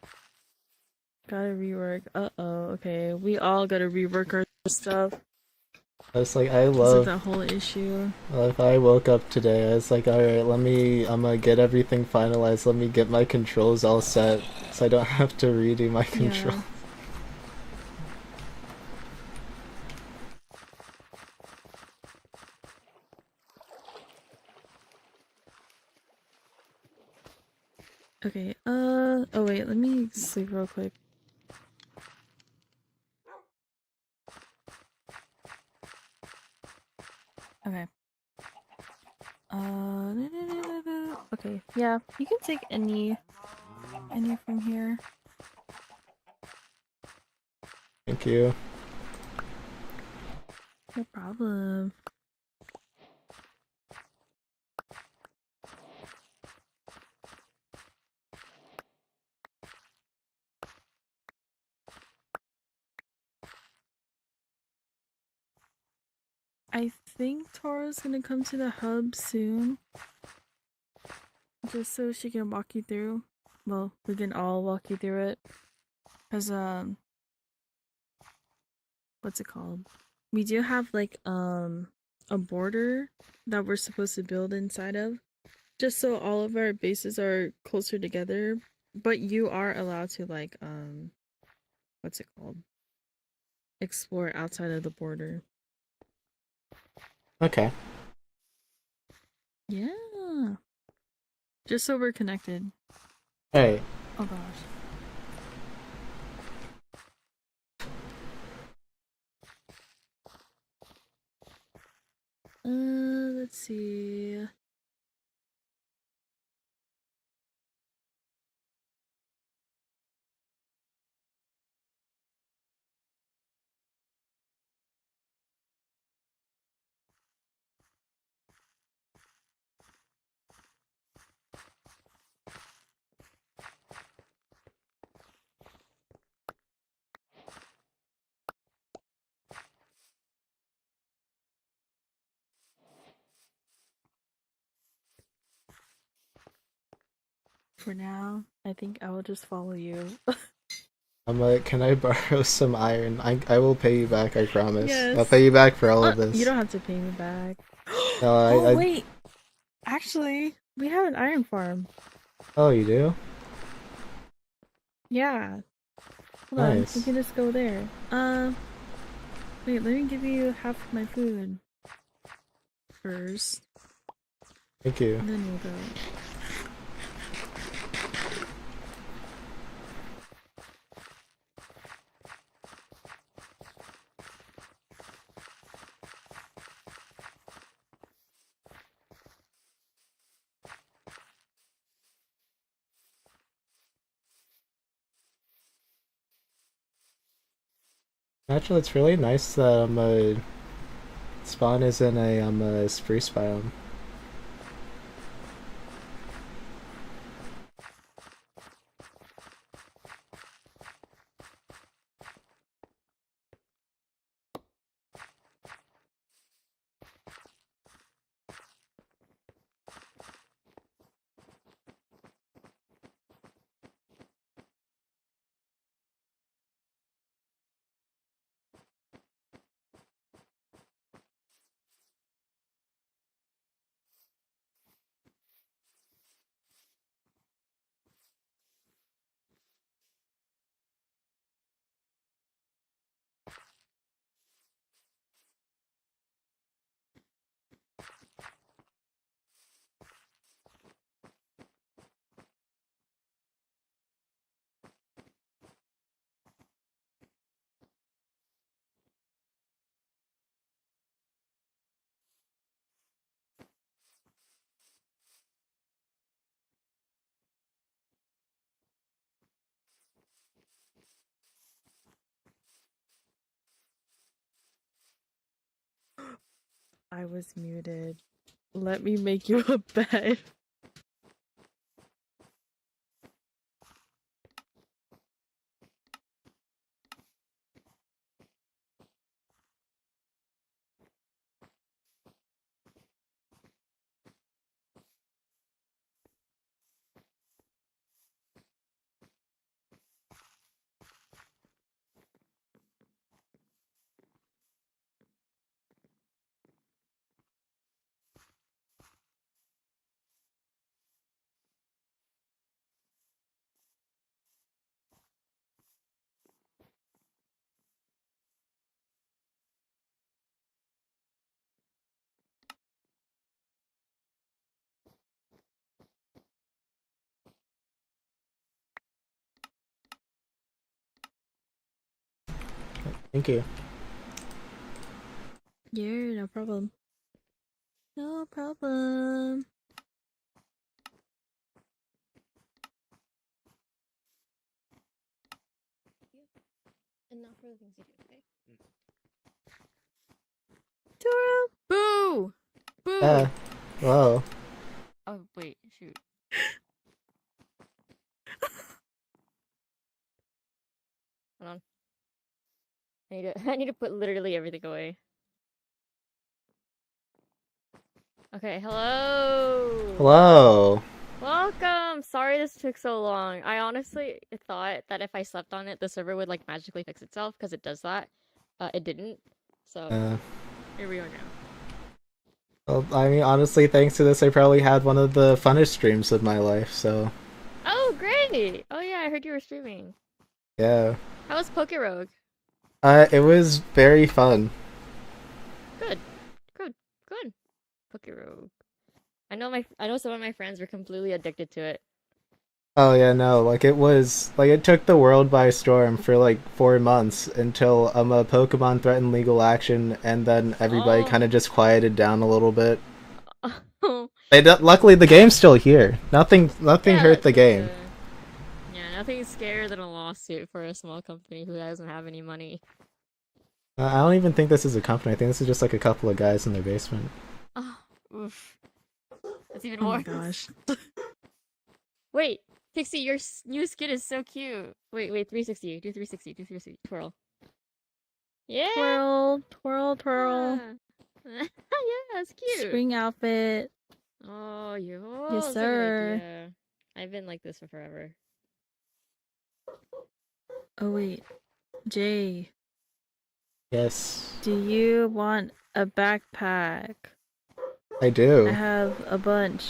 S4: Gotta rework. Uh-oh, okay. We all gotta rework our stuff.
S1: I was like, I
S4: Because of
S1: love...
S4: that whole issue.
S1: If I woke up today, I was like, alright, I'm gonna get everything finalized, let me get my controls all set, so I don't have to redo my controls.
S4: Yeah. Okay, Oh wait, let me sleep real quick. Okay. Okay, yeah, you can take any from here.
S1: Thank you.
S4: No problem. I think Tara's gonna come to the hub soon. Just so she can walk you through. Well, we can all walk you through it. Cause what's it called? We do have like a border that we're supposed to build inside of. Just so all of our bases are closer together. But you are allowed to like what's it called? Explore outside of the border.
S1: Okay.
S4: Yeah. Just so we're connected.
S1: Hey.
S4: Oh gosh. Let's see. For now, I think I will just follow you.
S1: I'm like, can I borrow some iron? I will pay you back, I promise.
S4: Yes.
S1: I'll pay you back for all of this.
S4: You don't have to pay me back.
S1: No,
S4: Oh wait. Actually, we have an iron farm.
S1: Oh, you do?
S4: Yeah. Hold on,
S1: Nice.
S4: we can just go there. Wait, let me give you half of my food first.
S1: Thank you.
S4: And then we'll go.
S1: Actually, it's really nice that spawn is in a spruce biome. I was muted. Let me make you a bed. Thank you.
S4: Yeah, no problem. No problem.
S5: And not for the things you do, okay?
S4: Dora! Boo! Boo!
S1: Yeah. Whoa.
S5: Oh, wait, shoot. Hold on. I need to put literally everything away. Okay, hello!
S1: Hello.
S5: Welcome! Sorry this took so long. I honestly thought that if I slept on it, the server would like magically fix itself, because it does that. It didn't. So, here we are now.
S1: Well, I mean, honestly, thanks to this, I probably had one of the funnest streams of my life, so
S5: Oh, great! Oh yeah, I heard you were streaming.
S1: yeah.
S5: How was Pokerogue?
S1: It was very fun.
S5: Good. Good. Good. Pokerogue. I know some of my friends were completely addicted to it.
S1: Oh yeah, no, like it took the world by storm for like 4 months until a Pokemon threatened legal action, and then everybody
S5: Oh.
S1: kind of just quieted down a little bit.
S5: Oh.
S1: Luckily, the game's still here. Nothing
S5: Yeah,
S1: hurt the
S5: that's
S1: game.
S5: good. Yeah, nothing's scarier than a lawsuit for a small company who doesn't have any money.
S1: I don't even think this is a company. I think this is just like a couple of guys in their basement.
S5: Oh, oof. That's even
S4: Oh
S5: more.
S4: my gosh.
S5: Wait, Pixie, your new skin is so cute. Wait, 360. Do 360. Do 360. Twirl. Yeah.
S4: Twirl, twirl, twirl.
S5: yeah, that's cute.
S4: Spring outfit.
S5: Oh,
S4: Yes,
S5: that's a good
S4: sir.
S5: idea. I've been like this for forever.
S4: Oh wait. Jay,
S1: Yes,
S4: do you want a backpack?
S1: I
S4: I
S1: do.
S4: have a bunch.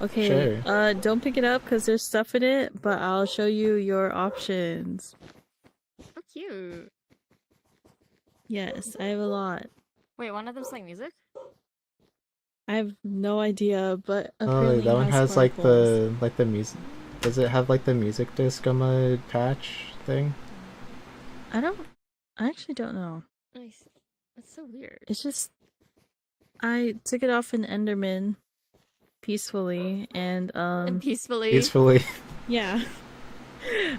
S4: Okay,
S1: Sure.
S4: don't pick it up because there's stuff in it, but I'll show you your options.
S5: So cute.
S4: Yes, I have a lot.
S5: Wait, one of them's like music?
S4: I have no idea, but
S1: Oh,
S4: apparently
S1: that
S4: it
S1: one
S4: has
S1: has
S4: sparkles.
S1: like the music. Does it have like the music disc on the patch thing?
S4: I actually don't know.
S5: Nice. That's so weird.
S4: It's just I took it off an Enderman peacefully and
S5: And peacefully.
S1: Peacefully.
S4: yeah.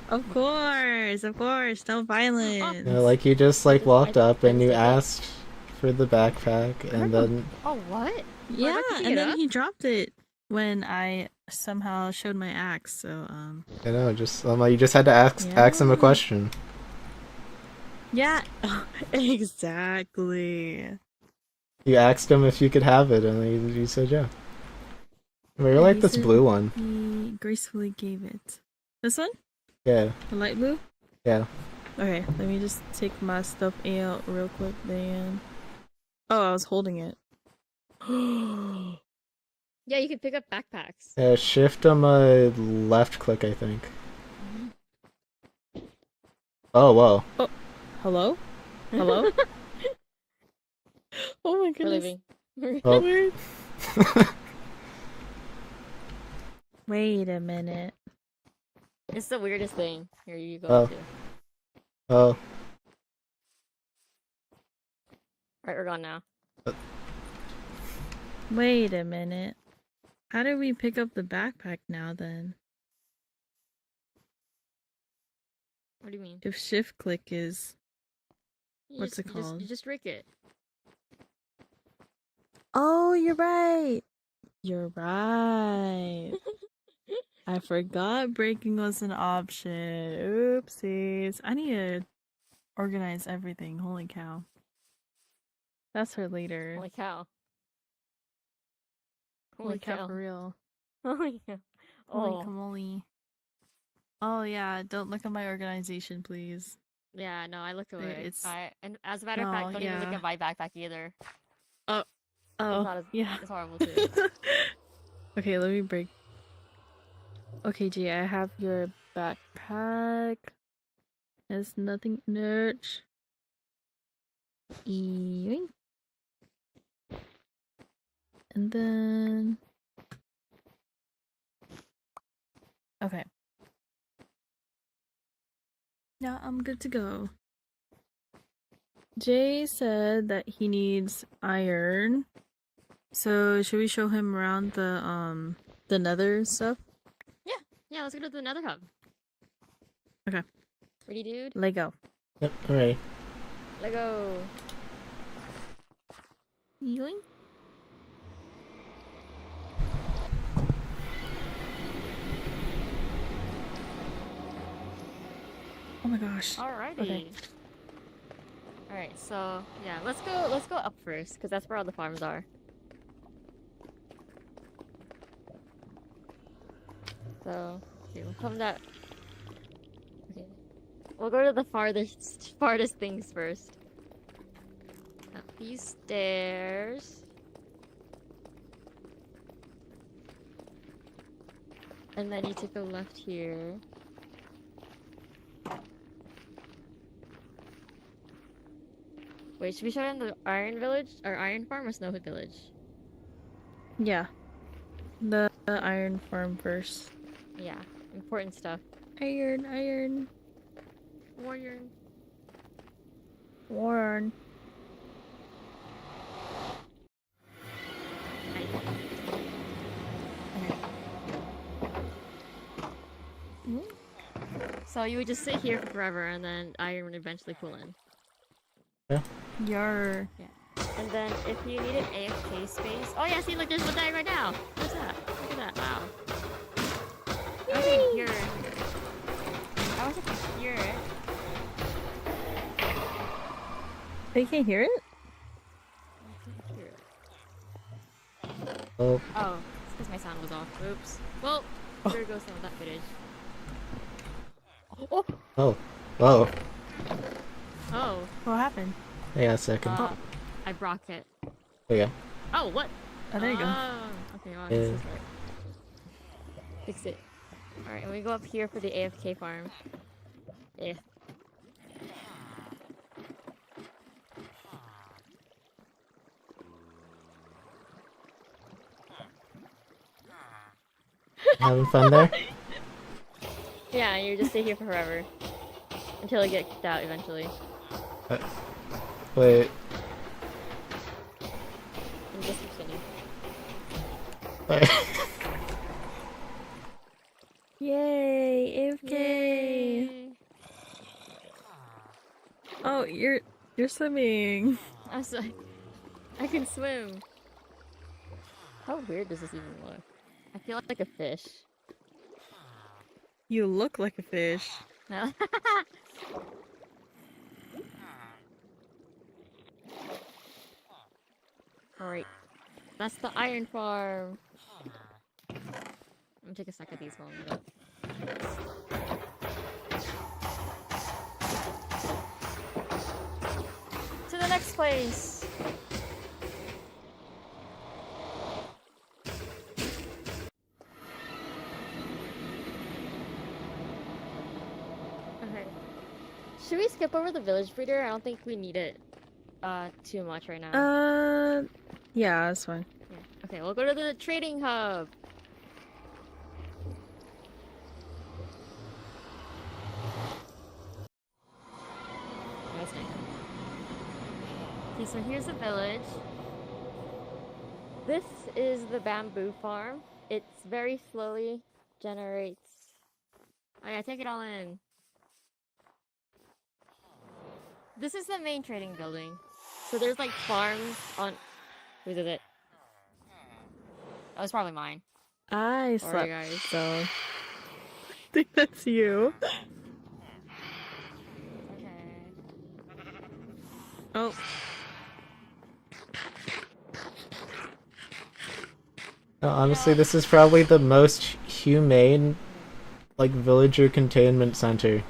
S4: Of course, no violence.
S1: Yeah, like you just like walked up and you
S5: take it.
S1: asked for the backpack, and then
S5: Oh, what?
S4: Yeah,
S5: Where'd I pick
S4: and
S5: it
S4: then
S5: up?
S4: he dropped it when I somehow showed my axe. So
S1: I know, just you just had to ask him a
S4: Yeah.
S1: question.
S4: yeah, exactly.
S1: You asked him if you could have it, and he said yeah. I really
S4: Yeah,
S1: like
S4: he
S1: this
S4: said
S1: blue one.
S4: He gracefully gave it. This one,
S1: Yeah,
S4: the light blue.
S1: yeah.
S4: Okay, let me just take my stuff out real quick. Then. Oh, I was holding it.
S5: Yeah, you can pick up backpacks.
S1: Yeah, shift on my left click, I think. Oh, whoa.
S4: Hello? Hello? Oh my
S5: We're
S4: goodness.
S5: leaving.
S1: Oh.
S4: Wait. Wait a minute.
S5: It's the weirdest thing. Here you go.
S1: Oh.
S5: Too.
S1: Oh.
S5: Alright, we're gone now.
S4: Wait a minute. How do we pick up the backpack now then?
S5: What do you mean?
S4: If shift click is... What's it
S5: You
S4: called?
S5: just rig it.
S4: Oh, you're right! You're right. I forgot breaking was an option. Oopsies. I need to organize everything. Holy cow. That's for later.
S5: Holy cow.
S4: Holy cow, for real.
S5: Holy cow.
S4: Holy
S5: Oh.
S4: camoli. Oh yeah, don't look at my organization, please.
S5: Yeah, no, I looked away.
S4: It's...
S5: And as a matter of fact,
S4: Oh,
S5: don't even look
S4: yeah.
S5: at my backpack either.
S4: Oh,
S5: not as-
S4: yeah.
S5: It's horrible too.
S4: Okay, let me break. Okay, G, I have your backpack. There's nothing in it. Yoink. And then... Okay. Now I'm good to go. Jay said that he needs iron. So should we show him around the nether stuff?
S5: Yeah, let's go to the nether hub.
S4: Okay.
S5: Ready, dude?
S4: Lego.
S1: Yep, alright.
S5: Lego.
S4: Yoink. Oh my gosh.
S5: Alrighty.
S4: Okay.
S5: Alright, so yeah, let's go up first, because that's where all the farms are. So, okay, we'll come that. Okay. We'll go to the farthest things first. Up these stairs. And then you take a left here. Wait, should we show them the Iron Village? Or Iron Farm or Snowhood Village?
S4: Yeah. The iron farm first.
S5: Yeah, important stuff.
S4: Iron, iron,
S5: Warrior.
S4: warn.
S5: So you would just sit here forever and then Iron would eventually pull in.
S4: Yar.
S5: And then if you need an AFK space... Oh yeah, see, look, there's one dying right now! What's that? Look at that, wow. I wish I could hear it. I wish I could hear it.
S4: They can't hear it?
S5: I can't hear it.
S1: Oh,
S5: Oh, it's because my sound was off. Oops. Well, there goes some of that footage. Oh!
S1: oh, whoa.
S5: Oh.
S4: What happened?
S1: Hang on a second.
S5: I broke it.
S1: There you go.
S5: Oh, what?
S4: Oh, there you go.
S5: Okay, well,
S1: Yeah.
S5: this is right. Fix it. Alright, and we go up here for the AFK farm. Eh.
S1: Having fun there?
S5: Yeah, you just stay here for forever. Until you get kicked out eventually.
S1: Wait.
S5: And just continue.
S1: Wait.
S4: Yay, AFK.
S5: Yay.
S4: Oh, you're swimming.
S5: I'm sorry. I can swim. How weird does this even look? I feel like a fish.
S4: You look like a fish.
S5: No. Alright. That's the iron farm. I'm gonna take a sec at these while I'm up. To the next place! Okay. Should we skip over the village breeder? I don't think we need it too much right now.
S4: Yeah, that's fine.
S5: Yeah. Okay, we'll go to the trading hub. That's nice. Okay, so here's the village. This is the bamboo farm. It's very slowly generates. Oh yeah, take it all in. This is the main trading building. So there's like farms on. Whose is it? Oh, it's probably mine.
S4: I
S5: Sorry,
S4: slept,
S5: guys.
S4: so I think that's you.
S5: Okay.
S4: Oh,
S1: No, honestly, this is probably the most humane, like, villager containment center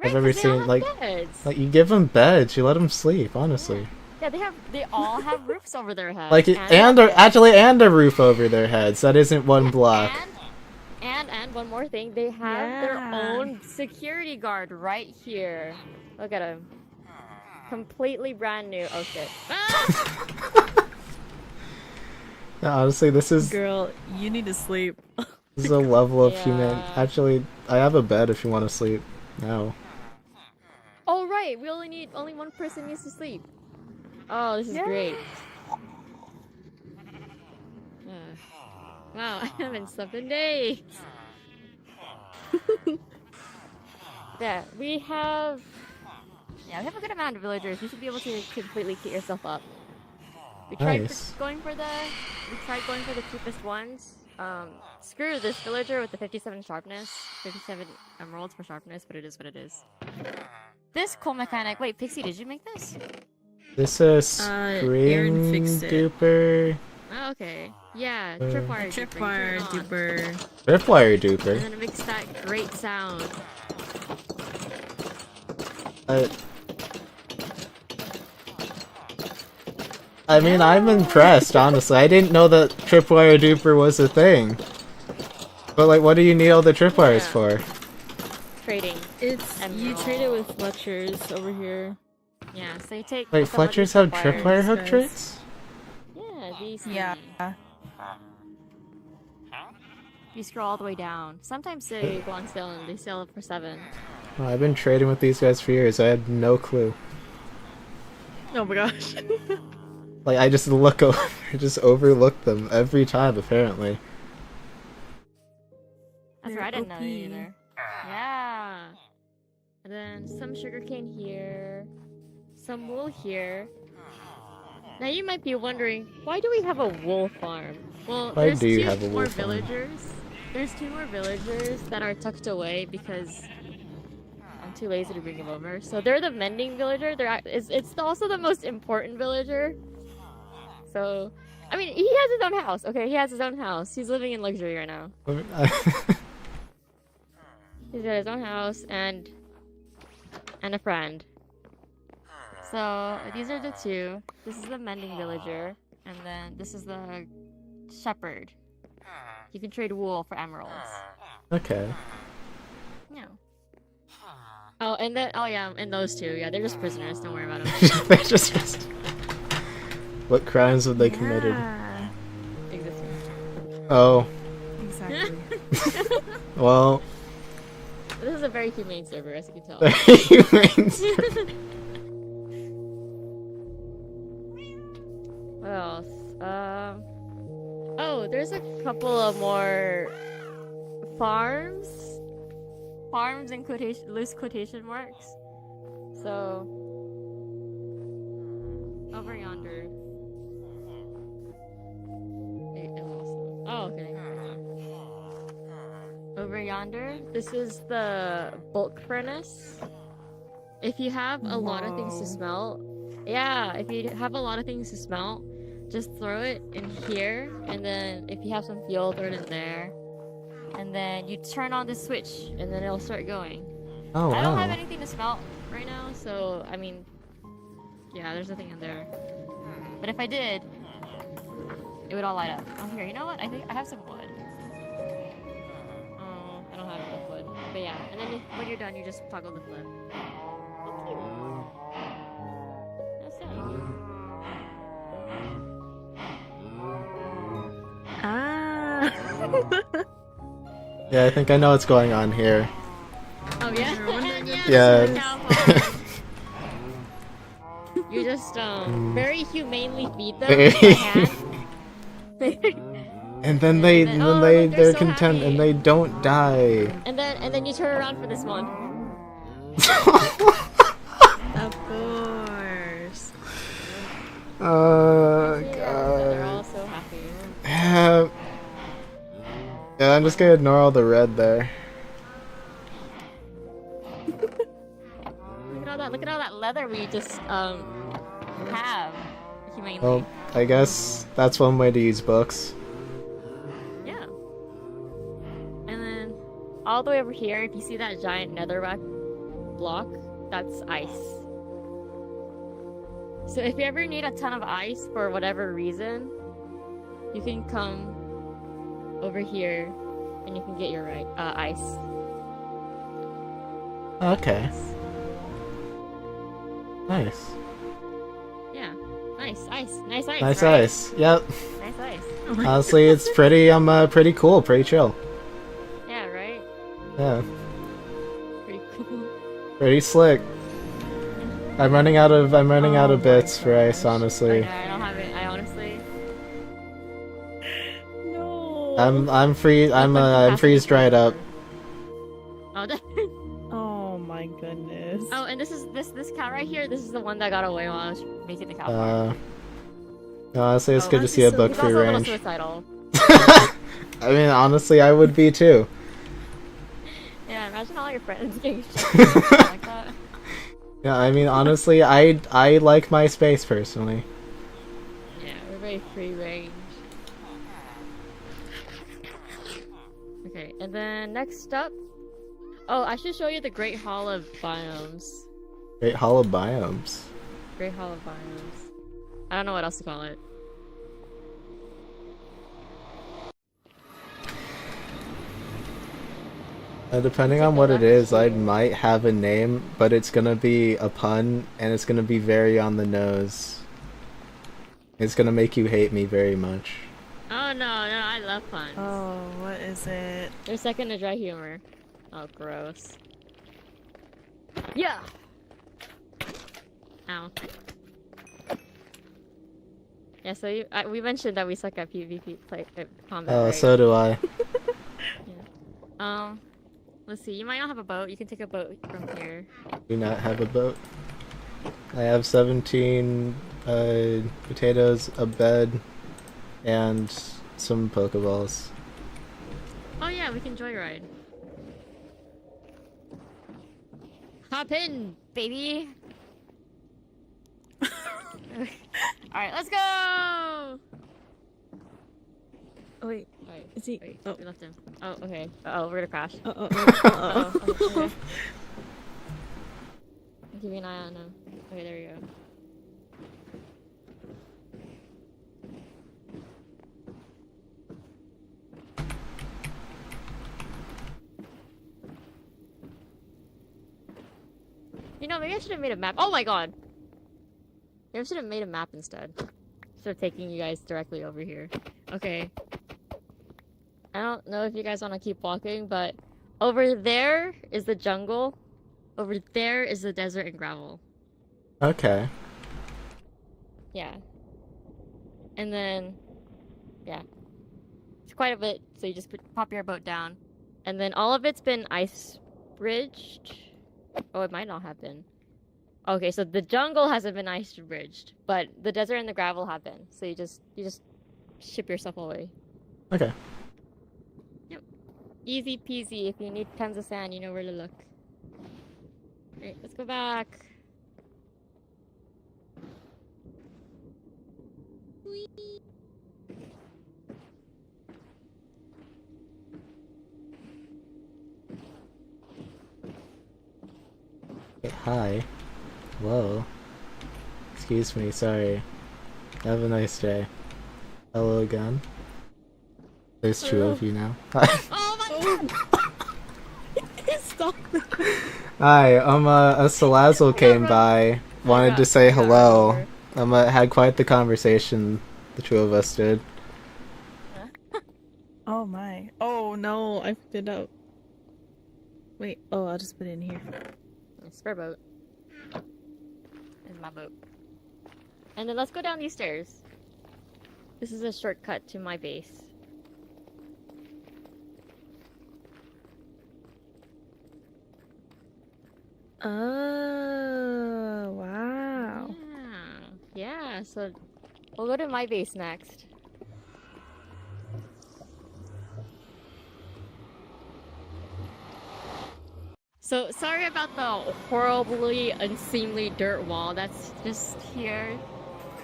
S1: I've ever
S5: 'cause they all
S1: seen.
S5: have beds.
S1: Like, you give them beds, you let them sleep, honestly.
S5: Yeah, they all have roofs over their heads.
S1: Like, and a roof over their heads. That isn't one block.
S5: And one more thing, they have their own security guard right here. Look at him. Completely brand new. Oh shit. Ah!
S1: No, honestly, this is
S4: girl, you need to sleep.
S1: a level of
S5: Yeah.
S1: human. Actually, I have a bed if you want to sleep. No.
S5: Oh right, we only one person needs to sleep. Oh, this is great. Wow, I haven't slept in days. Yeah, we have a good amount of villagers. You should be able to completely kit yourself up. We tried
S1: Nice.
S5: going for the cheapest ones. Screw this villager with the 57 sharpness, 57 emeralds for sharpness, but it is what it is. This cool mechanic. Wait, Pixie, did you make this?
S1: This is
S4: Aaron
S1: spring
S4: fixed it.
S1: duper.
S5: Oh, okay. Yeah, tripwire.
S4: Tripwire duper.
S1: Tripwire duper.
S5: And then it makes that great sound.
S1: I mean, I'm impressed, honestly. I didn't know that tripwire duper was a thing. But like, what do you need all the tripwires for?
S5: Trading.
S4: It's you trade it with Fletchers over here.
S5: Yeah, so you take.
S1: Wait,
S5: some of
S1: Fletchers
S5: these
S1: have
S5: tripwires.
S1: tripwire hook
S4: guys.
S1: tricks?
S5: Yeah, these.
S4: Yeah.
S5: You scroll all the way down. Sometimes they go on sale and they sell it for 7.
S1: Oh, I've been trading with these guys for years. I had no clue.
S4: Oh my gosh.
S1: Like, I just look over, just overlook them every time, apparently.
S5: That's right, I didn't know that either. Yeah. And then some sugarcane here. Some wool here. Now you might be wondering, why do we have a wool farm? Well,
S1: Why
S5: there's
S1: do you
S5: two
S1: have a wool
S5: more
S1: farm?
S5: villagers. There's 2 more villagers that are tucked away because I'm too lazy to bring them over. So they're the mending villager. It's also the most important villager. So, I mean, he has his own house. Okay, he has his own house. He's living in luxury right now. He's got his own house and a friend. So these are the 2. This is the mending villager, and then this is the shepherd. You can trade wool for emeralds.
S1: Okay.
S5: Yeah. Oh, and then and those 2. Yeah, they're just prisoners. Don't worry about them.
S1: They're just... What crimes have they committed?
S4: Yeah.
S5: Existing.
S1: Oh.
S4: Exactly.
S1: Well...
S5: This is a very humane server, as you can tell. What else? Oh, there's a couple of more farms. Farms in loose quotation marks. So, over yonder. Oh, okay. Over yonder, this is the bulk furnace. If you have a lot of things to smelt, if you have a lot of things to smelt, just throw it in here, and then if you have some fuel, throw it in there. And then you turn on the switch, and then it'll start going.
S1: Oh,
S5: I don't have
S1: wow.
S5: anything to smelt right now, so, I mean, yeah, there's nothing in there. But if I did, it would all light up. Oh, here, you know what? I think I have some wood. Oh, I don't have enough wood. But yeah, and then when you're done, you just toggle the flip. That's it.
S4: Ah.
S1: Yeah, I think I know what's going on here.
S5: Oh yeah?
S1: Yeah.
S5: This is a cow farm. You just very humanely feed them with your hand.
S1: And then they're
S5: so
S1: content
S5: happy.
S1: and they don't die.
S5: And then you turn around for this one.
S4: Of course.
S1: Oh
S5: They're
S1: god.
S5: all so happy.
S1: Yeah. Yeah, I'm just gonna ignore all the red there.
S5: Look at all that leather we just have humanely.
S1: Well, I guess that's one way to use books.
S5: Yeah. And then all the way over here, if you see that giant netherrack block, that's ice. So if you ever need a ton of ice for whatever reason, you can come over here and you can get your ice.
S1: Okay. Nice.
S5: Yeah. Nice ice. Nice ice.
S1: Nice
S5: right?
S1: ice. Yep.
S5: Nice ice.
S1: Honestly, it's pretty pretty cool, pretty chill.
S5: Yeah, right?
S1: Yeah.
S5: Pretty cool.
S1: Pretty slick. I'm running out of
S4: Oh my
S1: bits for ice,
S4: gosh.
S1: honestly.
S5: I don't have it. I honestly.
S4: No.
S1: I'm free. I'm
S5: Capacity
S1: freeze dried up.
S5: Oh,
S4: Oh my goodness.
S5: oh, and this cat right here. This is the one that got away while I was making the cow farm.
S1: Honestly, it's
S5: Oh,
S1: good to see a book
S5: He's
S1: free
S5: also a little
S1: range.
S5: suicidal.
S1: I mean, honestly, I would be too.
S5: Yeah, imagine all your friends getting shit like that.
S1: Yeah, I mean, honestly, I like my space personally.
S5: Yeah, we're very free range. Okay, and then next up. Oh, I should show you the Great Hall of Biomes.
S1: Great Hall of Biomes.
S5: Great Hall of Biomes. I don't know what else to call it.
S1: Depending on what it is, I might have a name, but it's gonna be a pun, and it's gonna be very on the nose. It's gonna make you hate me very much.
S5: Oh no, I love puns.
S4: Oh, what is it?
S5: They're second to dry humor. Oh, gross. Yeah! Ow. Yeah, so we mentioned that we suck at PvP combat,
S1: Oh,
S5: right?
S1: so do I.
S5: Yeah. Let's see, you might not have a boat. You can take a boat from here.
S1: Do not have a boat. I have 17 potatoes, a bed, and some Pokeballs.
S5: Oh yeah, we can joyride. Hop in, baby! Alright, let's go!
S4: Oh wait,
S5: Alright,
S4: is he?
S5: wait,
S4: Oh,
S5: we left him. Oh, okay. Uh-oh, we're gonna crash.
S4: oh.
S5: Okay. Keep an eye on him. Okay, there you go. You know, maybe I should have made a map. Oh my god! Maybe I should have made a map instead. Instead of taking you guys directly over here. Okay. I don't know if you guys want to keep walking, but over there is the jungle. Over there is the desert and gravel.
S1: Okay.
S5: Yeah. And then, yeah. It's quite a bit, so you just pop your boat down. And then all of it's been ice bridged. Oh, it might not have been. Okay, so the jungle hasn't been ice bridged, but the desert and the gravel have been. So you just ship yourself away.
S1: Okay.
S5: Yep. Easy peasy. If you need tons of sand, you know where to look. Alright, let's go back.
S1: Hey, hi. Hello. Excuse me, sorry. Have a nice day. Hello again. There's two of you now.
S5: Oh my god!
S4: Stop.
S1: Hi, a Salazzle came by, wanted to say hello. Had quite the conversation, the two of us did.
S4: Oh my. Oh no, I picked it up. Wait, oh, I'll just put it in here.
S5: Spare boat. Is my boat. And then let's go down these stairs. This is a shortcut to my base.
S4: Oh, wow.
S5: Yeah, so we'll go to my base next. So, sorry about the horribly unseemly dirt wall that's just here.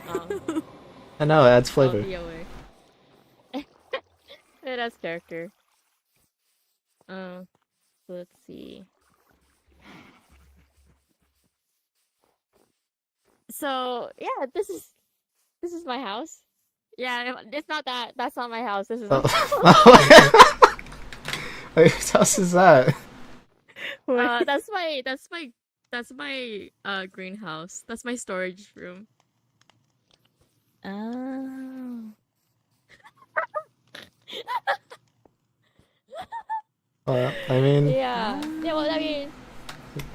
S1: I know, it adds
S5: I'll
S1: flavor.
S5: be away. It has character. So let's see. So, yeah, this is my house. Yeah, it's not that. That's not my house. This is my house.
S1: Wait, whose house is that?
S5: That's my greenhouse. That's my storage room.
S4: Oh.
S1: Well, I mean,
S5: Yeah. Yeah, well, I mean,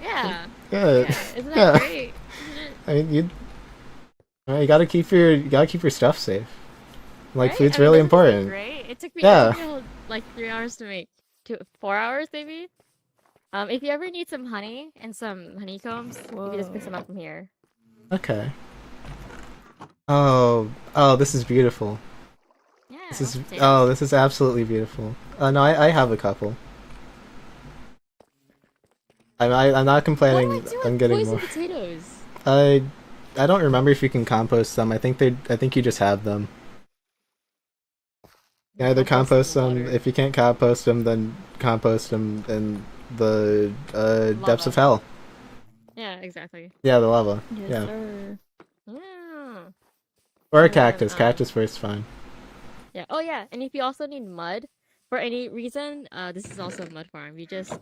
S5: yeah.
S1: good.
S5: Yeah. Isn't that
S1: Yeah.
S5: great? Isn't
S1: I mean, you gotta keep your stuff safe. Like
S5: Right?
S1: food's
S5: I mean,
S1: really
S5: doesn't this look
S1: important.
S5: great? It took me
S1: Yeah.
S5: like 3 hours to make. 4 hours maybe. If you ever need some honey and some honeycombs, you can just pick some up from here.
S1: Okay. Oh, this is beautiful.
S5: Yeah.
S1: This is absolutely beautiful. No, I have a couple. I'm not
S5: What do I
S1: complaining.
S5: do
S1: I'm
S5: with
S1: getting
S5: poison
S1: more.
S5: potatoes?
S1: I don't remember if you can compost them. I think you just have them. You either compost them.
S5: Water.
S1: If you can't compost them, then compost them in the depths of
S5: Lava.
S1: hell.
S5: Yeah, exactly.
S1: Yeah, the lava.
S4: Yes,
S1: Yeah.
S4: sir.
S5: Yeah.
S1: Or a
S5: And then,
S1: cactus. Cactus first, fine.
S5: Yeah. Oh yeah, and if you also need mud for any reason, this is also a mud farm. You just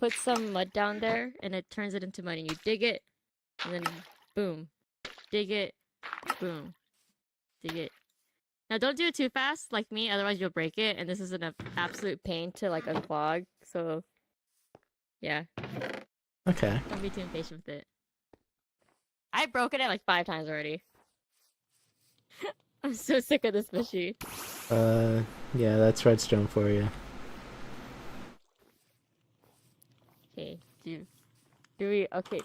S5: put some mud down there, and it turns it into mud, and you dig it, and then boom, dig it, boom, dig it. Now don't do it too fast, like me, otherwise you'll break it, and this is an absolute pain to like unclog. So, yeah,
S1: Okay.
S5: don't be too impatient with it. I've broken it like 5 times already. I'm so sick of this machine.
S1: Yeah, that's redstone for you.
S5: Okay, do we? Okay.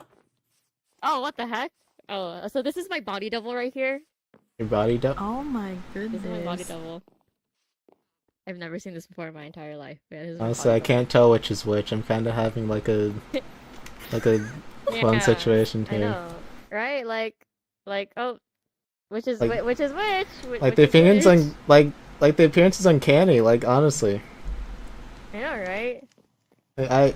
S5: Oh, what the heck? Oh, so this is my body double right here.
S1: Your body
S4: Oh my
S5: This is my body
S4: goodness.
S5: double. I've never seen this before in my entire life. Yeah, this is my
S1: Honestly, I
S5: body
S1: can't tell which is which. I'm kind of having like a
S5: double.
S1: clone
S5: Yeah,
S1: situation
S5: I
S1: here.
S5: know, right? Oh, which is
S1: Like-
S5: which is which?
S1: Like
S5: Which
S1: the
S5: is
S1: appearance
S5: which?
S1: like the appearance is uncanny. Like honestly,
S5: I know, right?
S1: I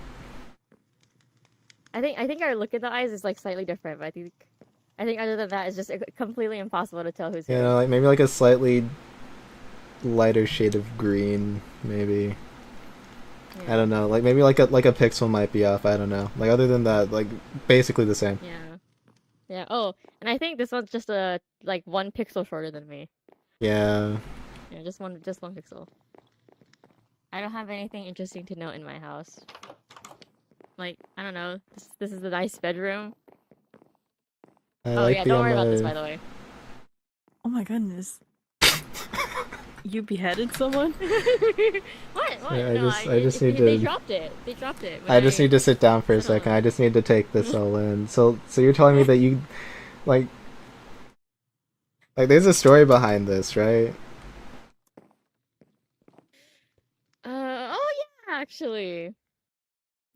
S5: I think our look in the eyes is like slightly different, but I think other than that, it's just completely impossible to tell who's
S1: you
S5: who.
S1: know like maybe like a slightly lighter shade of green, maybe.
S5: Yeah.
S1: I don't know. Like maybe like a pixel might be off. I don't know. Like other than that, like basically the same.
S5: Yeah. Yeah. Oh, and I think this one's just like 1 pixel shorter than me.
S1: Yeah.
S5: Yeah, just one pixel. I don't have anything interesting to note in my house. Like, I don't know. This is a nice bedroom.
S1: I
S5: Oh
S1: like
S5: yeah,
S1: the
S5: don't worry about this, by the way.
S4: Oh my goodness. You beheaded someone?
S5: What?
S1: Yeah,
S5: No,
S1: I just need
S5: They
S1: to.
S5: dropped it. They dropped it.
S1: I just need to sit down for a
S5: Hold on.
S1: second. I just need to take this all in. So you're telling me that you like there's a story behind this, right?
S5: Oh yeah, actually.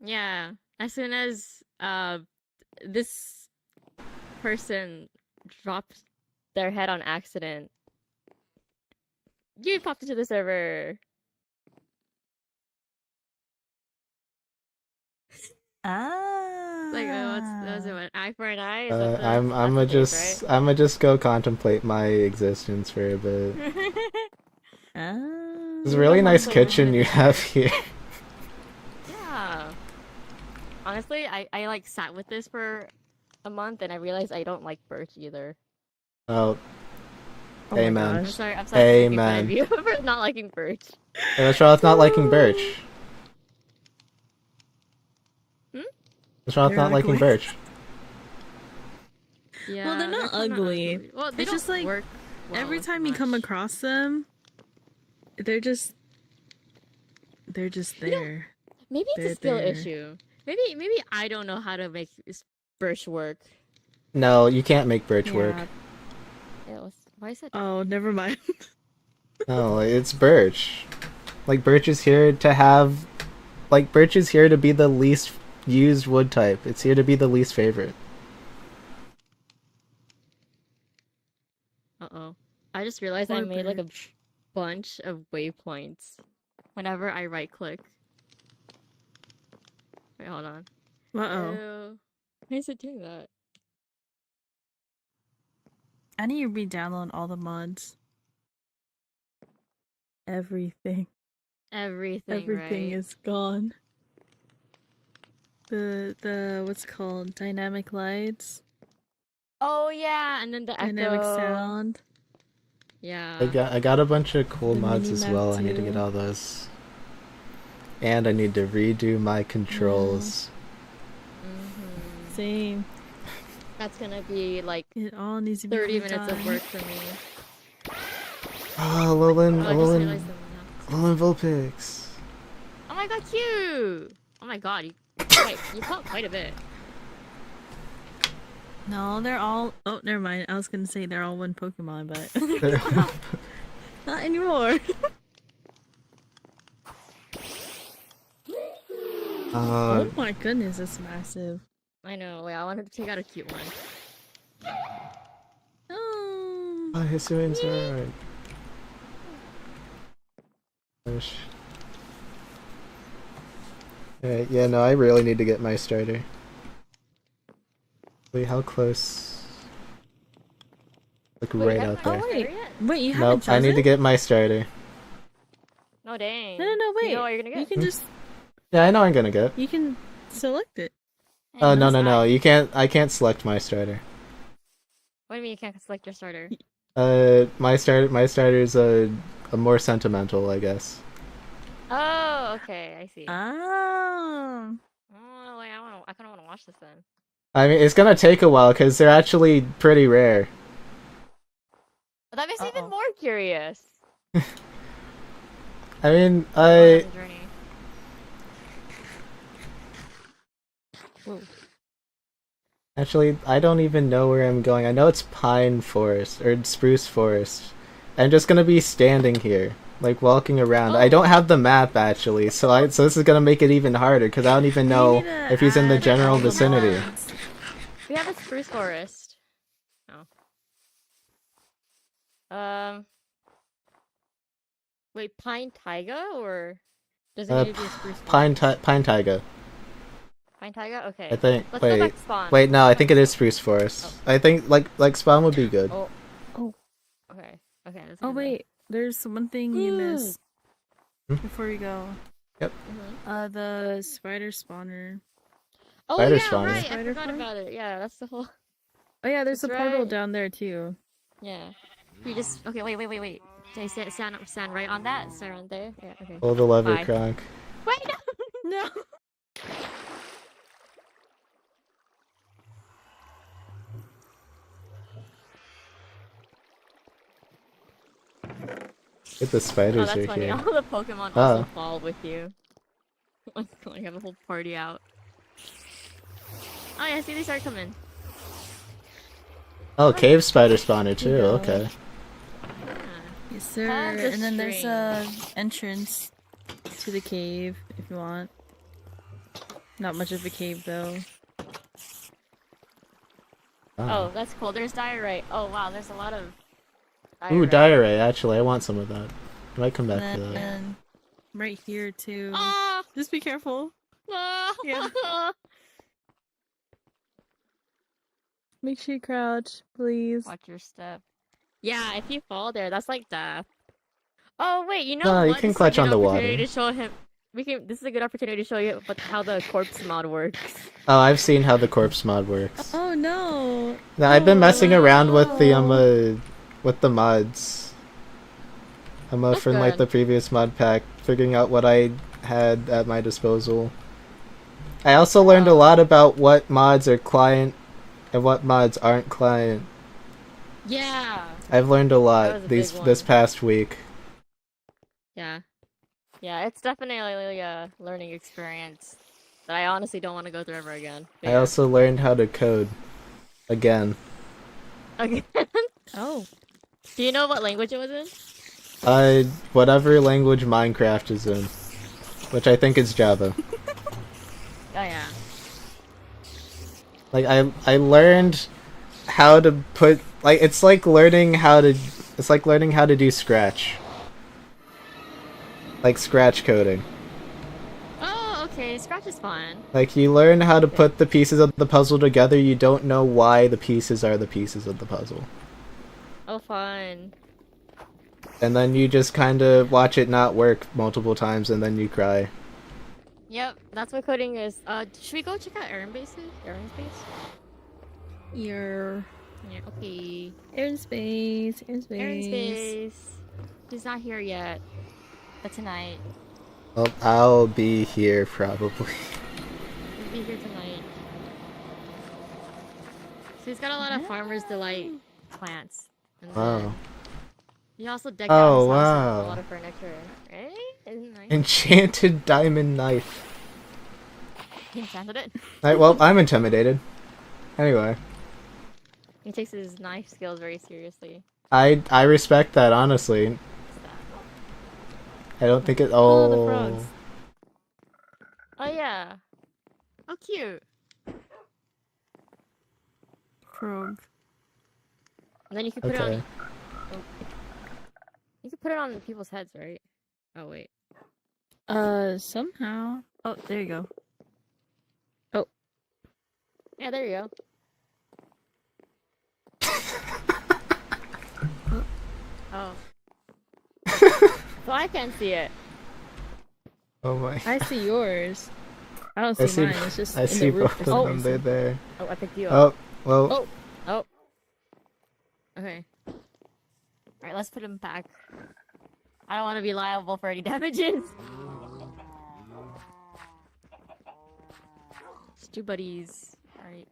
S5: Yeah. As soon as this person dropped their head on accident, you popped into the server. Like, what was it? An eye for an eye? Is that the,
S1: I'ma
S5: that's the case,
S1: just I'ma just go contemplate my existence for a bit.
S5: right?
S1: It's a really
S5: Your
S1: nice
S5: mom's
S1: kitchen you
S5: legitimate
S1: have here.
S5: Yeah. Honestly, I like sat with this for a month and I realized I don't like birch either.
S1: Oh,
S4: Oh my
S1: amen.
S5: I'm
S4: gosh.
S5: sorry for making fun
S1: Amen.
S5: of you for not liking birch.
S1: Hey, what's wrong with not liking birch? What's wrong with
S4: They're
S1: not liking
S4: ugly.
S1: birch?
S5: Yeah,
S4: Well, they're not
S5: kinda
S4: ugly.
S5: Well, they
S4: It's
S5: don't
S4: just like,
S5: work well
S4: Every
S5: with
S4: time you come
S5: much.
S4: across them, they're just there.
S5: Maybe it's
S4: they're
S5: a skill
S4: there.
S5: issue. Maybe I don't know how to make this birch work.
S1: No, you can't make birch work.
S5: Why is that?
S4: Oh, never mind.
S1: No, it's birch. Like birch is here to have, like birch is here to be the least used wood type. It's here to be the least favorite.
S5: Uh-oh. I just realized I
S4: Poor
S5: made like a
S4: birch.
S5: bunch of waypoints whenever I right click. Wait, hold on.
S4: Uh-oh.
S5: Ew. Why is it doing that?
S4: I need to re-download all the mods. Everything.
S5: Everything right?
S4: is gone. The what's it called? Dynamic lights,
S5: Oh yeah, and then the
S4: dynamic
S5: echo.
S4: sound.
S5: Yeah.
S1: I got a bunch of cool
S4: The
S1: mods as
S4: mini-map
S1: well. I need to get
S4: too.
S1: all those. And I need to redo my controls.
S5: Mhm.
S4: Same.
S5: That's gonna be like
S4: It all needs to be
S5: 30 minutes of
S4: redone.
S5: work for me.
S1: Oh, Alolan,
S5: Oh, I just realized that we have-
S1: Alolan Vulpix.
S5: Oh my god, cute! Oh my god, you caught quite a bit.
S4: No, they're all. Oh, never mind. I was gonna say they're all one Pokemon, but not anymore. Oh my goodness, it's massive.
S5: I know, wait, I wanted to take out a cute one.
S4: Oh.
S1: Oh, Hisuian's alright. Alright, yeah, no, I really need to get my starter. Wait, how close? Like
S5: Wait,
S1: right
S5: you
S1: out
S5: haven't
S1: there.
S5: got
S4: Wait.
S5: it yet?
S4: Wait, you haven't
S1: Nope, I
S4: chosen?
S1: need to get my starter.
S5: No, dang.
S4: No, wait.
S5: You know what you're gonna
S4: You
S5: get?
S4: can just.
S1: Yeah, I know I'm gonna get.
S4: You can select it.
S1: Oh, no,
S5: Nice.
S1: no, no, you can't, I can't select my starter.
S5: What do you mean you can't select your starter?
S1: My starter's a more sentimental, I guess.
S5: Oh, okay, I see.
S4: Oh.
S5: Oh, wait, I kinda wanna watch this then.
S1: I mean, it's gonna take a while, because they're actually pretty rare.
S5: But that makes me even
S4: Uh-oh.
S5: more curious.
S1: I mean,
S5: Go on the journey. Whoa.
S1: Actually, I don't even know where I'm going. I know it's Pine Forest, or Spruce Forest. I'm just gonna be standing here, like walking around. I
S5: Oh.
S1: don't have the map, actually, so this is gonna make it even harder, because I don't even know
S4: You need to
S1: if he's in the
S4: add
S1: general
S4: all the
S1: vicinity.
S4: mods.
S5: We have a spruce forest. Oh. Wait, pine taiga or does it
S1: Uh,
S5: need to be a spruce
S1: Pine
S5: forest?
S1: Taiga,
S5: Pine taiga? Okay.
S1: I think.
S5: Let's go back
S1: Wait,
S5: to spawn.
S1: wait, no, I
S5: Let's
S1: think
S5: go
S1: it
S5: back
S1: is
S5: to
S1: Spruce Forest.
S5: Oh.
S1: I think like Spawn would be good.
S5: spawn. Oh. Okay. Okay. Let's
S4: Oh
S5: go there.
S4: wait, there's one thing you missed
S1: Hmm?
S4: before we go.
S5: Mhm.
S4: The spider spawner.
S5: Oh
S1: Spider
S5: yeah,
S1: spawner.
S5: right. I
S4: Spider
S5: forgot
S4: farm?
S5: about it. Yeah, that's the whole.
S4: Oh yeah, there's
S5: That's
S4: a portal
S5: right.
S4: down there too.
S5: Yeah. You just okay. Wait. Did I stand right on that? Stand on there. Yeah. Okay.
S1: Pull the lever,
S5: Bye.
S1: Kronk.
S5: Wait. No.
S4: No.
S1: Get the
S5: Oh,
S1: spiders
S5: that's
S1: are
S5: funny.
S1: here.
S5: All the Pokemon
S1: Oh.
S5: also fall with you. Like have a whole party out. Oh yeah, see they start coming.
S1: Oh, cave spider spawner too.
S4: Yeah.
S1: Okay.
S5: Yeah.
S4: Yes, sir.
S5: Tons of
S4: And then there's a
S5: strings.
S4: entrance to the cave if you want. Not much of a cave though.
S5: Oh, that's cool. There's diorite. Oh wow, there's a lot of.
S1: Ooh, diarrhea. Actually, I want some of that. I might come back
S4: And
S1: to that.
S4: then right here too.
S5: Ah!
S4: Just be careful.
S5: Ah!
S4: Yeah. Make sure you crouch, please.
S5: Watch your step. Yeah, if you fall there, that's like death. Oh wait, you know
S1: No,
S5: what?
S1: you can
S5: This is a
S1: clutch
S5: good
S1: on the
S5: opportunity
S1: water.
S5: to show him. This is a good opportunity to show you how the corpse mod works.
S1: Oh, I've seen how the corpse mod works.
S4: Oh no.
S1: Now, I've been messing around with
S4: no.
S1: the mods.
S5: That's
S1: From like
S5: good.
S1: the previous mod pack, figuring out what I had at my disposal. I also learned a lot about what mods are client and what mods aren't client.
S5: Yeah.
S1: I've learned a
S5: was
S1: lot
S5: a big
S1: this
S5: one.
S1: past week.
S5: Yeah. Yeah, it's definitely a learning experience that I honestly don't want to go through ever again. But
S1: I
S5: yeah.
S1: also learned how to code again.
S5: Okay.
S4: Oh.
S5: Do you know what language it was in?
S1: Whatever language Minecraft is in, which I think is Java.
S5: Oh yeah.
S1: Like I learned how to put it's like learning how to do Scratch. Like Scratch coding.
S5: Oh, okay. Scratch is fun.
S1: Like you learn how to put the pieces of the puzzle together, you don't know why the pieces are the pieces of the puzzle.
S5: Oh, fun.
S1: And then you just kind of watch it not work multiple times and then you cry.
S5: Yep, that's what coding is. Should we go check out Aaron's base?
S4: Your
S5: Yeah, okay.
S4: Aaron space.
S5: Aaron's base. He's not here yet. But tonight.
S1: Well, I'll be here probably.
S5: He'll be here tonight. So he's got a lot of farmer's delight plants. And
S1: Wow.
S5: then he also decked out
S1: Oh,
S5: his house
S1: wow.
S5: with a lot of furniture. Right? Isn't it nice?
S1: Enchanted diamond knife.
S5: He enchanted it.
S1: Well, I'm intimidated. Anyway,
S5: He takes his knife skills very seriously.
S1: I respect that, honestly.
S5: What's that?
S1: I don't think it.
S4: Oh, the
S1: Oh.
S4: frogs.
S5: Oh yeah. Oh cute.
S4: Frog.
S5: And then you can put it
S1: Okay.
S5: on. Oh. You can put it on people's heads, right? Oh wait.
S4: Somehow. Oh, there you go.
S5: Yeah, there you go. Oh. So I can't see it.
S1: Oh my.
S4: I see yours. I don't
S1: I
S4: see
S1: see.
S4: mine. It's just
S1: I
S4: in
S1: see
S4: the roof
S1: both
S4: for
S1: of
S4: some
S1: them. They're
S4: reason.
S1: there.
S5: Oh, I picked you up.
S1: Oh. Well.
S5: Oh. Okay. Alright, let's put him back. I don't want to be liable for any damages. Stew buddies. Alright.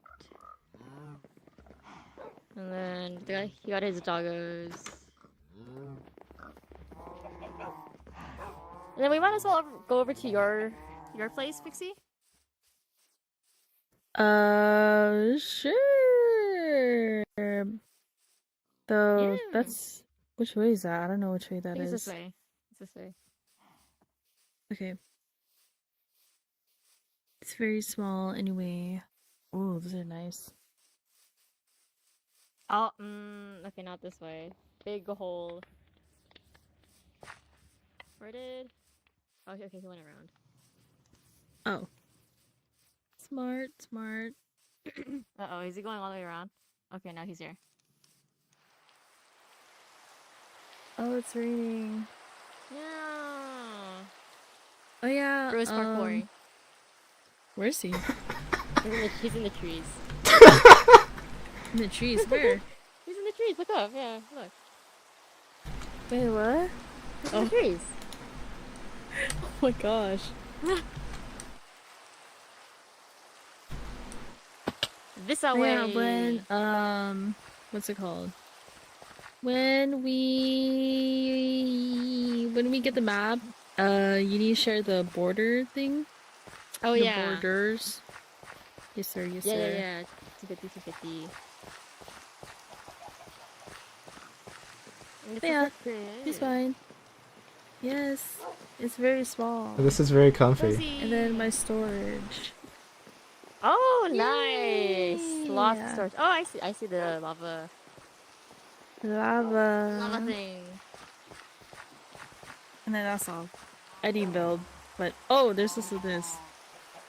S5: And then he got his doggos. And then we might as well go over to your place, Pixie.
S4: Sure. Though
S5: Yeah.
S4: that's which way is that? I don't know which way
S5: I
S4: that
S5: think
S4: is.
S5: it's this way. It's this way.
S4: Okay. It's very small anyway. Oh, those are nice.
S5: Oh, okay, not this way. Big hole. Where did? Oh, okay, he went around.
S4: Oh. Smart, smart.
S5: Uh-oh, is he going all the way around? Okay, now he's here.
S4: Oh, it's raining.
S5: Yeah.
S4: Oh yeah.
S5: Rose parkour.
S4: Where's he?
S5: He's in the trees.
S4: In the trees. Where?
S5: He's in the trees. Look up. Yeah, look.
S4: Wait, what?
S5: He's in the trees.
S4: Oh my gosh.
S5: This
S4: Oh,
S5: way.
S4: yeah, when what's it called? When we get the map, you need to share the border thing.
S5: Oh
S4: the
S5: yeah.
S4: borders. Yes sir, yes
S5: Yeah,
S4: sir.
S5: yeah. 250, 250.
S4: Yeah, it's fine. Yes, it's very small.
S1: This is very comfy.
S5: Cozy.
S4: And then my storage.
S5: Oh, nice.
S4: Yay.
S5: Lots of storage. Oh, I see the lava
S4: Lava.
S5: thing.
S4: And then that's all. I didn't build, but oh, there's also this.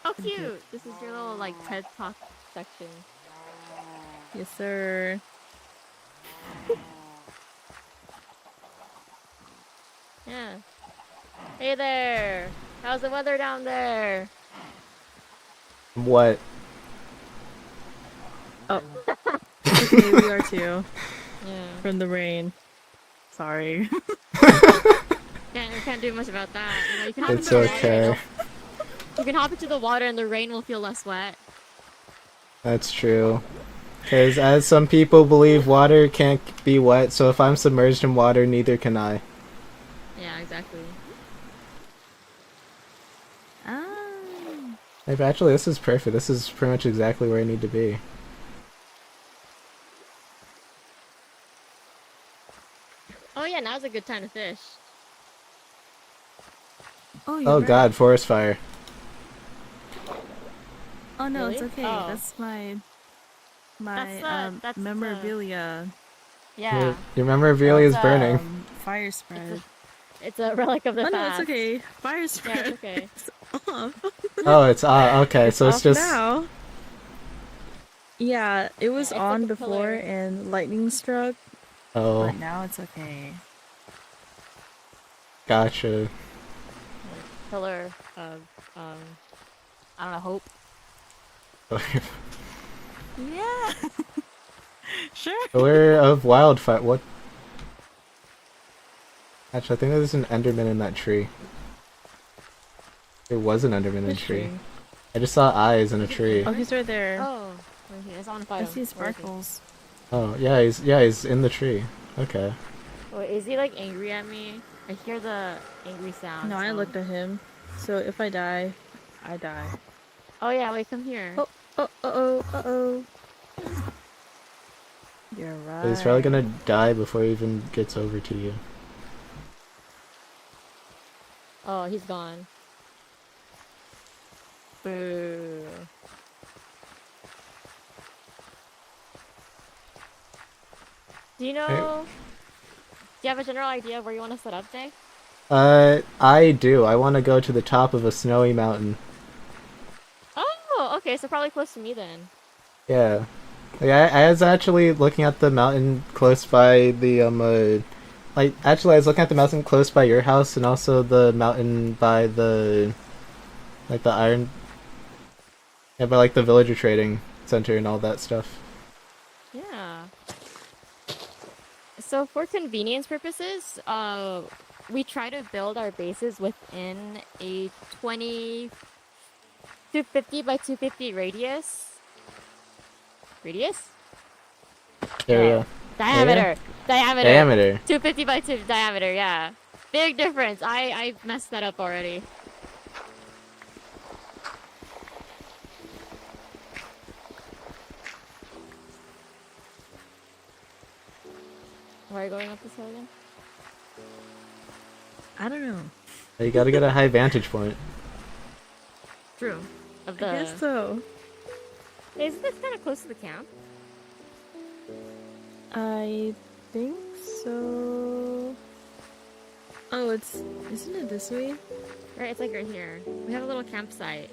S5: Oh, cute. This is your little like TED Talk section.
S4: Yes sir.
S5: Yeah. Hey there. How's the weather down there?
S1: What?
S4: Oh. Okay, we are too.
S5: Yeah.
S4: From the rain. Sorry.
S5: We can't do much about that. You know, you can hop
S1: It's
S5: into the water.
S1: okay.
S5: You can hop into the water and the rain will feel less wet.
S1: That's true. Because as some people believe, water can't be wet, so if I'm submerged in water, neither can I.
S5: Yeah, exactly.
S1: Actually, this is perfect. This is pretty much exactly where I need to be.
S5: Oh yeah, now's a good time to fish.
S4: Oh, you're
S1: Oh
S4: right.
S1: god, forest fire.
S4: Oh no, it's
S5: Really?
S4: okay.
S5: Oh.
S4: That's my
S5: That's the-
S4: memorabilia.
S5: Yeah.
S1: Your memorabilia is
S4: It's,
S1: burning.
S4: Fire spread.
S5: It's a relic of the
S4: Oh no,
S5: past.
S4: it's okay. Fire
S5: Yeah,
S4: spread.
S5: it's okay.
S4: It's off.
S1: Oh, it's okay. So it's
S4: off
S1: just
S4: now. Yeah, it was
S5: Yeah, it's
S4: on
S5: like a
S4: before
S5: pillar.
S4: and lightning struck,
S1: oh,
S4: but now it's okay.
S1: gotcha.
S5: Pillar of I don't know, hope.
S4: Yeah. Sure.
S1: Pillar of wildfire. What? Actually, I think there's an Enderman in that tree. There was an Enderman in a
S4: Which
S1: tree.
S4: tree?
S1: I just saw eyes in a tree.
S4: Oh, he's right there.
S5: Oh. Where he is? I wanna fight
S4: I
S5: him.
S4: see
S5: Where is he?
S4: sparkles.
S1: Oh, he's in the tree. Okay.
S5: Wait, is he like angry at me? I hear the angry sound.
S4: No, I
S5: so-
S4: looked at him. So if I die, I die.
S5: Oh yeah, wait, come here.
S4: Oh, uh-oh. You're right.
S1: He's probably gonna die before he even gets over to you.
S5: Oh, he's gone. Boo. Do you know? Do you have a general idea of where you want to set up, Jay?
S1: I do. I want to go to the top of a snowy mountain.
S5: Oh, okay, so probably close to me then.
S1: Yeah. Like, I was actually looking at the mountain close by the, actually I was looking at the mountain close by your house and also the mountain by the, like, the iron, yeah, by, like, the villager trading center and all that stuff.
S5: Yeah. So for convenience purposes, we try to build our bases within a 250 by 250 radius. Radius?
S1: Area.
S5: Diameter. Diameter.
S1: Diameter.
S5: 250 by 2 diameter, yeah. Big difference. I messed that up already. Why are you going up this hill again?
S4: I don't know.
S1: You gotta get a high vantage point.
S5: True. Of
S4: I
S5: the...
S4: guess so.
S5: Hey, isn't this kind of close to the camp?
S4: I think so. Oh, isn't it this way?
S5: Right, it's like right here. We have a little campsite.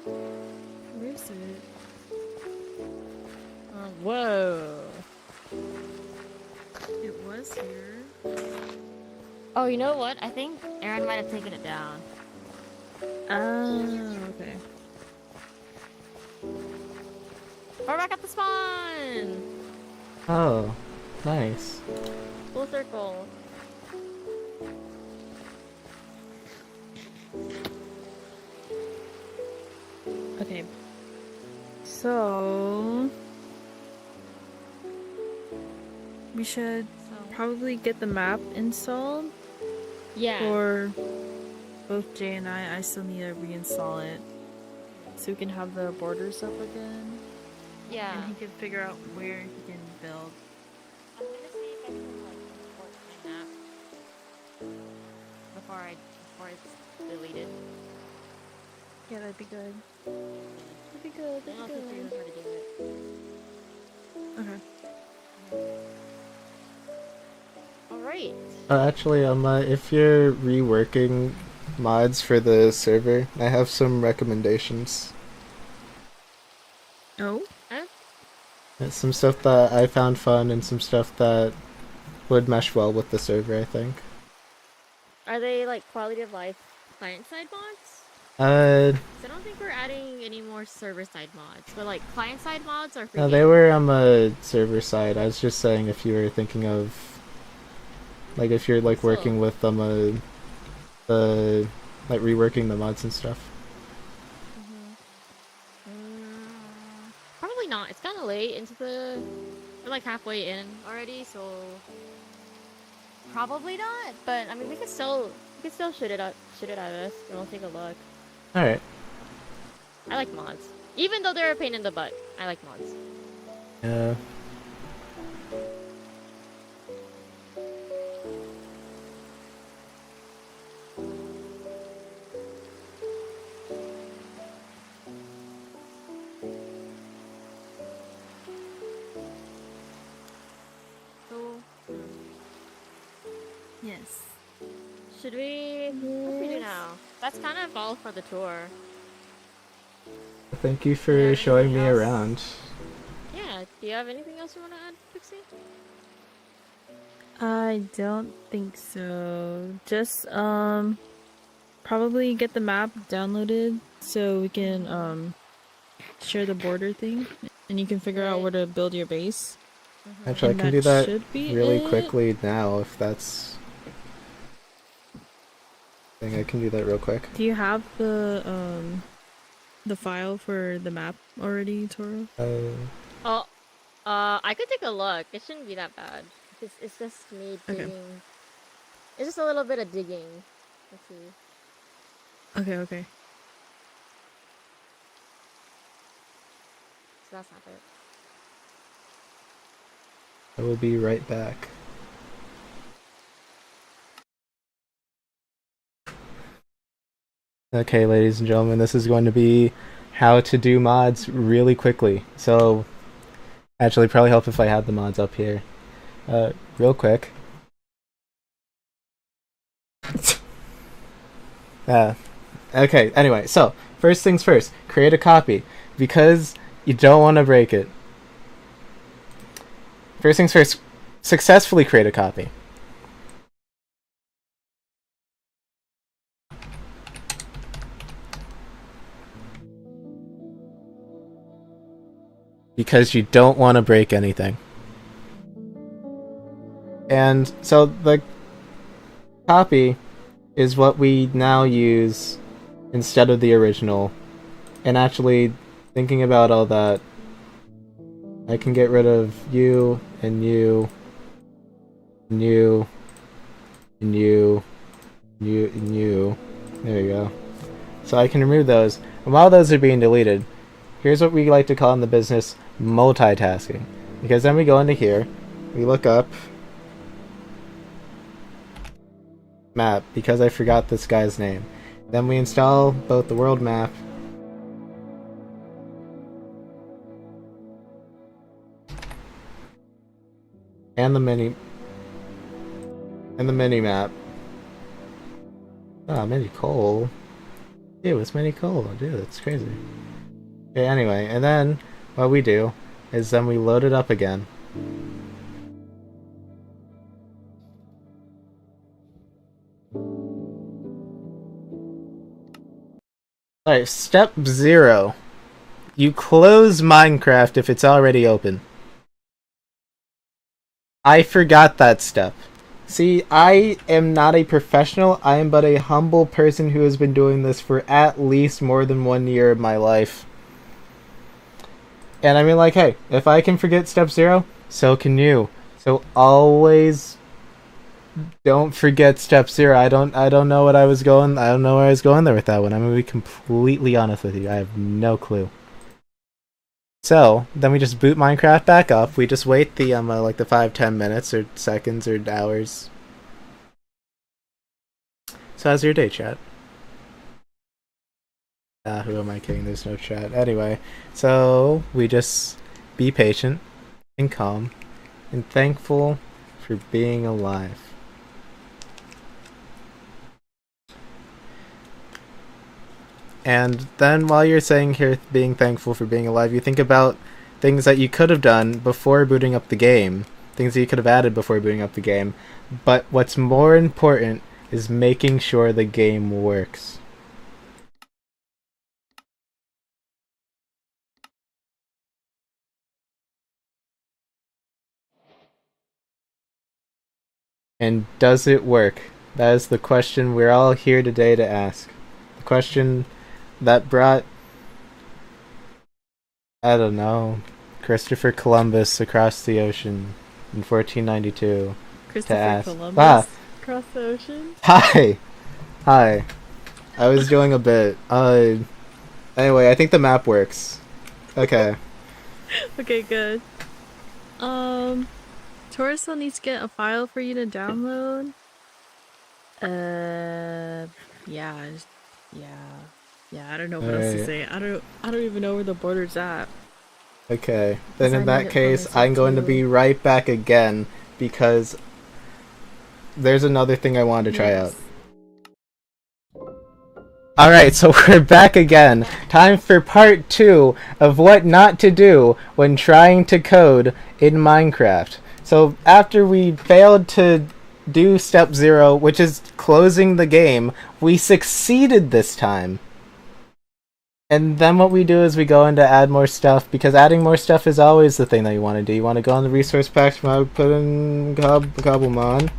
S4: Where is it?
S5: Whoa.
S4: It was here.
S5: Oh, you know what? I think Aaron might have taken it down.
S4: Oh, okay.
S5: We're back at the spawn!
S1: Oh, nice.
S5: Full circle.
S4: Okay. So we should probably get the map installed.
S5: Yeah.
S4: For both Jay and I still need to reinstall it so we can have the borders up again.
S5: Yeah.
S4: And he can figure out where he can build.
S5: I'm gonna see if I can like import my map before it's deleted.
S4: Yeah, that'd be good. That'd be good.
S5: Then I'll
S4: That'd
S5: teach
S4: be
S5: you
S4: good.
S5: how to do it.
S4: Okay.
S5: Alright.
S1: Actually, if you're reworking mods for the server, I have some recommendations.
S4: Oh.
S1: There's some stuff that I found fun and some stuff that would mesh well with the server, I think.
S5: Are they like quality of life client-side mods? 'Cause I don't think we're adding any more server-side mods, but like client-side mods are free.
S1: No, they were on the server side. I was just saying if you were thinking of, like, if you're like working with like reworking the mods and stuff.
S5: Probably not. It's kind of late into the. We're like halfway in already, so probably not. But I mean, we could still shoot it at us, and we'll take a look.
S1: All right.
S5: I like mods, even though they're a pain in the butt. I like mods.
S1: Yeah.
S4: Yes.
S5: Should we? What should we do now? That's kind of all for the tour.
S1: Thank you for
S5: Yeah,
S1: showing me
S5: anything else?
S1: around.
S5: Yeah. Do you have anything else you want to add, Pixie?
S4: I don't think so. Just probably get the map downloaded so we can share the border thing and you can figure out where to build your base.
S1: Actually,
S4: And
S1: I can do that
S4: should be
S1: really
S4: it.
S1: quickly now if that's. I think I can do that real quick.
S4: Do you have the the file for the map already, Toro?
S5: Oh, I could take a look. It shouldn't be that bad. It's just me
S4: Okay.
S5: digging. It's just a little bit of digging. Let's see.
S4: Okay.
S5: So that's not it.
S1: I will be right back. Okay, ladies and gentlemen, this is going to be how to do mods really quickly. So, actually, probably help if I had the mods up here. Real quick. Okay, anyway, so, first things first, create a copy, because you don't want to break it. First things first, successfully create a copy. Because you don't want to break anything. And so the copy is what we now use instead of the original. And actually, thinking about all that, I can get rid of you, and you, and you, and you, and you, and you. There we go. So I can remove those. And while those are being deleted, here's what we like to call in the business multitasking. Because then we go into here, we look up map, because I forgot this guy's name. Then we install both the world map and the mini map. Ah, mini coal. Dude, it's mini coal. Dude, that's crazy. Okay, anyway, and then what we do is then we load it up again. Alright, step 0. You close Minecraft if it's already open. I forgot that step. See, I am not a professional, I am but a humble person who has been doing this for at least more than 1 year of my life. And I mean, like, hey, if I can forget step 0, so can you. So always don't forget step 0. I don't know what I don't know where I was going there with that one. I'm gonna be completely honest with you. I have no clue. So then we just boot Minecraft back up. We just wait the like the 5-10 minutes or seconds or hours. So how's your day, chat? Who am I kidding? There's no chat. Anyway, so we just be patient and calm and thankful for being alive. And then while you're saying here being thankful for being alive, you think about things that you could have done before booting up the game, things that you could have added before booting up the game. But what's more important is making sure the game works. And does it work? That is the question we're all here today to ask. The question that brought, I don't know, Christopher Columbus across the ocean in 1492
S4: Christopher
S1: to ask.
S4: Columbus across the ocean?
S1: Hi! I was doing a bit. Anyway, I think the map works. Okay.
S4: Okay, good. Taurus still needs to get a file for you to download. Yeah, I don't know what else to say. I don't even know where the border's at.
S1: Okay. Then in that case, I'm going to be right back again because there's another thing I wanted to try out. Alright, so we're back again. Time for part 2 of what not to do when trying to code in Minecraft. So after we failed to do step 0, which is closing the game, we succeeded this time. And then what we do is we go in to add more stuff, because adding more stuff is always the thing that you want to do. You want to go on the resource packs, put in Cobblemon,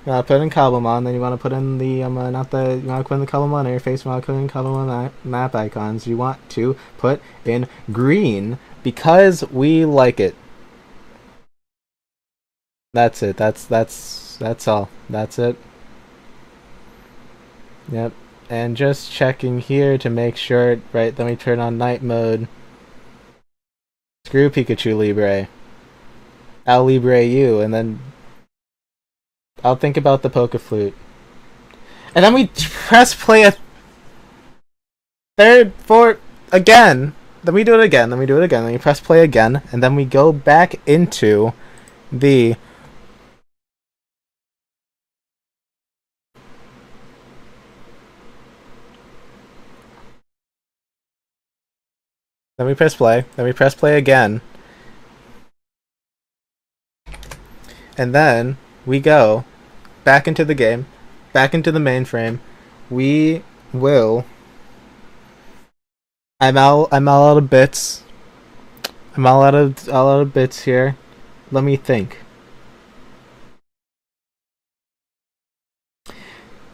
S1: You want to put in Kabumon, then you want to put in the not the you want to put in the Kabumon interface. You want to put in Kabumon map icons. You want to put in green because we like it. That's it. That's all. That's it. Yep. And just checking here to make sure. Right. Then we turn on night mode. Screw Pikachu Libre. I'll Libre you, and then I'll think about the Poke Flute. And then we press play a third, fourth, again. Then we do it again. Then we do it again. Then we press play again, and then we go back into the. Then we press play. Then we press play again. And then we go back into the game, back into the mainframe. We will. I'm all out of bits. I'm all out of bits here. Let me think.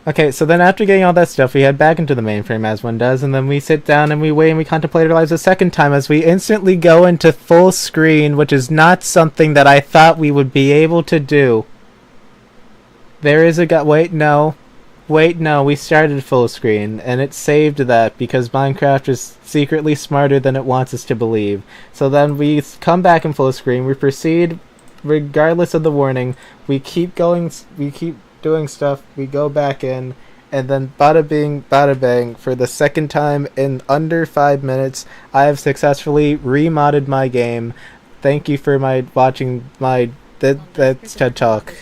S1: Okay, so then after getting all that stuff, we head back into the mainframe as one does, and then we sit down and we wait and we contemplate our lives a second time as we instantly go into full screen, which is not something that I thought we would be able to do. There is a wait, no, we started full screen, and it saved that because Minecraft is secretly smarter than it wants us to believe. So then we come back in full screen, we proceed regardless of the warning, we keep going, we keep doing stuff, we go back in, and then bada bing, bada bang, for the second time in under 5 minutes, I have successfully remodded my game. Thank you for watching my that's TED Talk.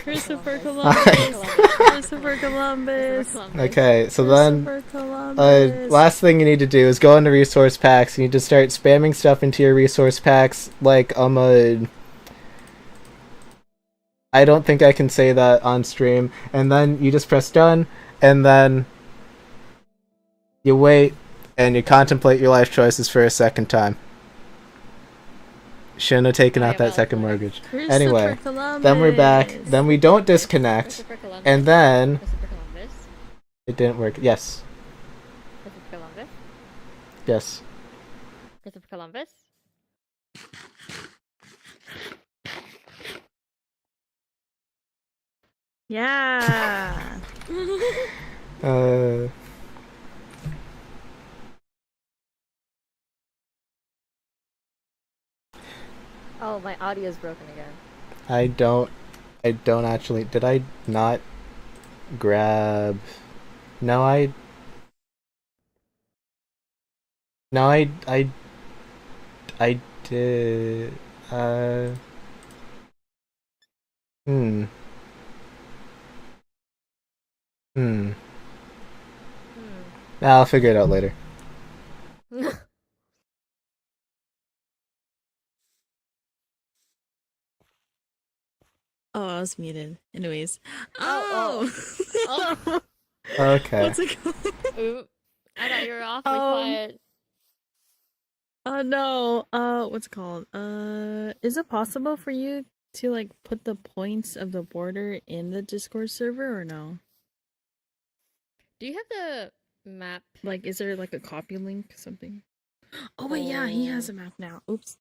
S4: Christopher Columbus. Christopher Columbus.
S1: Okay, so then last thing you need to do is go into resource packs. You need to start spamming stuff into your resource packs like I don't think I can say that on stream. And then you just press done, and then you wait, and you contemplate your life choices for a second time. Shouldn't have taken out that second mortgage. Anyway, then we're back. Then we don't disconnect, and then it didn't work. Yes.
S5: Christopher Columbus.
S1: Yes.
S5: Christopher Columbus.
S4: Yeah.
S5: Oh, my audio's broken again.
S1: I don't actually. Did I not grab? No, I. No, I did. Hmm. Hmm. I'll figure it out later.
S4: Oh, I was muted. Anyways.
S5: Oh.
S1: Okay.
S4: What's it called?
S5: Oop. I thought you were awfully
S4: Um,
S5: quiet.
S4: Oh no. What's it called? Is it possible for you to like put the points of the border in the Discord server or no?
S5: Do you have the map?
S4: Like, is there like a copy link or something? Oh wait, yeah, he has a map now. Oops.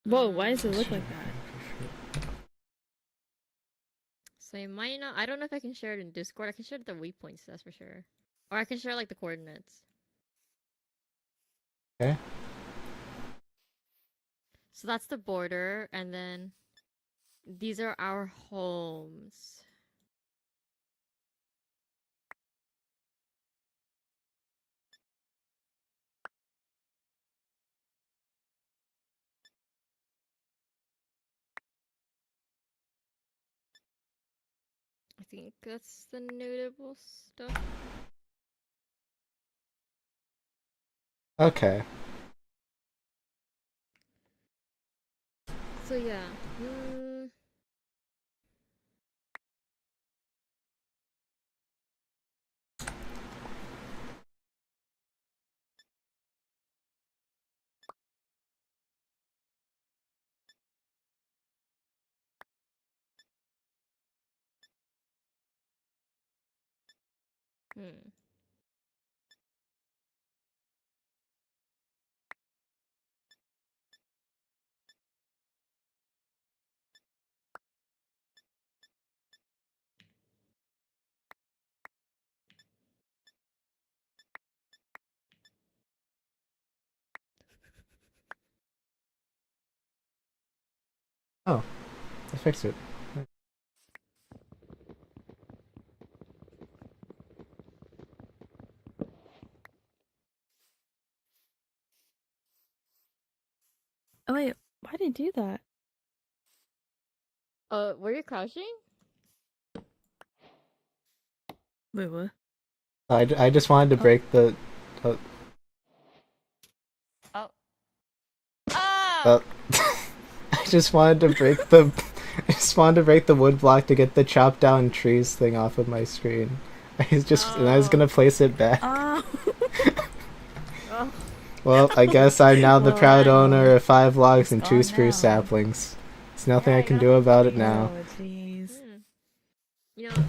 S4: Whoa, why does it look like that?
S5: So you might not. I don't know if I can share it in Discord. I can share the waypoints, that's for sure. Or I can share like the coordinates.
S1: Okay.
S5: So that's the border, and then these are our homes. I think that's the notable stuff.
S1: Okay.
S5: So yeah. Hmm.
S1: Oh, I fixed it.
S4: Oh wait, why did you do that?
S5: Were you crouching?
S4: Wait, what?
S1: I just wanted to
S4: Oh.
S1: break the. Uh,
S5: Oh.
S1: uh,
S5: Ah!
S1: I just wanted to break the. I just wanted to break the wood block to get the chop down trees thing off of my screen. And I was gonna place it back.
S4: Oh. Oh.
S1: Well, I guess I'm now the
S4: Well,
S1: proud
S4: I
S1: owner of 5 logs
S4: it's
S1: and 2
S4: gone
S1: spruce
S4: now.
S1: saplings. There's nothing
S5: Yeah,
S1: I
S5: you
S1: can
S5: gotta
S1: do
S5: hold
S1: about it
S5: trees.
S1: now.
S4: Oh, jeez.
S5: You know,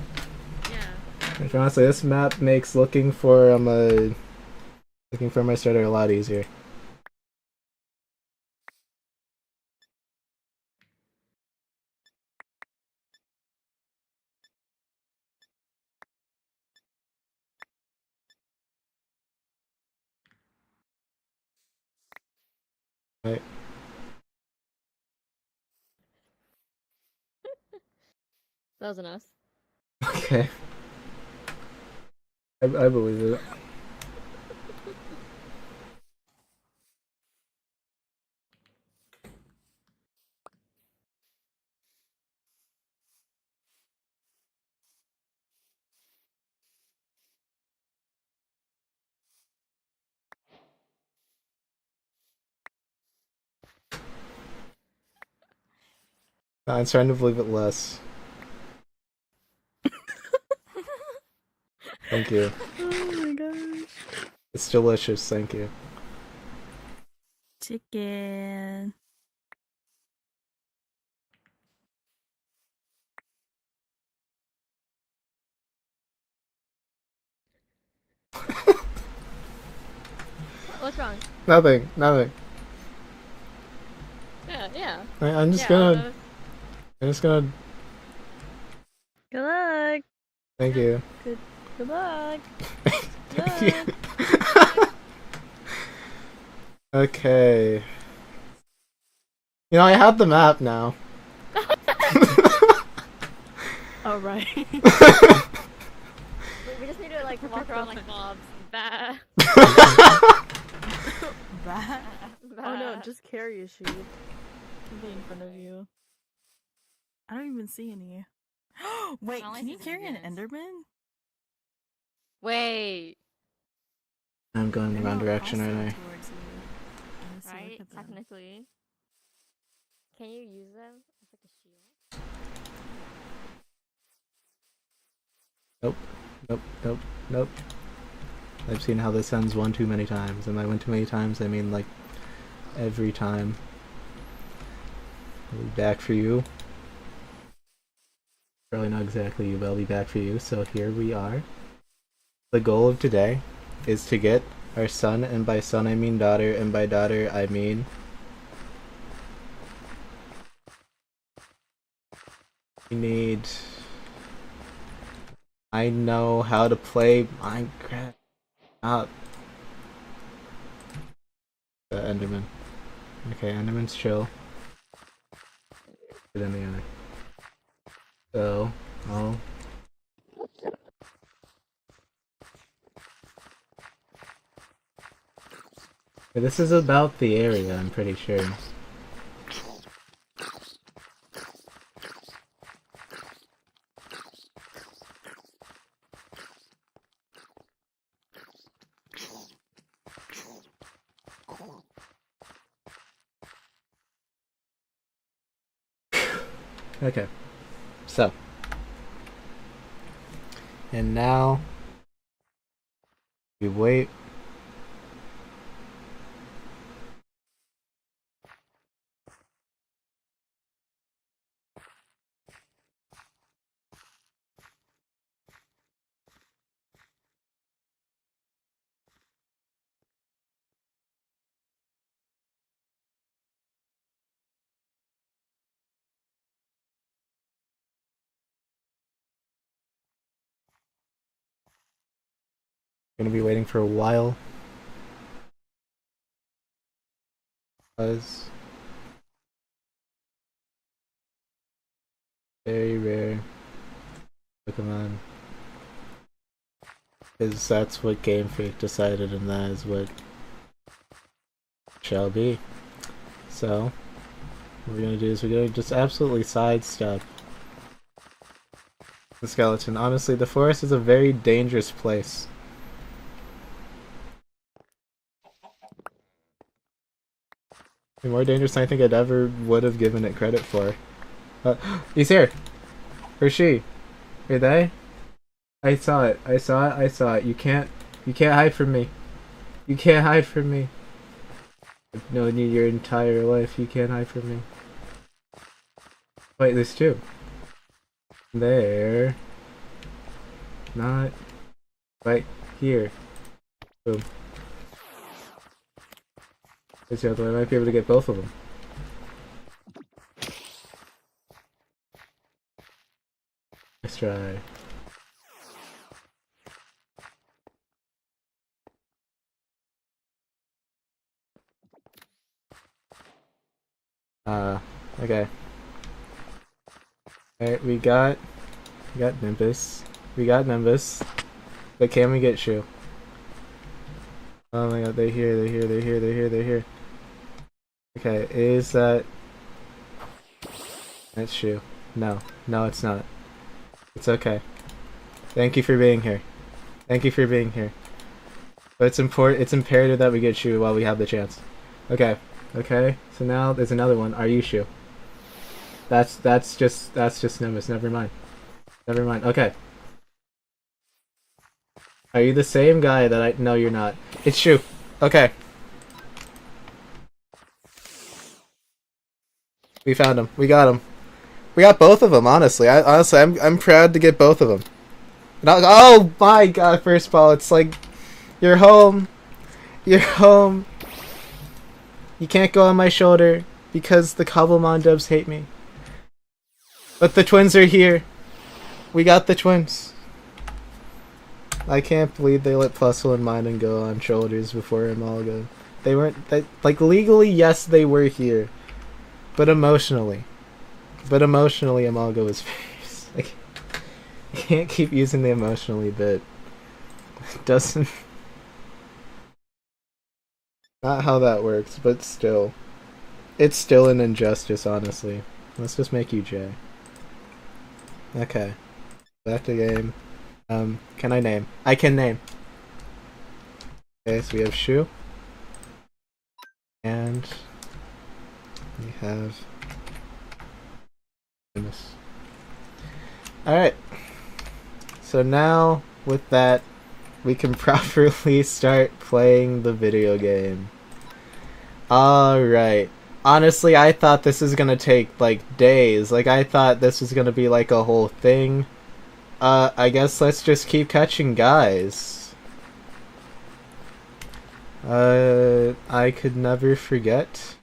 S5: yeah.
S1: And honestly, this map makes looking for my starter a lot easier. Right?
S5: That was enough.
S1: Okay. I believe it. I'm trying to believe it less. Thank you.
S4: Oh my gosh.
S1: It's delicious, thank you.
S4: Chicken.
S5: What's wrong?
S1: Nothing.
S5: Yeah.
S1: I'm just
S5: Yeah.
S1: gonna. I'm just gonna.
S4: Good luck.
S1: Thank you.
S4: Good luck.
S1: Thank
S4: Luck.
S1: you. Okay. You know, I have the map now.
S4: All right.
S5: We just need to like walk around like mobs. Bah.
S4: Bah. Oh no,
S5: Bah.
S4: just carry a sheep. It'll be in front of you. I don't even see any. Wait,
S5: I only
S4: can
S5: see
S4: you carry an
S5: beginners.
S4: Enderman?
S5: Wait.
S1: I'm going the
S4: They're
S1: wrong
S4: not
S1: direction,
S4: hostile
S1: aren't I?
S4: towards you. Unless you
S5: Right?
S4: look at them.
S5: Technically. Can you use them as like a shield?
S1: Nope. I've seen how this ends one too many times. And by one too many times, I mean like every time. I'll be back for you. Probably not exactly you, but I'll be back for you. So here we are. The goal of today is to get our son, and by son I mean daughter, and by daughter I mean we need. I know how to play Minecraft. Not the Enderman. Okay, Enderman's chill. Get in the eye. So, I'll. This is about the area, I'm pretty sure. Okay, so. And now, we wait. Gonna be waiting for a while. Because very rare Pokemon. Because that's what Game Freak decided, and that is what shall be. So, what we're gonna do is we're gonna just absolutely sidestep the skeleton. Honestly, the forest is a very dangerous place. More dangerous than I think I'd ever would have given it credit for. He's here! Or she? Are they? I saw it. I saw it. I saw it. You can't hide from me. You can't hide from me. I've known you your entire life. You can't hide from me. Wait, there's two. There. Not. Right here. Boom. There's the other one. I might be able to get both of them. Let's try. Okay. Alright, we got Nimbus. We got Nimbus. But can we get Shu? Oh my god, they're here, they're here, they're here, they're here, they're here. Okay, is that... That's Shu. No. No, it's not. It's okay. Thank you for being here. Thank you for being here. But it's imperative that we get Shu while we have the chance. Okay. Okay, so now there's another one. Are you Shu? That's just Nimbus. Never mind. Never mind. Okay. Are you the same guy that I... No, you're not. It's Shu. Okay. We found him. We got him. We got both of them, honestly. I'm proud to get both of them. Oh my god, first ball. It's like... You're home. You're home. You can't go on my shoulder because the Cobblemon dubs hate me. But the twins are here. We got the twins. I can't believe they let Puzzle and Minun go on shoulders before Amalga. They weren't... like, legally, yes, they were here. But emotionally. Amalga was first. Like, you can't keep using the emotionally bit. It doesn't... Not how that works, but still. It's still an injustice, honestly. Let's just make you J. Okay. Back to game. Can I name? I can name. Okay, so we have Shu. And... we have... Alright. So now, with that, we can properly start playing the video game. Alright. Honestly, I thought this was gonna take, like, days. Like, I thought this was gonna be, like, a whole thing. I guess let's just keep catching guys. I could never forget.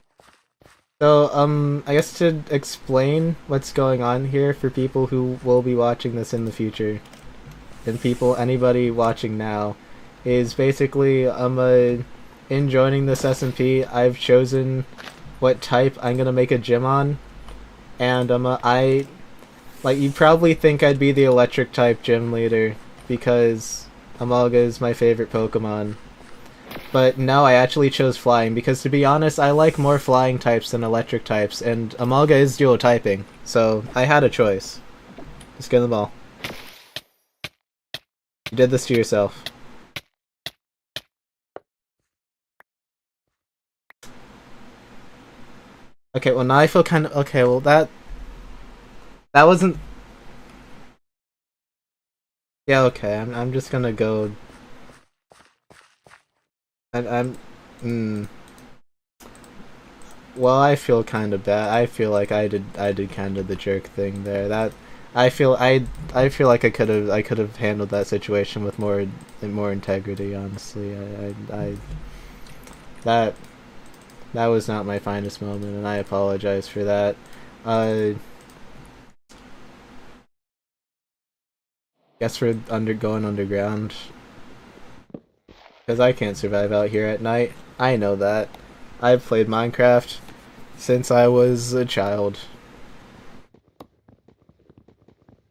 S1: So, I guess to explain what's going on here for people who will be watching this in the future, and anybody watching now, is basically, in joining this SMP, I've chosen what type I'm gonna make a gym on, and, like, you'd probably think I'd be the electric type gym leader, because Amalga is my favorite Pokemon. But no, I actually chose flying, because to be honest, I like more flying types than electric types, and Amalga is dual typing, so I had a choice. Just get the ball. You did this to yourself. Okay, well now I feel kind of... Okay, well that wasn't... Yeah, okay, I'm just gonna go... Well, I feel kind of bad. I feel like I did kind of the jerk thing there. I feel like I could have handled that situation with more integrity. Honestly, that was not my finest moment, and I apologize for that. Guess we're going underground. Because I can't survive out here at night. I know that. I've played Minecraft since I was a child.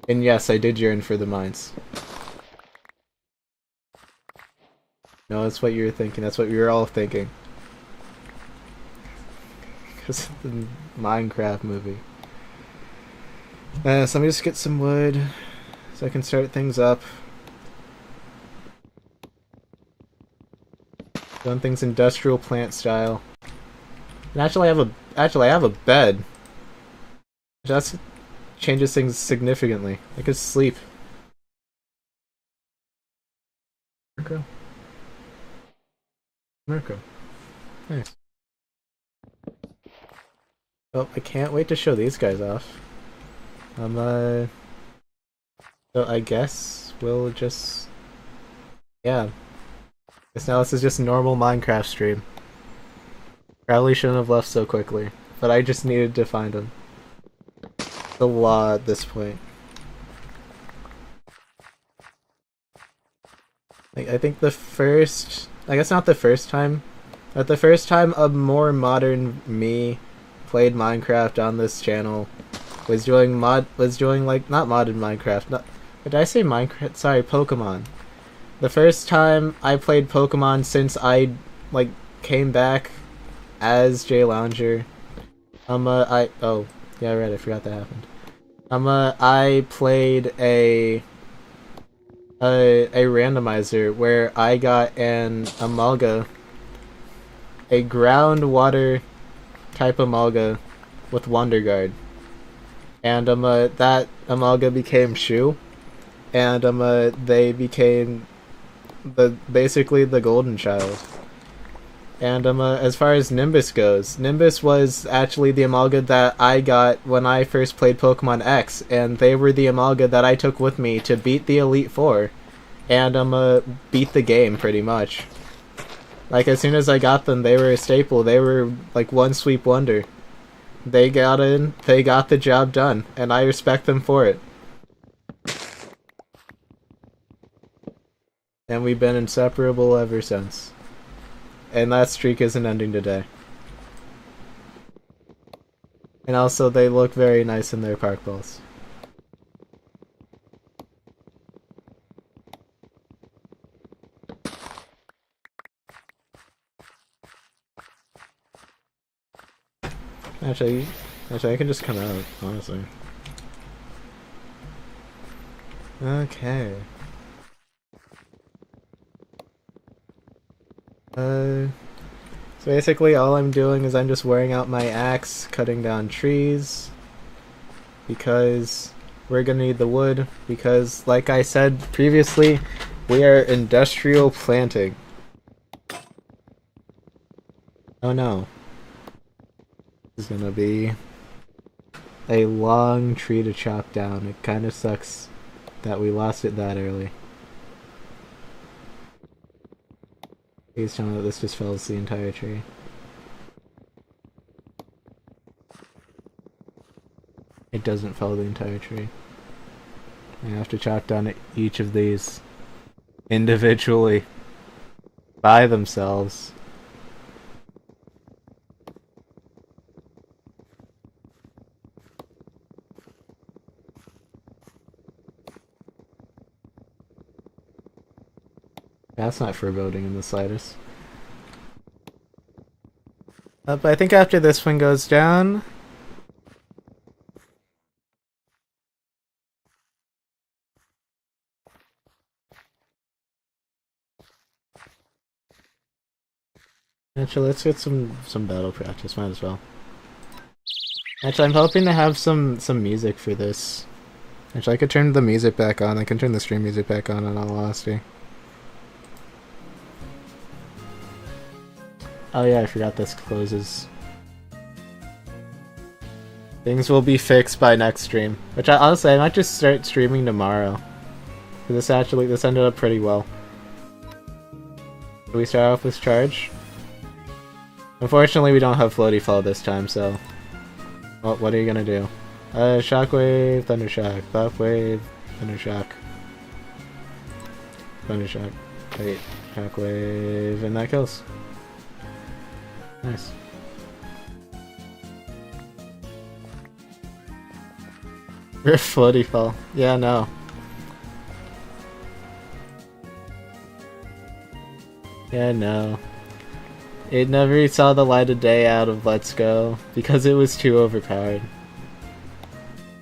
S1: And yes, I did yearn for the mines. No, that's what you were thinking. That's what we were all thinking. Because of the Minecraft movie. So let me just get some wood so I can start things up. Doing things industrial plant style. And actually I have a bed. That changes things significantly. I could sleep. Mirko. Mirko. Nice. Oh, I can't wait to show these guys off. So I guess we'll just... Yeah. Guess now this is just normal Minecraft stream. Probably shouldn't have left so quickly, but I just needed to find him. The law at this point. Like, I think the first... I guess not the first time, but the first time a more modern me played Minecraft on this channel was doing not modded Minecraft, did I say Minecraft? Sorry, Pokemon. The first time I played Pokemon since I, like, came back as Jay Lounger. Oh, yeah, right, I forgot that happened. I played a randomizer where I got an Amalga, a groundwater type Amalga with Wonder Guard. And that Amalga became Shu, and they became basically the golden child. And as far as Nimbus goes, Nimbus was actually the Amalga that I got when I first played Pokemon X, and they were the Amalga that I took with me to beat the Elite Four, and beat the game pretty much. Like, as soon as I got them, they were a staple. They were like one sweep wonder. They got in, they got the job done, and I respect them for it. And we've been inseparable ever since. And that streak isn't ending today. And also, they look very nice in their park balls. Actually, I can just come out, honestly. Okay. So basically all I'm doing is I'm just wearing out my axe, cutting down trees, because we're gonna need the wood, because like I said previously, we are industrial planting. Oh no. This is gonna be a long tree to chop down. It kinda sucks that we lost it that early. Please tell me that this just fells the entire tree. It doesn't fell the entire tree. I have to chop down each of these individually by themselves. That's not foreboding in the slightest. But I think after this one goes down... Actually, let's get some battle practice, might as well. Actually, I'm hoping to have some music for this. Actually, I could turn the music back on. I can turn the stream music back on in all honesty. Oh yeah, I forgot this closes. Things will be fixed by next stream. Which honestly, I might just start streaming tomorrow. This ended up pretty well. Do we start off with charge? Unfortunately, we don't have floaty fall this time, so... Well, what are you gonna do? Shockwave, Thundershock, Buff Wave, Thundershock. Thundershock. Wait, shockwave, and that kills. Nice. Floaty fall. Yeah, no. Yeah, no. It never saw the light of day out of Let's Go because it was too overpowered.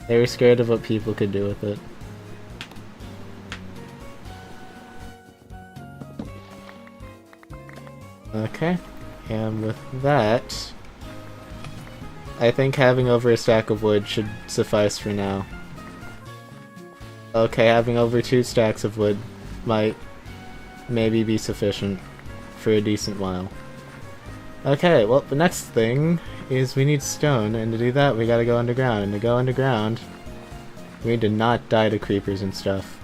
S1: They were scared of what people could do with it. Okay, and with that, I think having over a stack of wood should suffice for now. Okay, having over 2 stacks of wood might maybe be sufficient for a decent while. Okay, well, the next thing is we need stone, and to do that we gotta go underground, and to go underground we need to not die to creepers and stuff.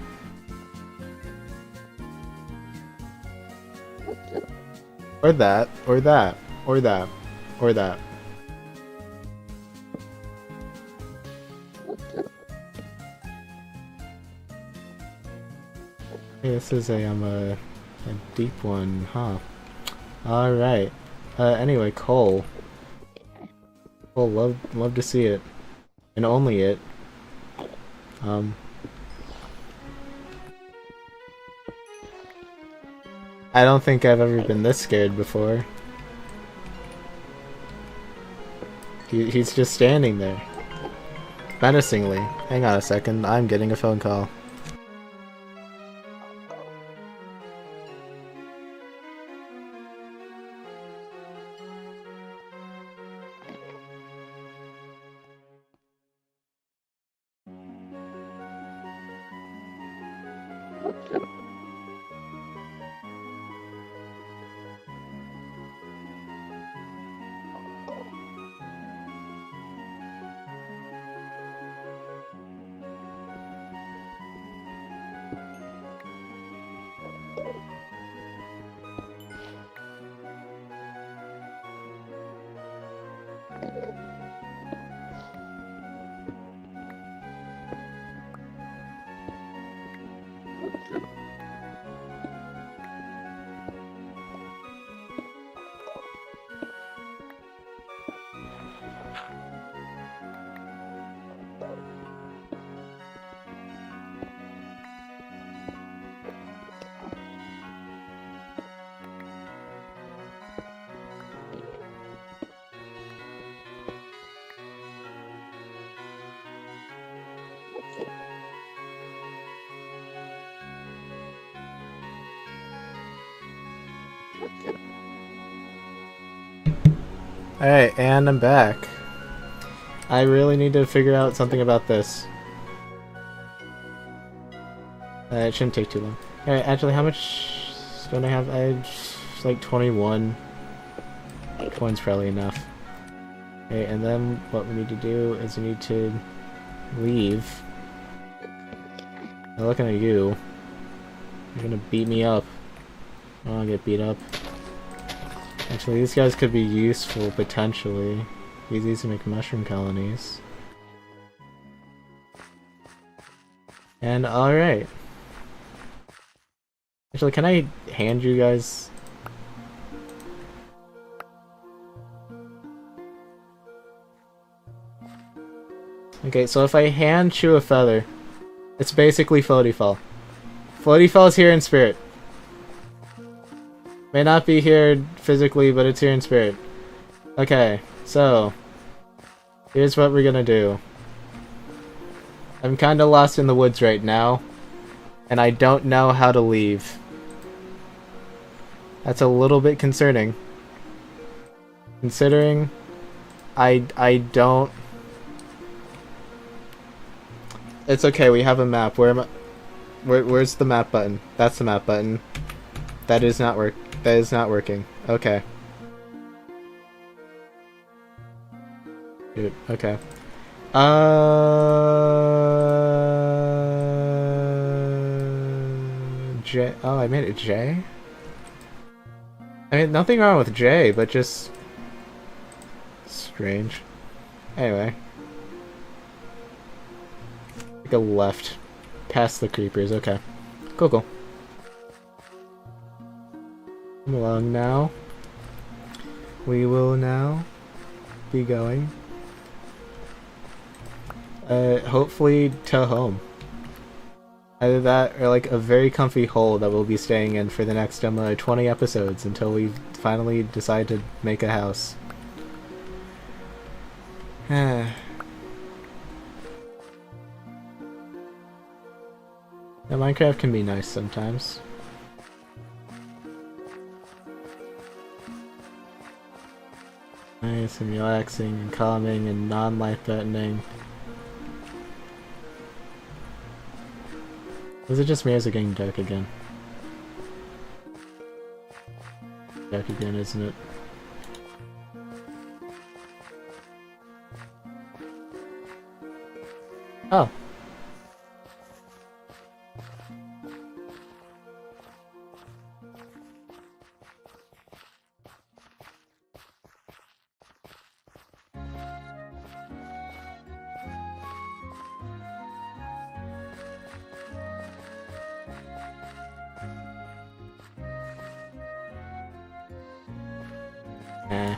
S1: Or that, or that, or that, or that. Hey, this is a deep one, huh? Alright. Anyway, coal. Coal, love to see it. And only it. I don't think I've ever been this scared before. He's just standing there. Menacingly. Hang on a second, I'm getting a phone call. Alright, and I'm back. I really need to figure out something about this. It shouldn't take too long. Alright, actually, how much stone I have? I have like 21. 20's probably enough. Okay, and then what we need to do is we need to leave. I'm looking at you. You're gonna beat me up. I don't wanna get beat up. Actually, these guys could be useful, potentially. Use these to make mushroom colonies. And alright. Actually, can I hand you guys... Okay, so if I hand Chew a feather, it's basically Floaty Fall. Floaty Fall is here in spirit. May not be here physically, but it's here in spirit. Okay, so here's what we're gonna do. I'm kinda lost in the woods right now, and I don't know how to leave. That's a little bit concerning. Considering I don't... It's okay, we have a map. Where am I? Where's the map button? That's the map button. That is not working. Okay. Dude, okay. J. Oh, I made it J? I mean, nothing wrong with J, but just... strange. Anyway. Take a left. Past the creepers, okay. Cool, cool. Come along now. We will now be going. Hopefully to home. Either that or like a very comfy hole that we'll be staying in for the next 20 episodes until we finally decide to make a house. Yeah, Minecraft can be nice sometimes. Nice and relaxing and calming and non-life-threatening. Is it just me or is it getting dark again? Dark again, isn't it? Oh. Eh.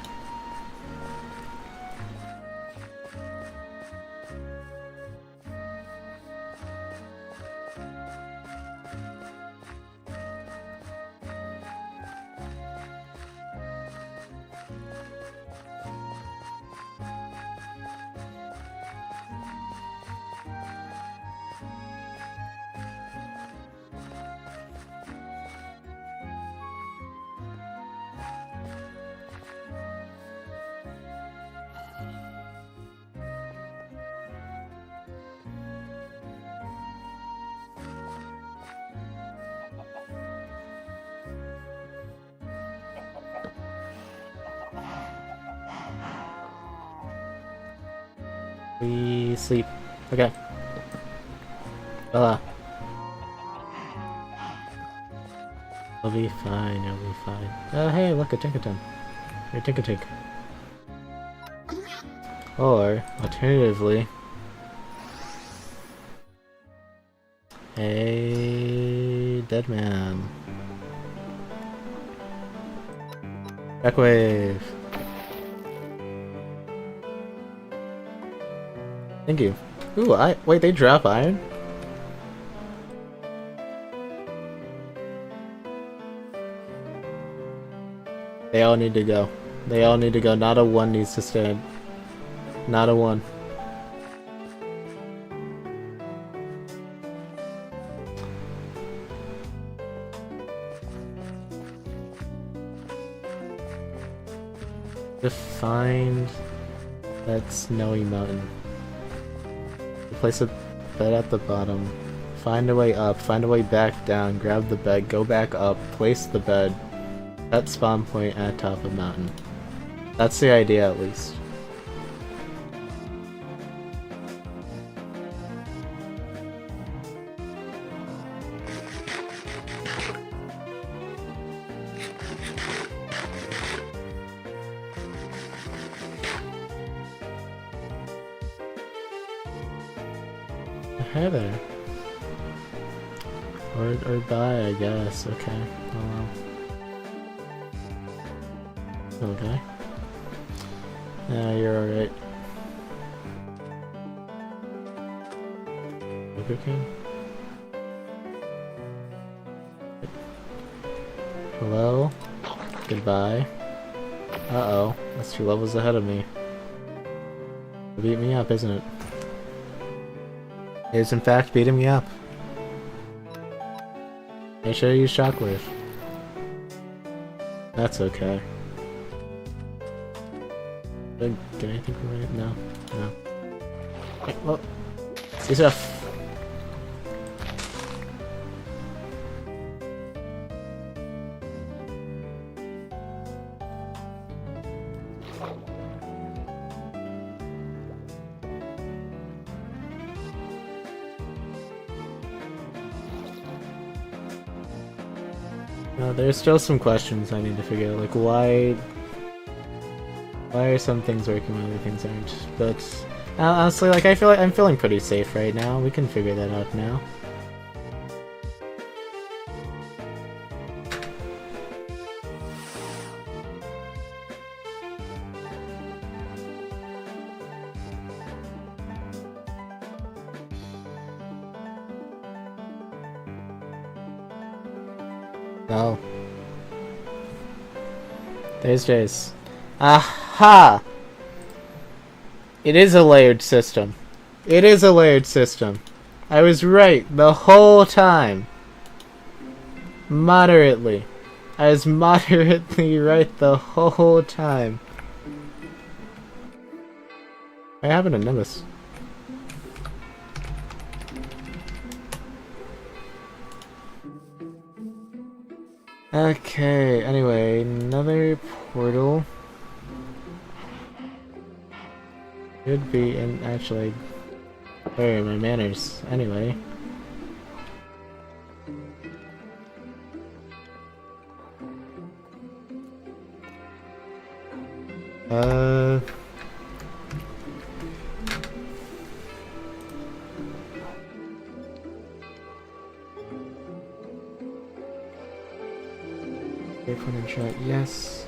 S1: We sleep. Okay. Bella. I'll be fine, I'll be fine. Oh hey, look, a Tinkaton. Or Tinkatink. Or, alternatively... Hey, dead man. Backwave. Thank you. Ooh, wait, they drop iron? They all need to go. They all need to go. Not a one needs to stand. Not a one. To find that snowy mountain. Place a bed at the bottom. Find a way up, find a way back down, grab the bed, go back up, place the bed. Set spawn point at top of mountain. That's the idea at least. Hey there. Or bye, I guess. Okay. Oh well. Okay. Yeah, you're alright. Burger King? Hello? Goodbye. Uh-oh. That's 2 levels ahead of me. Beat me up, isn't it? It is in fact beating me up. I should have used Shockwave. That's okay. Did I get anything from it? No. No. Okay, well, see stuff. There's still some questions I need to figure out, like why are some things working when other things aren't? But honestly, like I feel like I'm feeling pretty safe right now. We can figure that out now. No. There's Jace. Aha! It is a layered system. It is a layered system. I was right the whole time. Moderately. I was moderately right the whole time. I have an Nimbus. Okay, anyway, another portal. Should be in, actually, where are my manners? Anyway. Waypoint shot, yes.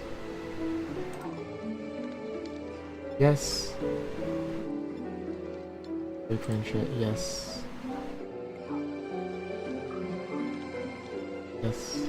S1: Yes. Waypoint shot, yes. Yes.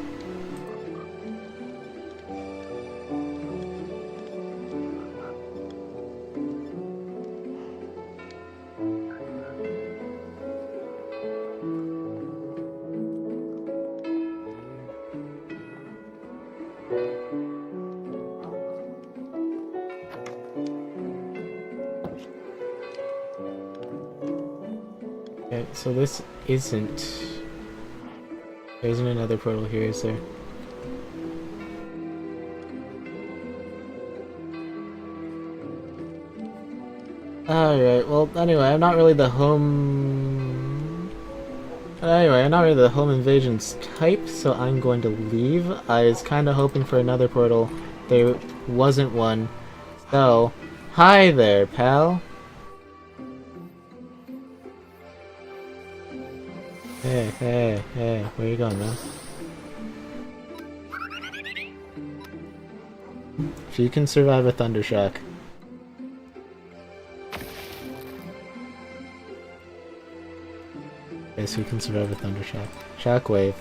S1: Okay, so this isn't... There isn't another portal here, is there? Alright, well, anyway, I'm not really the home... Anyway, I'm not really the home invasions type, so I'm going to leave. I was kind of hoping for another portal. There wasn't one. So, hi there, pal. Hey, where you going, man? If you can survive a Thundershock. Yes, you can survive a Thundershock. Shockwave.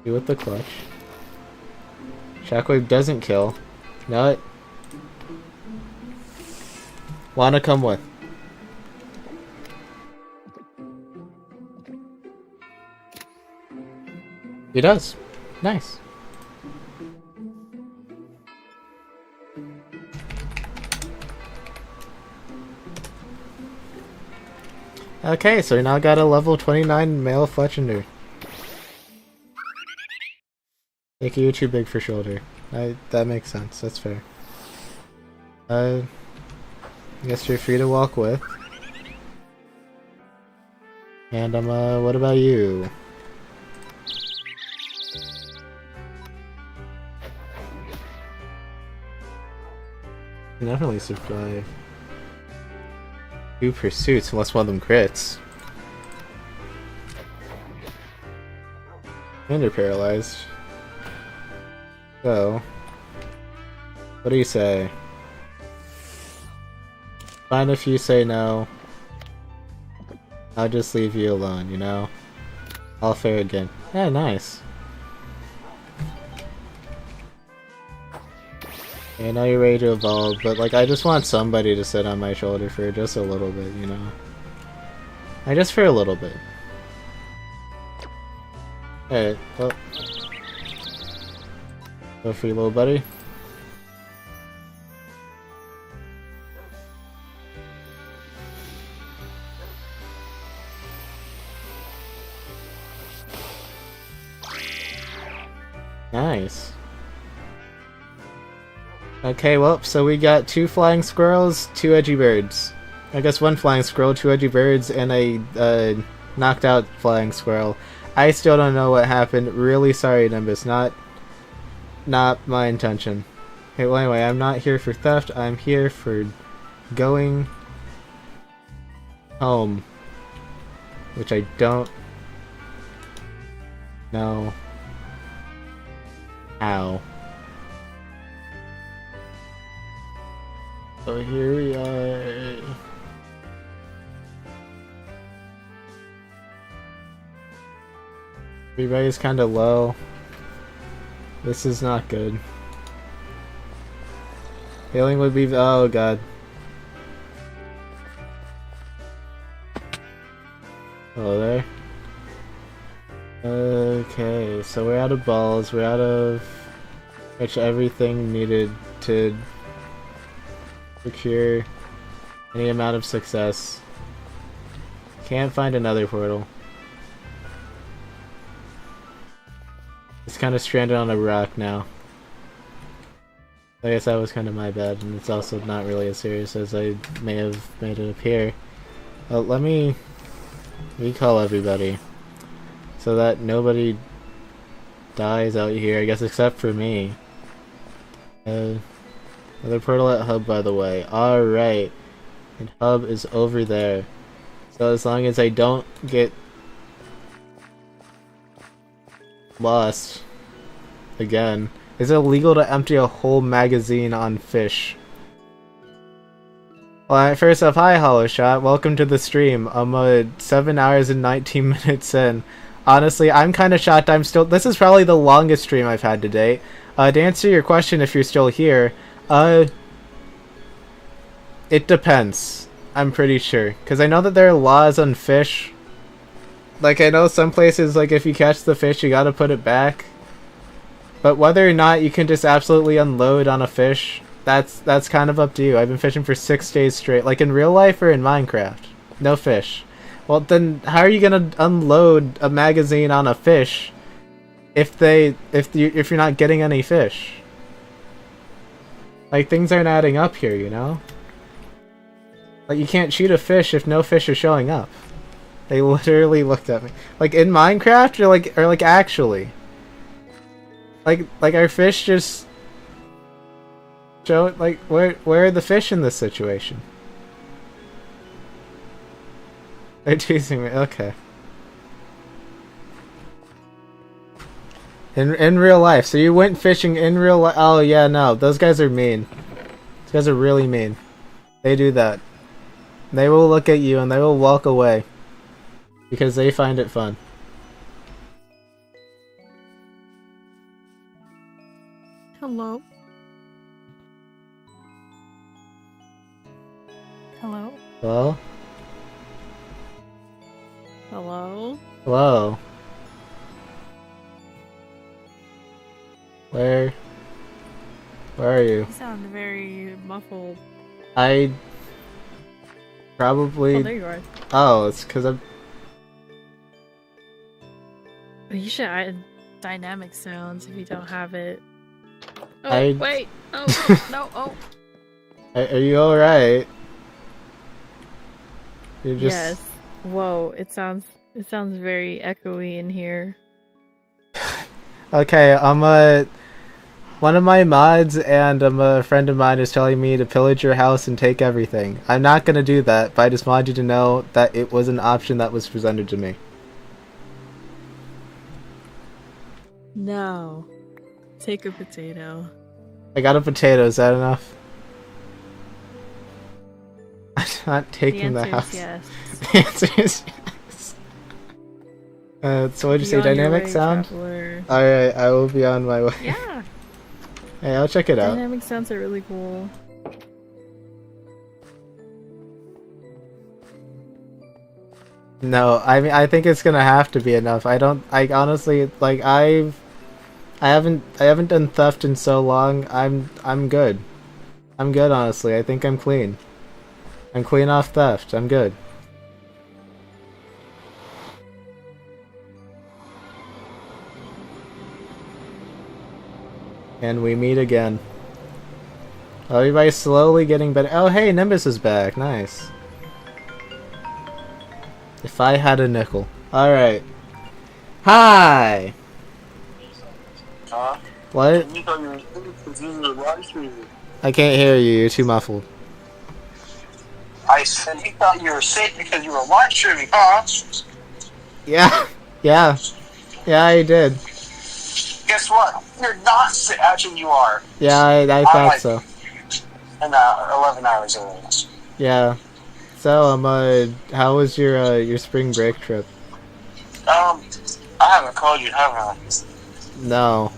S1: You with the clutch. Shockwave doesn't kill. Know it. Wanna come with? He does. Nice. Okay, so we now got a level 29 male Fletchender. Thank you, you're too big for shoulder. That makes sense, that's fair. I guess you're free to walk with. And what about you? You definitely survive. 2 pursuits, unless one of them crits. And you're paralyzed. So, what do you say? Fine if you say no. I'll just leave you alone, you know? All fair again. Yeah, nice. I know you're ready to evolve, but like I just want somebody to sit on my shoulder for just a little bit, you know? Just for a little bit. Hey, well... Go for you, little buddy. Nice. Okay, well, so we got 2 flying squirrels, 2 edgy birds. I guess 1 flying squirrel, 2 edgy birds, and a knocked out flying squirrel. I still don't know what happened. Really sorry, Nimbus. Not my intention. Okay, well anyway, I'm not here for theft. I'm here for going home. Which I don't know how. So here we are. Everybody's kind of low. This is not good. Healing would be... oh god. Hello there. Okay, so we're out of balls, we're out of everything needed to procure any amount of success. Can't find another portal. It's kind of stranded on a rock now. I guess that was kind of my bad, and it's also not really as serious as I may have made it appear. Let me recall everybody so that nobody dies out here, I guess, except for me. Another portal at Hub, by the way. Alright. And Hub is over there. So as long as I don't get lost again. Is it illegal to empty a whole magazine on fish? Well, first off, hi Hollow Shot, welcome to the stream. I'm 7 hours and 19 minutes in. Honestly, I'm kind of shocked I'm still... this is probably the longest stream I've had to date. To answer your question, if you're still here, it depends. I'm pretty sure. Because I know that there are laws on fish. Like, I know some places, like, if you catch the fish, you gotta put it back. But whether or not you can just absolutely unload on a fish, that's kind of up to you. I've been fishing for 6 days straight. Like, in real life or in Minecraft? No fish. Well, then, how are you gonna unload a magazine on a fish if you're not getting any fish? Like, things aren't adding up here, you know? Like, you can't shoot a fish if no fish are showing up. They literally looked at me. Like, in Minecraft, or like actually? Like our fish just show, like, where are the fish in this situation? They're teasing me, okay. In real life, so you went fishing in real life? Oh yeah, no, those guys are mean. Those guys are really mean. They do that. They will look at you and they will walk away. Because they find it fun.
S4: Hello? Hello?
S1: Hello?
S4: Hello?
S1: Hello? Where are you?
S4: You sound very muffled.
S1: I probably...
S4: Oh, there you are.
S1: Oh, it's because I'm...
S4: You should add dynamic sounds if you don't have it. Oh,
S1: I-
S4: wait! Oh, no, oh!
S1: Are you alright? You're just...
S4: Yes. Whoa, it sounds very echoey in here.
S1: Okay, one of my mods and a friend of mine is telling me to pillage your house and take everything. I'm not gonna do that, but I just wanted you to know that it was an option that was presented to me.
S4: No. Take a potato.
S1: I got a potato, is that enough? I'm not taking the
S4: answer
S1: house.
S4: is yes.
S1: The answer is yes. So what'd you say,
S4: Be on your
S1: dynamic
S4: way,
S1: sound?
S4: traveler.
S1: Alright, I will be on my way.
S4: Yeah!
S1: Hey, I'll check it out.
S4: Dynamic sounds are really cool.
S1: No, I mean, I think it's gonna have to be enough. I honestly, like, I haven't done theft in so long. I'm good. I'm good, honestly. I think I'm clean. I'm clean off theft. I'm good. And we meet again. Everybody's slowly getting better. Oh, hey, Nimbus is back. Nice. If I had a nickel. Alright. Hi! What? I can't hear you. You're too muffled.
S6: I said you thought you were safe because you were live streaming, huh?
S1: Yeah. Yeah. Yeah, I did.
S6: Guess what? You're not safe. Actually, you are.
S1: Yeah, I thought
S6: like-
S1: so.
S6: And 11 hours early.
S1: Yeah. So, how was your spring break trip?
S6: I I haven't called you, have I?
S1: No.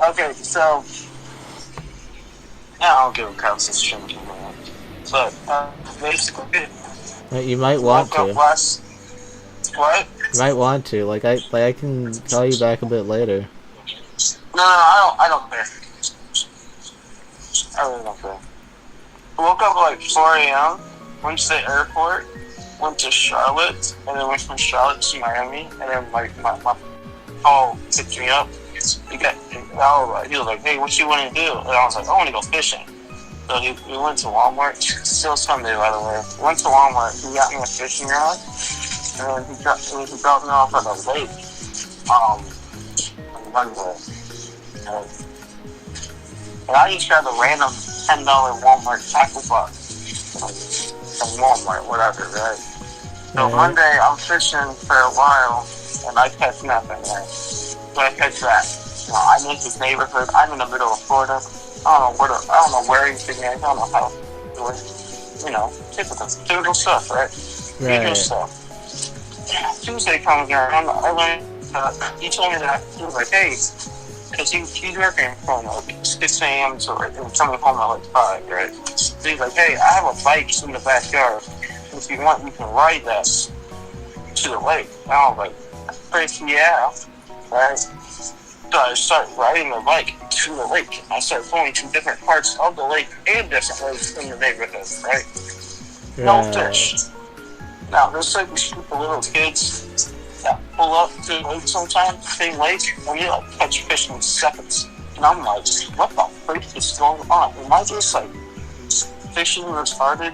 S6: Okay, so yeah, I don't give a crap since shrinking, man. But basically,
S1: You might want
S6: woke up
S1: to.
S6: last. What?
S1: You might want to. Like I can call you back a bit later.
S6: No, I don't care. I really don't care. Woke up like 4 a.m. Went to the airport. Went to Charlotte, and then went from Charlotte to Miami, and then like my Paul picked me up. He was like, "Hey, what you want to do?" And I was like, "I want to go fishing." So we went to Walmart. Still Sunday, by the way. We went to Walmart. He got me a fishing rod, and then he dropped me off at a lake. On Monday. And I just grabbed a random $10 Walmart tackle box from Walmart, whatever, right? So Monday, I'm fishing for a while, and I catch nothing, right? So I catch that. I'm in this neighborhood. I'm in the middle of Florida. I don't know where anything is. I don't know how to do it. You know, typical stuff, right? Usual stuff. Yeah, Tuesday comes around. I went. He told me that he was like, "Hey," because he's working from like 6 a.m. to like coming home at like 5, right? So he's like, "Hey, I have a bike in the backyard. If you want, you can ride that to the lake." And I was like, "Crazy, yeah, right?" So I start riding the bike to the lake. I start going to different parts of the lake and different lakes in the neighborhood, right? No fish. Now, there's like these stupid little kids that pull up to the lake sometimes, same lake, and you like catch fish in seconds. And I'm like, what the freak is going on? Am I just like fishing retarded?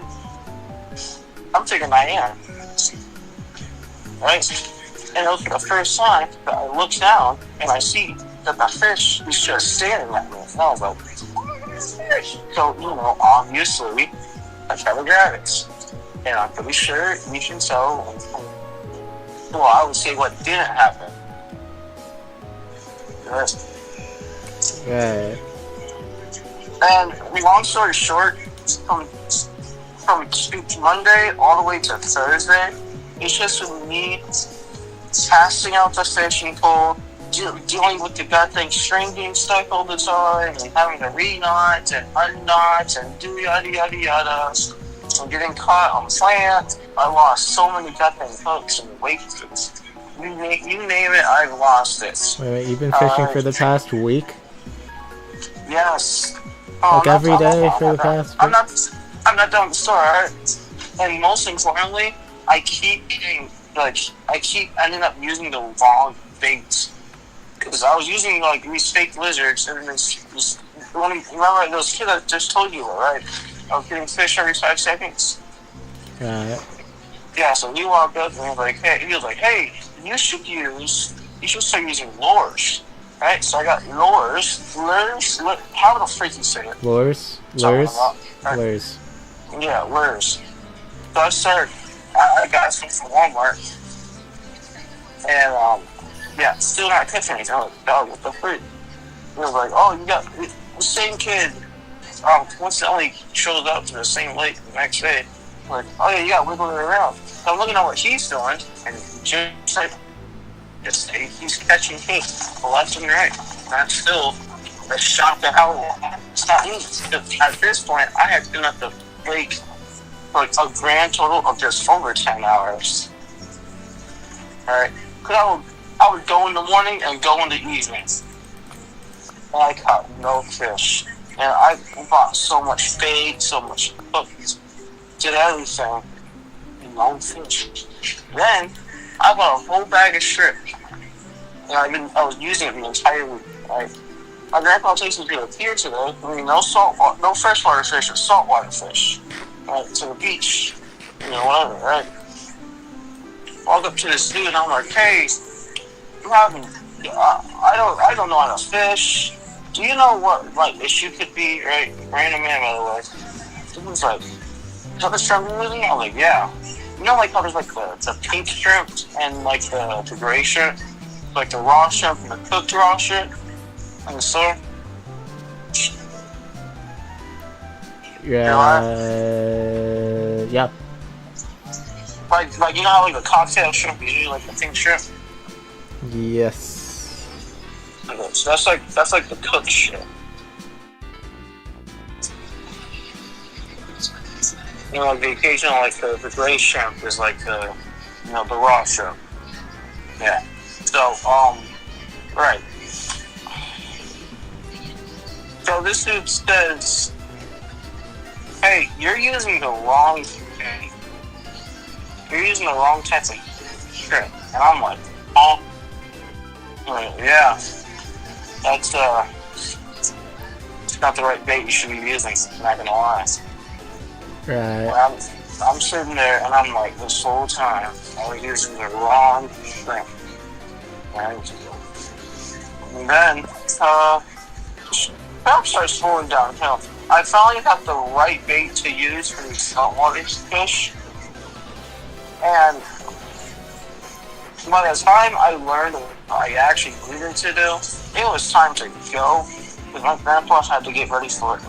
S6: I'm thinking I am. Right? And it was the first time that I look down and I see that the fish is just staring at me. And I was like, fish. So, you know, obviously, I try to grab it. And I'm pretty sure you can tell. Well, I would say what didn't happen.
S1: Right.
S6: And long story short, from Monday all the way to Thursday, it's just with me casting out the fishing pole, dealing with the goddamn string being stuck all the time, and having to re-knot and unknot and do yada yada yada, and getting caught on plant. I lost so many goddamn hooks and weights. You name it, I've lost it.
S1: Wait, you've been fishing for the past week?
S6: Yes.
S1: Like every day for the past week?
S6: I'm not done with the story, alright? And most importantly, I keep ending up using the wrong baits. Because I was using like these fake lizards, and remember those kids I just told you, right? I was getting fish every 5 seconds. Yeah, so he walked up and he was like, hey, you should start using lures. Right? So I got lures, how the freak you say it?
S1: Lures?
S6: Right?
S1: Lures.
S6: Yeah, lures. So I got some from Walmart. And, yeah, still not catching anything. I'm like, dog, what the freak? He was like, oh, you got the same kid. Coincidentally shows up to the same lake the next day. I'm like, oh yeah, you got wiggling around. So I'm looking at what he's doing, and just like, he's catching fish left and right. And I'm still shocked at how it's not me. At this point, I had been at the lake for like a grand total of just over 10 hours. Alright? Because I would go in the morning and go in the evening. And I caught no fish. And I bought so much bait, so much hooks, did everything. No fish. Then, I bought a whole bag of shrimp. And I was using it the entire week. Right? My grandpa takes me to a pier today. I mean, no freshwater fish or saltwater fish. Right? To the beach. You know, whatever, right? Walk up to this dude and I'm like, hey, I don't know how to fish. Do you know what like issue could be, right? Random man, by the way. He was like, is that the shrimp you're using? I'm like, yeah. You know, like how there's like the pink shrimp and like the gray shrimp, like the raw shrimp and the cooked raw shrimp in the store.
S1: Yeah. Yeah.
S6: Like you know how like the cocktail shrimp is usually like the pink shrimp.
S1: Yes.
S6: Okay, so that's like the cooked shit. You know, like the occasional, like the gray shrimp is like the, you know, the raw shrimp. Yeah. So, right. So this dude says, "Hey, you're using the wrong thing. You're using the wrong type of shrimp." And I'm like, "Oh, yeah. That's it's not the right bait you should be using. I'm not gonna lie."
S1: Right.
S6: I'm sitting there and I'm like, this whole time I was using the wrong shrimp. Right? And then crap starts falling downhill. I finally got the right bait to use for these saltwater fish. And by the time I learned what I actually needed to do, it was time to go. Because my grandpa had to get ready for a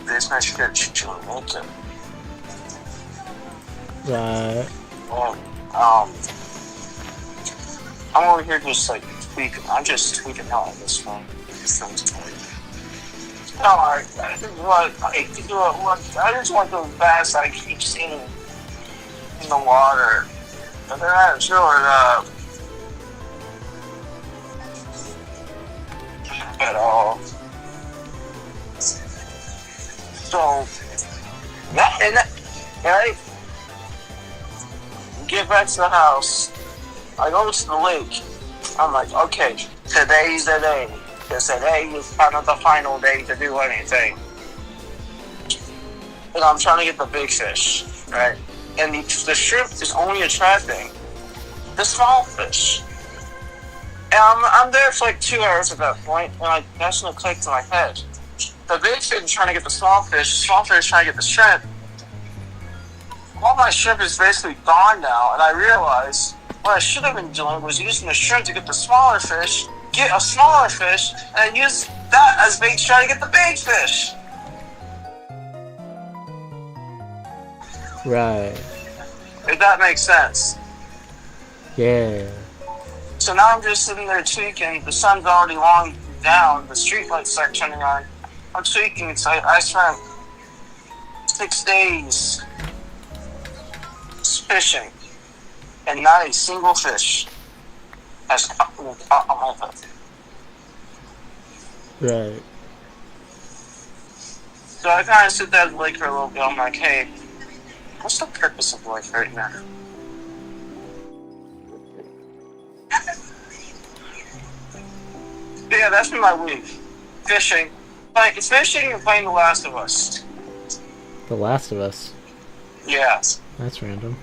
S6: business trip to Lincoln.
S1: Right.
S6: And, I'm over here just like tweaking. I'm just tweaking out on this phone. No, I just want the bass I keep seeing in the water. But they're not showing up at all. So, right? Get back to the house. I go to the lake. I'm like, okay, today's the day. Because today is kind of the final day to do anything. And I'm trying to get the big fish, right? And the shrimp is only attracting the small fish. And I'm there for like 2 hours at that point, and that's when it clicked in my head. The big fish is trying to get the small fish is trying to get the shrimp. All my shrimp is basically gone now, and I realized what I should have been doing was using the shrimp to get the smaller fish, get a smaller fish, and use that as bait to try to get the big fish.
S1: Right.
S6: If that makes sense.
S1: Yeah.
S6: So now I'm just sitting there tweaking. The sun's already long down. The street lights start turning on. I'm tweaking. So I spent 6 days fishing, and not a single fish has caught on my hook.
S1: Right.
S6: So I kind of sit there at the lake for a little bit. I'm like, hey, what's the purpose of life right now? Yeah, that's been my week. Fishing. Fishing and playing The Last of Us.
S1: The Last of Us.
S6: Yeah.
S1: That's random.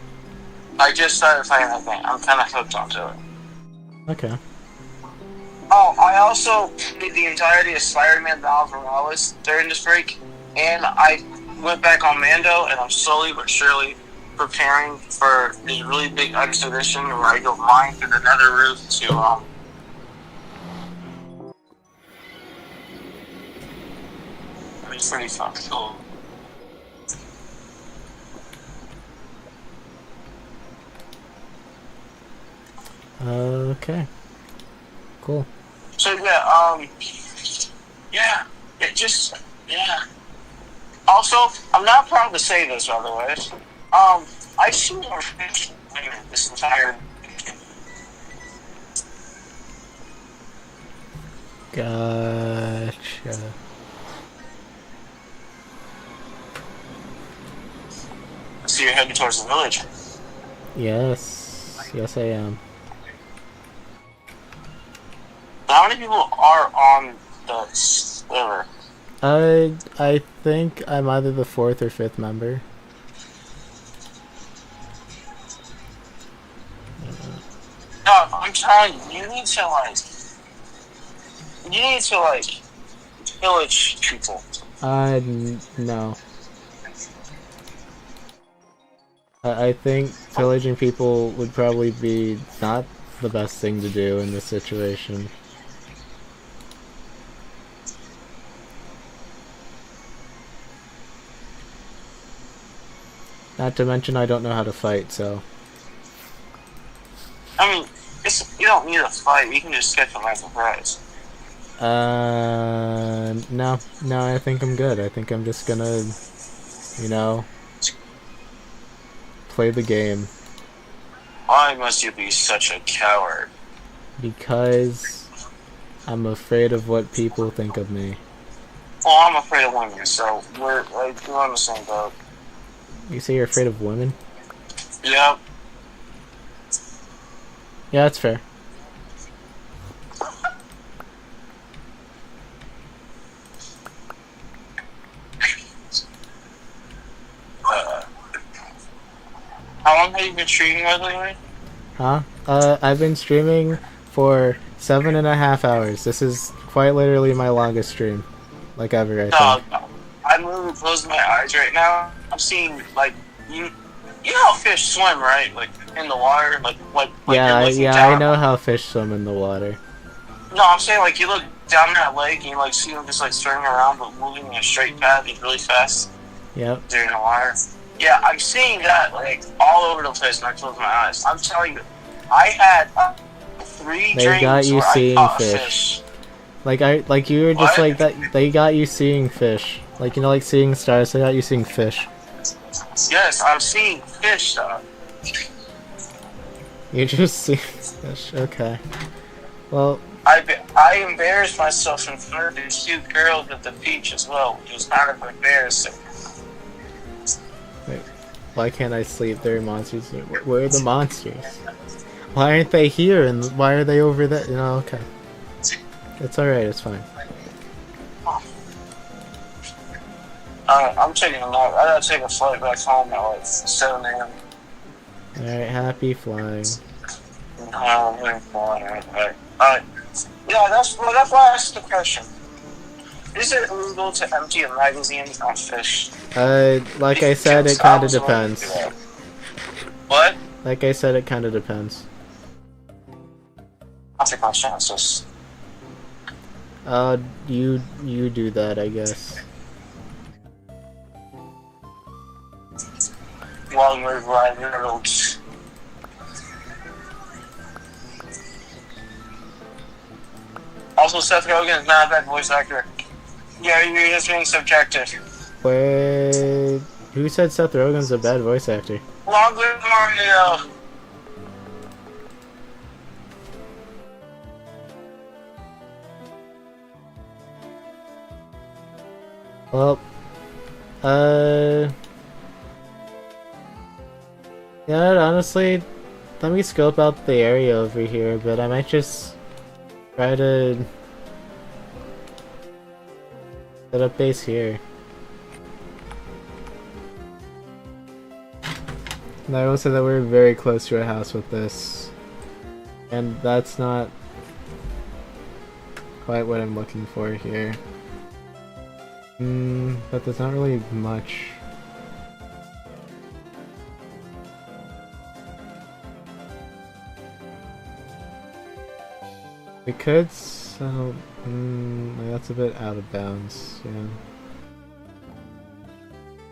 S6: I just started playing that thing. I'm kind of hooked onto it.
S1: Okay.
S6: Oh, I also played the entirety of Spider-Man Miles Morales during this break, and I went back on Mando, and I'm slowly but surely preparing for this really big expedition where I go mine through the nether route to, it's pretty fucking cool.
S1: Okay. Cool.
S6: So yeah, yeah. Also, I'm not proud to say this, by the way. I've seen more fish this entire.
S1: Gotcha.
S6: So you're heading towards the village.
S1: Yes. Yes, I am.
S6: How many people are on the server?
S1: I think I'm either the 4th or 5th member.
S6: No, I'm telling you, you need to pillage people.
S1: No. I think pillaging people would probably be not the best thing to do in this situation. Not to mention I don't know how to fight, so...
S6: I mean, it's You don't need a fight. You can just skip a nice surprise.
S1: No, I think I'm good. I think I'm just gonna, you know, play the game.
S6: Why must you be such a coward?
S1: Because I'm afraid of what people think of me.
S6: Well, I'm afraid of women, so we're on the same boat.
S1: You say you're afraid of women?
S6: Yep.
S1: Yeah, that's fair.
S6: How long have you been streaming, by the way?
S1: Huh? I've been streaming for 7.5 hours. This is quite literally my longest stream. Like ever, I
S6: Dog,
S1: think.
S6: I'm literally closing my eyes right now. I'm seeing, like, you know how fish swim, right? Like, in the water? Like
S1: Yeah,
S6: you're looking
S1: yeah,
S6: down.
S1: I know how fish swim in the water.
S6: No, I'm saying, like, you look down that lake and you, like, see them just, like, swimming around but moving in a straight path really fast
S1: Yep.
S6: during the water. Yeah, I'm seeing that, like, all over the place when I close my eyes. I'm telling you, I had 3
S1: They
S6: dreams
S1: got you
S6: where
S1: seeing
S6: I caught a
S1: fish.
S6: fish.
S1: Like you were just
S6: What?
S1: like that. They got you seeing fish. Like, you know, like seeing stars. They got you seeing fish.
S6: Yes, I'm seeing fish, though.
S1: You just see fish. Okay. Well,
S6: I embarrassed myself in front of these cute girls at the beach as well, which was kind of embarrassing.
S1: wait, why can't I sleep? There are monsters. Where are the monsters? Why aren't they here? And why are they over there? You know, okay. It's alright. It's fine.
S6: I'm taking a nap. I gotta take a flight back home at like 7 a.m.
S1: Alright. Happy flying.
S6: Alright. Yeah, that's why I asked the question. Is it illegal to empty a magazine on fish?
S1: Like I said, it kind of depends.
S6: What?
S1: Like I said, it kind of depends.
S6: I'll take my chances.
S1: You do that, I guess.
S6: While we're riding the roads. Also, Seth Rogen is not a bad voice actor. Yeah, you're just being subjective.
S1: Wait, who said Seth Rogen's a bad voice actor?
S6: Long live Mario!
S1: Well, yeah, honestly, let me scope out the area over here, but I might just try to set up base here. And I will say that we're very close to a house with this, and that's not quite what I'm looking for here. But there's not really much. We could settle. That's a bit out of bounds.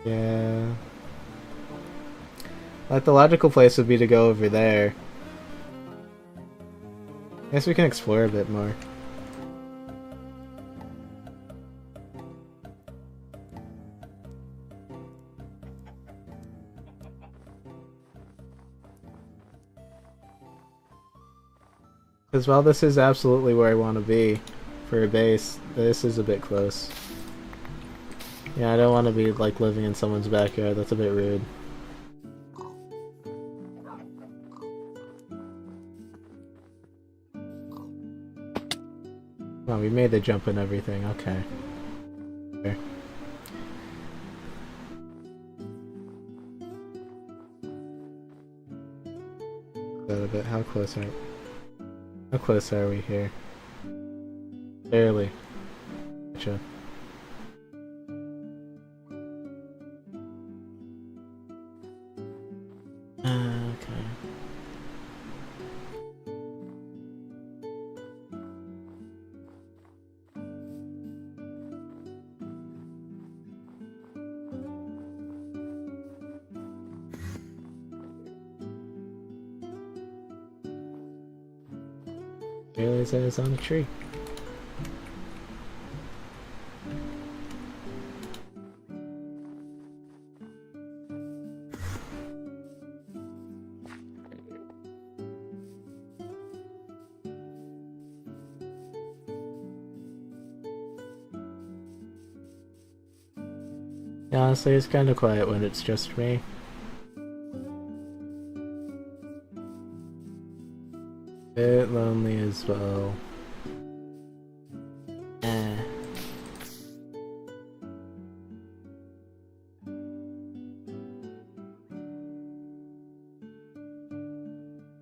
S1: Yeah. Like, the logical place would be to go over there. I guess we can explore a bit more. Because while this is absolutely where I want to be for a base, this is a bit close. Yeah, I don't want to be like living in someone's backyard. That's a bit rude. Oh, we made the jump and everything. Okay. Okay. That a bit. How close are we here? Barely. Gotcha. Okay. Realize I was on a tree. Yeah, honestly, it's kind of quiet when it's just me. Bit lonely as well. Eh.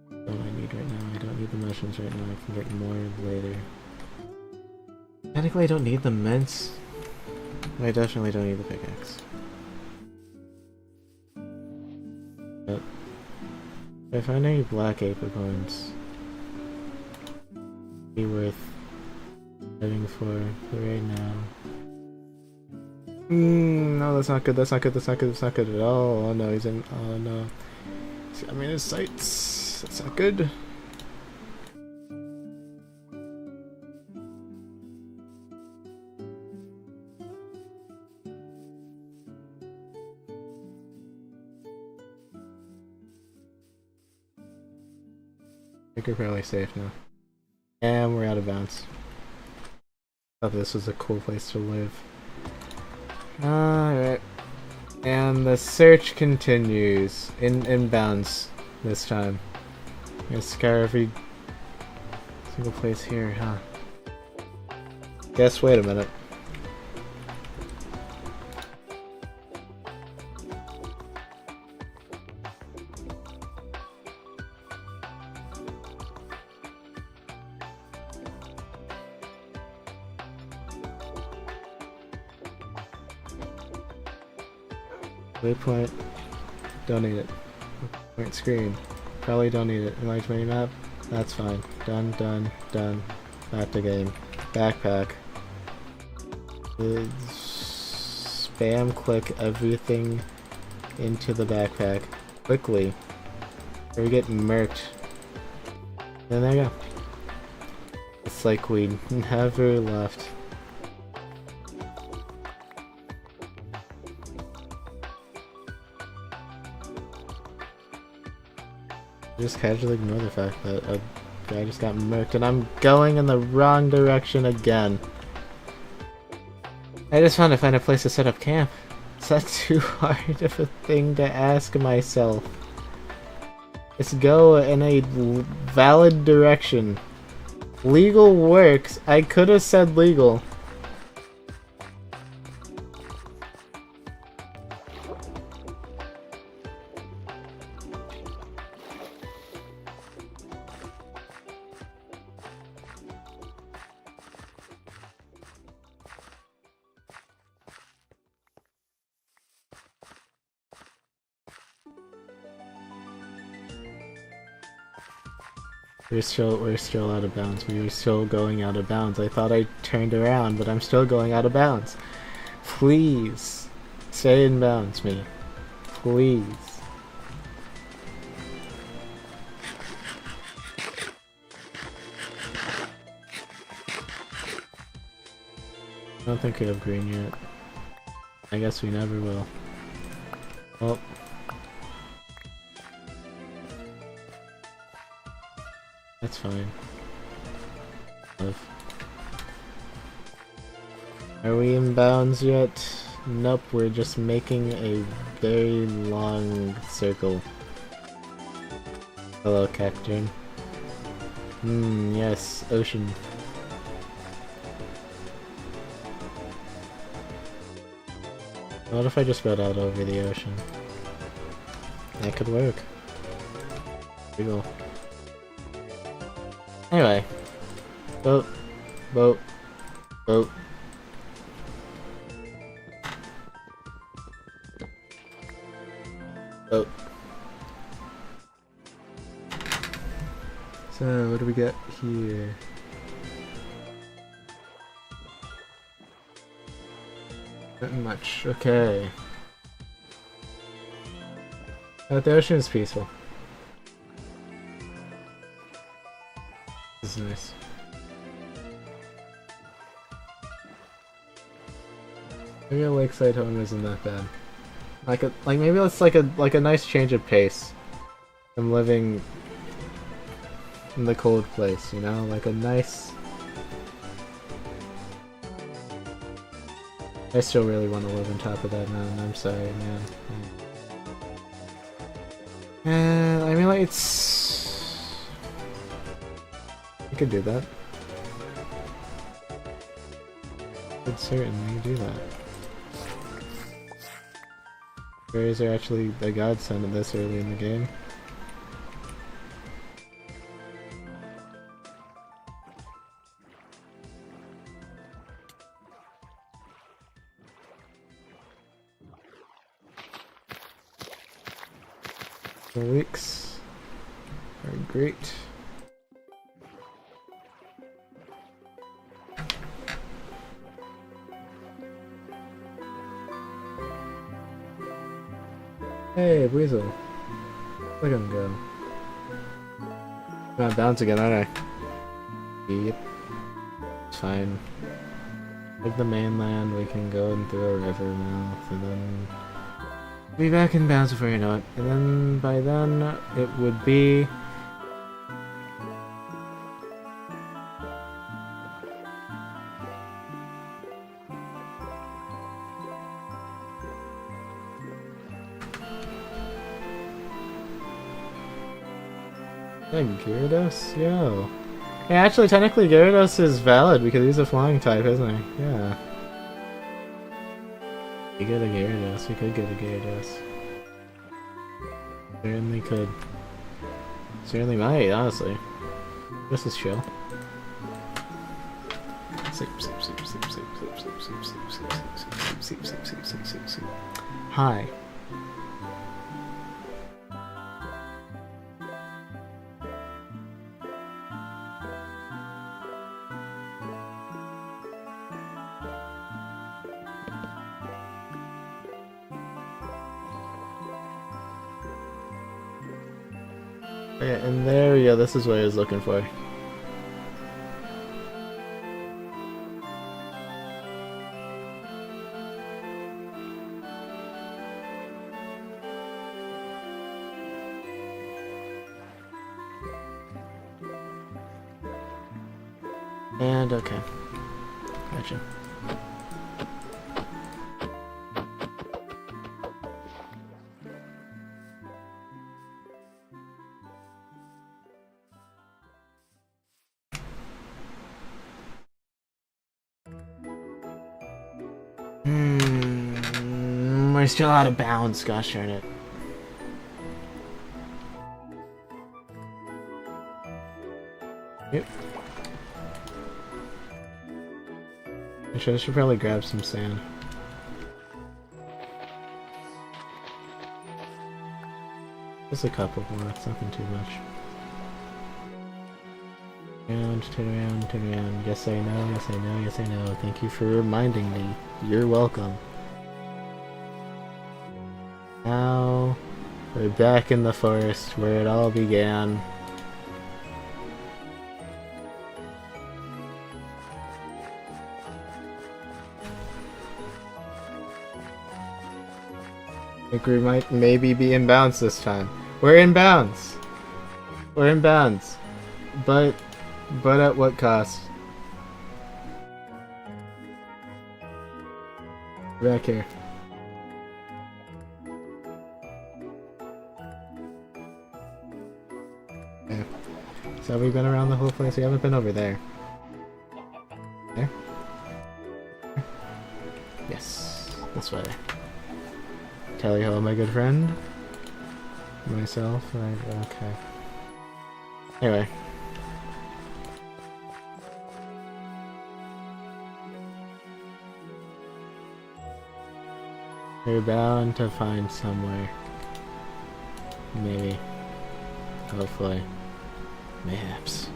S1: What do I need right now? I don't need the mushrooms right now. I can get more later. Technically, I don't need the mints. I definitely don't need the pickaxe. But if I find any black apricorns, be worth living for right now. No, that's not good. That's not good. That's not good. That's not good at all. Oh no, he's in. Oh no, he's got me in his sights. That's not good. I think we're probably safe now. And we're out of bounds. Thought this was a cool place to live. Alright. And the search continues. In bounds this time. I'm gonna scour every single place here, huh? Guess, wait a minute. Waypoint, don't need it. Point screen, probably don't need it. Enlarge map, that's fine. Done, done, done. Back to game. Backpack. Spam click everything into the backpack quickly, or we get murked. And there you go. It's like we never left. Just casually ignore the fact that a guy just got murked and I'm going in the wrong direction again. I just want to find a place to set up camp. Is that too hard of a thing to ask myself? Let's go in a valid direction. Legal works. I could have said legal. We're still out of bounds. We were still going out of bounds. I thought I turned around, but I'm still going out of bounds. Please, stay in bounds, me. Please. I don't think we have green yet. I guess we never will. Well. That's fine. Are we in bounds yet? Nope, we're just making a very long circle. Hello, Cacturn. Yes, ocean. What if I just built out over the ocean? That could work. Here we go. Anyway. Boat. Boat. Boat. Boat. So, what do we got here? Not much. Okay. The ocean is peaceful. is nice. Maybe a lakeside home isn't that bad. Like maybe it's like a nice change of pace from living in the cold place, you know? Like a nice... I still really want to live on top of that mountain, I'm sorry, man. I mean, like, it's... You could do that. Could certainly do that. Fairies are actually a godsend of this early in the game. The leaks are great. Hey, Weasel. Look at him go. I'm gonna bounce again, aren't I? Yep. It's fine. Like the mainland, we can go in through a river mouth, and then be back in bounds before you know it. And then, by then, it would be... Hey, Gyarados? Yo. Hey, actually, technically Gyarados is valid because he's a flying type, isn't he? Yeah. We get a Gyarados. We could get a Gyarados. Certainly could. Certainly might, honestly. This is chill. Hi. Okay, and there we go, this is what I was looking for. And okay. Gotcha. We're still out of bounds, gosh darn it. Yep. I should probably grab some sand. Just a couple more, it's nothing too much. Turn around. Yes I know, yes I know, yes I know. Thank you for reminding me. You're welcome. Now, we're back in the forest where it all began. I think we might maybe be in bounds this time. We're in bounds! We're in bounds. But at what cost? Back here. Okay. So have we been around the whole place? We haven't been over there. There? Yes. This way. Tally ho, my good friend. Myself, right? Okay. Anyway. We're bound to find somewhere. Maybe. Hopefully. Mayhaps.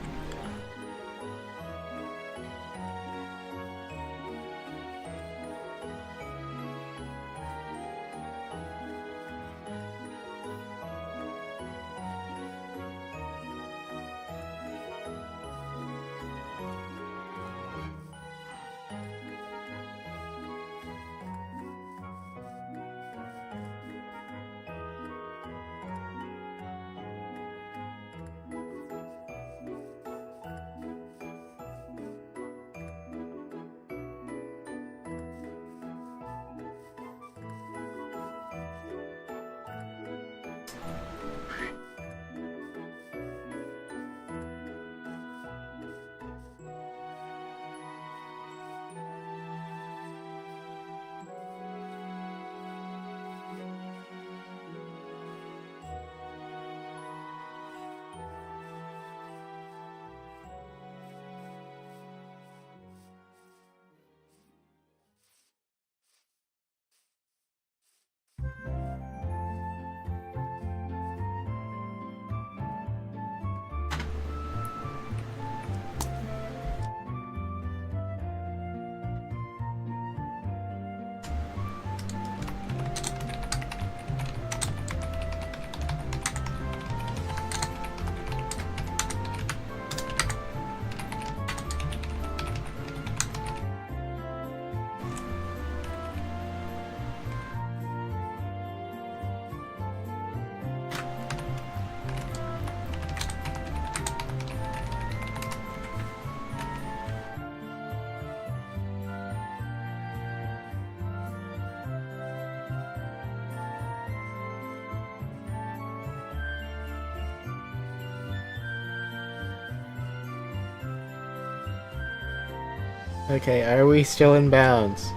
S1: Okay, are we still in bounds?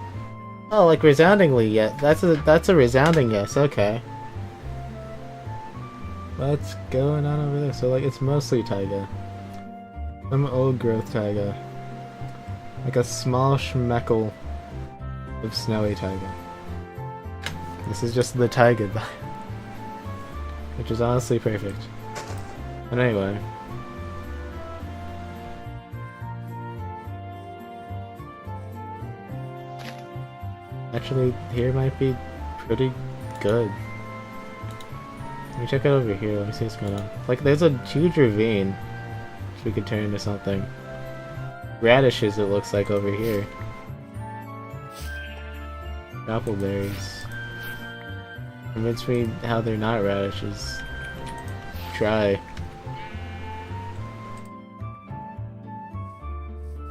S1: Oh, like resoundingly, yeah. That's a resounding yes. Okay. What's going on over there? So like, it's mostly taiga. Some old growth taiga. Like a small schmeckle of snowy taiga. This is just the taiga biome, which is honestly perfect. But anyway. Actually, here might be pretty good. Let me check out over here, let me see what's going on. Like, there's a huge ravine, which we could turn into something. Radishes, it looks like, over here. Appleberries. Convince me how they're not radishes. Try.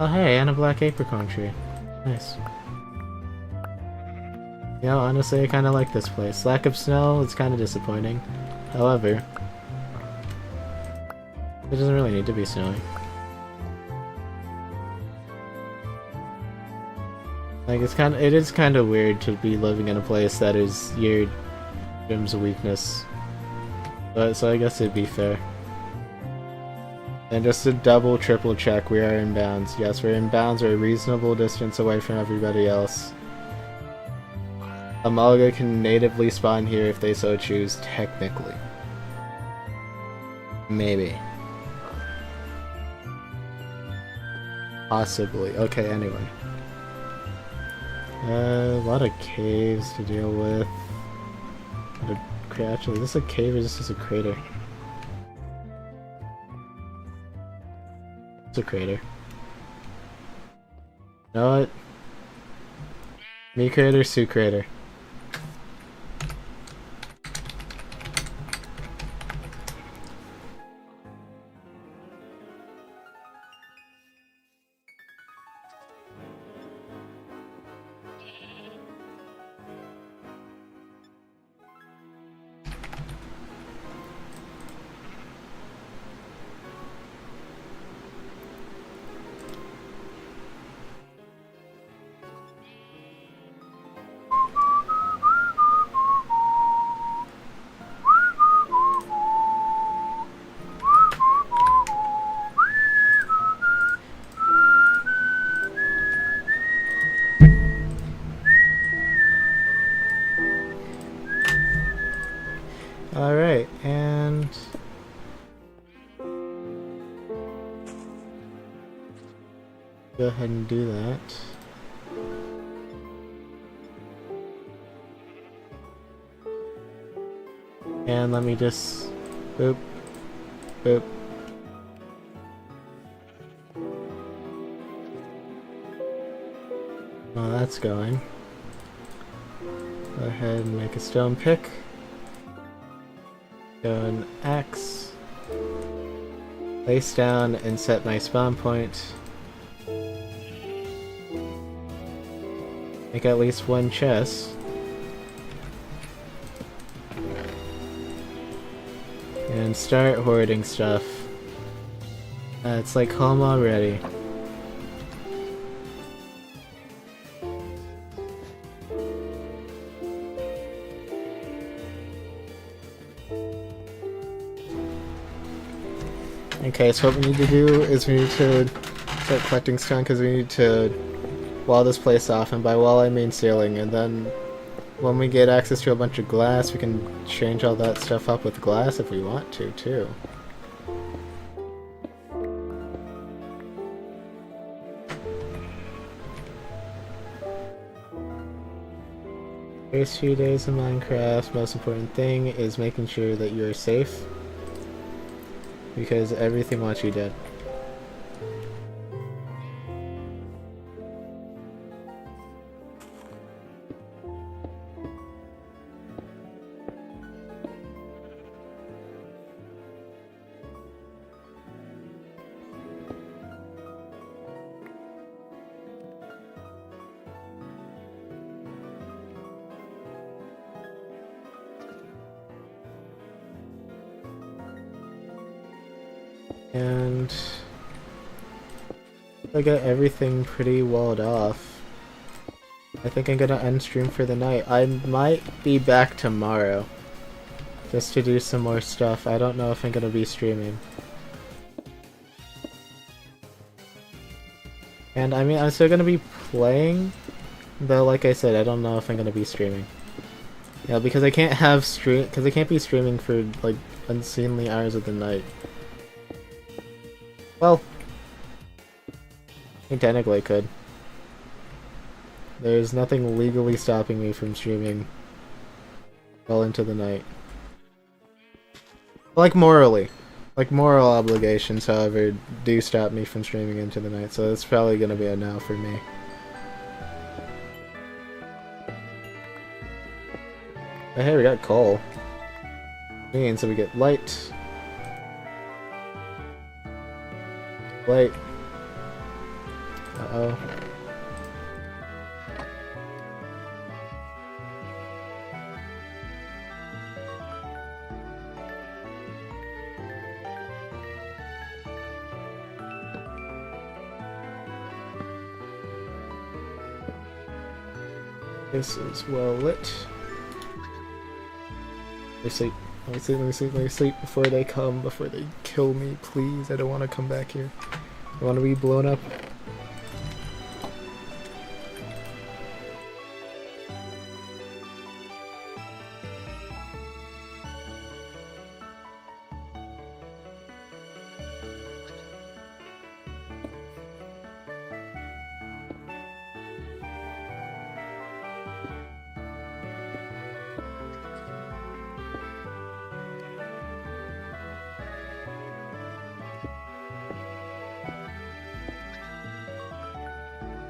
S1: Oh hey, and a black apricorn tree. Nice. You know, honestly, I kinda like this place. Lack of snow is kinda disappointing. However, it doesn't really need to be snowy. Like, it is kinda weird to be living in a place that is your gym's weakness. But, so I guess it'd be fair. And just to double, triple check, we are in bounds. Yes, we're in bounds, we're a reasonable distance away from everybody else. Amalga can natively spawn here if they so choose, technically. Maybe. Possibly. Okay, anyway. A lot of caves to deal with. Actually, is this a cave or is this just a crater? It's a crater. You know what? Me crater, Sue crater. Alright, and... go ahead and do that. And let me just... boop. Boop. While that's going, go ahead and make a stone pick. Go an axe. Place down and set my spawn point. Make at least one chest. And start hoarding stuff. It's like home already. Okay, so what we need to do is we need to start collecting stone because we need to wall this place off, and by wall I mean ceiling, and then when we get access to a bunch of glass we can change all that stuff up with glass if we want to, too. First few days of Minecraft, most important thing is making sure that you're safe. Because everything wants you dead. And I got everything pretty walled off. I think I'm gonna end stream for the night. I might be back tomorrow. Just to do some more stuff. I don't know if I'm gonna be streaming. And I mean, I'm still gonna be playing, though like I said, I don't know if I'm gonna be streaming. Yeah, because I can't be streaming for like unseemly hours of the night. Well, I technically could. There's nothing legally stopping me from streaming well into the night. Like morally. Like moral obligations, however, do stop me from streaming into the night, so it's probably gonna be a no for me. Oh, hey, we got coal. Means so we get light. Light. Uh-oh. This is well lit. Let me sleep. Let me sleep, let me sleep, let me sleep before they come, before they kill me, please. I don't want to come back here. I want to be blown up.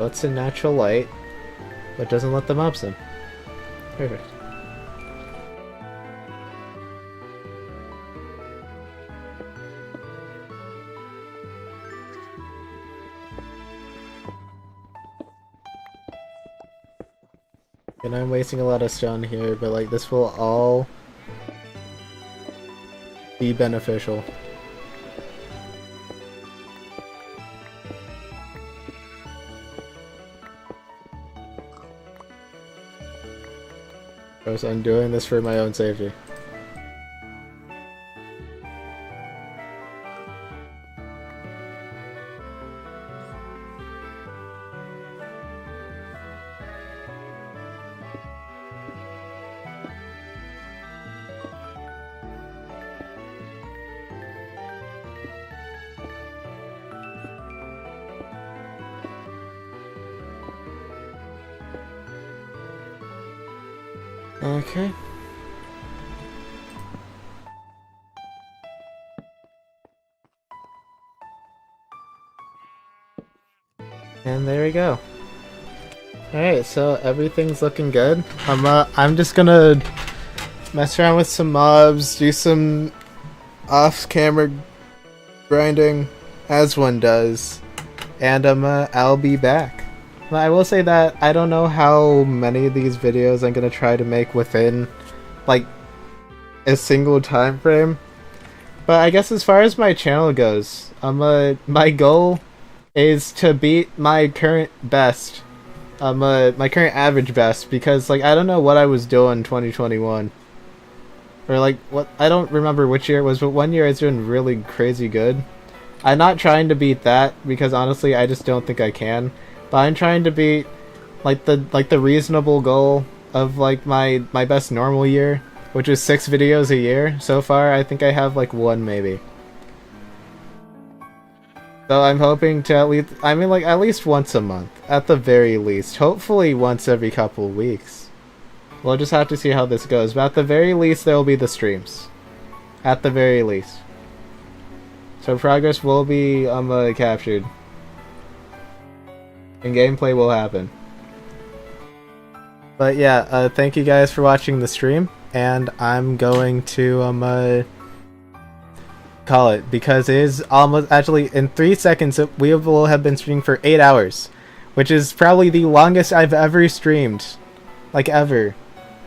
S1: Lets in natural light, but doesn't let the mobs in. Perfect. And I'm wasting a lot of stone here, but like this will all be beneficial. I'm doing this for my own safety. Okay. And there we go. Alright, so everything's looking good. I'm just gonna mess around with some mobs, do some off-camera grinding, as one does, and I'll be back. I will say that I don't know how many of these videos I'm gonna try to make within, like, a single time frame. But I guess as far as my channel goes, my goal is to beat my current best, my current average best, because like I don't know what I was doing 2021, or like what I don't remember which year it was, but one year I was doing really crazy good. I'm not trying to beat that because honestly I just don't think I can. But I'm trying to beat like the reasonable goal of like my best normal year, which is 6 videos a year. So far I think I have like 1 maybe. So I'm hoping to at least once a month, at the very least. Hopefully once every couple of weeks. We'll just have to see how this goes, but at the very least there will be the streams. At the very least. So progress will be captured. And gameplay will happen. But yeah, thank you guys for watching the stream, and I'm going to call it, because it is almost, actually in 3 seconds we will have been streaming for 8 hours, which is probably the longest I've ever streamed, like ever,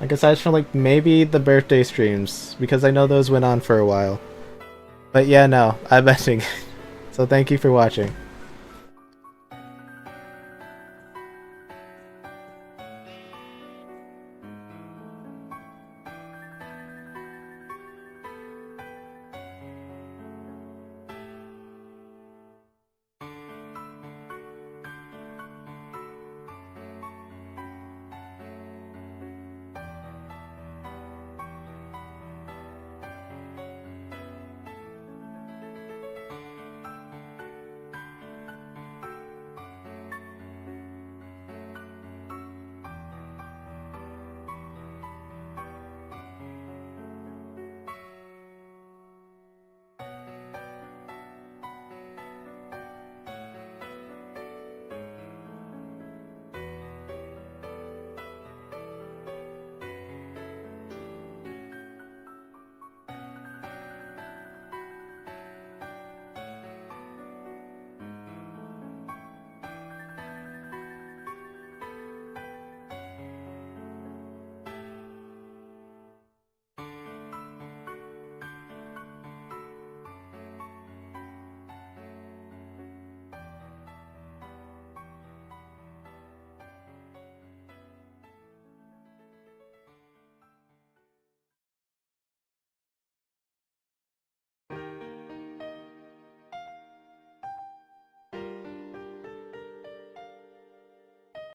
S1: like aside from like maybe the birthday streams, because I know those went on for a while. But yeah, no, I'm ending. So thank you for watching.